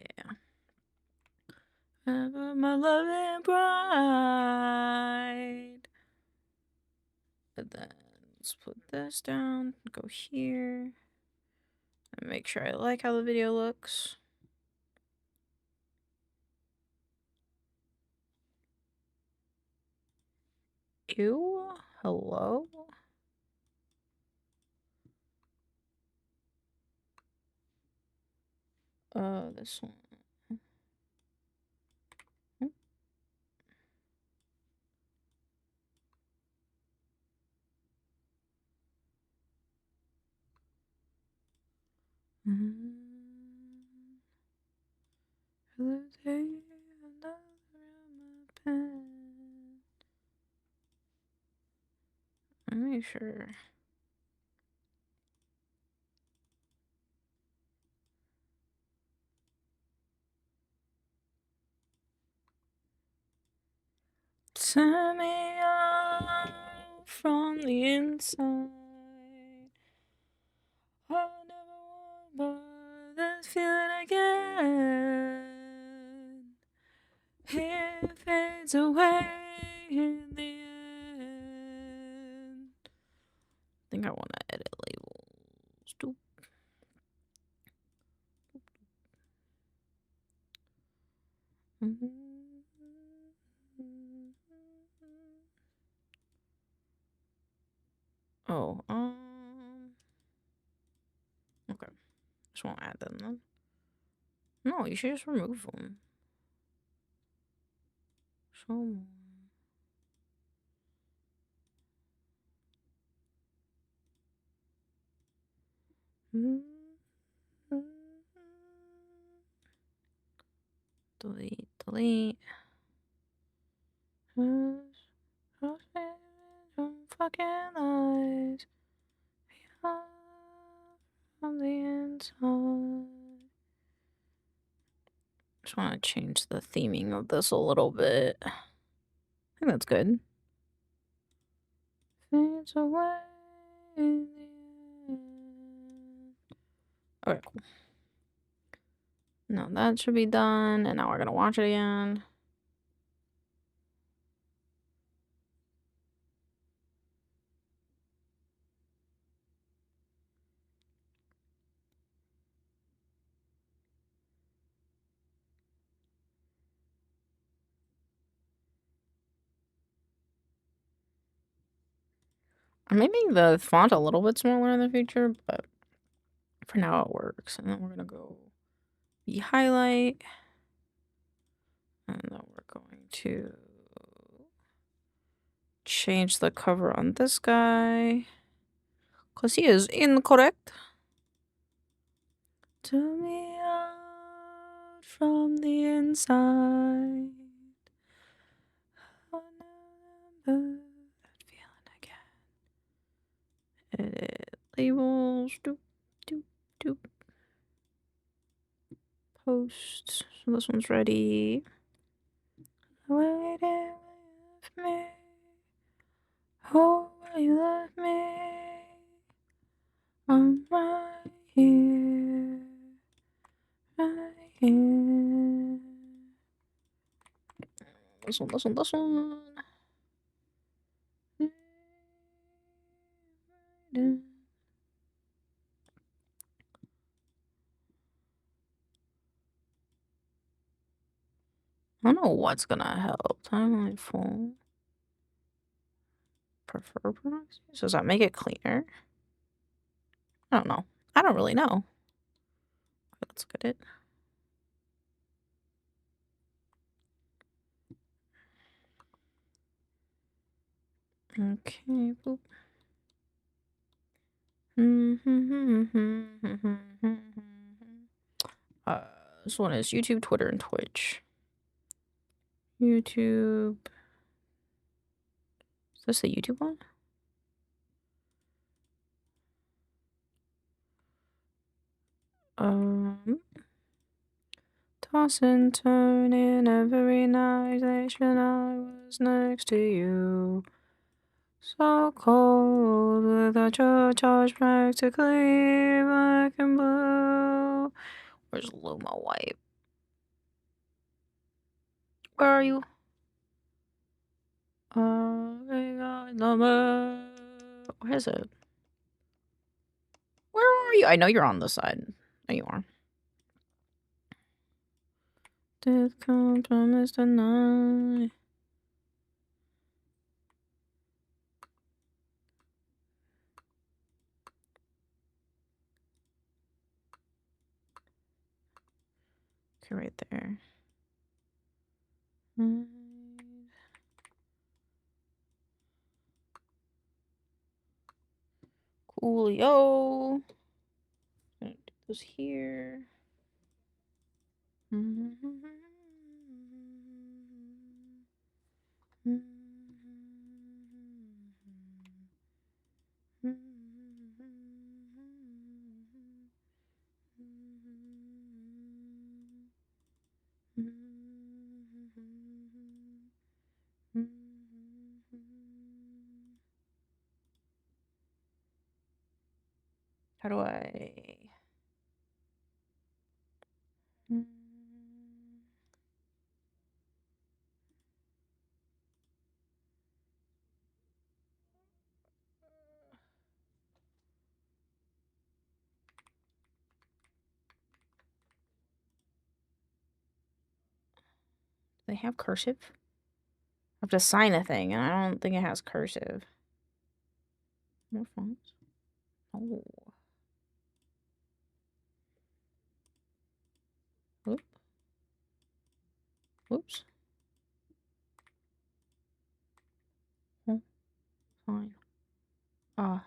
Ever my loving bride. And then let's put this down, go here, and make sure I like how the video looks. Ew, hello? This one. Let me sure. Turn me on from the inside. I never want but this feeling again. It fades away in the end. I think I want to edit labels. Doop. Oh, okay. Just won't add them then. No, you should just remove them. So. Delete, delete. Fucking eyes from the inside. Just want to change the theming of this a little bit. I think that's good. Fades away in the end. Okay, cool. Now that should be done, and now we're gonna watch it again. I'm making the font a little bit smaller in the future, but for now it works. And then we're gonna go highlight, and then we're going to change the cover on this guy because he is incorrect. Turn me out from the inside. I remember that feeling again. Edit labels. Doop, doop, doop. Post. So this one's ready. Waiting with me. Oh, where you left me. I'm right here. Right here. This one. I don't know what's gonna help. Timeline full. Prefer proxy? So does that make it cleaner? I don't know. I don't really know. Let's get it. Okay, boop. This one is YouTube, Twitter, and Twitch. YouTube. Is this the YouTube one? Toss and turn in every night nation I was next to you. So cold without your charge practically black and blue. Where's Luma White? Where are you? Where is it? Where are you? I know you're on this side. There you are. Death comes promise tonight. you're right there. Coolio. Gonna do those here. How do I... They have cursive? I have to sign a thing, and I don't think it has cursive. More fonts? Oh. Oop. Whoops. Oh, fine. Ah.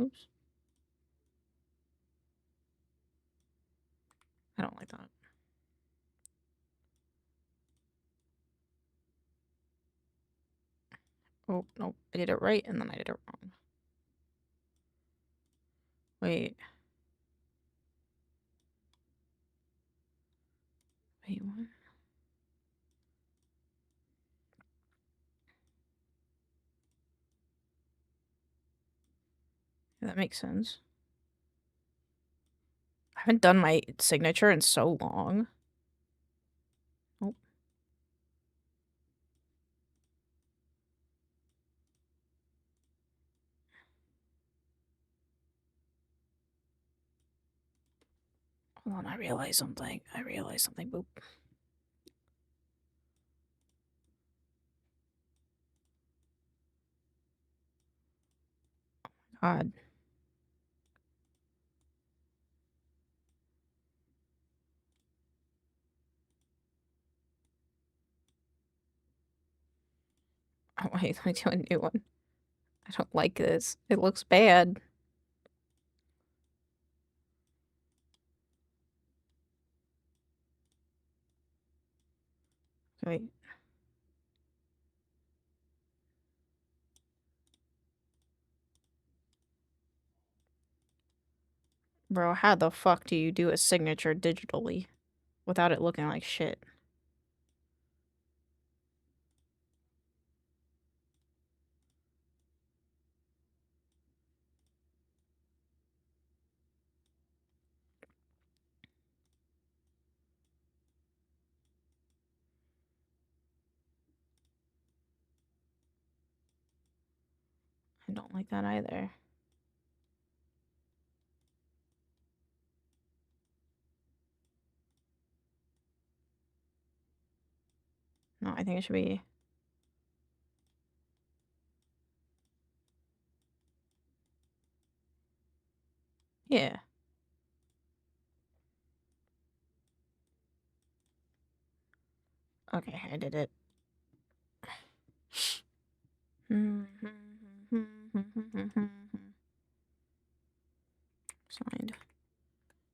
Oops. I don't like that. Oh, no. I did it right, and then I did it wrong. Wait. Wait, what? Yeah, that makes sense. I haven't done my signature in so long. Oh. Hold on, I realized something. Boop. God. Oh, wait, let me do a new one. I don't like this. It looks bad. Wait. Bro, how the fuck do you do a signature digitally without it looking like shit? I don't like that either. No, I think it should be... Yeah. Okay, I did it. Signed.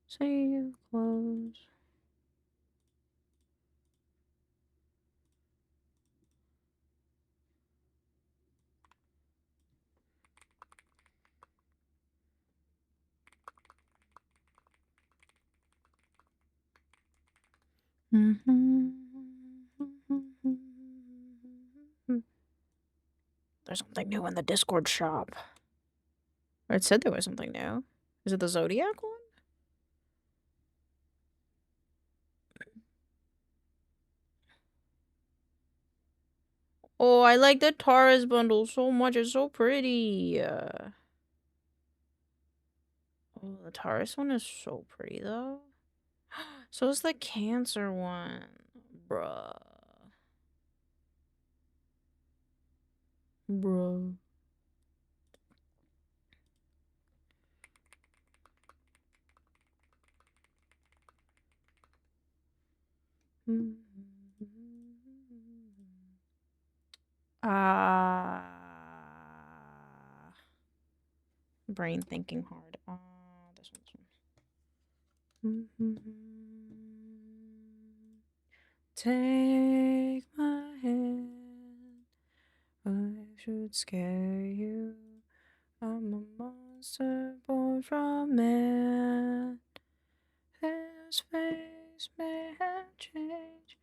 Save, close. There's something new in the Discord shop. Or it said there was something new. Is it the Zodiac one? Oh, I like the Taurus bundle so much. It's so pretty. Oh, the Taurus one is so pretty, though. So is the Cancer one. Bruh. Bro. Brain thinking hard. This one. Take my hand. I should scare you. I'm a monster born from man. His face may have changed.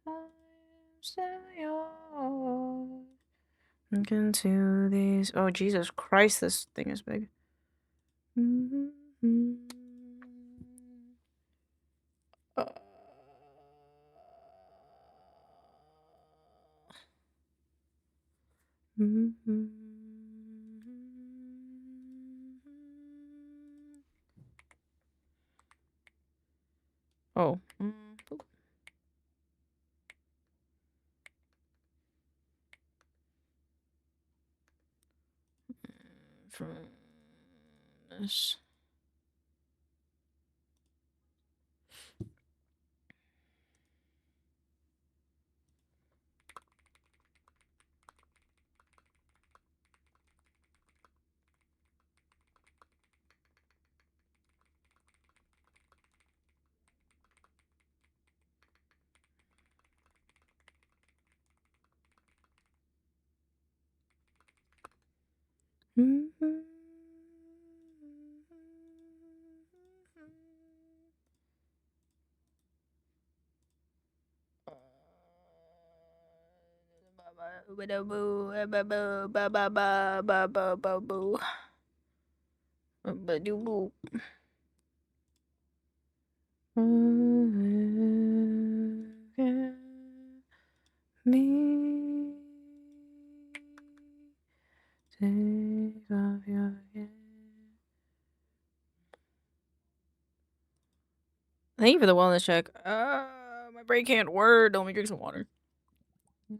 I am still yours. Look into these. Oh, Jesus Christ, this thing is big. Oh. From this. Me take off your hand. Thank you for the wellness check. My brain can't word. Let me drink some water. I'm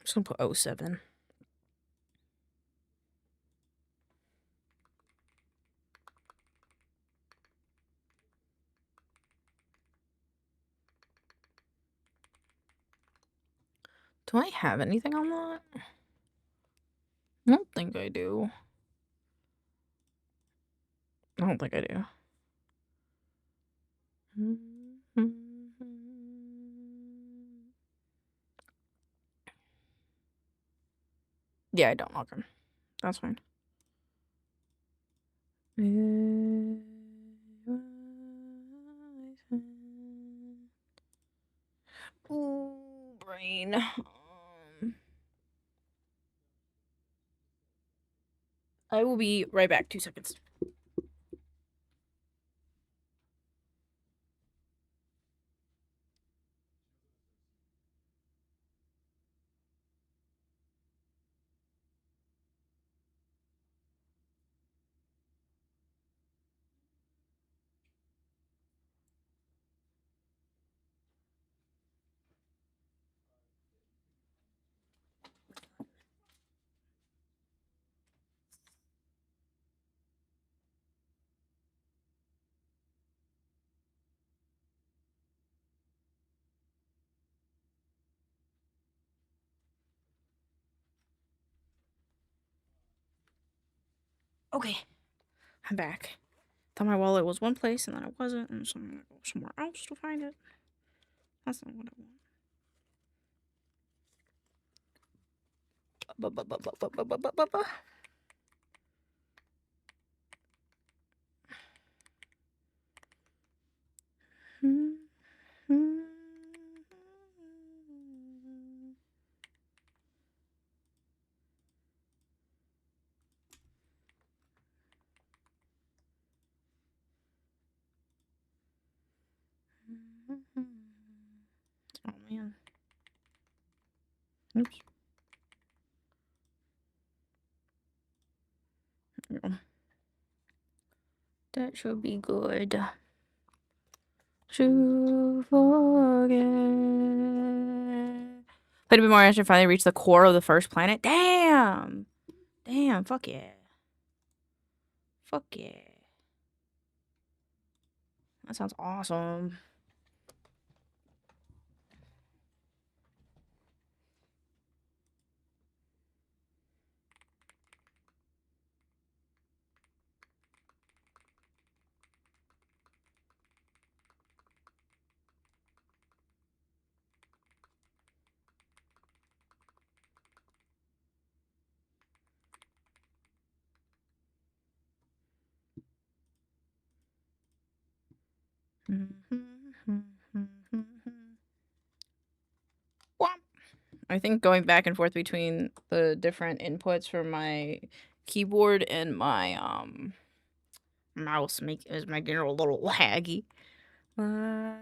just gonna put 07. Do I have anything on that? I don't think I do. I don't think I do. Yeah, I don't. Okay. That's fine. Ooh, brain. I will be right back. 2 seconds. Okay, I'm back. Thought my wallet was one place and then it wasn't, and so I'm gonna go somewhere else to find it. That's not what I want. Oh man. Oops. That should be good. to forget. Played a bit more and finally reached the core of the first planet. Damn! Damn, fuck yeah. Fuck yeah. That sounds awesome. I think going back and forth between the different inputs for my keyboard and my mouse is making it a little laggy. I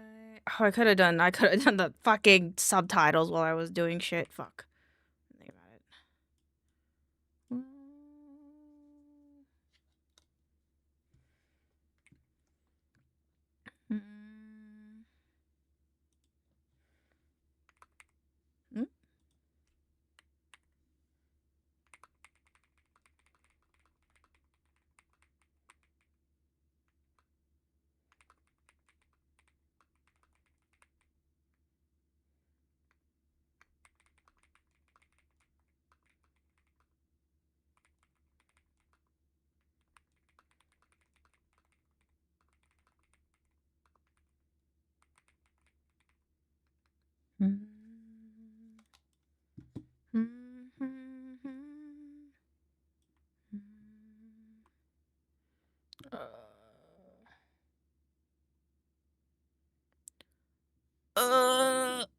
could have done the fucking subtitles while I was doing shit. Fuck. Think about it.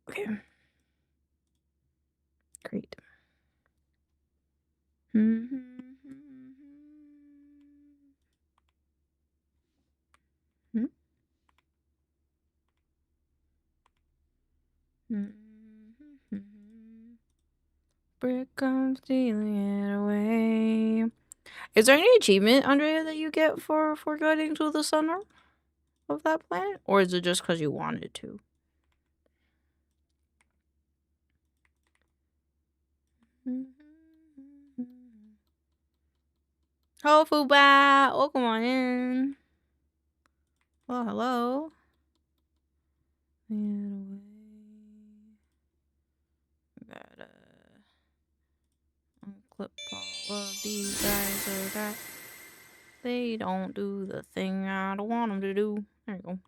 Okay. Great. Brick comes stealing it away. Is there any achievement, Andrea, that you get for getting to the center of that planet? Or is it just because you wanted to? Hello, Fubat! Welcome on in. Oh, hello. Gotta unclip all of these guys so that they don't do the thing I don't want them to do. There you go.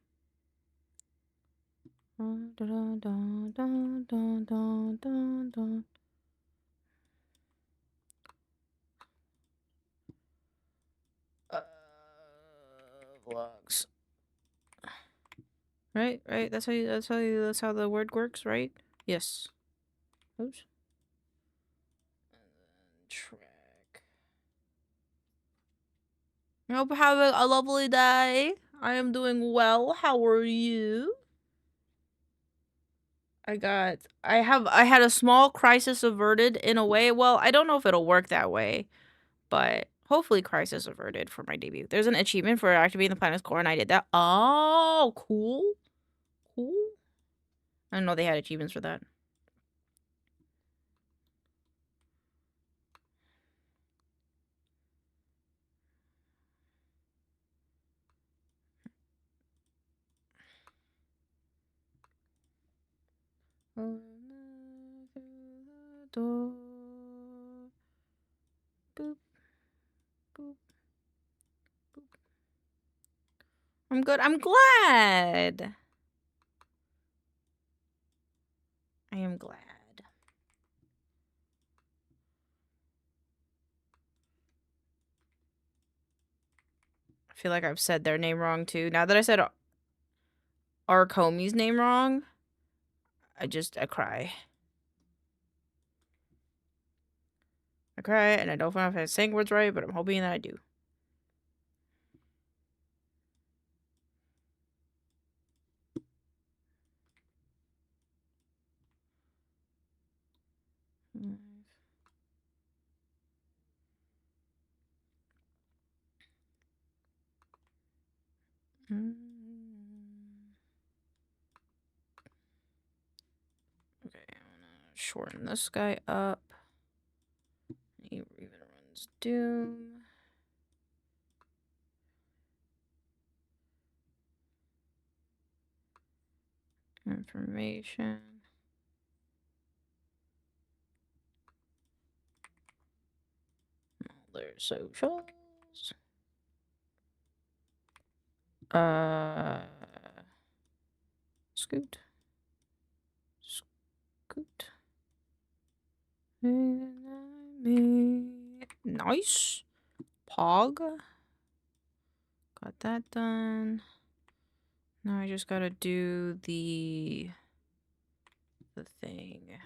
Vlogs. Right? That's how the word works, right? Yes. Oops. Track. I hope you're having a lovely day. I am doing well. How are you? I had a small crisis averted in a way. Well, I don't know if it'll work that way, but hopefully crisis averted for my debut. There's an achievement for activating the planet's core, and I did that. Oh, cool. Cool. I didn't know they had achievements for that. Through the door. Boop, boop, boop. I'm good. I'm glad. I am glad. I feel like I've said their name wrong too. Now that I said Arcomi's name wrong, I cry. I cry, and I don't know if I'm saying words right, but I'm hoping that I do. shorten this guy up. He even runs Doom. Information. All their socials. Scoot. Scoot. Nice. Pog. Got that done. Now I just gotta do the thing.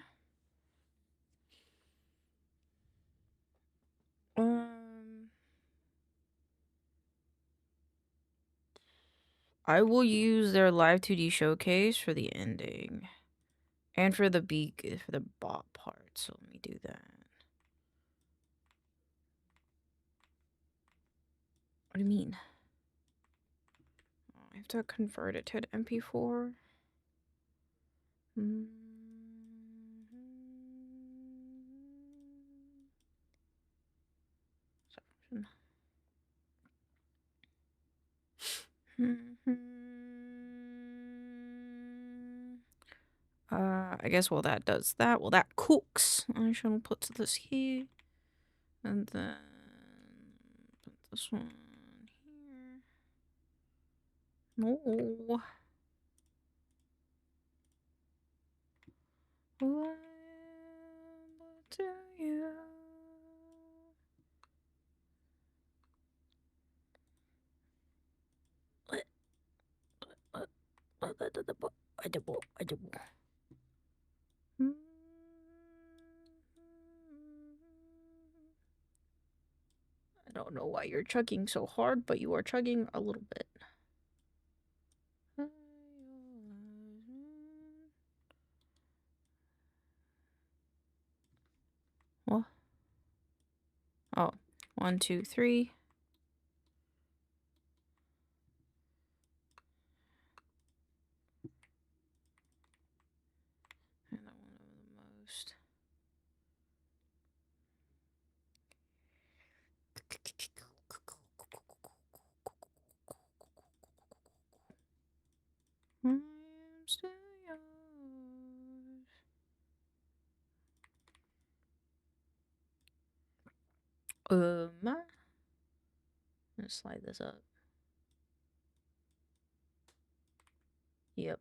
I will use their live 2D showcase for the ending. And for the for the bot part, so let me do that. What do you mean? Oh, I have to convert it to an MP4. I guess while that does that, while that cooks, I shall put this here. And then put this one here. No. What do you? I don't know why you're chugging so hard, but you are chugging a little bit. What? Oh, 1, 2, 3. And that one of the most. I'm still yours. I'm gonna slide this up. Yep.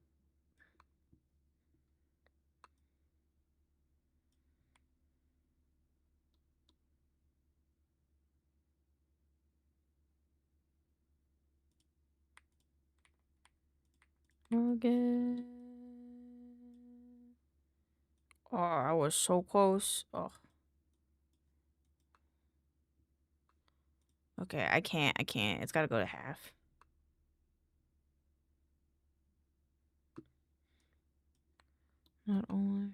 Again. Oh, I was so close. Oh. Okay, I can't. It's gotta go to half. Not only.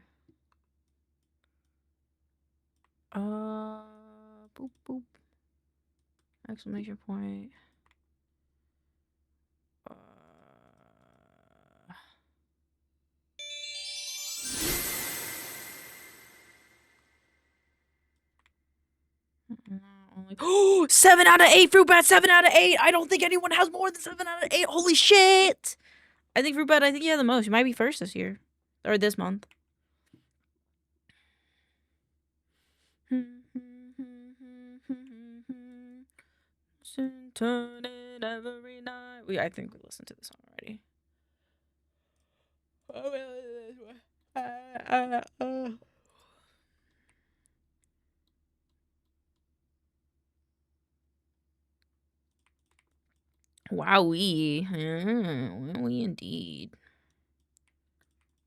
Boop, boop. Exclamation point. Only 7 out of 8 fruit bat, 7 out of 8. I don't think anyone has more than 7 out of 8. Holy shit! I think fruit bat, I think you have the most. You might be first this year. Or this month. Turn it every night. I think we listened to this song already. Wowee. Wowee indeed.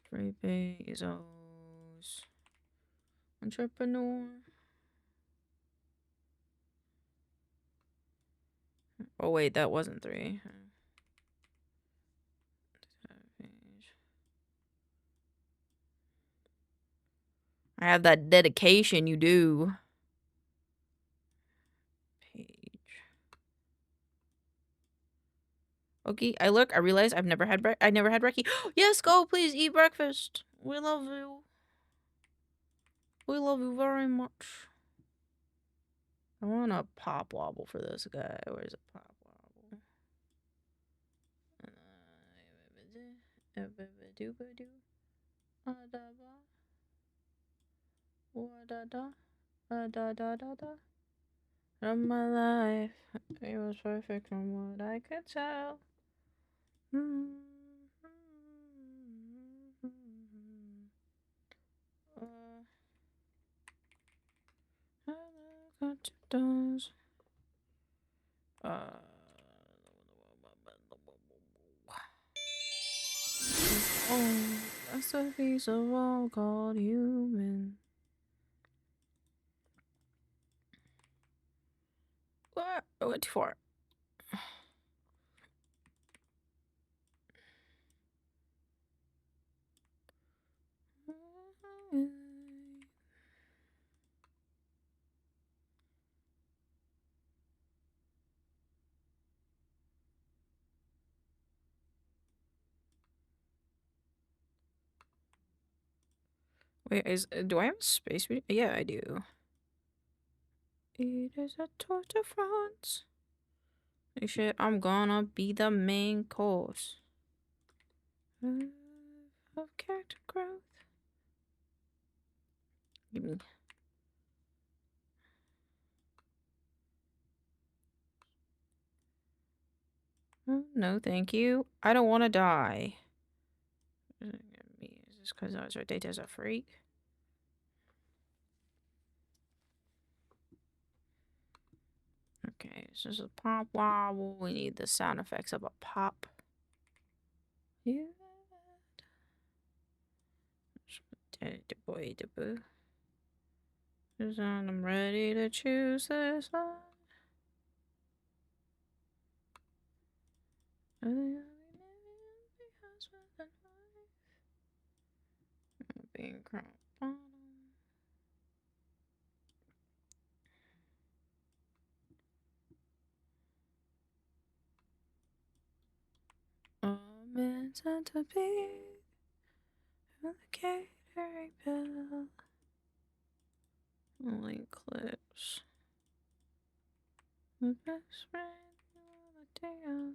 Free Bezos. Entrepreneur. Oh wait, that wasn't 3. I have that dedication, you do. Page. Okay, I realize I never had brekkie. Yes, go, please, eat breakfast. We love you. We love you very much. I want a pop wobble for this guy. Where's a pop wobble? Of my life, it was perfect from what I could tell. That's a piece of all called human. What? What for? Wait, do I have a space? Yeah, I do. It is a Tour de France. Hey, shit, I'm gonna be the main course of character growth. Give me. No, thank you. I don't want to die. Is this because our data's a freak? Okay, this is a pop wobble. We need the sound effects of a pop. Yeah. I'm ready to choose this one. Being crap bottom. Meant to be from the catering bell. Only clips. The best friend of the day of.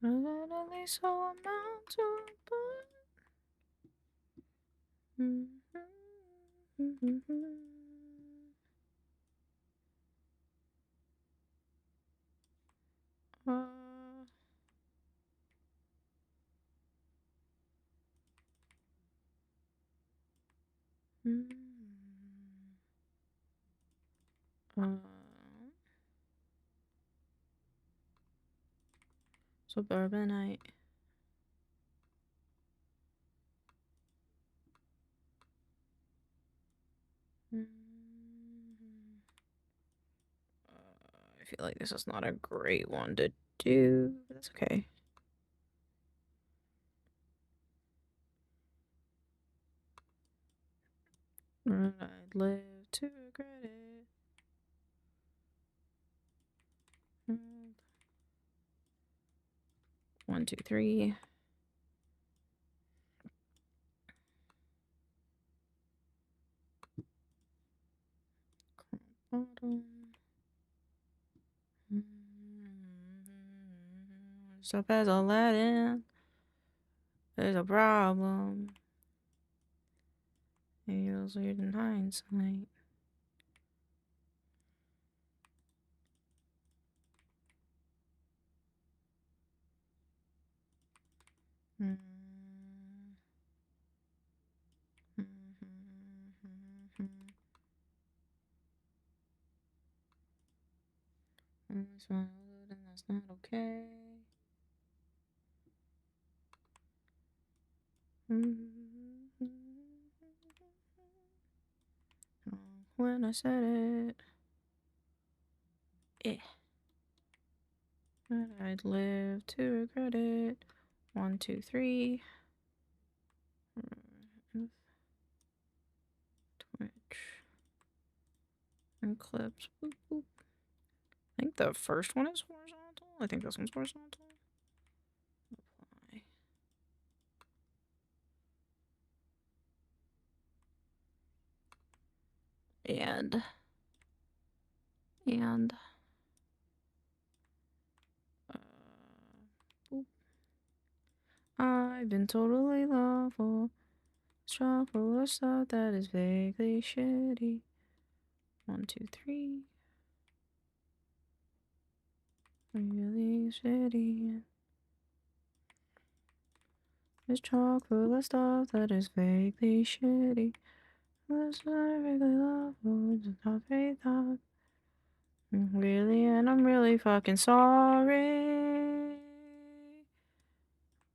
At least so amount to suburbanite. I feel like this is not a great one to do, but that's okay. I'd live to regret it. 1, 2, 3. Bottom. Stuff has all that in. There's a problem. Maybe it was weird in hindsight. And that's not okay. When I said it, but I'd live to regret it. 1, 2, 3. Twitch and clips. Boop, boop. I think the first one is horizontal. I think this one's horizontal. Apply. And I've been totally lawful, struck full of stuff that is vaguely shitty. 1, 2, 3. Really shitty. It's chock full of stuff that is vaguely shitty. That's not vaguely lawful, it's not very thought. Really, and I'm really fucking sorry.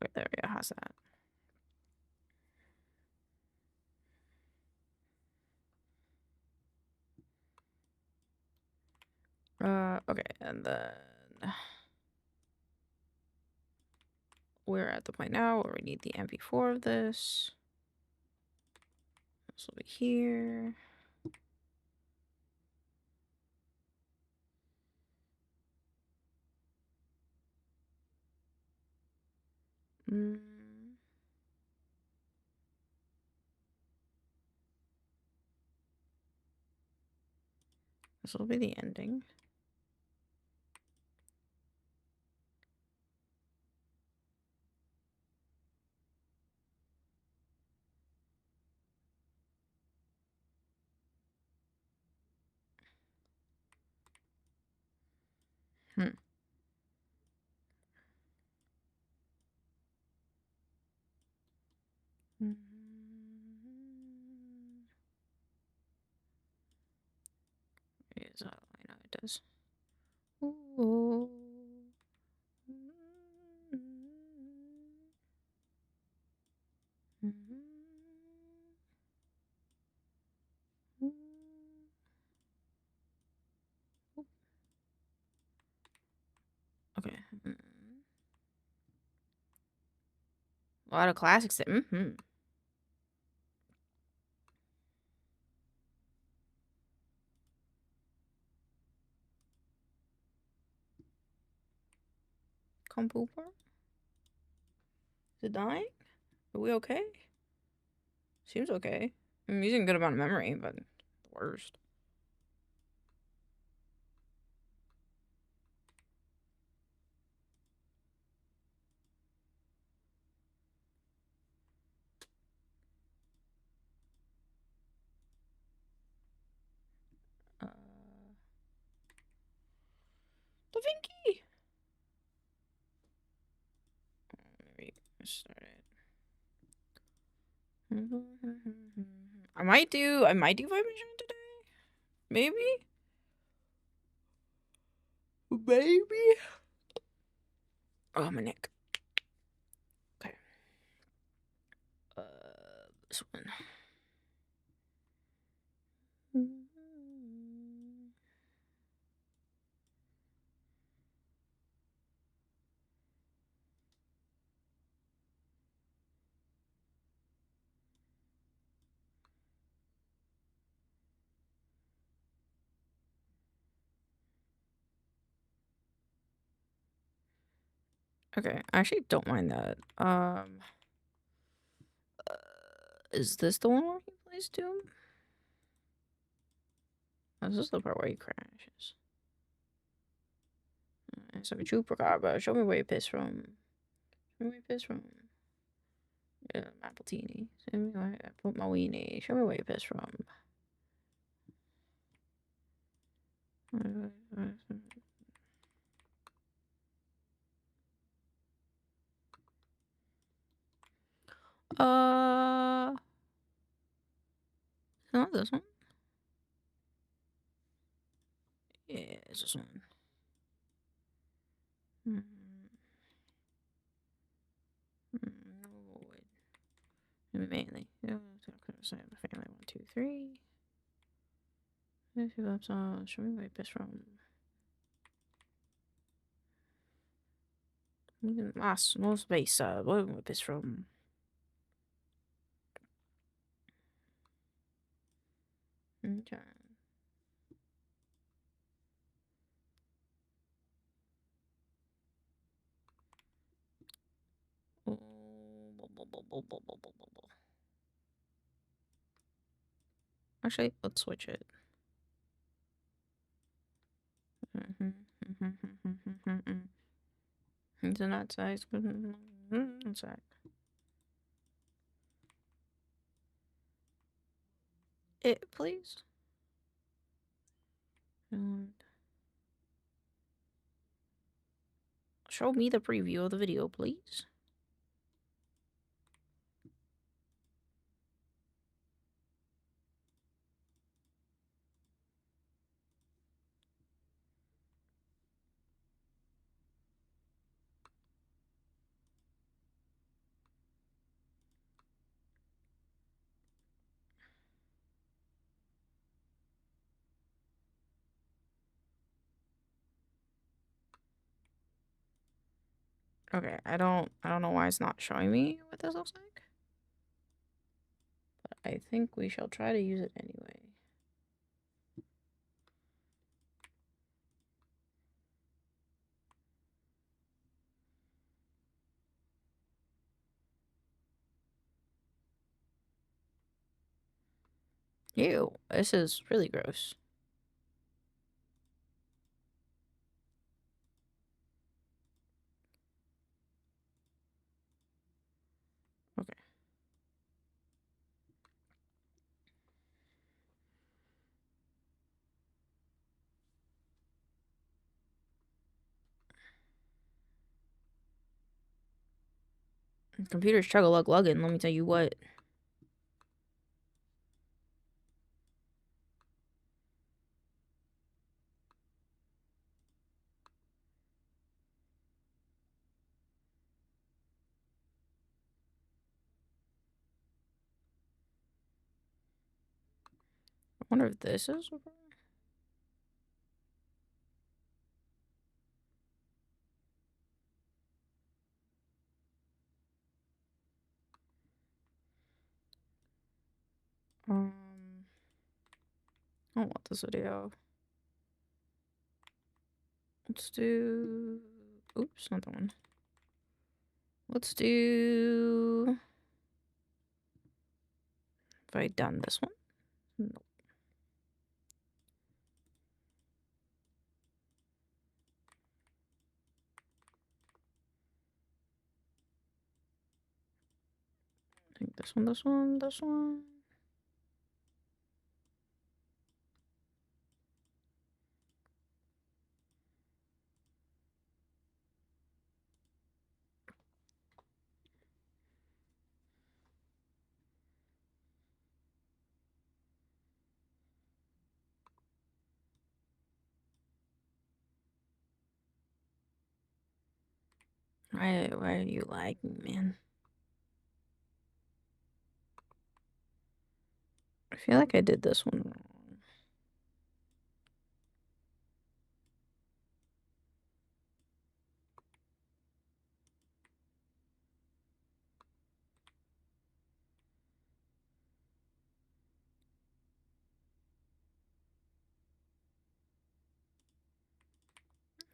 Wait, there we go. How's that? Okay, and then we're at the point now where we need the MP4 of this. This will be here. This will be the ending. Yes, I know it does. Ooh. Okay. A lot of classics. Compooper? Is it dying? Are we okay? Seems okay. I'm using a good amount of memory, but the worst. The Vinky! Maybe start it. I might do vibration today. Maybe? Maybe? Oh, my neck. Okay. This one. Okay, I actually don't mind that. Is this the one where he plays Doom? Oh, this is the part where he crashes. It's like a chupacabra. Show me where you pissed from. Show me where you pissed from. Yeah, Appletini. Show me where I put my weenie. Show me where you pissed from. Not this one. Yeah, it's this one. No, mainly. Yeah, say the family. 1, 2, 3. Show me where you pissed from. No space. Where you pissed from? Okay. Actually, let's switch it. Internet size. Sorry. It, please. Show me the preview of the video, please. Okay, I don't know why it's not showing me what this looks like. But I think we shall try to use it anyway. Ew, this is really gross. Okay. Computer's chug-a-lug-lugging, let me tell you what. I wonder if this is... I don't want this video. Let's do... Oops, not that one. Let's do... Have I done this one? Nope. I think this one, this one, this one. Why are you lagging, man? I feel like I did this one wrong.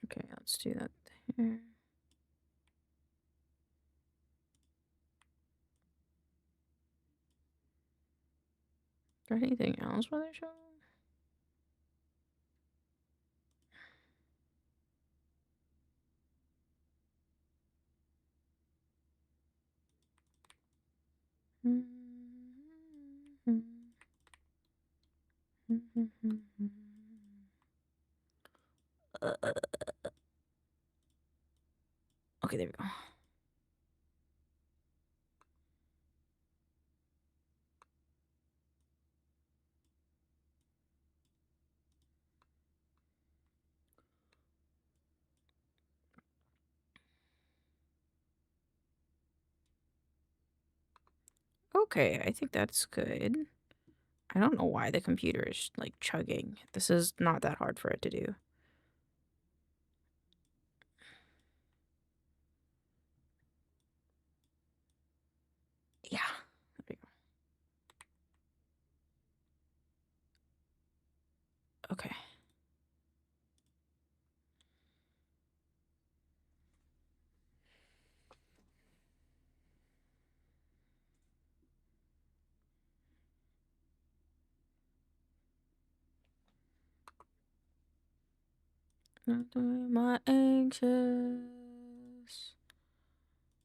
Okay, let's do that there. Is there anything else where they show? Okay, there we go. Okay, I think that's good. I don't know why the computer is like chugging. This is not that hard for it to do. Yeah, there we go. Okay. Not doing my anxious.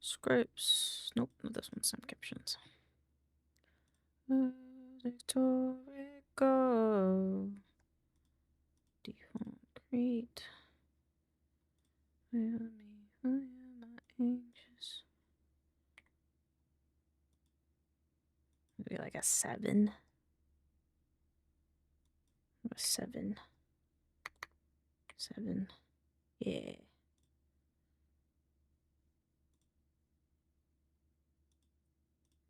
Scripts. Nope, not this one. Snap captions. Go. Default create. Why am I anxious? Maybe like a 7. A 7. 7. Yeah.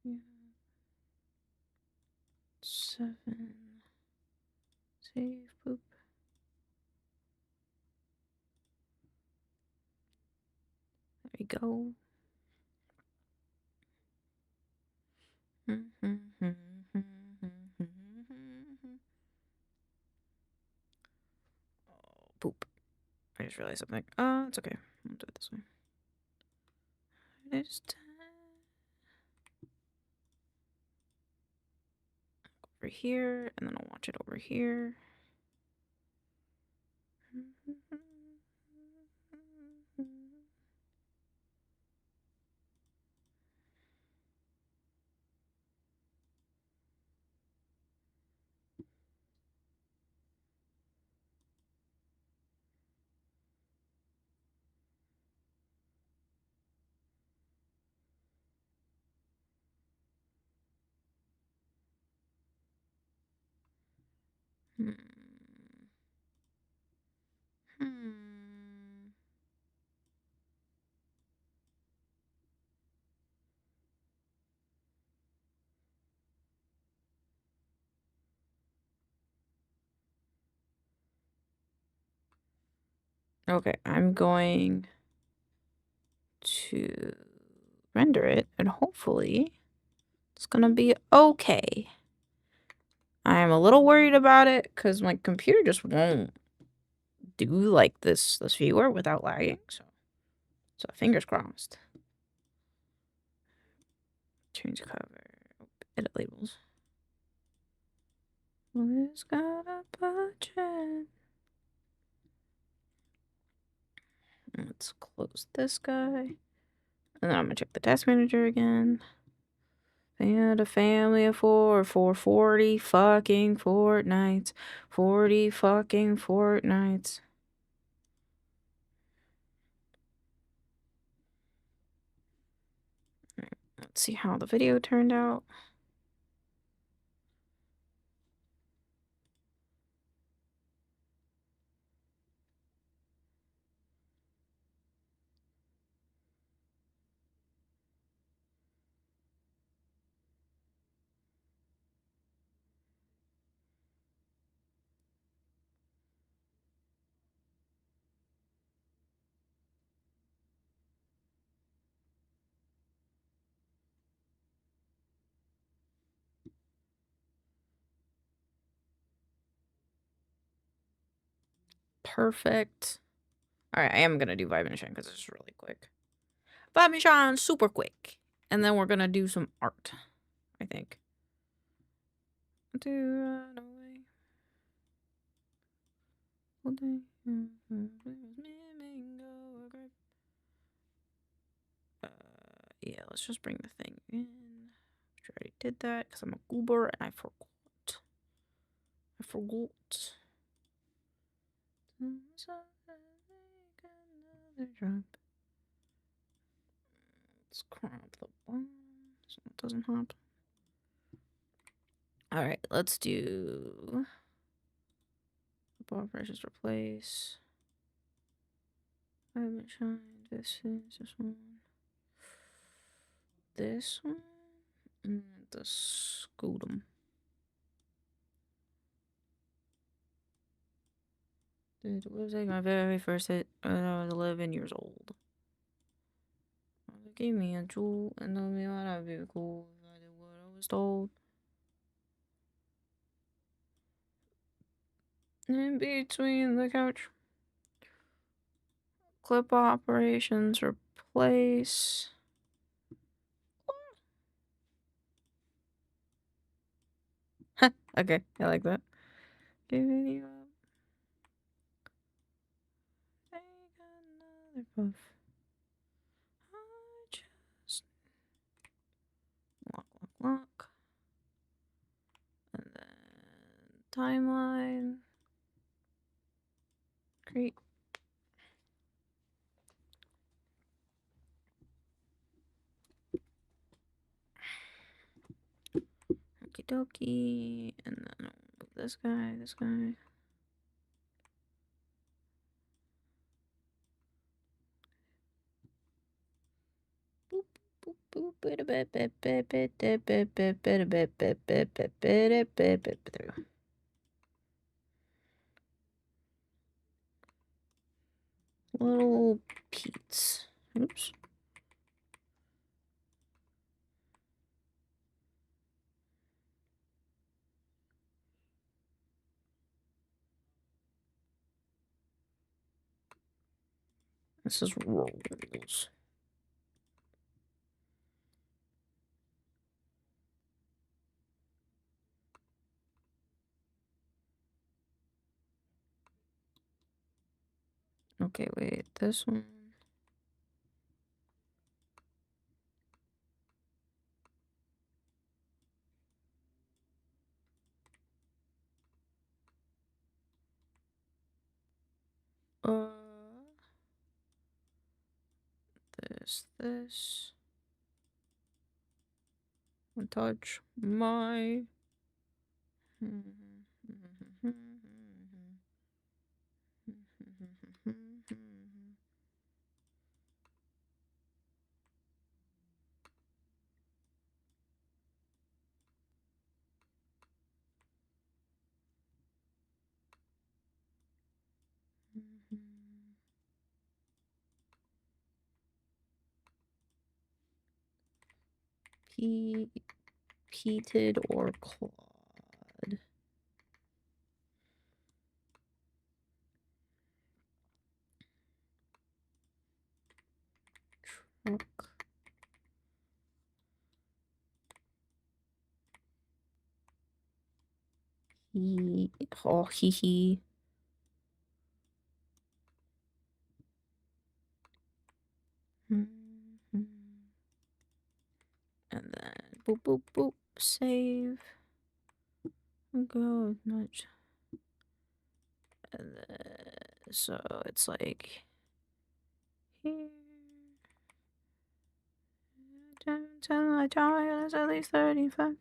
Yeah. 7. Save. Boop. There we go. Oh, poop. I just realized something. It's okay. I'll do it this way. Just over here, and then I'll watch it over here. Hmm. Okay, I'm going to render it, and hopefully it's gonna be okay. I'm a little worried about it because my computer just won't do like this viewer without lagging. So fingers crossed. Change cover. Edit labels. Who's got a budget? Let's close this guy. And then I'm gonna check the task manager again. They had a family of 4 for 40 fucking fortnights. 40 fucking fortnights. Let's see how the video turned out. Perfect. Alright, I am gonna do vibe mission because it's really quick. Vibe mission, super quick. And then we're gonna do some art, I think. Yeah, let's just bring the thing in. I already did that because I'm a goober and I forgot. Let's crop the bottom so it doesn't hop. Alright, let's do bar pressures replace. I haven't shined. This is this one. This one? And the scutum. Dude, it was like my very first hit when I was 11 years old. Give me a jewel and tell me what I'd be cool if I did what I was told. In between the couch. Clip operations replace. Okay, I like that. Giving you up. Take another puff. timeline. Great. Okie dokie. And then this guy, this guy. Boop, boop, boop, bit a bit, bit, bit, bit, bit, bit, bit, bit, a bit, bit, bit, bit, bit, bit, bit, through. Little Pete's. Oops. This is rolls. Okay, wait, this one. This. And touch my. Peated or clawed. Truck. Hee hee. And then boop boop boop. Save. Go nudge. And then, so it's like here. I tell it's at least 35.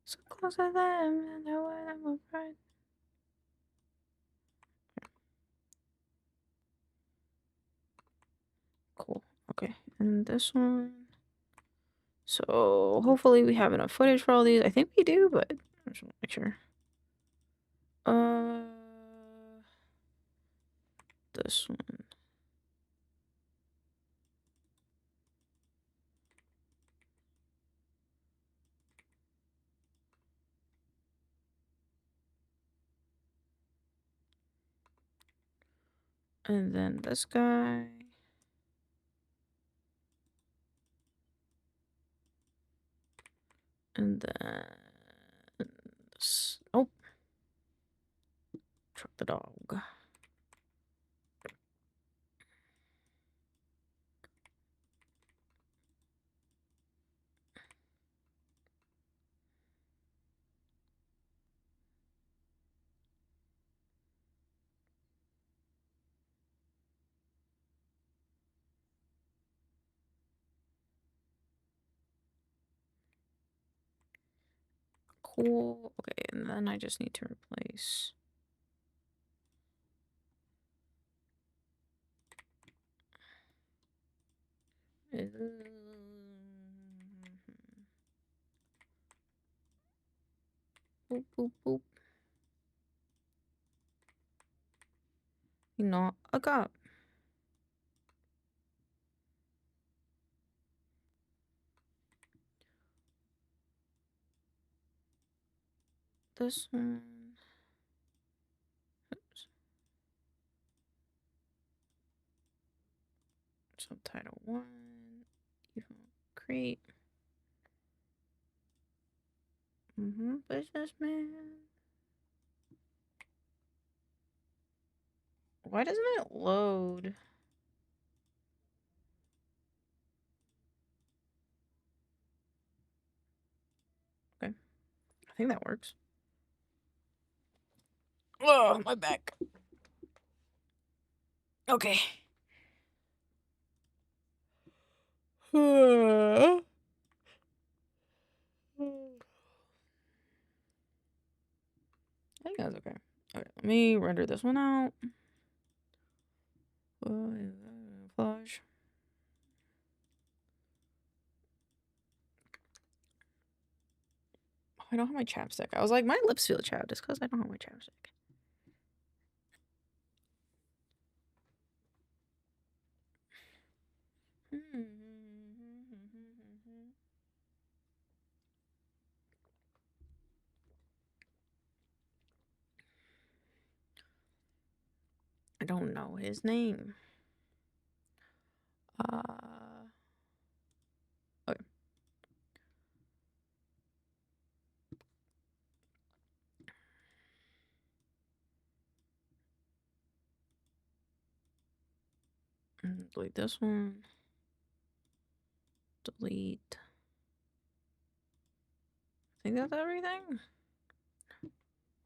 So close to them, and I wear them with pride. Cool. Okay, and this one. So hopefully we have enough footage for all these. I think we do, but I just want to make sure. This one. And then this guy. And then this. Oh. Truck the dog. Cool. Okay, and then I just need to replace. Boop, boop, boop. Not a cop. This one. Oops. Subtitle 1. Create. Businessman. Why doesn't it load? Okay. I think that works. Oh, my back. Okay. I think that's okay. Okay, let me render this one out. Flash. Oh, I don't have my chapstick. I was like, my lips feel chapped just because I don't have my chapstick. I don't know his name. Okay. Delete this one. Delete. I think that's everything.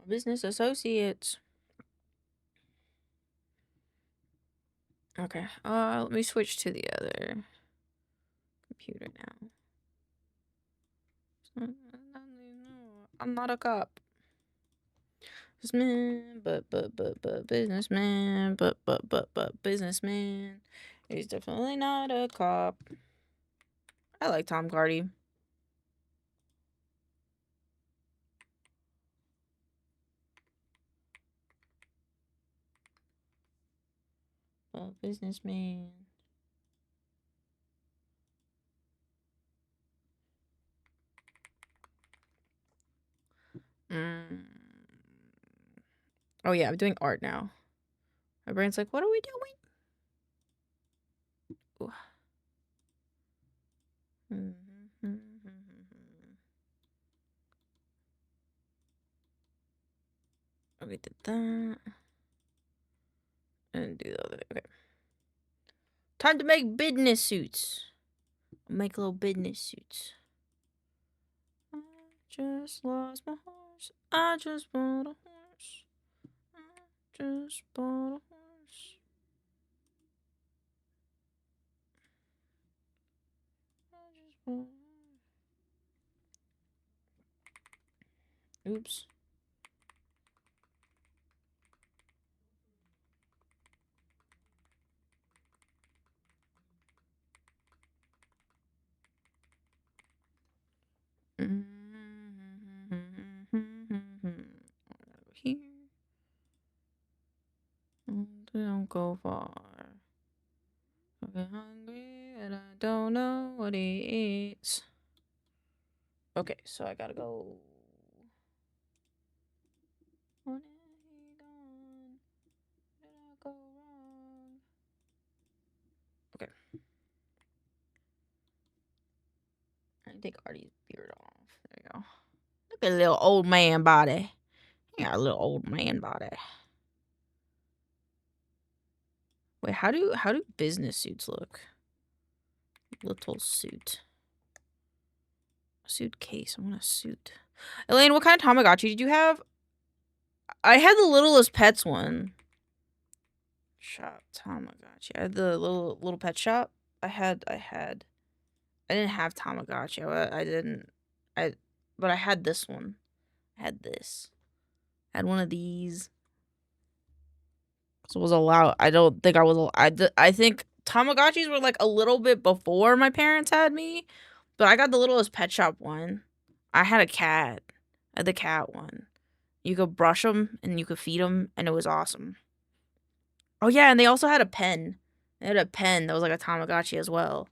Business associates. Okay. Let me switch to the other computer now. I'm not a cop. Businessman, but businessman, but businessman. He's definitely not a cop. I like Tom Hardy. But businessman. Oh yeah, I'm doing art now. My brain's like, what are we doing? Okay, did that. And do the other. Okay. Time to make business suits. I'll make little business suits. I just lost my horse. I just bought a horse. I just bought a horse. I just bought a horse. Oops. Over here. Don't go far. I get hungry and I don't know what it is. Okay, so I gotta go. What have you done? Did I go wrong? Okay. I take Artie's beard off. There you go. Look at a little old man body. He got a little old man body. Wait, how do business suits look? Little suit. Suitcase. I want a suit. Elaine, what kind of Tamagotchi did you have? I had the littlest pets one. Shop Tamagotchi. I had the little pet shop. I didn't have Tamagotchi. But I had this one. I had this. I had one of these. So it was allowed. I don't think I was. I think Tamagotchis were like a little bit before my parents had me, but I got the littlest pet shop one. I had a cat. I had the cat one. You could brush them and you could feed them, and it was awesome. Oh yeah, and they also had a pen. They had a pen that was like a Tamagotchi as well,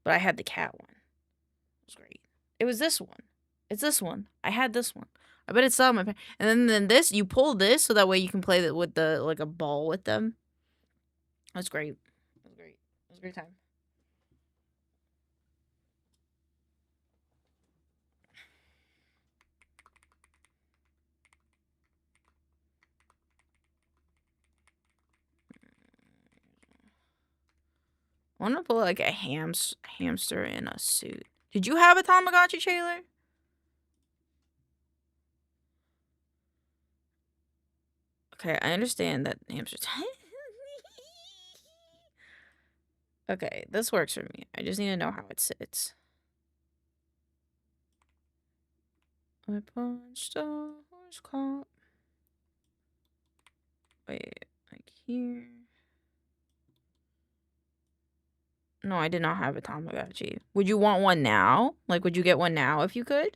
but I had the cat one. It was great. It was this one. It's this one. I had this one. I bet it's still on my pen. And then this, you pull this so that way you can play with the like a ball with them. That's great. It was great. It was a great time. I want to put like a hamster in a suit. Did you have a Tamagotchi, Taylor? Okay, I understand that hamsters. Okay, this works for me. I just need to know how it sits. I punched a horse cop. Wait, like here. No, I did not have a Tamagotchi. Would you want one now? Like, would you get one now if you could?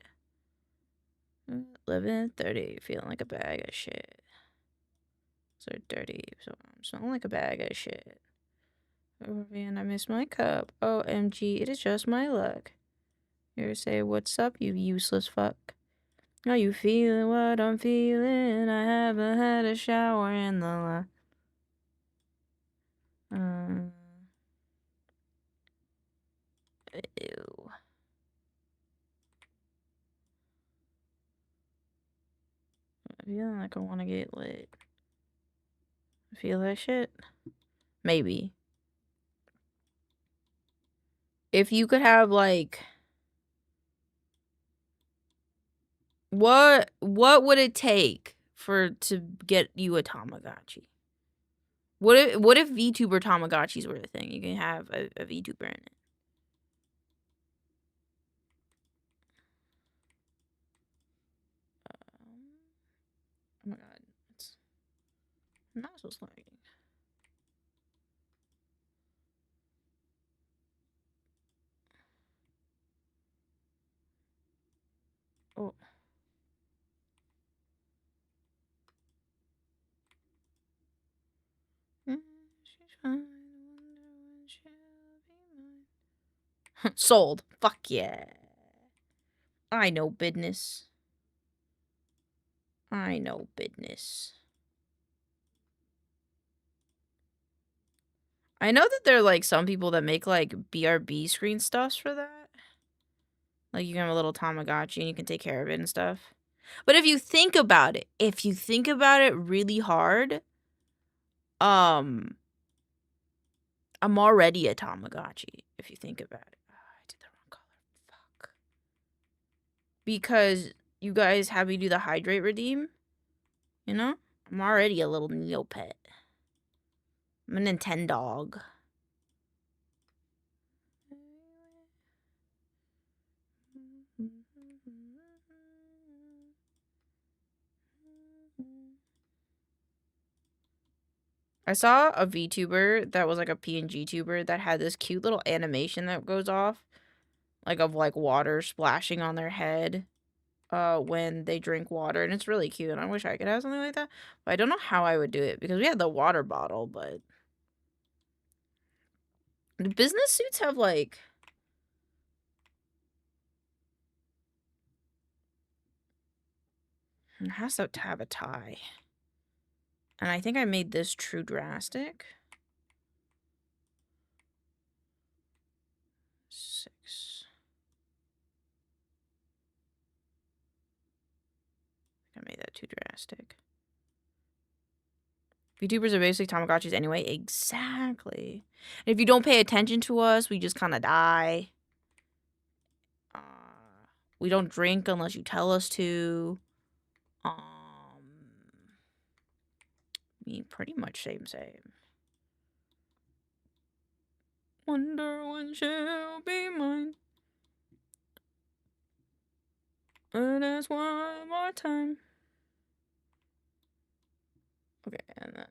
11, 30, feeling like a bag of shit. So dirty, so I'm smelling like a bag of shit. And I miss my cup. OMG, it is just my luck. Here, say what's up, you useless fuck. Are you feeling what I'm feeling? I haven't had a shower in the last. Ew. I feel like I want to get lit. Feel that shit? Maybe. If you could have, like... What would it take to get you a Tamagotchi? What if VTuber Tamagotchis were the thing? You can have a VTuber in it. Oh my god. I'm not so lagging. Oh. Sold. Fuck yeah. I know business. I know business. I know that there are, like, some people that make, like, BRB screen stuffs for that. Like, you can have a little Tamagotchi and you can take care of it and stuff. But if you think about it really hard, I'm already a Tamagotchi, if you think about it. Oh, I did the wrong color. Fuck. Because you guys have me do the hydrate redeem, you know? I'm already a little Neopet. I'm a Nintendo. I saw a VTuber that was like a PNG tuber that had this cute little animation that goes off, like of like water splashing on their head when they drink water, and it's really cute, and I wish I could have something like that, but I don't know how I would do it because we had the water bottle. But the business suits have like it has to have a tie, and I think I made this true drastic. 6. I made that too drastic. VTubers are basically Tamagotchis anyway. Exactly. And if you don't pay attention to us, we just kind of die. We don't drink unless you tell us to. I mean, pretty much same. Wonder when she'll be mine. And ask one more time. Okay, and then...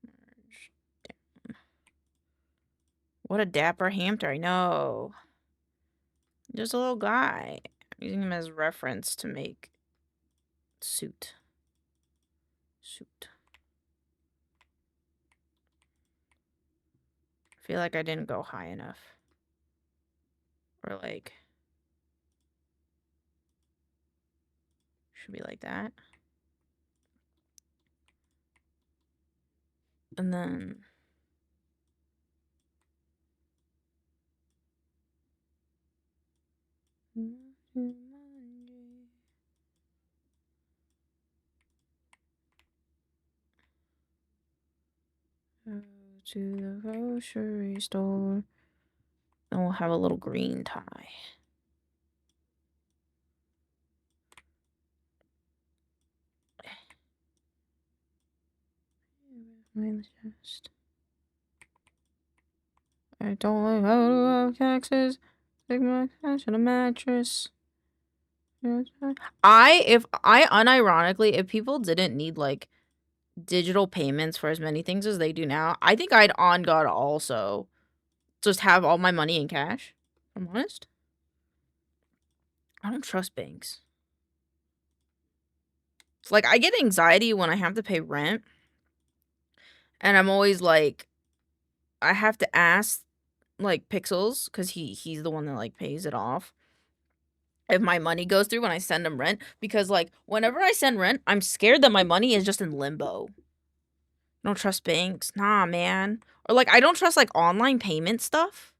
merge down. What a dapper hamster, I know. Just a little guy. I'm using him as reference to make suit. I feel like I didn't go high enough. Or like... should be like that. And then... Go to the grocery store. And we'll have a little green tie. I don't like how to have taxes. Take my cash on a mattress. If unironically, if people didn't need like digital payments for as many things as they do now, I think I'd on God also just have all my money in cash. If I'm honest. I don't trust banks. It's like I get anxiety when I have to pay rent. And I'm always like, I have to ask like Pixels, because he's the one that like pays it off, if my money goes through when I send him rent, because like whenever I send rent, I'm scared that my money is just in limbo. I don't trust banks. Nah, man. Or like I don't trust like online payment stuff.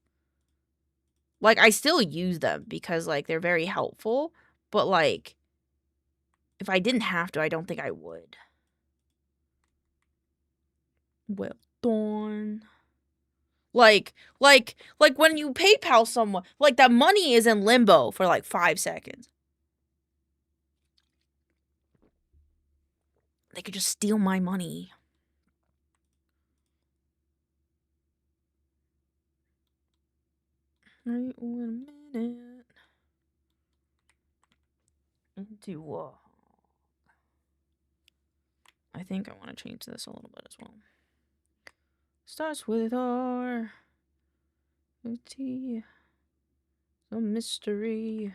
Like I still use them because like they're very helpful, but like if I didn't have to, I don't think I would. Well done. Like when you PayPal someone, like that money is in limbo for like 5 seconds. They could just steal my money. Wait a minute. I think I want to change this a little bit as well. Starts with R. T. The mystery.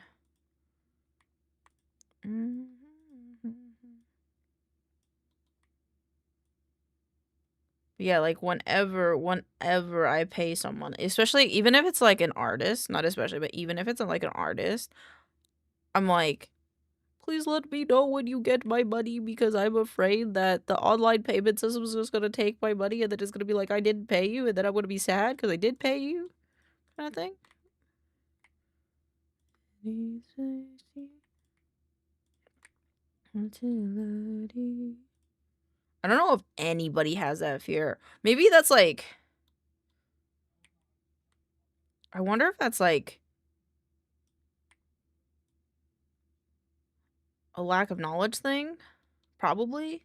Yeah, like whenever I pay someone, especially even if it's like an artist, not especially, but even if it's like an artist, I'm like, please let me know when you get my money, because I'm afraid that the online payment system is just gonna take my money and then it's gonna be like I didn't pay you, and then I'm gonna be sad because I did pay you, kind of thing. I don't know if anybody has that fear. Maybe that's like, I wonder if that's like a lack of knowledge thing, probably,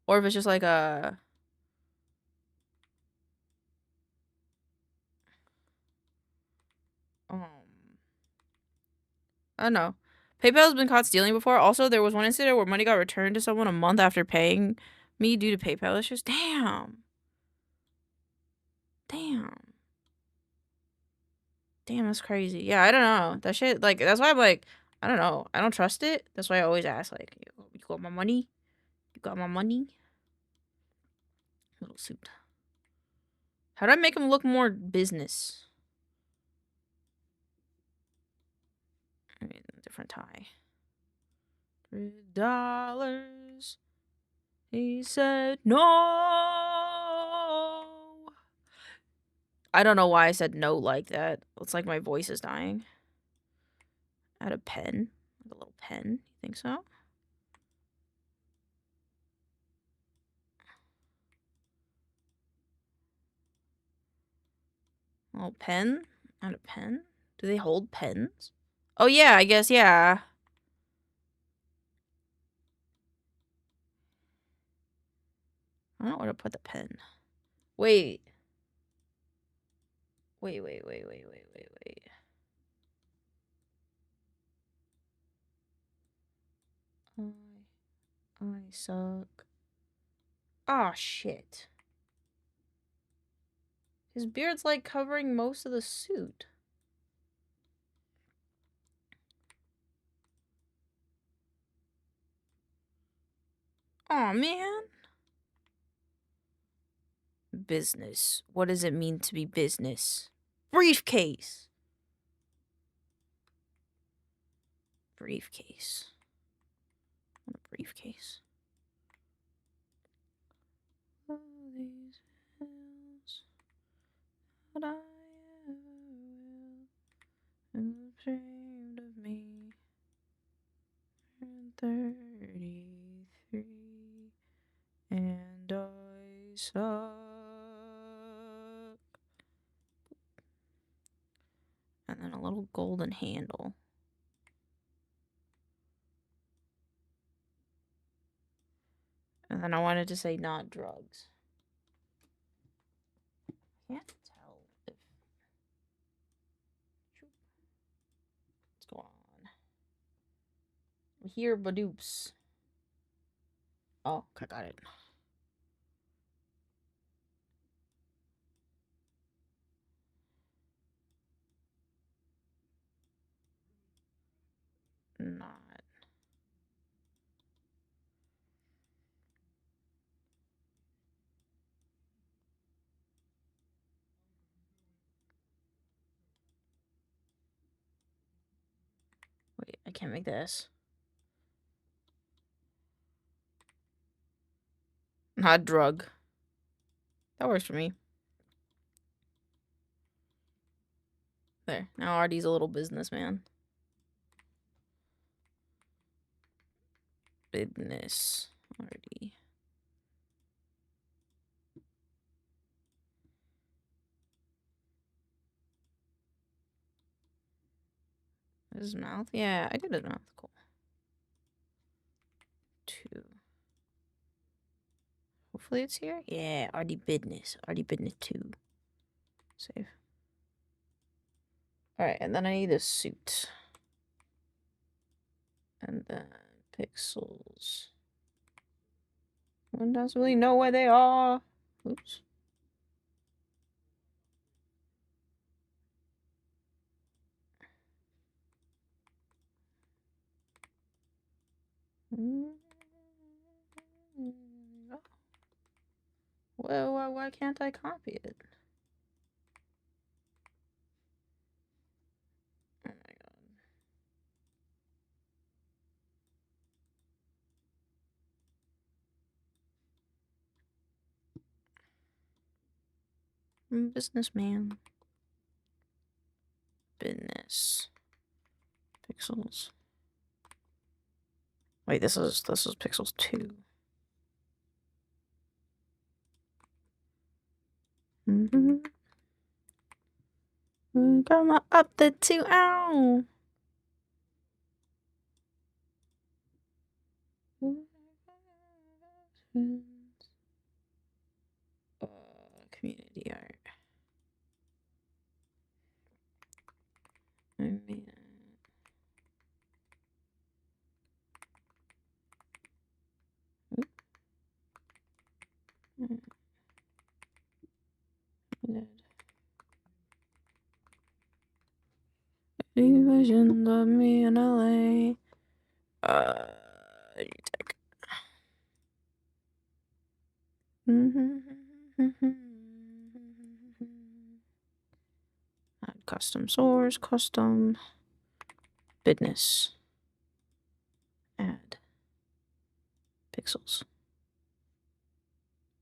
or if it's just like a I don't know. PayPal has been caught stealing before. Also, there was one incident where money got returned to someone a month after paying me due to PayPal issues. Damn. Damn, that's crazy. Yeah, I don't know. That shit, like, that's why I'm like, I don't know. I don't trust it. That's why I always ask, like, you got my money? You got my money? Little suit. How do I make him look more business? I mean, different tie. $3. He said no. I don't know why I said no like that. It's like my voice is dying. Add a pen. Like a little pen. You think so? A little pen? Add a pen? Do they hold pens? Oh yeah, I guess, yeah. I don't know where to put the pen. Wait. Wait. I suck. Ah, shit. His beard's like covering most of the suit. Aw, man. Business. What does it mean to be business? Briefcase. Briefcase. What a briefcase. All these hills that I ever will, and ashamed of me. 33, and I suck. and handle. And then I wanted to say not drugs. I can't tell if... What's going on? Here, badoops. Oh, I got it. Not. Wait, I can't make this. Not drug. That works for me. There. Now Artie's a little businessman. Business. Artie. His mouth? Yeah, I did his mouth. Cool. 2. Hopefully it's here. Yeah, Artie business. Artie business 2. Save. Alright, and then I need a suit. And then pixels. One doesn't really know where they are. Oops. Well, why can't I copy it? Oh my god. Businessman. Business. Pixels. Wait, this is pixels 2. Come up the 2. Ow! Community art. I mean, visions of me in LA. Tech. Add custom source, custom business. Add pixels.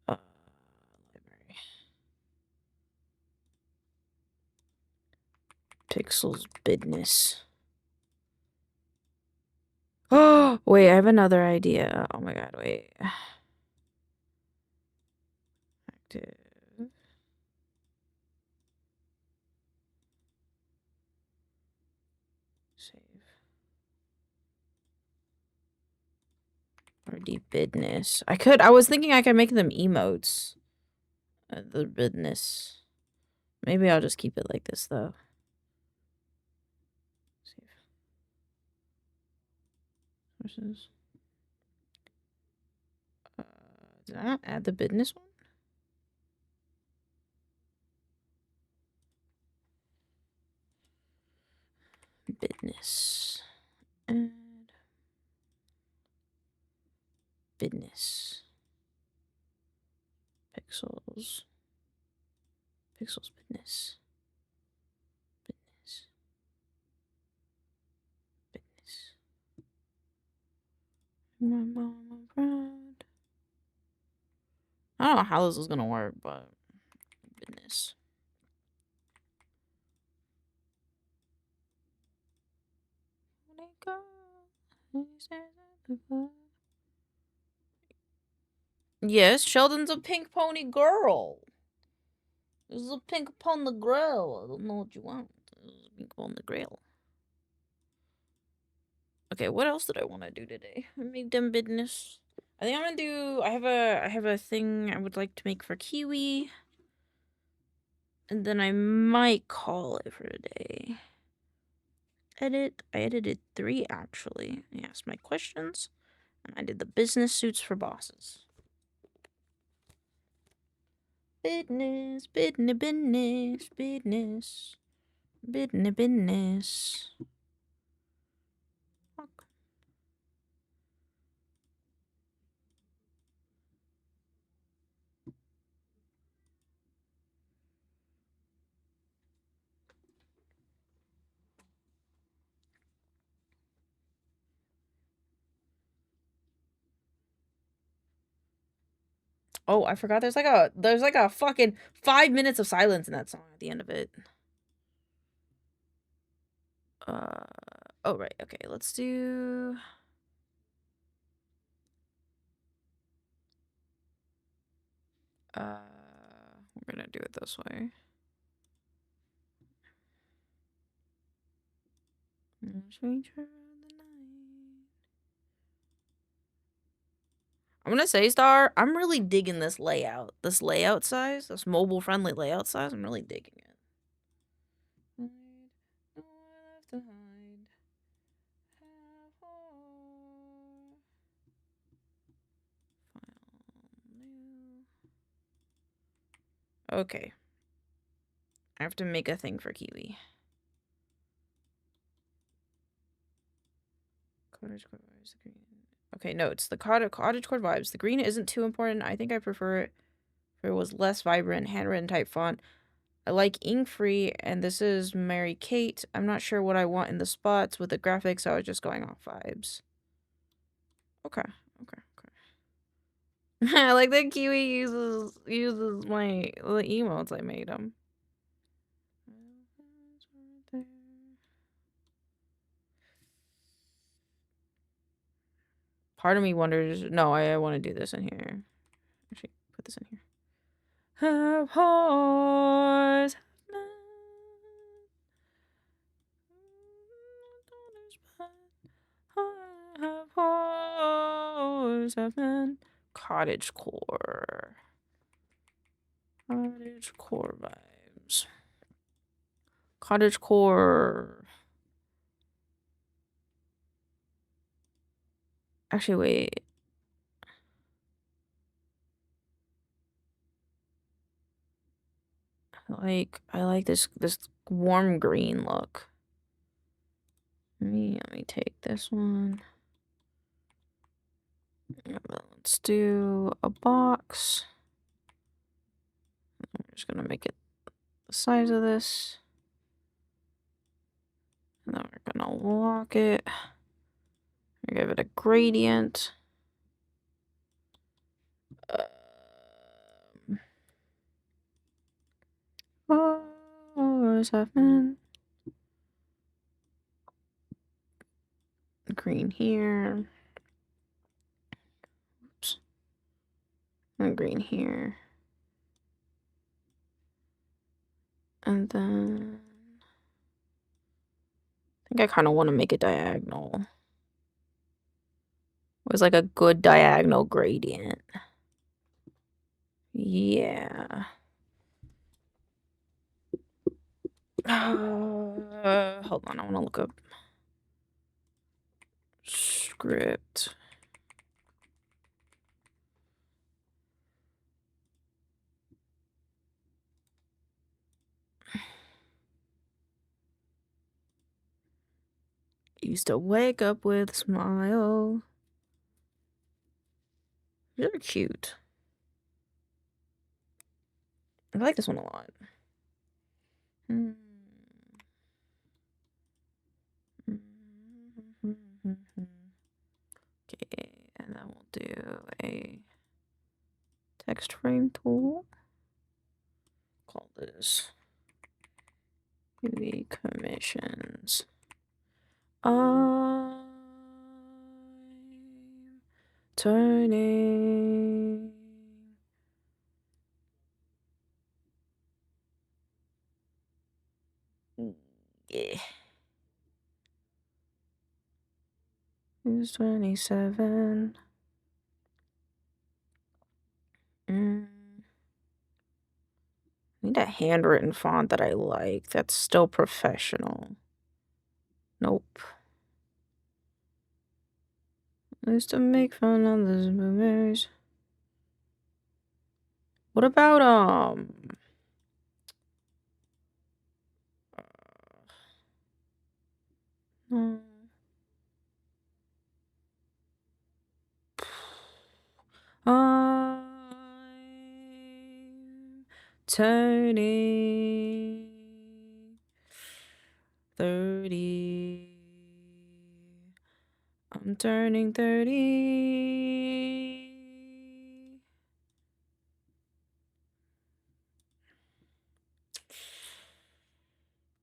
Library. Pixels business. Oh, wait, I have another idea. Oh my god, wait. Active. Save. RD business. I was thinking I could make them emotes. The business. Maybe I'll just keep it like this though. Save. Sources. Did I not add the business one? Business. Add. Business. Pixels. Pixels business. Business. Business. My mama proud. I don't know how this is gonna work, but business. Yes, Sheldon's a pink pony girl. This is a pink upon the grill. I don't know what you want. This is a pink upon the grill. Okay, what else did I want to do today? I made them business. I think I'm gonna do. I have a thing I would like to make for Kiwi, and then I might call it for today. Edit. I edited 3 actually. I asked my questions, and I did the business suits for bosses. Business, business, business, business, business, business. Fuck. Oh, I forgot. There's like a fucking 5 minutes of silence in that song at the end of it. Oh right. Okay, let's do. We're gonna do it this way. I'm gonna say, Star, I'm really digging this layout. This layout size, this mobile friendly layout size, I'm really digging it. Okay. I have to make a thing for Kiwi. Cottage core vibes, the green. Okay, no, it's the cottage core vibes. The green isn't too important. I think I prefer it if it was less vibrant, handwritten type font. I like ink free, and this is Mary Kate. I'm not sure what I want in the spots with the graphics, so I was just going off vibes. Okay. I like that Kiwi uses my the emotes I made him. Part of me wonders. No, I want to do this in here. Actually, put this in here. Have hearts. Have hearts have men. Cottage core. Cottage core vibes. Cottage core. Actually, wait. I like this warm green look. Let me take this one. Let's do a box. I'm just gonna make it the size of this. And then we're gonna lock it. Give it a gradient. Green here. Oops. And green here. And then I think I kind of want to make it diagonal. It was like a good diagonal gradient. Yeah. Hold on, I want to look up script. Used to wake up with a smile. You're cute. I like this one a lot. Okay, and then we'll do a text frame tool. Call this UV commissions. I'm turning. Yeah. Who's 27? I need a handwritten font that I like. That's still professional. Nope. I used to make fun of those boomers. What about, I'm turning 30. I'm turning 30.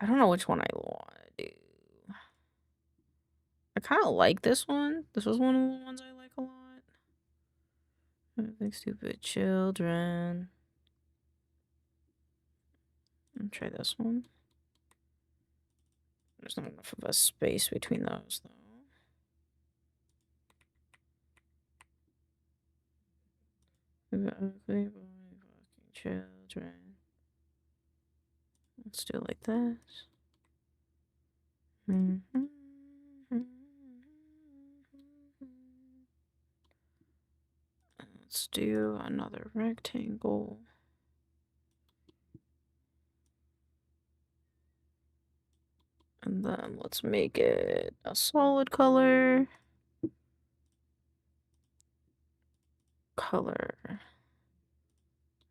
I don't know which one I want to do. I kind of like this one. This was one of the ones I like a lot. Big stupid children. I'll try this one. There's not enough of a space between those, though. Ugly fucking children. Let's do it like this. Let's do another rectangle. And then let's make it a solid color.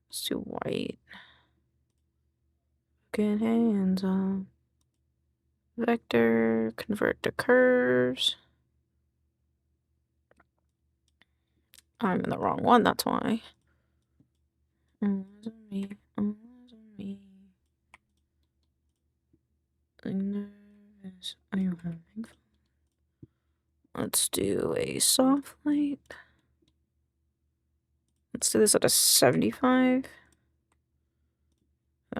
Let's do white. Get hands on. Vector, convert to curves. I'm in the wrong one, that's why. Me. I'm nervous. Are you having fun? Let's do a soft light. Let's do this at a 75. I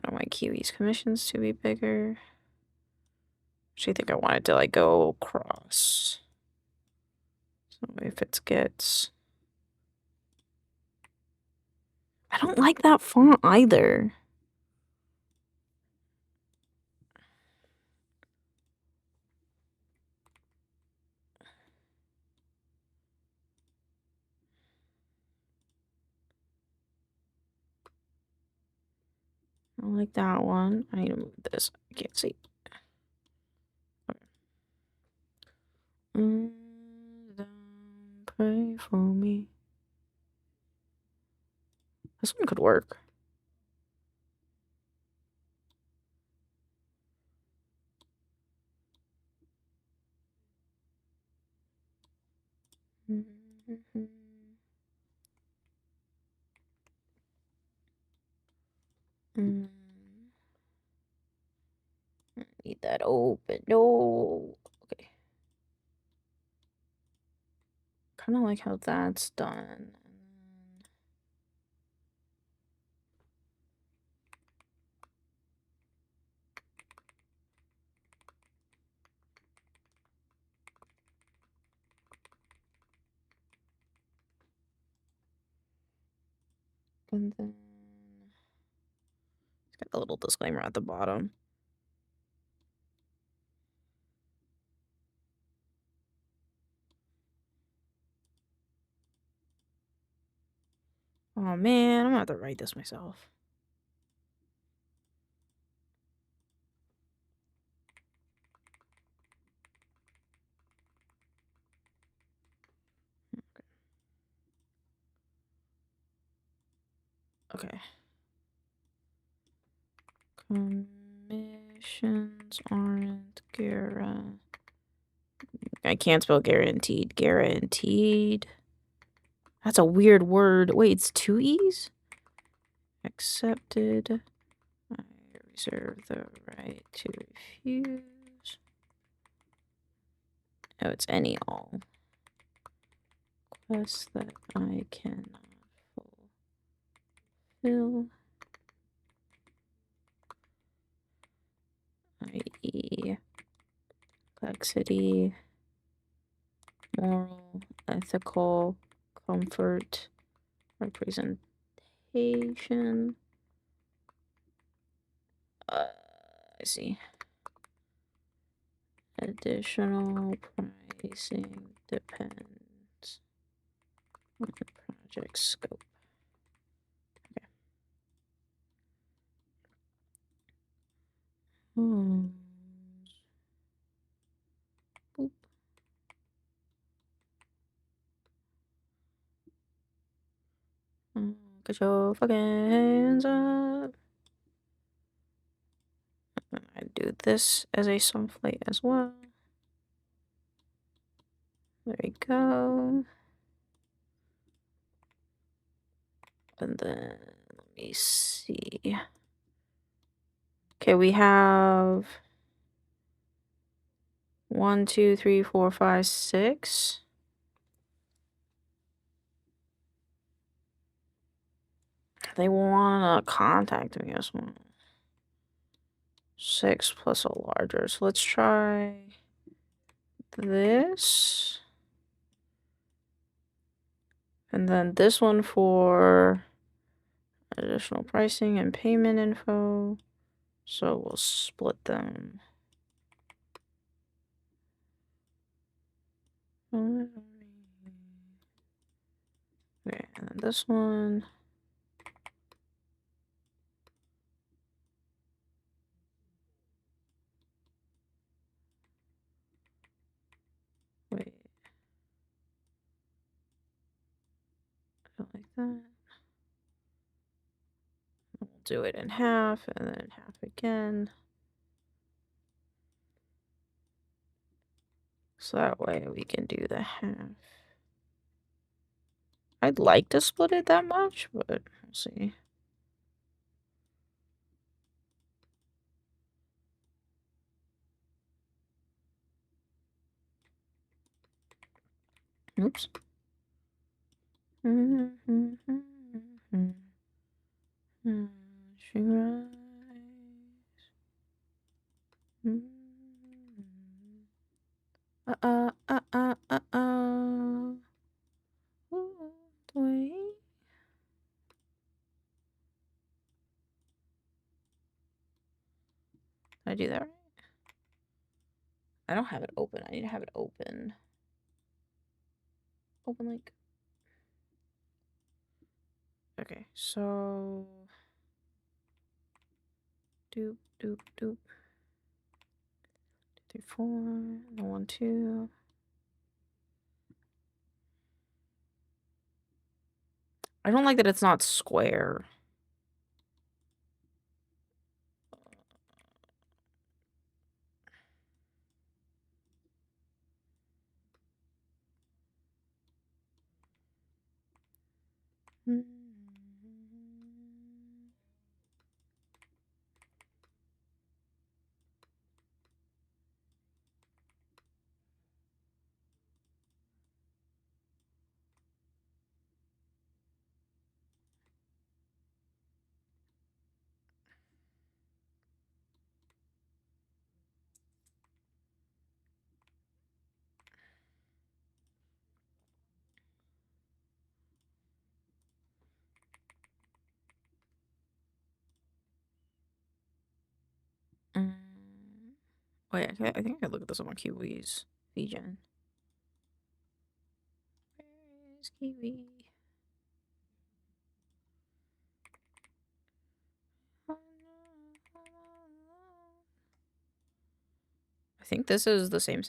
don't want my Kiwi's commissions to be bigger. Actually, I think I want it to like go across. So if it gets. I don't like that font either. I don't like that one. I need to move this. I can't see. Okay. Pray for me. This one could work. Need that open. No. Okay. Kind of like how that's done. And then it's got a little disclaimer at the bottom. Oh man, I'm gonna have to write this myself. Okay. Commissions aren't guaranteed. I can't spell guaranteed. Guaranteed. That's a weird word. Wait, it's 2 E's? Accepted. I reserve the right to refuse. Oh, it's any all. Requests that I cannot fulfill. I.e. complexity moral, ethical, comfort, representation. I see. Additional pricing depends on the project scope. Okay. Boop. Get your fucking hands up. I do this as a soft light as well. There we go. And then let me see. Okay, we have 1, 2, 3, 4, 5, 6. They wanna contact me as well. 6 plus a larger. So let's try this. And then this one for additional pricing and payment info. So we'll split them. Okay, and then this one. Wait. I don't like that. We'll do it in half and then half again. So that way we can do the half. I'd like to split it that much, but we'll see. Oops. She rise. Did I do that right? I don't have it open. I need to have it open. Open link. Okay, so doop doop doop. 2, 3, 4. 1, 2. I don't like that it's not square. Wait, I think I could look at this on my Kiwi's VOD Jan. Where is Kiwi? I think this is the same.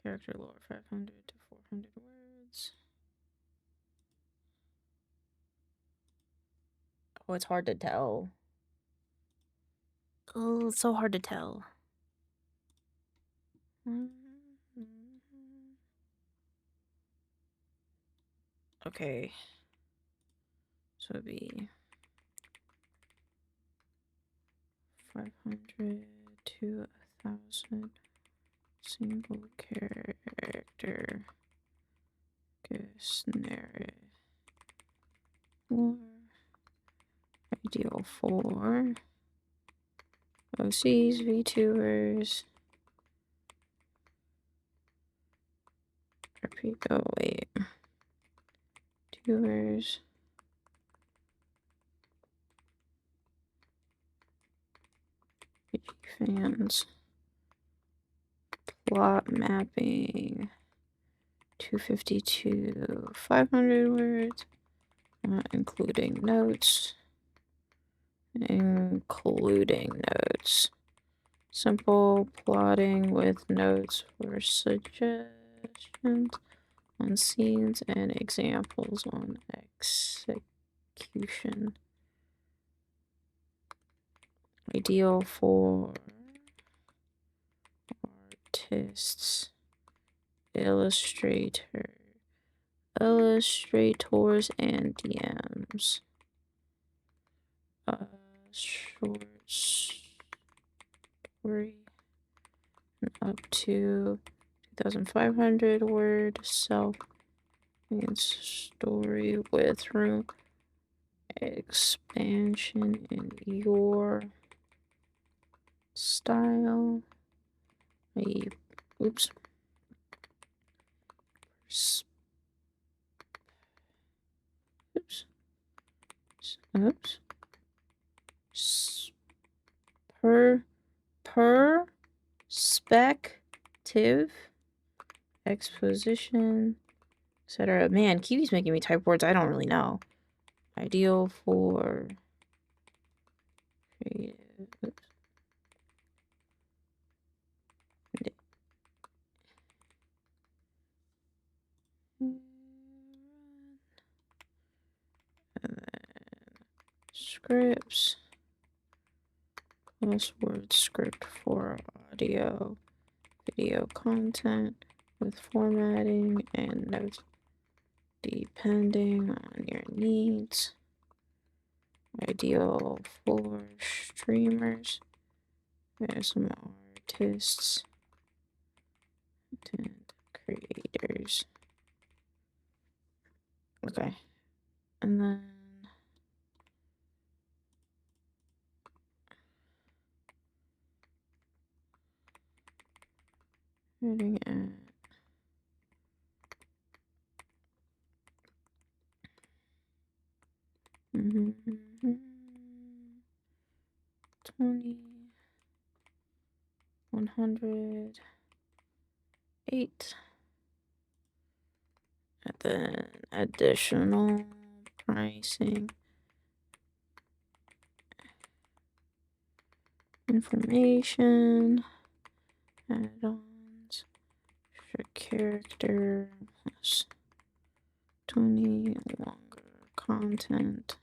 Character lore 500 to 400 words. Oh, it's hard to tell. Oh, it's so hard to tell. Okay. So it'd be 500 to 1,000 single character ghost narrative. Lore. Video for OCs, VTubers. Oh, wait. Tubers. Fans. Plot mapping. 252, 500 words. Including notes. Including notes. Simple plotting with notes for suggestions on scenes and examples on execution. Ideal for artists, illustrators, and DMs. Short story up to 2,500 word self-made story with room expansion in your style. Oops. Oops. Perspective, exposition, etc. Man, Kiwi's making me type words I don't really know. Ideal for creative. And then scripts. Plus word script for audio, video content with formatting and notes depending on your needs. Ideal for streamers. There's some artists and creators. Okay. And then heading at 20, 108, and then additional pricing information, add-ons, extra character, plus 20 longer content.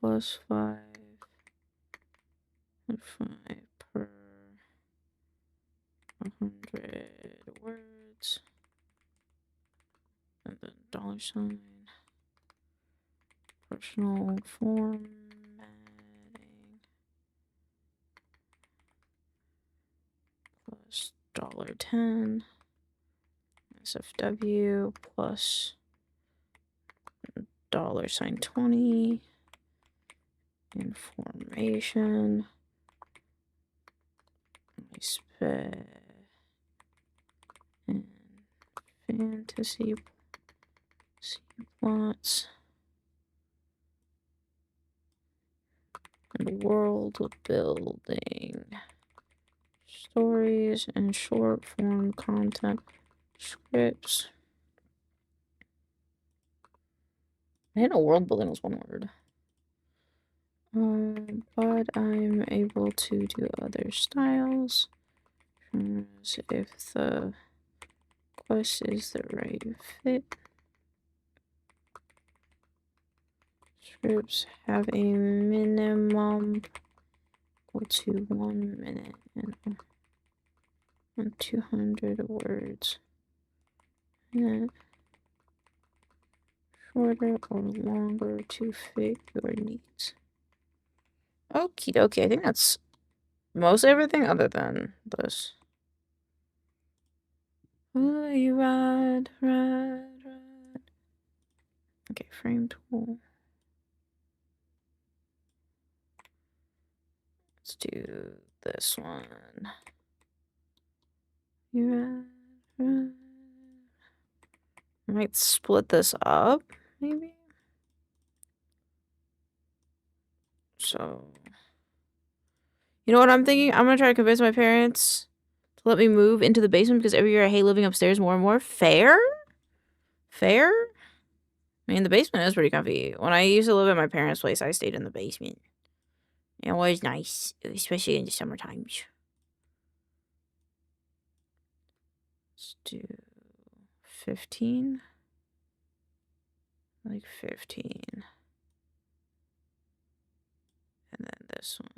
Plus 5 per 100 words. And then $. Personal formatting. Plus $10. SFW plus $20. Information. And fantasy plots. And world building. Stories and short form content. Scripts. I didn't know world building was one word. But I'm able to do other styles. If the quest is the right fit. Scripts have a minimum equal to 1 minute and 200 words. And shorter or longer to fit your needs. Okie dokie, I think that's most everything other than this. Oh, you ride. Okay, frame tool. Let's do this one. I might split this up, maybe. So, you know what I'm thinking? I'm gonna try to convince my parents to let me move into the basement because every year I hate living upstairs more and more. Fair? Fair? I mean, the basement is pretty comfy. When I used to live at my parents' place, I stayed in the basement. It was nice, especially in the summer times. Let's do 15. Like 15. And then this one.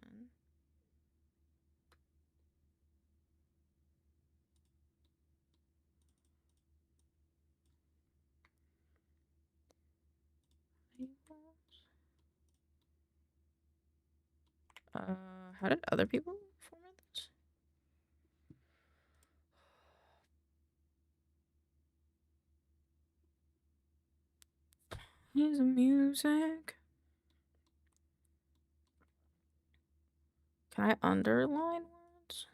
How did other people format this? Here's the music. Can I underline words?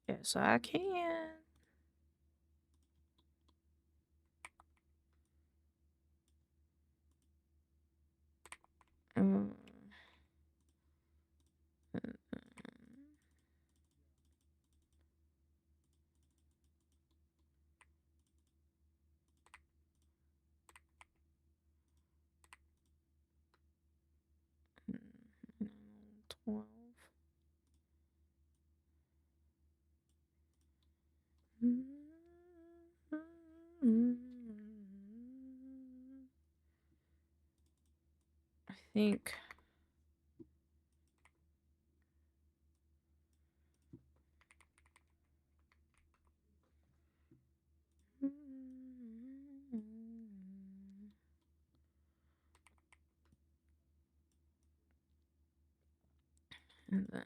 Yes, I can. Mm. Mm. 12. I think. And then.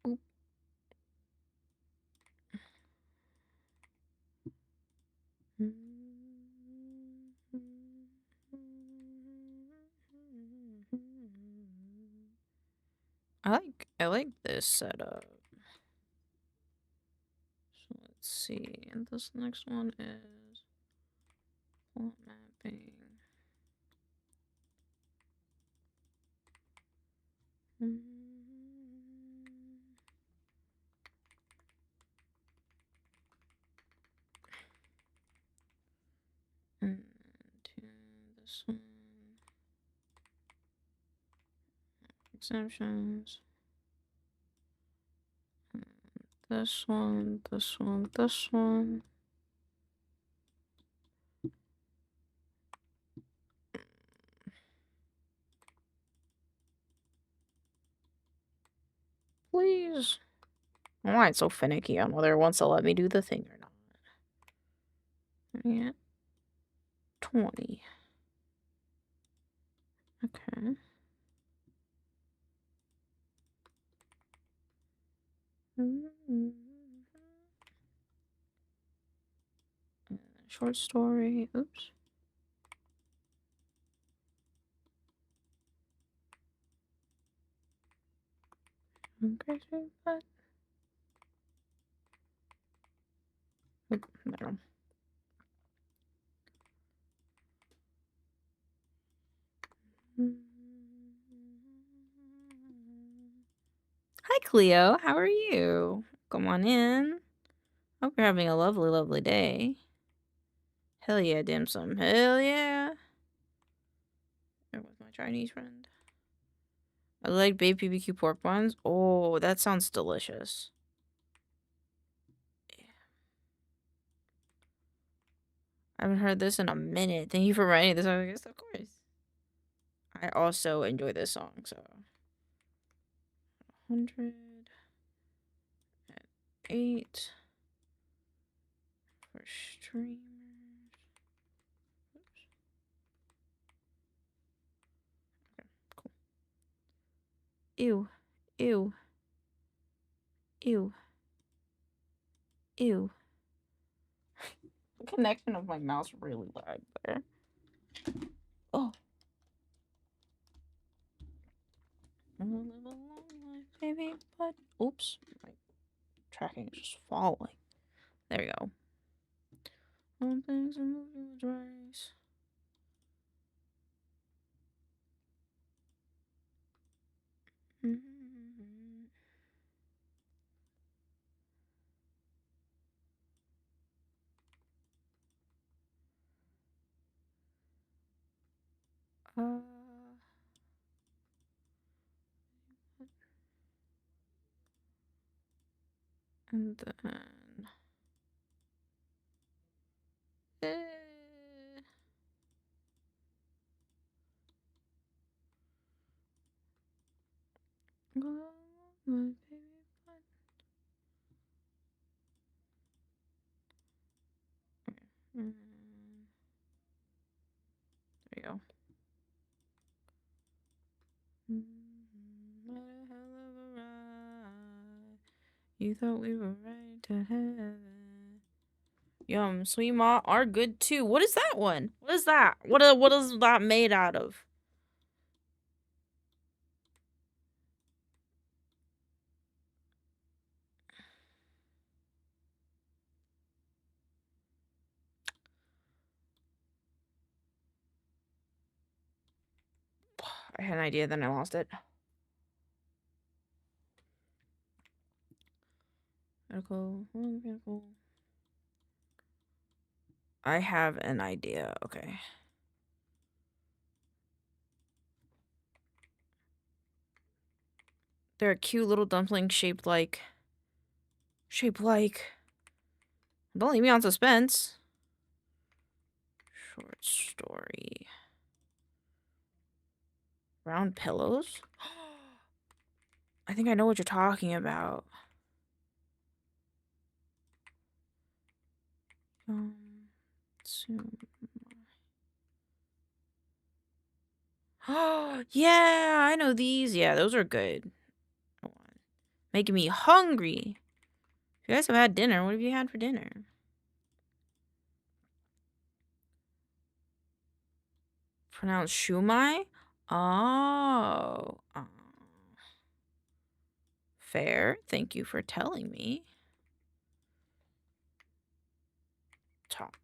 Oop. I like this setup. So let's see. And this next one is plot mapping. And to this one. Exemptions. This one, this one, this one. Please. Why it's so finicky on whether it wants to let me do the thing or not. Yeah. 20. Okay. Short story. Oops. Okay, but oop, there. Hi, Cleo. How are you? Come on in. Hope you're having a lovely, lovely day. Hell yeah, dim sum. Hell yeah. There was my Chinese friend. I like baked BBQ pork buns. Oh, that sounds delicious. I haven't heard this in a minute. Thank you for writing this. I guess, of course. I also enjoy this song, so. 108 for streamers. Oops. Okay, cool. Ew. Ew. Ew. Ew. The connection of my mouse really lagged there. Oh. Baby, but oops, my tracking is just falling. There we go. All things are moving with race. And then my baby butt. There you go. What a hell of a ride. You thought we were right to heaven. Yum, sweet ma are good too. What is that one? What is that? What is that made out of? I had an idea, then I lost it. I have an idea. Okay. They're a cute little dumpling shaped like. Don't leave me on suspense. Short story. Round pillows? I think I know what you're talking about. Oh, yeah, I know these. Yeah, those are good. Making me hungry. If you guys have had dinner, what have you had for dinner? Pronounced shumai? Oh. Fair. Thank you for telling me. Top.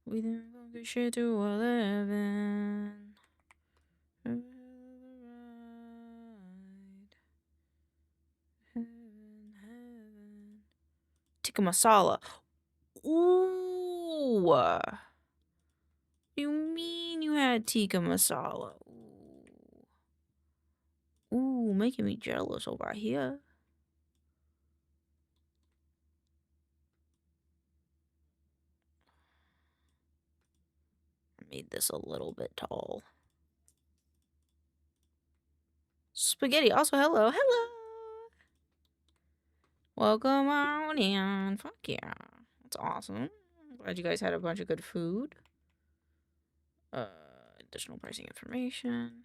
We then focus shit to 11. Tikka masala. Ooh. You mean you had tikka masala? Ooh, making me jealous over here. I made this a little bit tall. Spaghetti. Also, hello. Hello. Welcome on in. Fuck yeah. That's awesome. Glad you guys had a bunch of good food. Additional pricing information.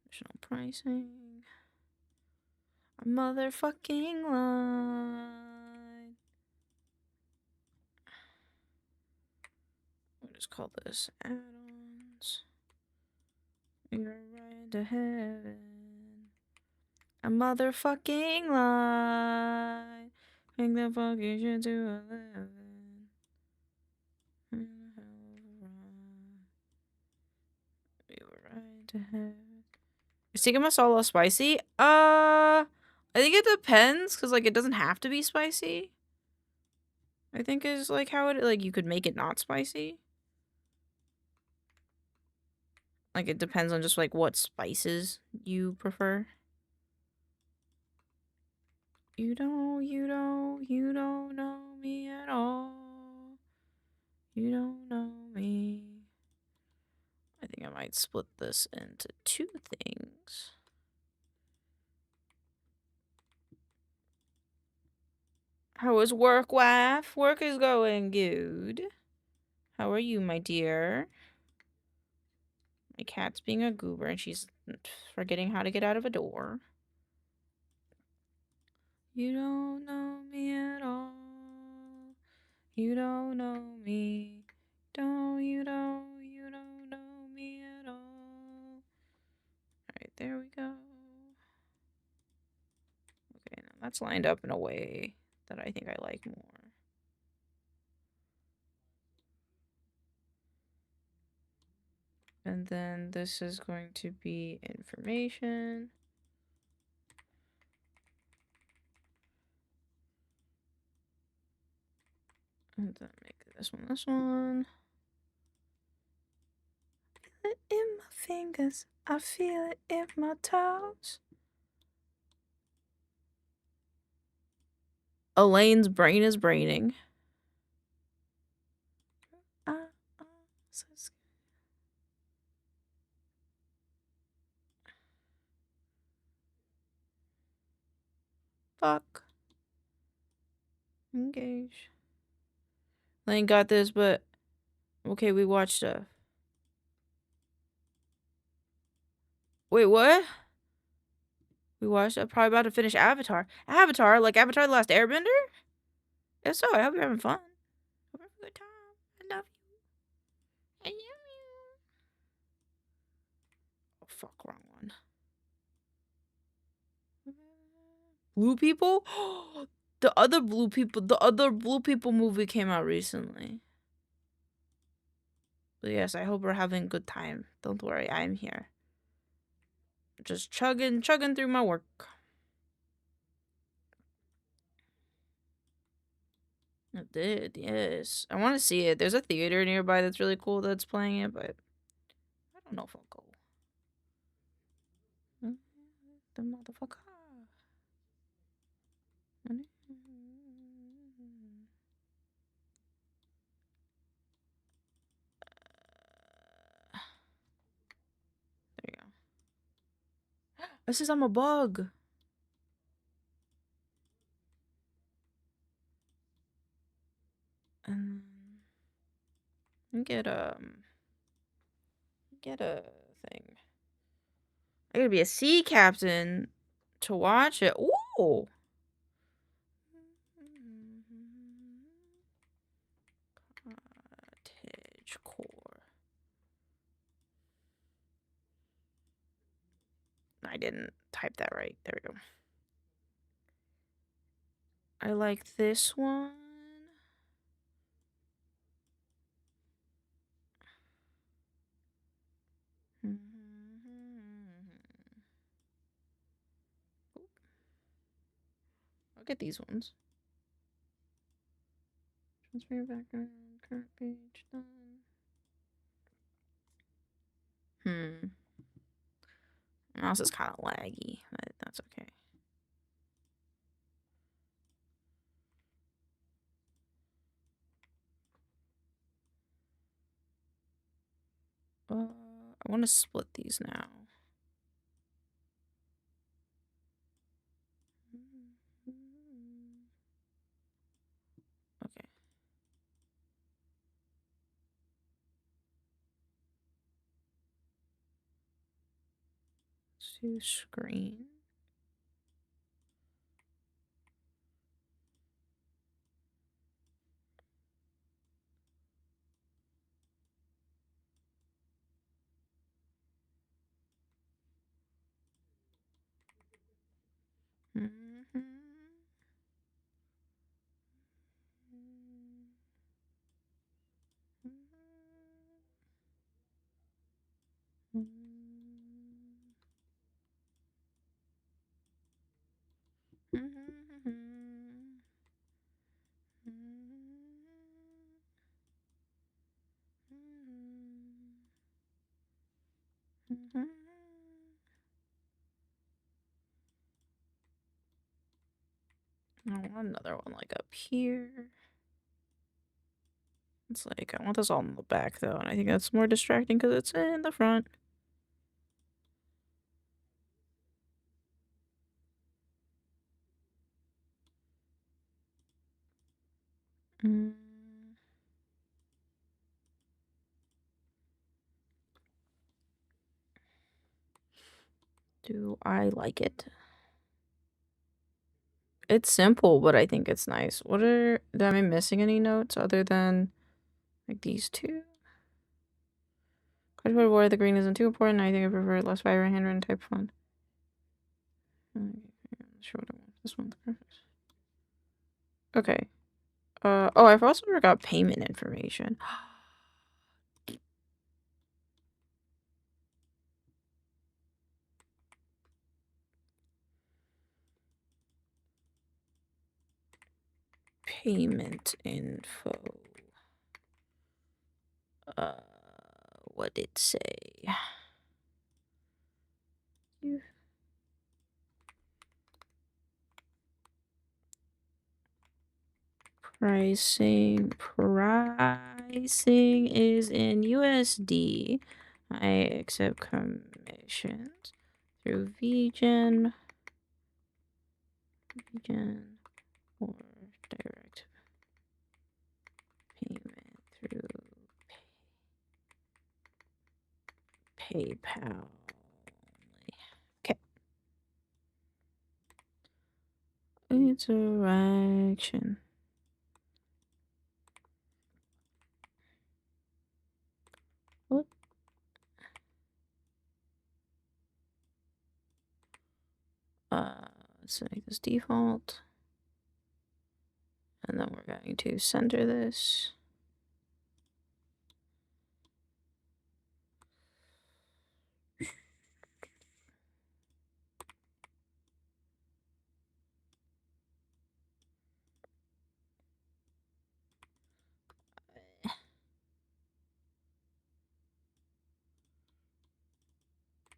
Additional pricing. A motherfucking line. We'll just call this add-ons. You're right to heaven. A motherfucking line. Make the fucking shit to 11. We were right to heaven. Is tikka masala spicy? I think it depends, because, like, it doesn't have to be spicy. I think is, like, how it, like, you could make it not spicy. Like, it depends on just, like, what spices you prefer. You don't know me at all. You don't know me. I think I might split this into two things. How is work, wife? Work is going good. How are you, my dear? My cat's being a goober and she's forgetting how to get out of a door. You don't know me at all. You don't know me. You don't know me at all. Alright, there we go. Okay, now that's lined up in a way that I think I like more. And then this is going to be information. And then make this one. I feel it in my fingers. I feel it in my toes. Elaine's brain is braining. So fuck. Engage. Elaine got this, but okay, we watched stuff. Wait, what? We watched. I'm probably about to finish Avatar. Avatar? Like Avatar The Last Airbender? If so, I hope you're having fun. Hope you're having a good time. I love you. I love you. Oh, fuck, wrong one. Blue People? The other Blue People movie came out recently. But yes, I hope we're having a good time. Don't worry, I'm here. Just chugging through my work. It did, yes. I want to see it. There's a theater nearby that's really cool that's playing it, but I don't know if I'll go. The motherfucker. There you go. It says I'm a bug. And get a thing. I gotta be a sea captain to watch it. Ooh. Cottage core. I didn't type that right. There we go. I like this one. I'll get these ones. Transfer your background. Current page done. Mouse is kind of laggy, but that's okay. I want to split these now. Okay. Let's do screen. I want another one like up here. It's like, I want this all in the back though, and I think that's more distracting because it's in the front. Do I like it? It's simple, but I think it's nice. Am I missing any notes other than like these two? Quite where the green isn't too important. I think I prefer less vibrant handwritten type font. Sure what I want. This one's perfect. Okay. Oh, I've also forgot payment information. Payment info. What did it say? Pricing is in USD. I accept commissions through VGen or direct payment through PayPal. Okay. Interaction. What? Let's make this default. And then we're going to center this.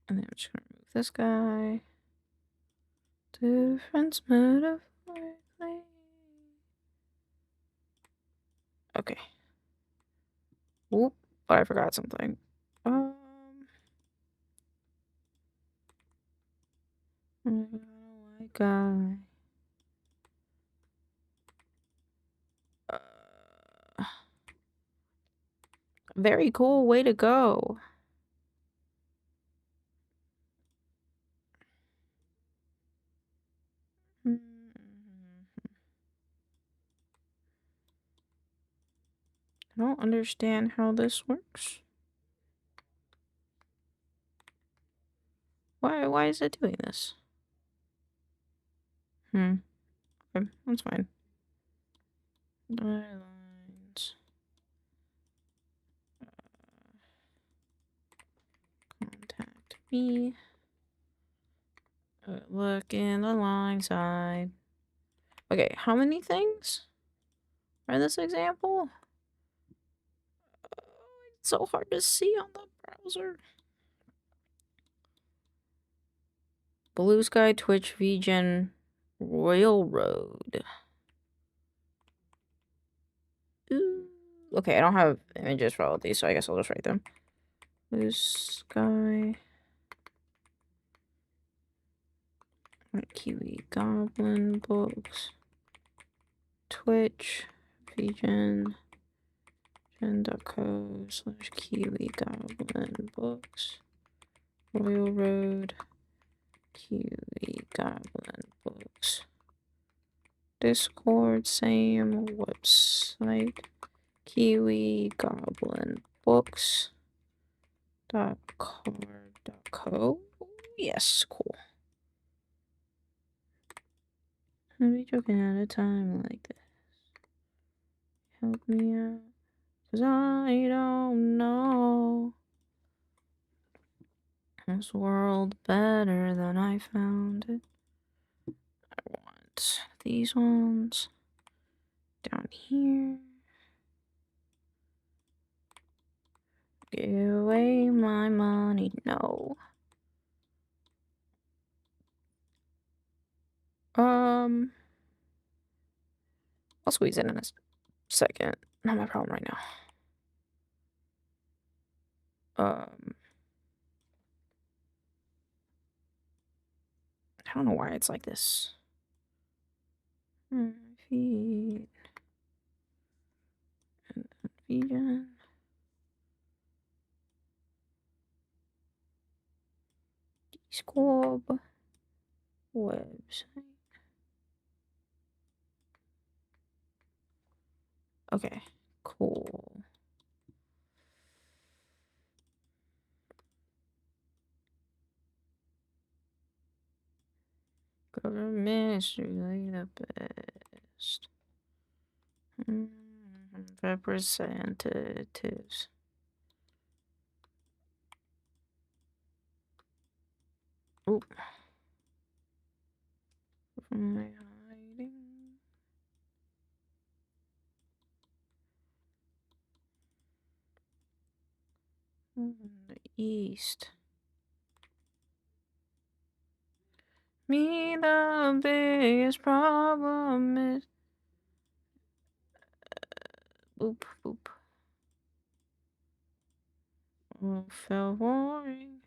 And then I'm just gonna remove this guy. Difference mode of play. Okay. Whoop. But I forgot something. Guy. Very cool. Way to go. I don't understand how this works. Why is it doing this? Okay, that's fine. Guidelines. Contact me. Look in the line side. Okay, how many things are in this example? It's so hard to see on the browser. Blue Sky, Twitch, VGen, Railroad. Ooh. Okay, I don't have images for all of these, so I guess I'll just write them. Blue Sky. Kiwi Goblin Books. Twitch. VGen. gen.co/Kiwi Goblin Books. Royal Road. Kiwi Goblin Books. Discord, same website. Kiwi Goblin Books. .card.co. Yes, cool. I'll be joking at a time like this. Help me out, 'cause I don't know this world better than I found it. I want these ones down here. Give away my money, no. I'll squeeze it in a second. Not my problem right now. I don't know why it's like this. Feed. VOD Jan. Squab website. Okay, cool. Government is really the best. Representatives. Oop. From my hiding. The east. Me, the biggest problem is. Boop, boop. Oh, fell warring.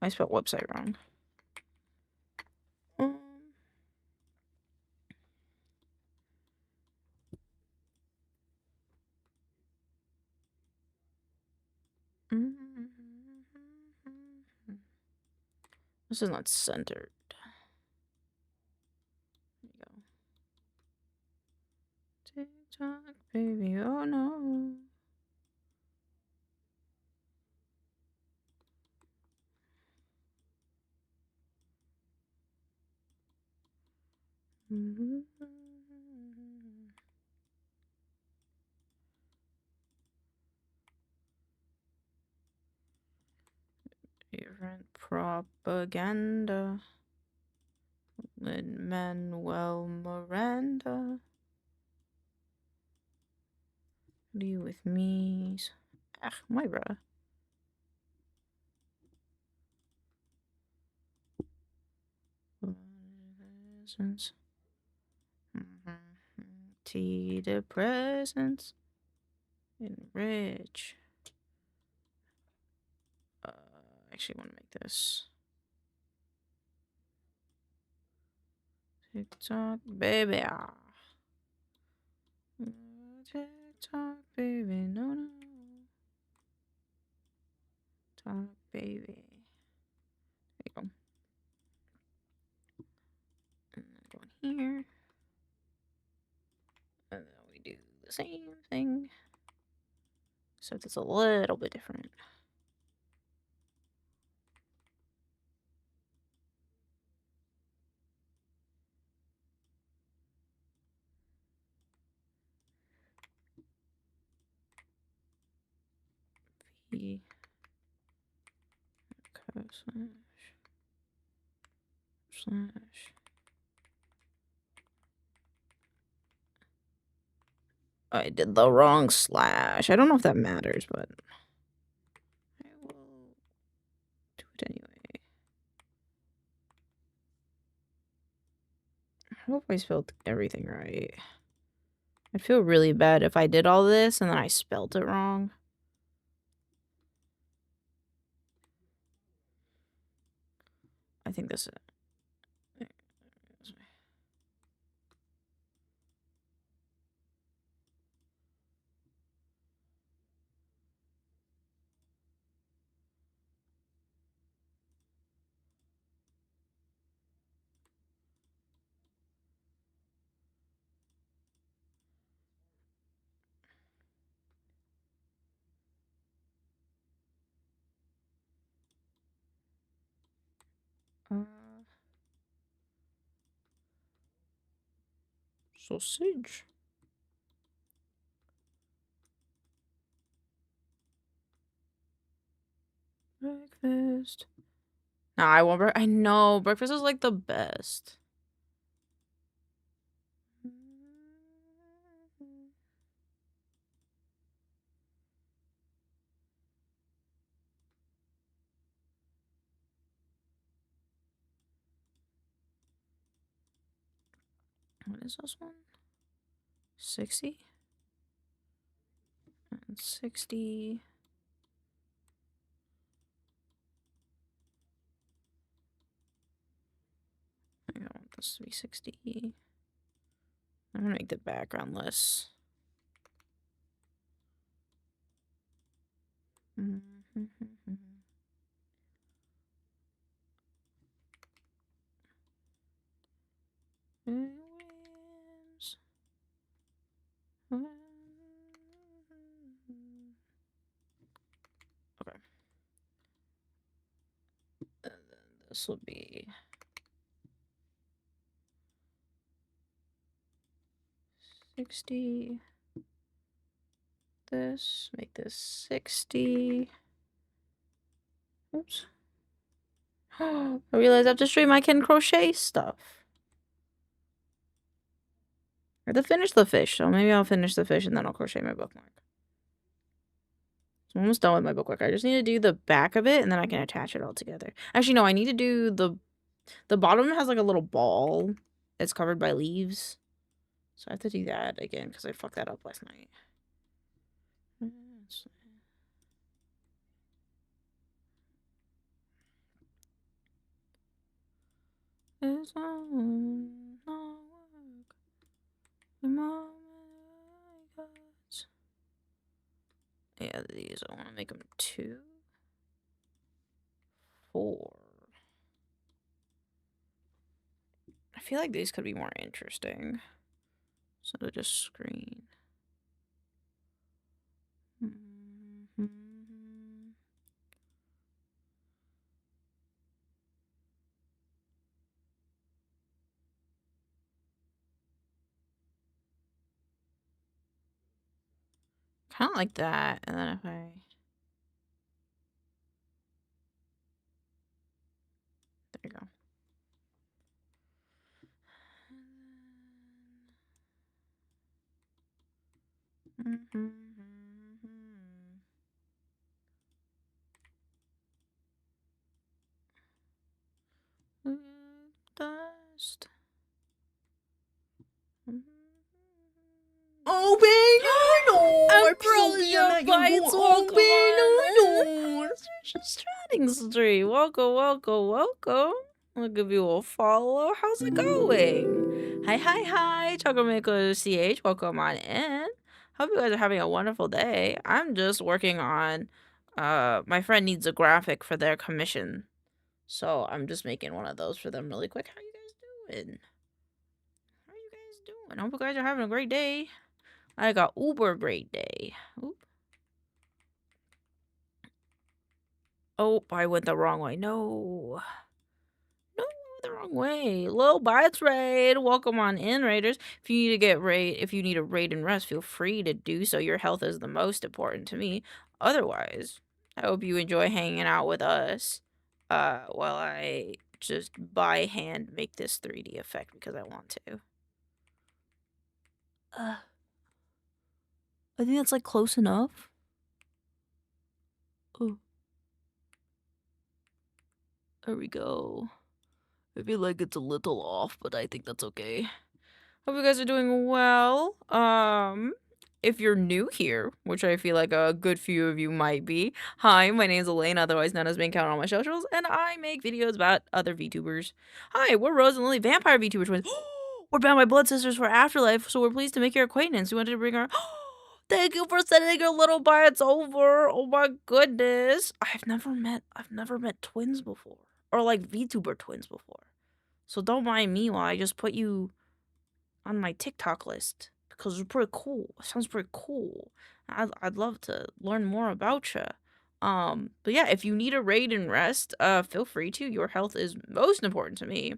I spelled website wrong. This is not centered. There you go. TikTok, baby, oh no. Different propaganda. Lin-Manuel Miranda. What are you with me? Ach, Myra. Presents. T the presents. Enrich. I actually want to make this. TikTok, baby. TikTok, baby. No, no. Talk, baby. There you go. And then go in here. And then we do the same thing. Except it's a little bit different. V slash I did the wrong slash. I don't know if that matters, but I will do it anyway. I hope I spelled everything right. I'd feel really bad if I did all this and then I spelled it wrong. I think this is it. Sausage. Breakfast. Nah, I want I know breakfast is like the best. What is this one? 60 and 60. I don't want this to be 60. I'm gonna make the background less. Okay. And then this will be 60. This, make this 60. Oops. I realized I have to stream I can crochet stuff. I have to finish the fish, so maybe I'll finish the fish and then I'll crochet my bookmark. So I'm almost done with my bookmark. I just need to do the back of it and then I can attach it all together. Actually, no, I need to do the bottom has like a little ball. It's covered by leaves. So I have to do that again because I fucked that up last night. It's on work. Yeah, these I want to make them 2, 4. I feel like these could be more interesting. So to just screen. Kind of like that, and then if I... There you go. Dust. Oh, I Stratting stream. Welcome. I'll give you a follow. How's it going? Hi. Chocomaker CH. Welcome on in. Hope you guys are having a wonderful day. I'm just working on, my friend needs a graphic for their commission. So I'm just making one of those for them really quick. How you guys doing? I hope you guys are having a great day. I got uber great day. Oop. Oh, I went the wrong way. No, the wrong way. Lil Bites Raid. Welcome on in, Raiders. If you need a raid and rest, feel free to do so. Your health is the most important to me. Otherwise, I hope you enjoy hanging out with us while I just by hand make this 3D effect because I want to. I think that's like close enough. Oh. There we go. I feel like it's a little off, but I think that's okay. Hope you guys are doing well. If you're new here, which I feel like a good few of you might be, hi, my name's Elaine, otherwise known as maincoow on all my socials, and I make videos about other VTubers. Hi, we're Rose and Lily, vampire VTuber twins. We're bound by blood sisters for Afterlife, so we're pleased to make your acquaintance. We wanted to bring our... Thank you for sending your little bites over. Oh my goodness. I've never met twins before. Or like VTuber twins before. So don't mind me while I just put you on my TikTok list. Because you're pretty cool. It sounds pretty cool. I'd love to learn more about you. But yeah, if you need a raid and rest, feel free to. Your health is most important to me.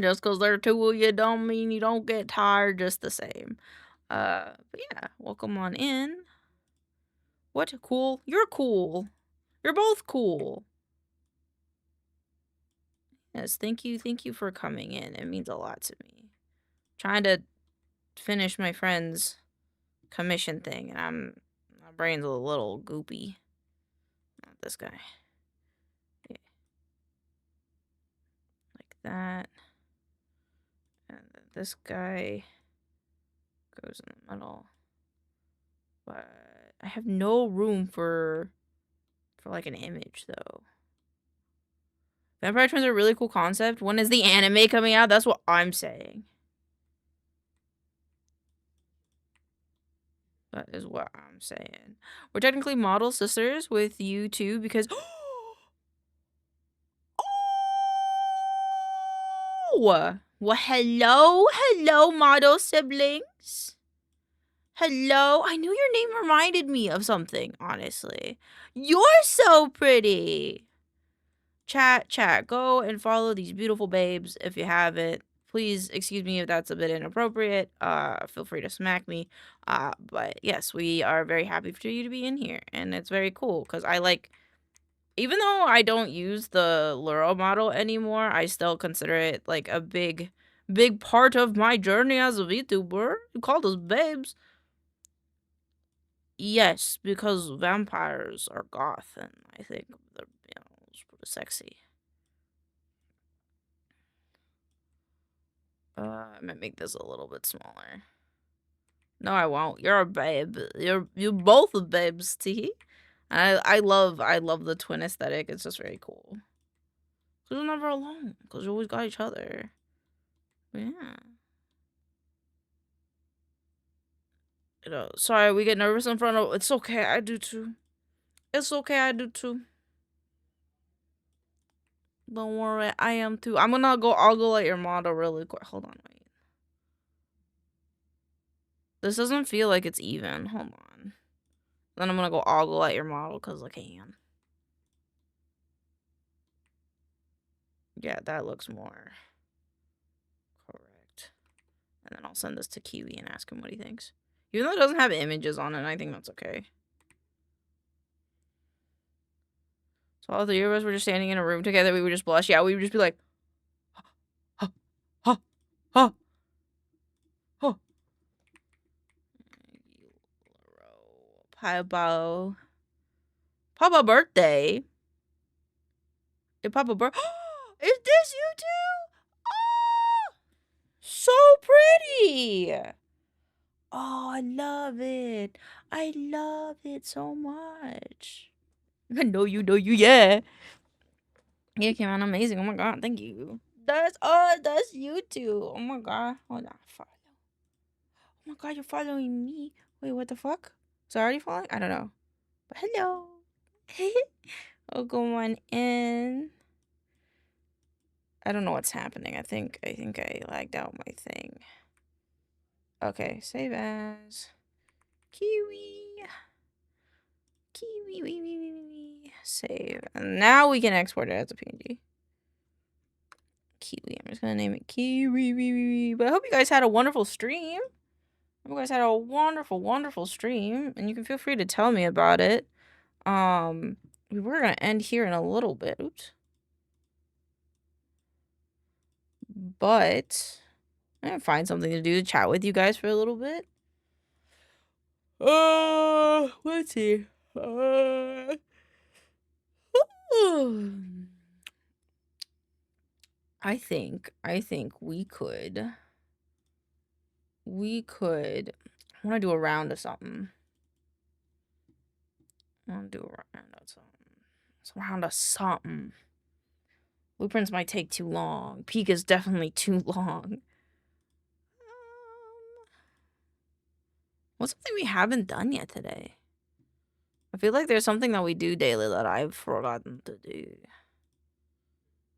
Just because there are 2 of you don't mean you don't get tired just the same. But yeah, welcome on in. What? Cool? You're cool. You're both cool. Yes, thank you for coming in. It means a lot to me. Trying to finish my friend's commission thing, and my brain's a little goopy. Not this guy. Yeah. Like that. And then this guy goes in the middle. But I have no room for like an image though. Vampire Twins are a really cool concept. When is the anime coming out? That's what I'm saying. That is what I'm saying. We're technically model sisters with you too because oh! Well, hello, model siblings. Hello. I knew your name reminded me of something, honestly. You're so pretty. Chat, go and follow these beautiful babes if you haven't. Please excuse me if that's a bit inappropriate. Feel free to smack me. But yes, we are very happy for you to be in here, and it's very cool because I like, even though I don't use the Luro model anymore, I still consider it like a big part of my journey as a VTuber. You called us babes. Yes, because vampires are goth, and I think they're, it's pretty sexy. I might make this a little bit smaller. No, I won't. You're a babe. You both are babes, T. I love the twin aesthetic. It's just very cool. Cause you're never alone. Cause you always got each other. Yeah. Sorry, we get nervous in front of. It's okay. I do too. It's okay. I do too. Don't worry. I am too. I'm gonna go ogle at your model really quick. Hold on. Wait. This doesn't feel like it's even. Hold on. Then I'm gonna go ogle at your model because I can. Yeah, that looks more correct. And then I'll send this to Kiwi and ask him what he thinks. Even though it doesn't have images on it, I think that's okay. So all three of us were just standing in a room together. We would just blush. Yeah, we would just be like, huh, huh, huh, huh. Papa birthday. Hey, Papa birthday. Is this you too? Oh, so pretty. Oh, I love it. I love it so much. I know you, yeah. Yeah, it came out amazing. Oh my god, thank you. That's you too. Oh my god. Hold on, follow. Oh my god, you're following me. Wait, what the fuck? Is it already following? I don't know. But hello. Oh, go on in. I don't know what's happening. I think I lagged out my thing. Okay, save as Kiwi. Save. And now we can export it as a PNG. Kiwi. I'm just gonna name it Kiwi. But I hope you guys had a wonderful stream. I hope you guys had a wonderful stream. And you can feel free to tell me about it. We were gonna end here in a little bit. Oops. But I'm gonna find something to do to chat with you guys for a little bit. Let's see. I think we could. I want to do a round of something. Blueprints might take too long. Peak is definitely too long. What's something we haven't done yet today? I feel like there's something that we do daily that I've forgotten to do.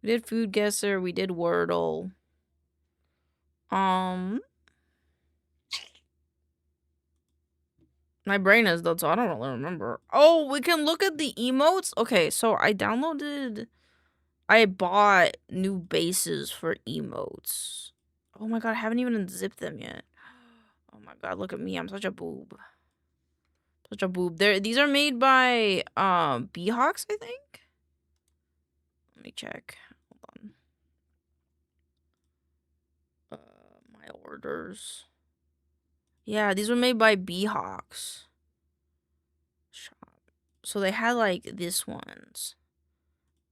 We did Food Guesser. We did Wordle. My brain is dead, so I don't really remember. Oh, we can look at the emotes? Okay, so I bought new bases for emotes. Oh my god, I haven't even unzipped them yet. Oh my god, look at me. I'm such a boob. These are made by Beehawks, I think. Let me check. Hold on. My orders. Yeah, these were made by Beehawks. Shop. So they had like this ones.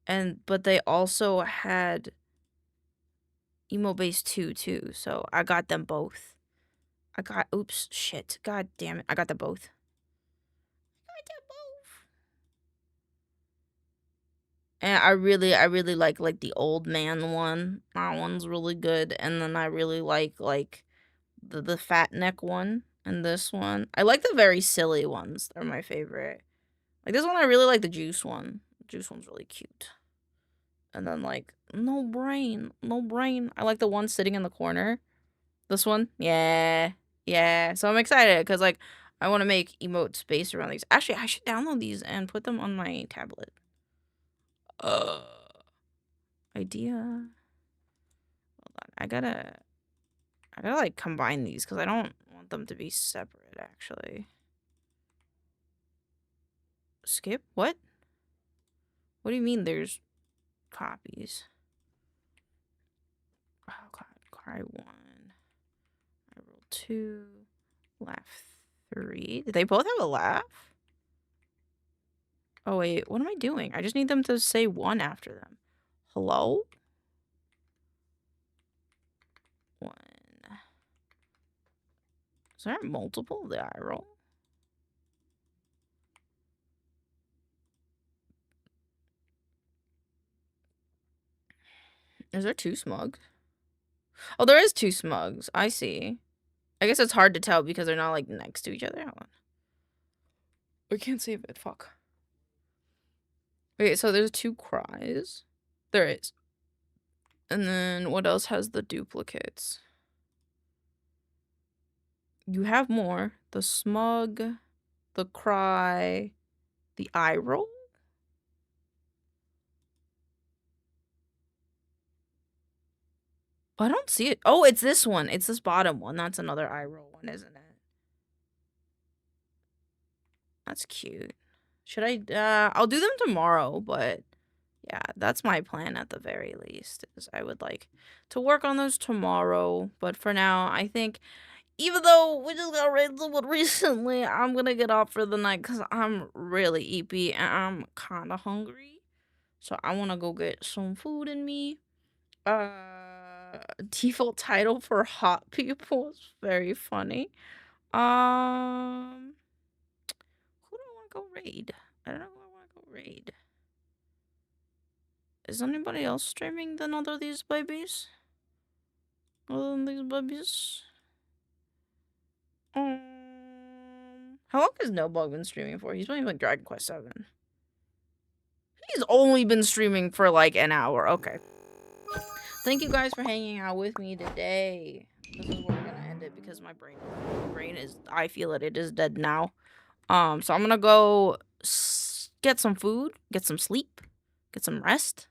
But they also had emo base 2 too. So I got them both. Oops, shit. God damn it. I got them both. And I really like the old man one. That one's really good. And then I really like the fat neck one. And this one. I like the very silly ones. They're my favorite. Like this one, I really like the juice one. The juice one's really cute. And then like, no brain. No brain. I like the one sitting in the corner. This one. Yeah. Yeah. So I'm excited because like I want to make emote space around these. Actually, I should download these and put them on my tablet. Idea. Hold on. I gotta like combine these because I don't want them to be separate actually. Skip? What? What do you mean there's copies? Oh god. Cry 1. I roll 2. Laugh 3. Did they both have a laugh? Oh wait, what am I doing? I just need them to say 1 after them. Hello? 1. Is there multiple of the eye roll? Is there 2 smugs? Oh, there is 2 smugs. I see. I guess it's hard to tell because they're not like next to each other. Hold on. We can't save it. Fuck. Okay, so there's 2 cries. There is. And then what else has the duplicates? You have more. The smug, the cry, the eye roll. I don't see it. Oh, it's this one. It's this bottom one. That's another eye roll one, isn't it? That's cute. Should I? I'll do them tomorrow, but yeah, that's my plan at the very least. Is I would like to work on those tomorrow, but for now, I think even though we just got raided somewhat recently, I'm gonna get off for the night because I'm really eepy and I'm kind of hungry. So I want to go get some food in me. Default title for hot people is very funny. Who do I want to go raid? I don't know who I want to go raid. Is anybody else streaming than other these babies? Other than these babies? How long has Nobug been streaming for? He's playing like Dragon Quest 7. He's only been streaming for like an hour. Okay. Thank you guys for hanging out with me today. This is where we're gonna end it because my brain is, I feel it is dead now. So I'm gonna go get some food, get some sleep, get some rest.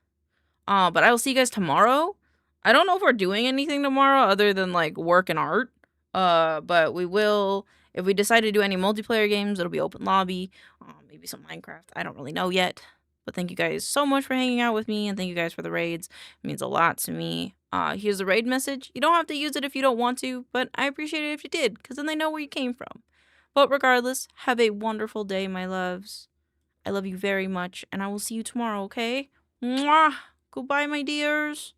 But I will see you guys tomorrow. I don't know if we're doing anything tomorrow other than like work and art. But we will, if we decide to do any multiplayer games, it'll be open lobby, maybe some Minecraft. I don't really know yet. But thank you guys so much for hanging out with me, and thank you guys for the raids. It means a lot to me. Here's the raid message. You don't have to use it if you don't want to, but I appreciate it if you did, because then they know where you came from. But regardless, have a wonderful day, my loves. I love you very much, and I will see you tomorrow, okay? Mwah! Goodbye, my dears.